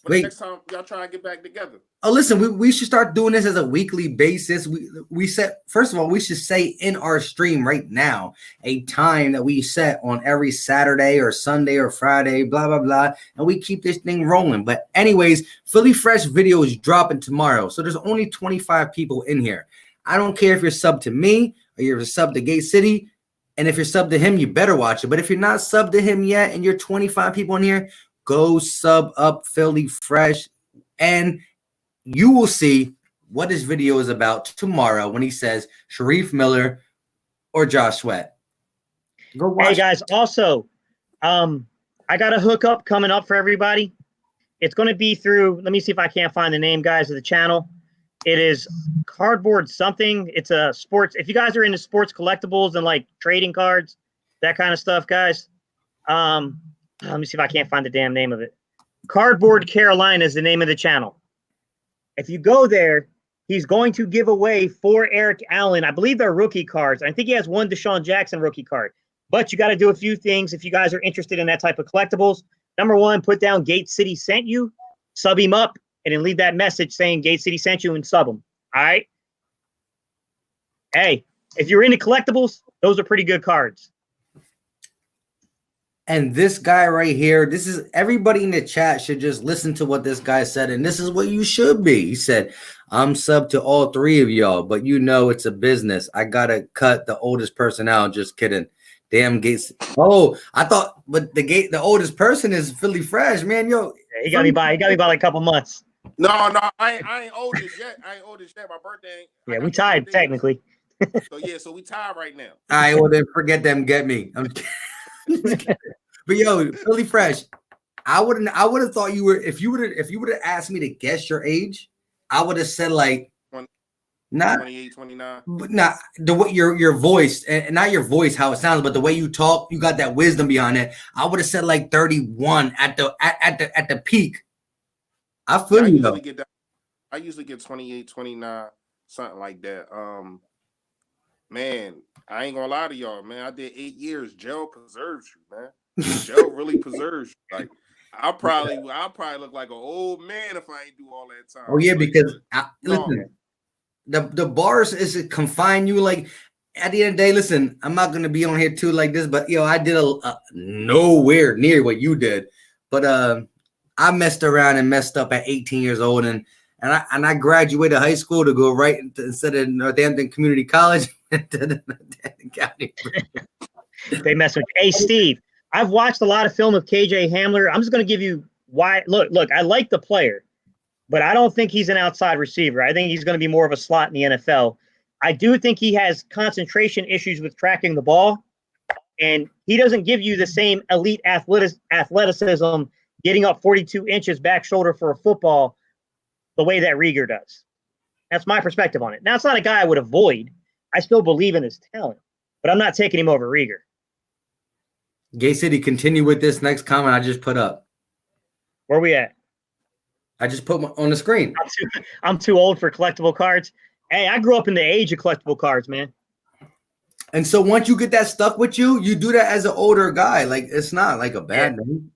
Wait. Next time y'all try and get back together. Oh, listen, we should start doing this as a weekly basis. We set, first of all, we should say in our stream right now a time that we set on every Saturday or Sunday or Friday, blah, blah, blah. And we keep this thing rolling. But anyways, Philly Fresh video is dropping tomorrow. So there's only 25 people in here. I don't care if you're sub to me or you're sub to Gate City. And if you're sub to him, you better watch it. But if you're not sub to him yet and you're 25 people in here, go sub up Philly Fresh. And you will see what this video is about tomorrow when he says Sharif Miller or Josh Sweat. Go watch. Hey, guys, also, I got a hookup coming up for everybody. It's going to be through, let me see if I can't find the name, guys, of the channel. It is Cardboard something. It's a sports. If you guys are into sports collectibles and like trading cards, that kind of stuff, guys. Let me see if I can't find the damn name of it. Cardboard Carolina is the name of the channel. If you go there, he's going to give away 4 Eric Allen. I believe they're rookie cards. I think he has 1 Deshaun Jackson rookie card. But you got to do a few things if you guys are interested in that type of collectibles. Number 1, put down Gate City sent you, sub him up, and then leave that message saying Gate City sent you and sub him. All right? Hey, if you're into collectibles, those are pretty good cards. And this guy right here, this is everybody in the chat should just listen to what this guy said. And this is what you should be. He said, I'm sub to all 3 of y'all, but you know it's a business. I got to cut the oldest person out. Just kidding. Damn Gates. Oh, I thought, but the oldest person is Philly Fresh, man. Yo, he got me by like a couple months. No, I ain't oldest yet. I ain't oldest yet. My birthday. Yeah, we tied technically. So we tied right now. All right, well then forget them. Get me. I'm kidding. But yo, Philly Fresh, I would have thought you were if you would have asked me to guess your age, I would have said like not 28, 29. But not the way your voice and not your voice how it sounds, but the way you talk, you got that wisdom behind it. I would have said like 31 at the peak. I feel you though. I usually get 28, 29, something like that. Man, I ain't gonna lie to y'all, man. I did 8 years. Jail preserves you, man. Jail really preserves you. Like I'll probably look like an old man if I ain't do all that time. Oh yeah, because listen, the bars is confine you. Like at the end of the day, listen, I'm not gonna be on here too like this, but yo, I did a nowhere near what you did, but I messed around and messed up at 18 years old, and I graduated high school to go right instead of Northampton Community College. They mess with. Hey, Steve, I've watched a lot of film of KJ Hamler. I'm just going to give you why. Look, I like the player, but I don't think he's an outside receiver. I think he's going to be more of a slot in the NFL. I do think he has concentration issues with tracking the ball, and he doesn't give you the same elite athleticism, getting up 42 inches back shoulder for a football the way that Rieger does. That's my perspective on it. Now, it's not a guy I would avoid. I still believe in his talent, but I'm not taking him over Rieger. Gay City, continue with this next comment I just put up. Where we at? I just put on the screen. I'm too old for collectible cards. Hey, I grew up in the age of collectible cards, man. And so once you get that stuck with you, you do that as an older guy. Like, it's not like a bad thing.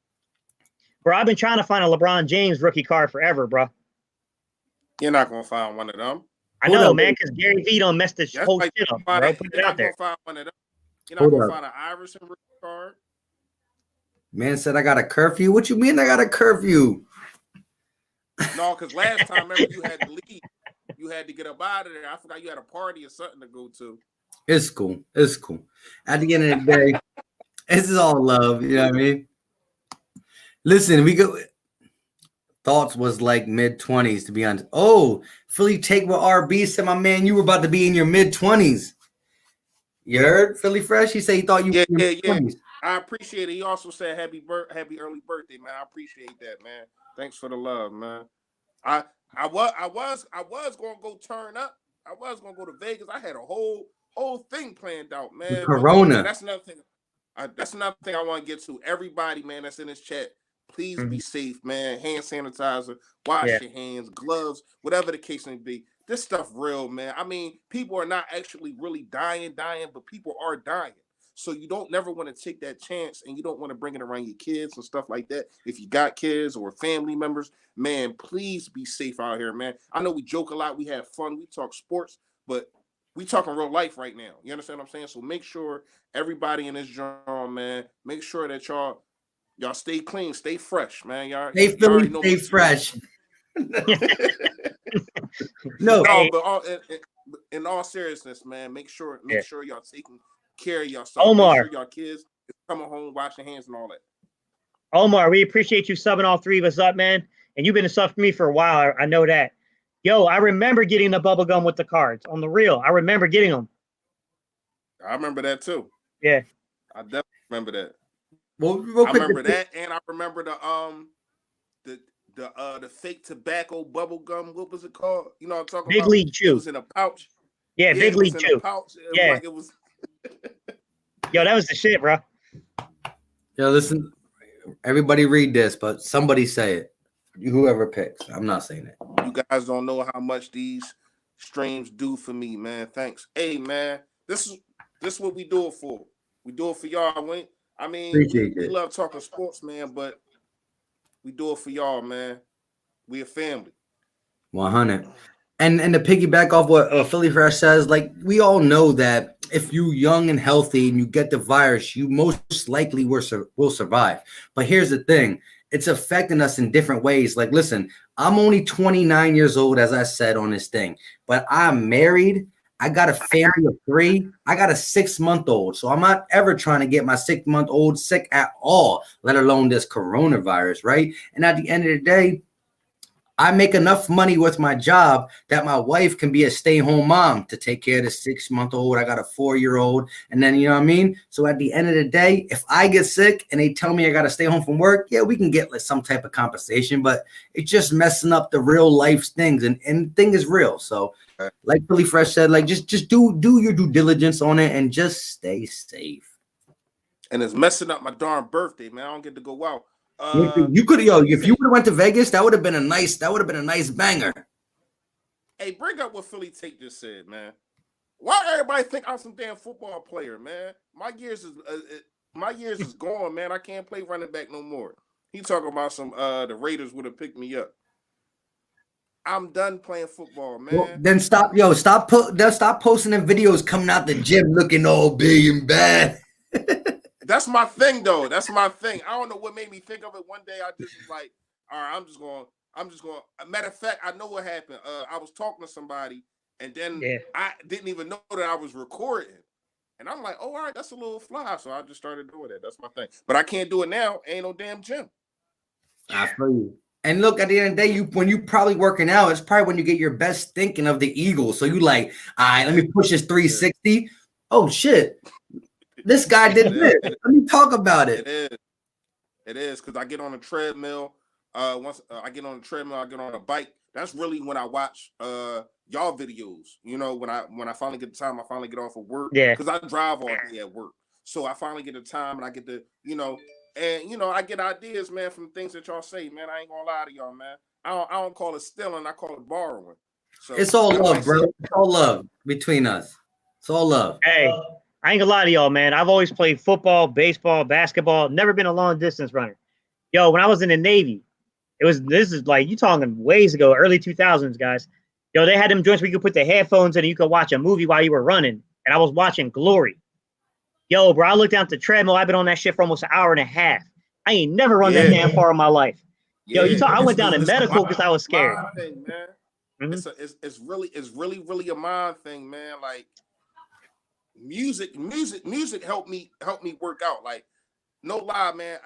Bro, I've been trying to find a LeBron James rookie card forever, bro. You're not going to find one of them. I know, man, because Gary Vee don't mess this whole shit up, bro. Put it out there. You're not going to find an Iverson rookie card. Man said I got a curfew. What you mean I got a curfew? No, because last time, remember, you had to leave. You had to get up out of there. I forgot you had a party or something to go to. It's cool. It's cool. At the end of the day, this is all love. You know what I mean? Listen, we go. Thoughts was like mid-20s, to be honest. Oh, Philly take what RB said, my man, you were about to be in your mid-20s. You heard Philly Fresh? He said he thought you were in your mid-20s. I appreciate it. He also said happy early birthday, man. I appreciate that, man. Thanks for the love, man. I was gonna go turn up. I was gonna go to Vegas. I had a whole thing planned out, man. Corona. But that's another thing. That's another thing I want to get to. Everybody, man, that's in this chat. Please be safe, man. Hand sanitizer, wash your hands, gloves, whatever the case may be. This stuff real, man. I mean, people are not actually really dying, but people are dying. So you don't never want to take that chance, and you don't want to bring it around your kids and stuff like that. If you got kids or family members, man, please be safe out here, man. I know we joke a lot, we have fun, we talk sports, but we talking real life right now. You understand what I'm saying? So make sure everybody in this genre, man, make sure that y'all stay clean, stay fresh, man. Y'all stay fresh. No, but in all seriousness, man, make sure y'all taking care of yourself. Omar. Make sure y'all kids is coming home, washing hands and all that. Omar, we appreciate you subbing all three of us up, man. And you've been a sub for me for a while. I know that. Yo, I remember getting the bubble gum with the cards on the real. I remember getting them. I remember that too. Yeah. I definitely remember that. Well, real I quick, remember that, and I remember the fake tobacco bubble gum. What was it called? You know what I'm talking Big about? League Chew. It was in a pouch. Yeah, Big it was League in Chew. a pouch. It was. Yo, that was the shit, bro. Yo, listen, everybody read this, but somebody say it. Whoever picks. I'm not saying it. You guys don't know how much these streams do for me, man. Thanks. Hey, man, this is what we do it for. We do it for y'all. We love talking sports, man, but we do it for y'all, man. We a family. 100. And to piggyback off what Philly Fresh says, like, we all know that if you young and healthy and you get the virus, you most likely will survive. But here's the thing. It's affecting us in different ways. Like, listen, I'm only 29 years old, as I said on this thing, but I'm married. I got a family of 3. I got a 6-month-old. So I'm not ever trying to get my 6-month-old sick at all, let alone this coronavirus, right? And at the end of the day, I make enough money with my job that my wife can be a stay-home mom to take care of the 6-month-old. I got a 4-year-old. And then, you know what I mean? So at the end of the day, if I get sick and they tell me I got to stay home from work, yeah, we can get like some type of compensation, but it's just messing up the real life things. And the thing is real. So like Philly Fresh said, like just do your due diligence on it and just stay safe. And it's messing up my darn birthday, man. I don't get to go out. You could, if you would have went to Vegas, that would have been a nice banger. Hey, bring up what Philly Tate just said, man. Why everybody think I'm some damn football player, man? My years is gone, man. I can't play running back no more. He talking about some the Raiders would have picked me up. I'm done playing football, man. Well, then stop posting the videos coming out the gym looking all big and bad. That's my thing, though. That's my thing. I don't know what made me think of it. One day I just was like, all right, I'm just going. Matter of fact, I know what happened. I was talking to somebody, and then I didn't even know that I was recording. And I'm like, oh, all right, that's a little fly. So I just started doing it. That's my thing. But I can't do it now. Ain't no damn gym. I feel you. And look, at the end of the day, when you probably working out, it's probably when you get your best thinking of the Eagles. So you like, all right, let me push this 360. Oh, shit. This guy did this. Let me talk about it. It is because I get on a treadmill. Once I get on the treadmill, I get on a bike. That's really when I watch y'all videos. You know, when I finally get the time, I finally get off of work. Yeah. Because I drive all day at work, so I finally get the time and I get to, I get ideas, man, from things that y'all say, man. I ain't gonna lie to y'all, man. I don't call it stealing. I call it borrowing. So it's all love, bro. It's all love between us. It's all love. Hey. I ain't gonna lie to y'all, man. I've always played football, baseball, basketball, never been a long distance runner. Yo, when I was in the Navy, this is like, you talking ways ago, early 2000s, guys. Yo, they had them joints where you could put the headphones in and you could watch a movie while you were running. And I was watching Glory. Yo, bro, I looked down at the treadmill. I've been on that shit for almost an hour and a half. I ain't never run that damn far in my life. Yo, I went down to medical because I was scared. Thing, man. Mm-hmm. It's really a mind thing, man. Like, music helped me work out. Like, no lie, man.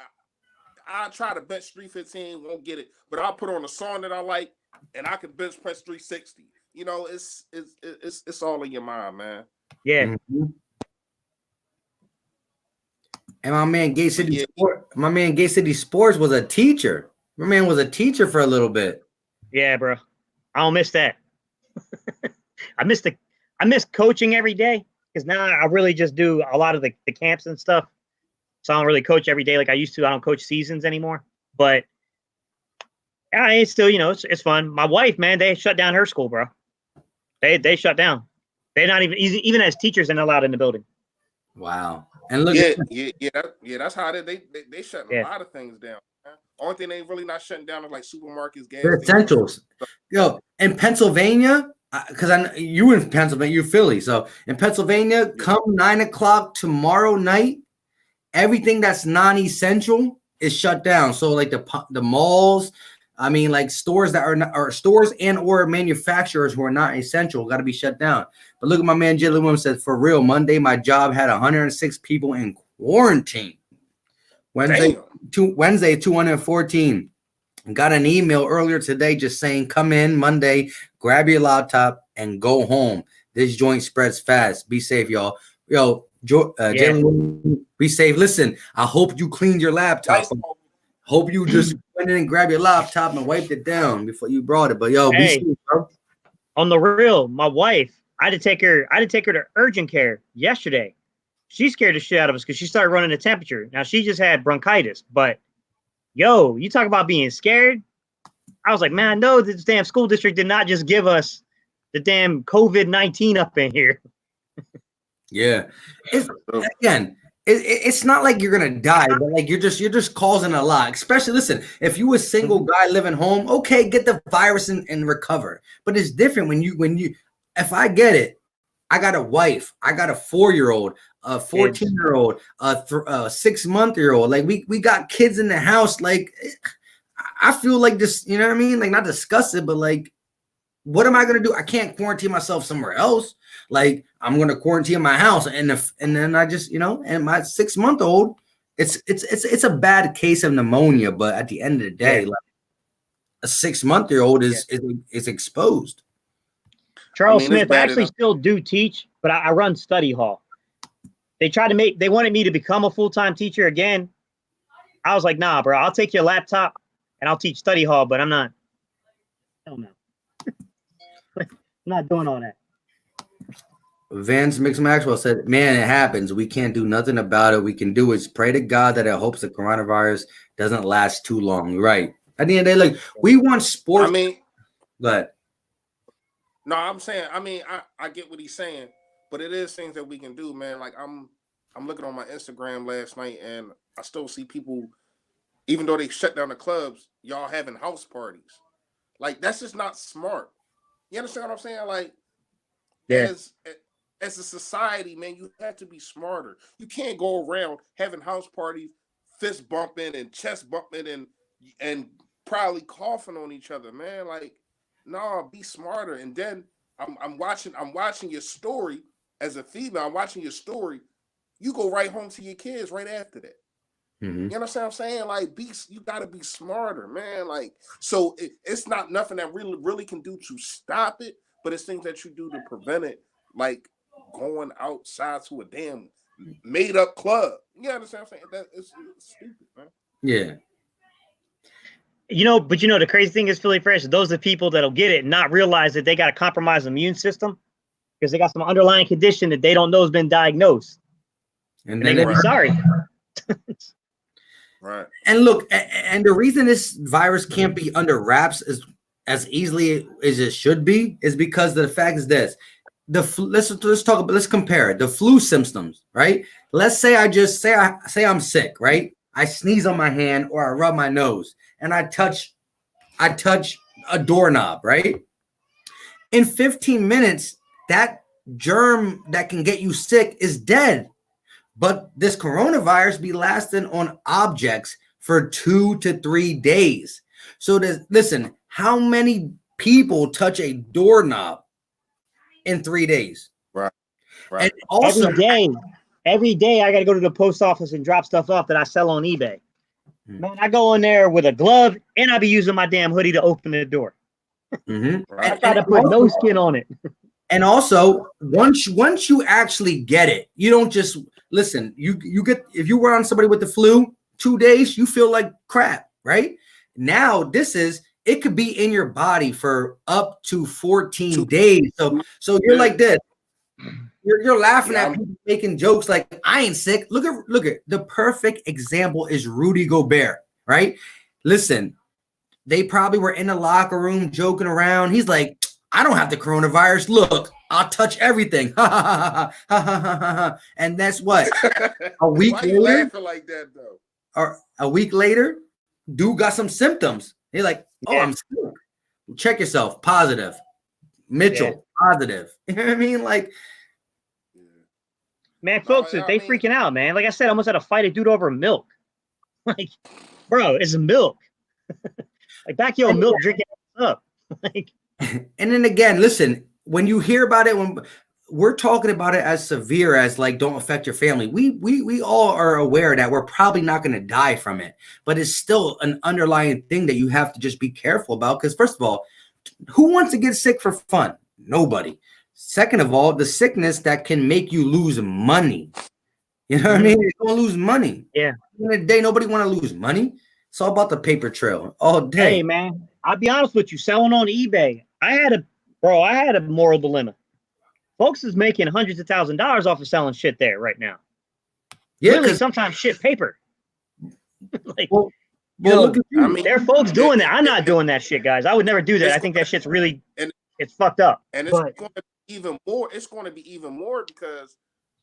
I try to bench 315, won't get it, but I'll put on a song that I like and I can bench press 360. You know, it's all in your mind, man. Yeah. Mm-hmm. And my man Gay City Sports was a teacher. My man was a teacher for a little bit. Yeah, bro. I don't miss that. I miss coaching every day. Because now I really just do a lot of the camps and stuff. So I don't really coach every day like I used to. I don't coach seasons anymore. But it's still, it's fun. My wife, man, they shut down her school, bro. They shut down. They're not even as teachers, they're not allowed in the building. Wow. And look, that's how they shutting a lot of things down. Man. Only thing they really not shutting down is like supermarkets, gas stations. Essentials. Yo, in Pennsylvania, because you in Pennsylvania, you Philly. So in Pennsylvania, come 9:00 tomorrow night, everything that's non-essential is shut down. So like the malls, I mean, like stores that are not, or stores and or manufacturers who are not essential got to be shut down. But look at my man Jalen Williams said, for real, Monday my job had 106 people in quarantine. Wednesday 214. Got an email earlier today just saying, come in Monday, grab your laptop and go home. This joint spreads fast. Be safe, y'all. Yo, Jalen, be safe. Listen, I hope you cleaned your laptop. Hope you just went in and grabbed your laptop and wiped it down before you brought it. But yo, be safe, bro. On the real, my wife, I had to take her to urgent care yesterday. She scared the shit out of us because she started running the temperature. Now she just had bronchitis, but yo, you talk about being scared. I was like, man, I know this damn school district did not just give us the damn COVID-19 up in here. Yeah. It's not like you're gonna die, but like you're just causing a lot. Especially, listen, if you a single guy living home, okay, get the virus and recover. But it's different when you if I get it, I got a wife, I got a 4-year-old, a 14-year-old, a 6-month-old. Like we got kids in the house. Like I feel like this, you know what I mean? Like not disgusted, but like, what am I gonna do? I can't quarantine myself somewhere else. Like I'm gonna quarantine my house, and then I just, and my 6-month-old, it's a bad case of pneumonia, but at the end of the day, like a 6-month-old is exposed. Charles Smith, I actually still do teach, but I run study hall. They wanted me to become a full-time teacher again. I was like, nah, bro, I'll take your laptop and I'll teach study hall, but I'm not. Hell no. I'm not doing all that. Vance Mix Maxwell said, man, it happens. We can't do nothing about it. We can do is pray to God that it hopes the coronavirus doesn't last too long. Right. At the end of the day, like, we want sports. I mean, but no, I'm saying, I get what he's saying, but it is things that we can do, man. Like I'm looking on my Instagram last night and I still see people, even though they shut down the clubs, y'all having house parties. Like, that's just not smart. You understand what I'm saying? Like, as a society, man, you have to be smarter. You can't go around having house parties, fist bumping and chest bumping and probably coughing on each other, man. Like, no, be smarter. And then I'm watching your story as a female. I'm watching your story. You go right home to your kids right after that. Mm-hmm. You understand what I'm saying? Like, you gotta be smarter, man. Like, so it's not nothing that really can do to stop it, but it's things that you do to prevent it, like going outside to a damn made up club. You understand what I'm saying? That it's stupid, man. Yeah. But the crazy thing is, Philly Fresh, those are the people that'll get it and not realize that they got a compromised immune system because they got some underlying condition that they don't know has been diagnosed. And they're gonna be sorry. Right. And look, and the reason this virus can't be under wraps as easily as it should be is because the fact is this. Let's compare it. The flu symptoms, right? Let's say I'm sick, right? I sneeze on my hand or I rub my nose and I touch a doorknob, right? In 15 minutes, that germ that can get you sick is dead. But this coronavirus be lasting on objects for 2 to 3 days. So listen, how many people touch a doorknob in 3 days? Right. And also every day I got to go to the post office and drop stuff off that I sell on eBay. Man, I go in there with a glove and I be using my damn hoodie to open the door. Mm-hmm. I try to put no skin on it. And also, once you actually get it, you don't just listen. You get, if you were on somebody with the flu 2 days, you feel like crap, right? Now it could be in your body for up to 14 days. So you're like this. You're laughing at people making jokes like I ain't sick. Look at the perfect example is Rudy Gobert, right? Listen, they probably were in the locker room joking around. He's like, I don't have the coronavirus. Look, I'll touch everything. And that's what a week Why later. you laughing like that though? Or a week later, dude got some symptoms. He's like, oh, I'm sick. Check yourself. Positive. Mitchell, positive. You know what I mean? Like, man, folks, they freaking out, man. Like I said, I almost had to fight a dude over milk. Like, bro, it's milk. Like back your milk drinking up. Like, and then again, listen, when you hear about it, when we're talking about it as severe as like don't affect your family, we all are aware that we're probably not going to die from it, but it's still an underlying thing that you have to just be careful about. Because first of all, who wants to get sick for fun? Nobody. Second of all, the sickness that can make you lose money. You know what I mean? You're going to lose money. Yeah. At the end of the day, nobody want to lose money. It's all about the paper trail all day. Hey, man, I'll be honest with you. Selling on eBay, I had a moral dilemma. Folks is making hundreds of $1,000s off of selling shit there right now. Yeah, really, sometimes shit paper. Like, look at you. I mean, there are folks doing that. I'm not doing that shit, guys. I would never do that. I think that shit's really, it's fucked up. And it's going to be even more. It's going to be even more because,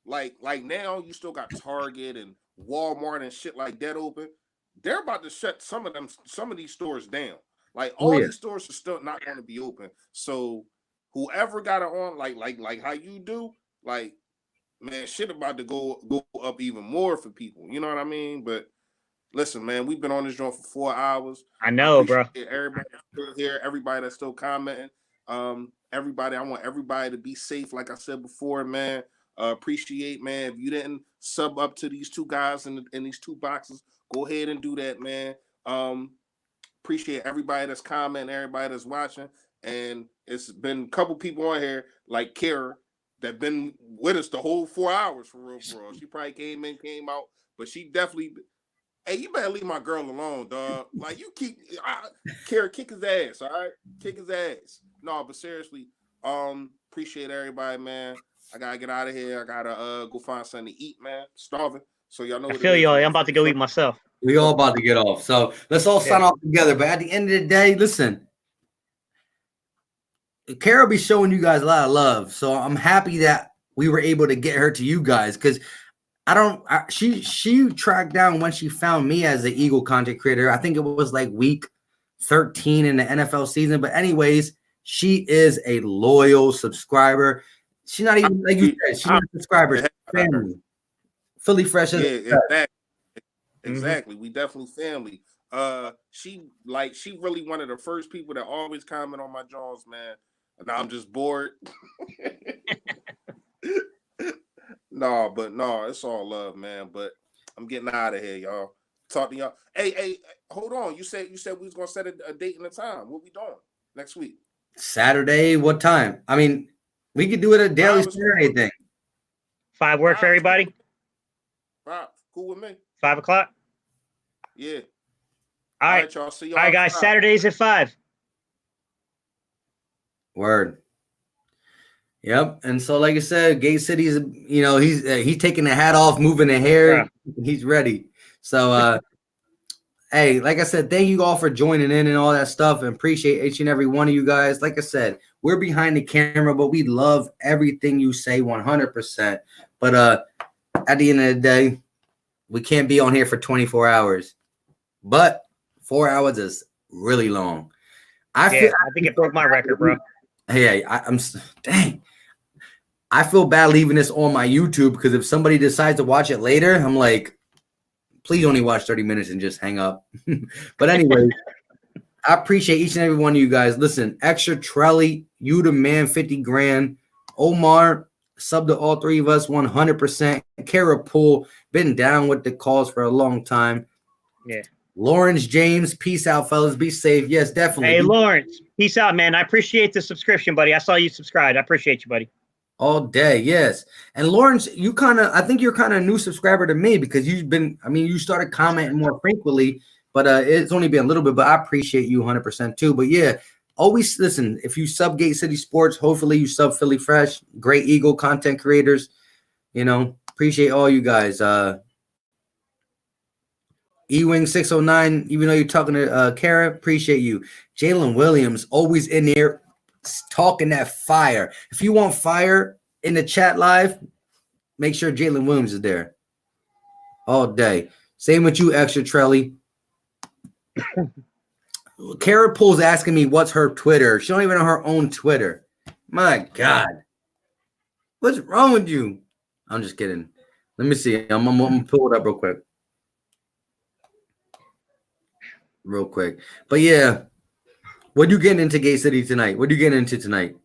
like now, you still got Target and Walmart and shit like that open. They're about to shut some of these stores down. Like all these stores are still not going to be open. So whoever got it on, like how you do, like, man, shit about to go up even more for people. You know what I mean? But listen, man, we've been on this joint for 4 hours. I know, bro. Everybody still here, everybody that's still commenting. Everybody, I want everybody to be safe. Like I said before, man. Appreciate, man. If you didn't sub up to these two guys in these two boxes, go ahead and do that, man. Appreciate everybody that's commenting, everybody that's watching. And it's been a couple people on here, like Kara, that been with us the whole 4 hours for real. She probably came out, but she definitely. Hey, you better leave my girl alone, dog. Like you Kara, kick his ass, all right? Kick his ass. No, but seriously, appreciate everybody, man. I gotta get out of here. I gotta go find something to eat, man. Starving. So y'all know. I feel y'all. I'm about to go eat myself. We all about to get off. So let's all sign off together. But at the end of the day, listen, Kara be showing you guys a lot of love. So I'm happy that we were able to get her to you guys because she tracked down when she found me as an Eagle content creator. I think it was like week 13 in the NFL season. But anyways, she is a loyal subscriber. She's not even like you said. She's not a subscriber. She's family. Philly Fresh. Exactly. We definitely family. She really one of the first people that always comment on my Jones, man. And I'm just bored. No, it's all love, man. But I'm getting out of here, y'all. Talk to y'all. Hey, hold on. You said we was gonna set a date and a time. What we doing next week? Saturday. What time? I mean, we could do it a daily Saturday thing. 5 work for everybody? 5. Cool with me. 5 o'clock? Yeah. All right, y'all. See y'all. All right, guys. Saturdays at 5. Word. Yep. And so, like I said, Gate City's, he's taking the hat off, moving the hair. Yeah. He's ready. So, hey, like I said, thank you all for joining in and all that stuff, and appreciate each and every one of you guys. Like I said, we're behind the camera, but we love everything you say 100%. But at the end of the day, we can't be on here for 24 hours. But 4 hours is really long. I think it broke my record, bro. Hey, dang. I feel bad leaving this on my YouTube because if somebody decides to watch it later, I'm like, please only watch 30 minutes and just hang up. But anyway, I appreciate each and every one of you guys. Listen, Extra Trelly, you the man, 50 grand. Omar, sub to all three of us, 100%. Kara Poole, been down with the calls for a long time. Yeah. Lawrence James, peace out, fellas. Be safe. Yes, definitely. Hey, Lawrence, peace out, man. I appreciate the subscription, buddy. I saw you subscribed. I appreciate you, buddy. All day, yes. And Lawrence, I think you're kind of a new subscriber to me because you started commenting more frequently, but it's only been a little bit, but I appreciate you 100% too. But yeah, always listen, if you sub Gate City Sports, hopefully you sub Philly Fresh, Great Eagle content creators, appreciate all you guys. E-Wing 609, even though you're talking to Kara, appreciate you. Jalen Williams, always in there talking that fire. If you want fire in the chat live, make sure Jalen Williams is there all day. Same with you, Extra Trelly. Kara Poole's asking me what's her Twitter. She don't even know her own Twitter. My God. What's wrong with you? I'm just kidding. Let me see. I'm going to pull it up real quick. But yeah, What you getting into Gate City tonight? What are you getting into tonight?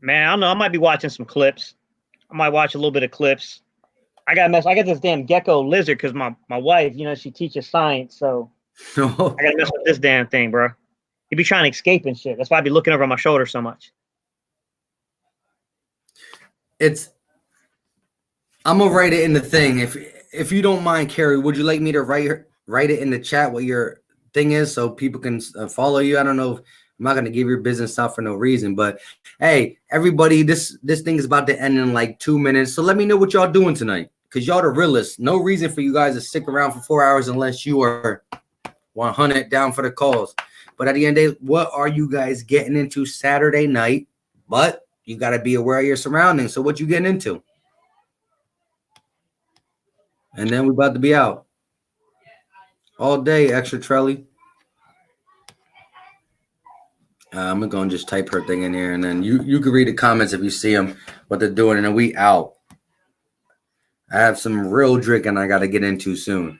Man, I don't know. I might be watching some clips. I might watch a little bit of clips. I got this damn gecko lizard because my wife, she teaches science, so I gotta mess with this damn thing, bro. He be trying to escape and shit. That's why I be looking over my shoulder so much. I'm gonna write it in the thing. If you don't mind, Carrie, would you like me to write it in the chat what your thing is so people can follow you? I don't know. I'm not gonna give your business out for no reason, but hey, everybody, this thing is about to end in like 2 minutes. So let me know what y'all doing tonight, because y'all the realists. No reason for you guys to stick around for 4 hours unless you are 100 down for the calls. But at the end of the day, what are you guys getting into Saturday night? But you got to be aware of your surroundings. So what you getting into? And then we're about to be out all day, extra Trelly. I'm going to just type her thing in here, and then you can read the comments if you see them, what they're doing, and then we out. I have some real drinking I got to get into soon.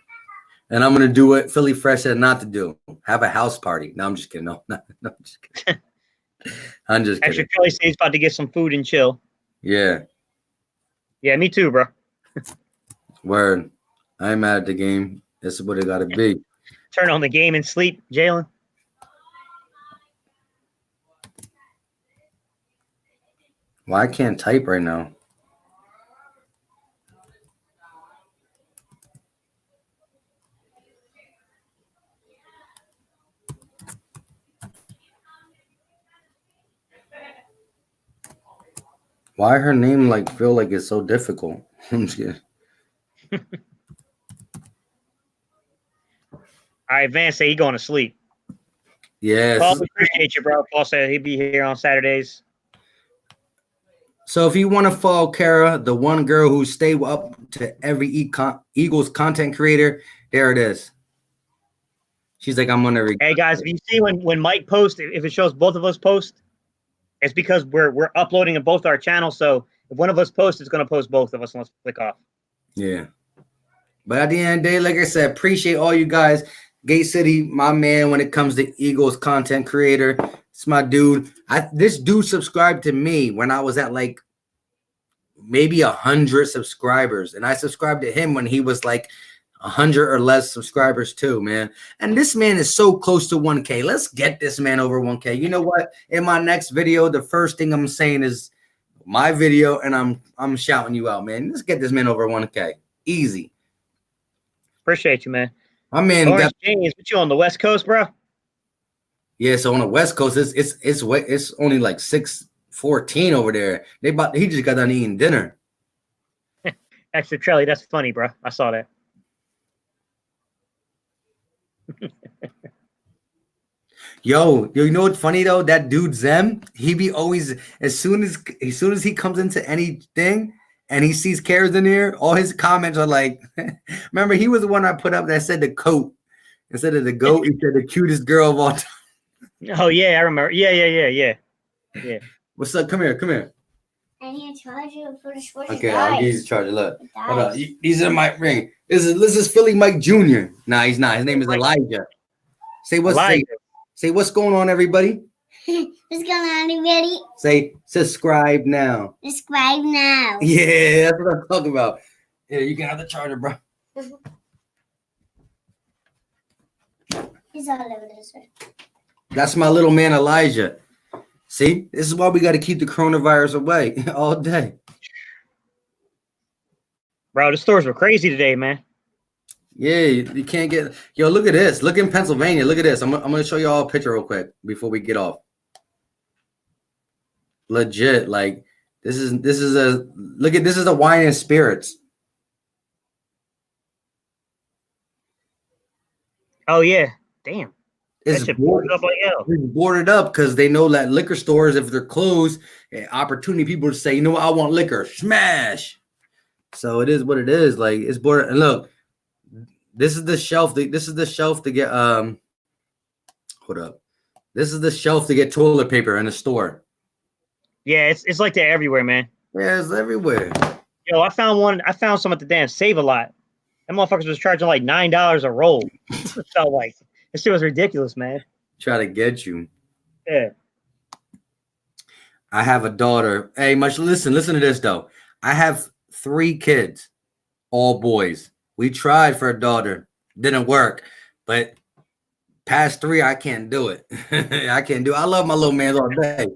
And I'm going to do what Philly Fresh said not to do. Have a house party. No, I'm just kidding. No, I'm just kidding. I'm just kidding. Actually, Kelly says he's about to get some food and chill. Yeah. Yeah, me too, bro. Word. I ain't mad at the game. This is what it got to be. Turn on the game and sleep, Jalen. Well, I can't type right now. Why her name feel like it's so difficult? I'm just kidding. All right, Vance say he going to sleep. Yes. Paul, appreciate you, bro. Paul said he'd be here on Saturdays. So if you want to follow Kara, the one girl who stay up to every Eagles content creator, there it is. She's like, I'm on every. Hey guys, if you see when Mike posts, if it shows both of us post, it's because we're uploading in both our channels. So if one of us posts, it's gonna post both of us. Let's click off. Yeah. But at the end of the day, like I said, appreciate all you guys. Gate City, my man, when it comes to Eagles content creator. It's my dude. This dude subscribed to me when I was at like maybe 100 subscribers. And I subscribed to him when he was like 100 or less subscribers too, man. And this man is so close to 1K. Let's get this man over 1K. You know what? In my next video, the first thing I'm saying is my video, and I'm shouting you out, man. Let's get this man over 1K. Easy. Appreciate you, man. My man Orange James, what you on the West Coast, bro? Yeah, so on the West Coast, it's only like 6:14 over there. He just got done eating dinner. Extra Trelly, that's funny, bro. I saw that. Yo, you know what's funny though? That dude Zem, he be always as soon as he comes into anything and he sees Cares in here, all his comments are like, remember he was the one I put up that said the coat instead of the goat. He said the cutest girl of all time. Oh yeah, I remember. Yeah. What's up? Come here. I need a charger for the switch. Okay, I'll give you the charger. Look, hold up. He's in my ring. This is Philly Mike Jr. Nah, he's not. His name is Elijah. Say what's going on, everybody. What's going on, everybody? Say subscribe now. Subscribe now. Yeah, that's what I'm talking about. Yeah, you can have the charger, bro. He's all over this way. That's my little man Elijah. See, this is why we got to keep the coronavirus away all day. Bro, the stores were crazy today, man. Yeah, you can't get. Yo, look at this. Look in Pennsylvania. Look at this. I'm gonna show you all a picture real quick before we get off. Legit, like this is a look at this is the wine and spirits. Oh yeah, damn. It's boarded up like hell. It's boarded up because they know that liquor stores, if they're closed, opportunity people to say, you know what, I want liquor, smash. So it is what it is. Like it's boarded. And look, this is the shelf. This is the shelf to get hold up. This is the shelf to get toilet paper in the store. Yeah, it's like that everywhere, man. Yeah, it's everywhere. Yo, I found some at the damn Save a Lot. That motherfuckers was charging like $9 a roll. It felt like this shit was ridiculous, man. Try to get you. Yeah. I have a daughter. Hey, much listen to this though. I have 3 kids, all boys. We tried for a daughter, didn't work, but past 3, I can't do it. I can't do it. I love my little man all day.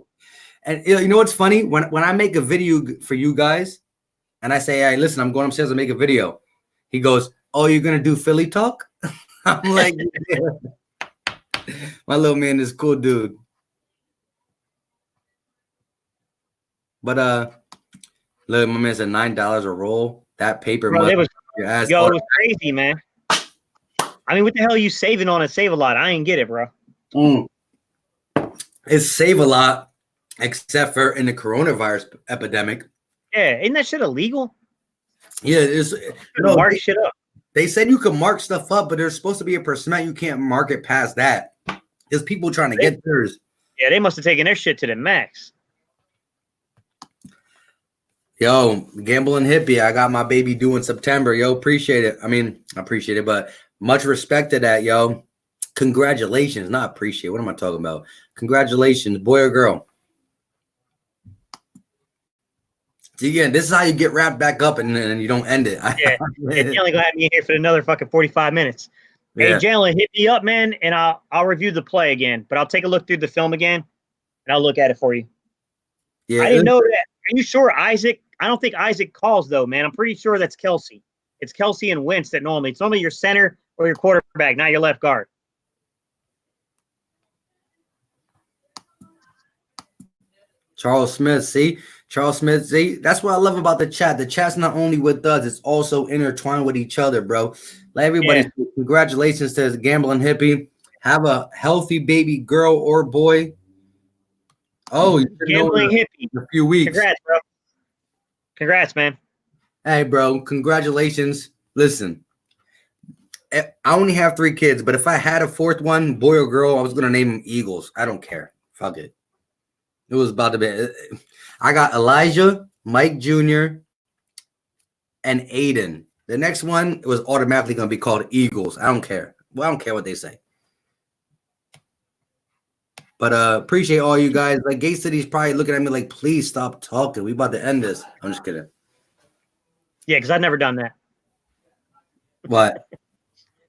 And you know what's funny? When I make a video for you guys, and I say, "Hey, listen, I'm going upstairs to make a video," he goes, "Oh, you're gonna do Philly talk?" I'm like, yeah. My little man is cool, dude. But look, my man said $9 a roll. That paper Bro, money. it was crazy, man. I mean, what the hell are you saving on a Save a Lot? I ain't get it, bro. It's save a lot, except for in the coronavirus epidemic. Yeah, isn't that shit illegal? Yeah, it's Mark shit up. They said you can mark stuff up, but there's supposed to be a percent you can't mark it past that. There's people trying to get theirs. Yeah, they must have taken their shit to the max. Yo, gambling hippie, I got my baby due in September. Yo, appreciate it. I mean, I appreciate it, but much respect to that, yo. Congratulations, not appreciate. What am I talking about? Congratulations, boy or girl. See, again, this is how you get wrapped back up and you don't end it. Yeah, you only gonna have me in here for another fucking 45 minutes. Hey, Jalen, hit me up, man, and I'll review the play again, but I'll take a look through the film again, and I'll look at it for you. Yeah, I didn't know that. Are you sure Isaac? I don't think Isaac calls though, man. I'm pretty sure that's Kelsey. It's Kelsey and Wentz that normally. It's normally your center or your quarterback, not your left guard. Charles Smith, see? That's what I love about the chat. The chat's not only with us, it's also intertwined with each other, bro. Let everybody say congratulations to Gambling Hippie. Have a healthy baby girl or boy. Oh, you Gambling Hippie. In a few weeks. Congrats, bro. Congrats, man. Hey, bro, congratulations. Listen, I only have 3 kids, but if I had a 4th one, boy or girl, I was going to name them Eagles. I don't care. Fuck it. It was about to be. I got Elijah, Mike Jr., and Aiden. The next one was automatically going to be called Eagles. I don't care. Well, I don't care what they say. But appreciate all you guys. Like Gate City's probably looking at me like, please stop talking. We about to end this. I'm just kidding. Yeah, because I've never done that. What?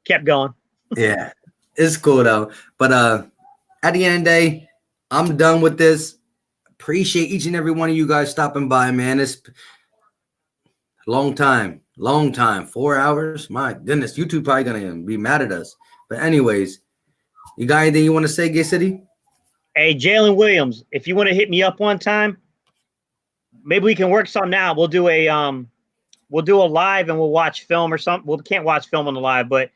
Kept going. Yeah, it's cool though. But at the end of the day, I'm done with this. Appreciate each and every one of you guys stopping by, man. It's a long time. 4 hours. My goodness, YouTube probably gonna be mad at us. But anyways, you got anything you want to say, Gay City? Hey, Jalen Williams, if you want to hit me up one time, maybe we can work something out. We'll do a live and we'll watch film or something. We can't watch film on the live, but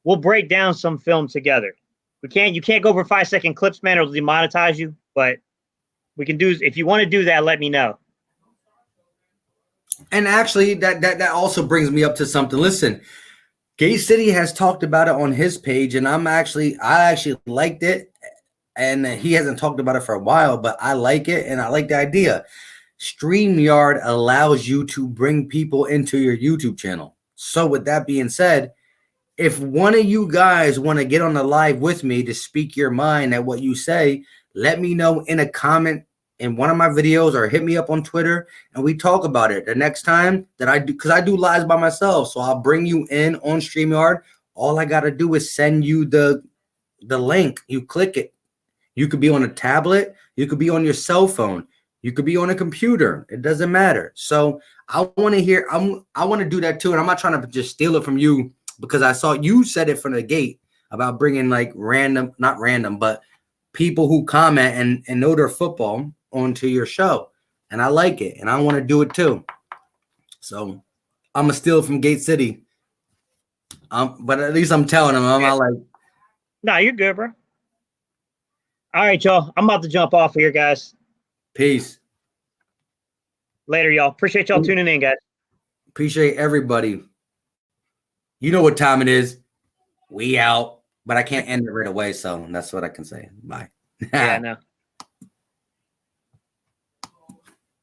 we'll break down some film together. You can't go over 5-second clips, man, or it'll demonetize you. But we can do, if you want to do that, let me know. And actually, that also brings me up to something. Listen, Gay City has talked about it on his page, and I actually liked it. And he hasn't talked about it for a while, but I like it, and I like the idea. StreamYard allows you to bring people into your YouTube channel. So with that being said, if one of you guys want to get on the live with me to speak your mind at what you say, let me know in a comment in one of my videos or hit me up on Twitter and we talk about it the next time that I do, because I do lives by myself. So I'll bring you in on StreamYard. All I got to do is send you the link. You click it. You could be on a tablet. You could be on your cell phone. You could be on a computer. It doesn't matter. So I want to hear. I want to do that too. And I'm not trying to just steal it from you because I saw you said it from the gate about bringing like not random, but people who comment and know their football onto your show. And I like it. And I want to do it too. So I'm going to steal it from Gate City. But at least I'm telling them. I'm not like. No, you're good, bro. All right, y'all. I'm about to jump off here, guys. Peace. Later, y'all. Appreciate y'all tuning in, guys. Appreciate everybody. You know what time it is. We out. But I can't end it right away, so that's what I can say. Bye. Yeah, no.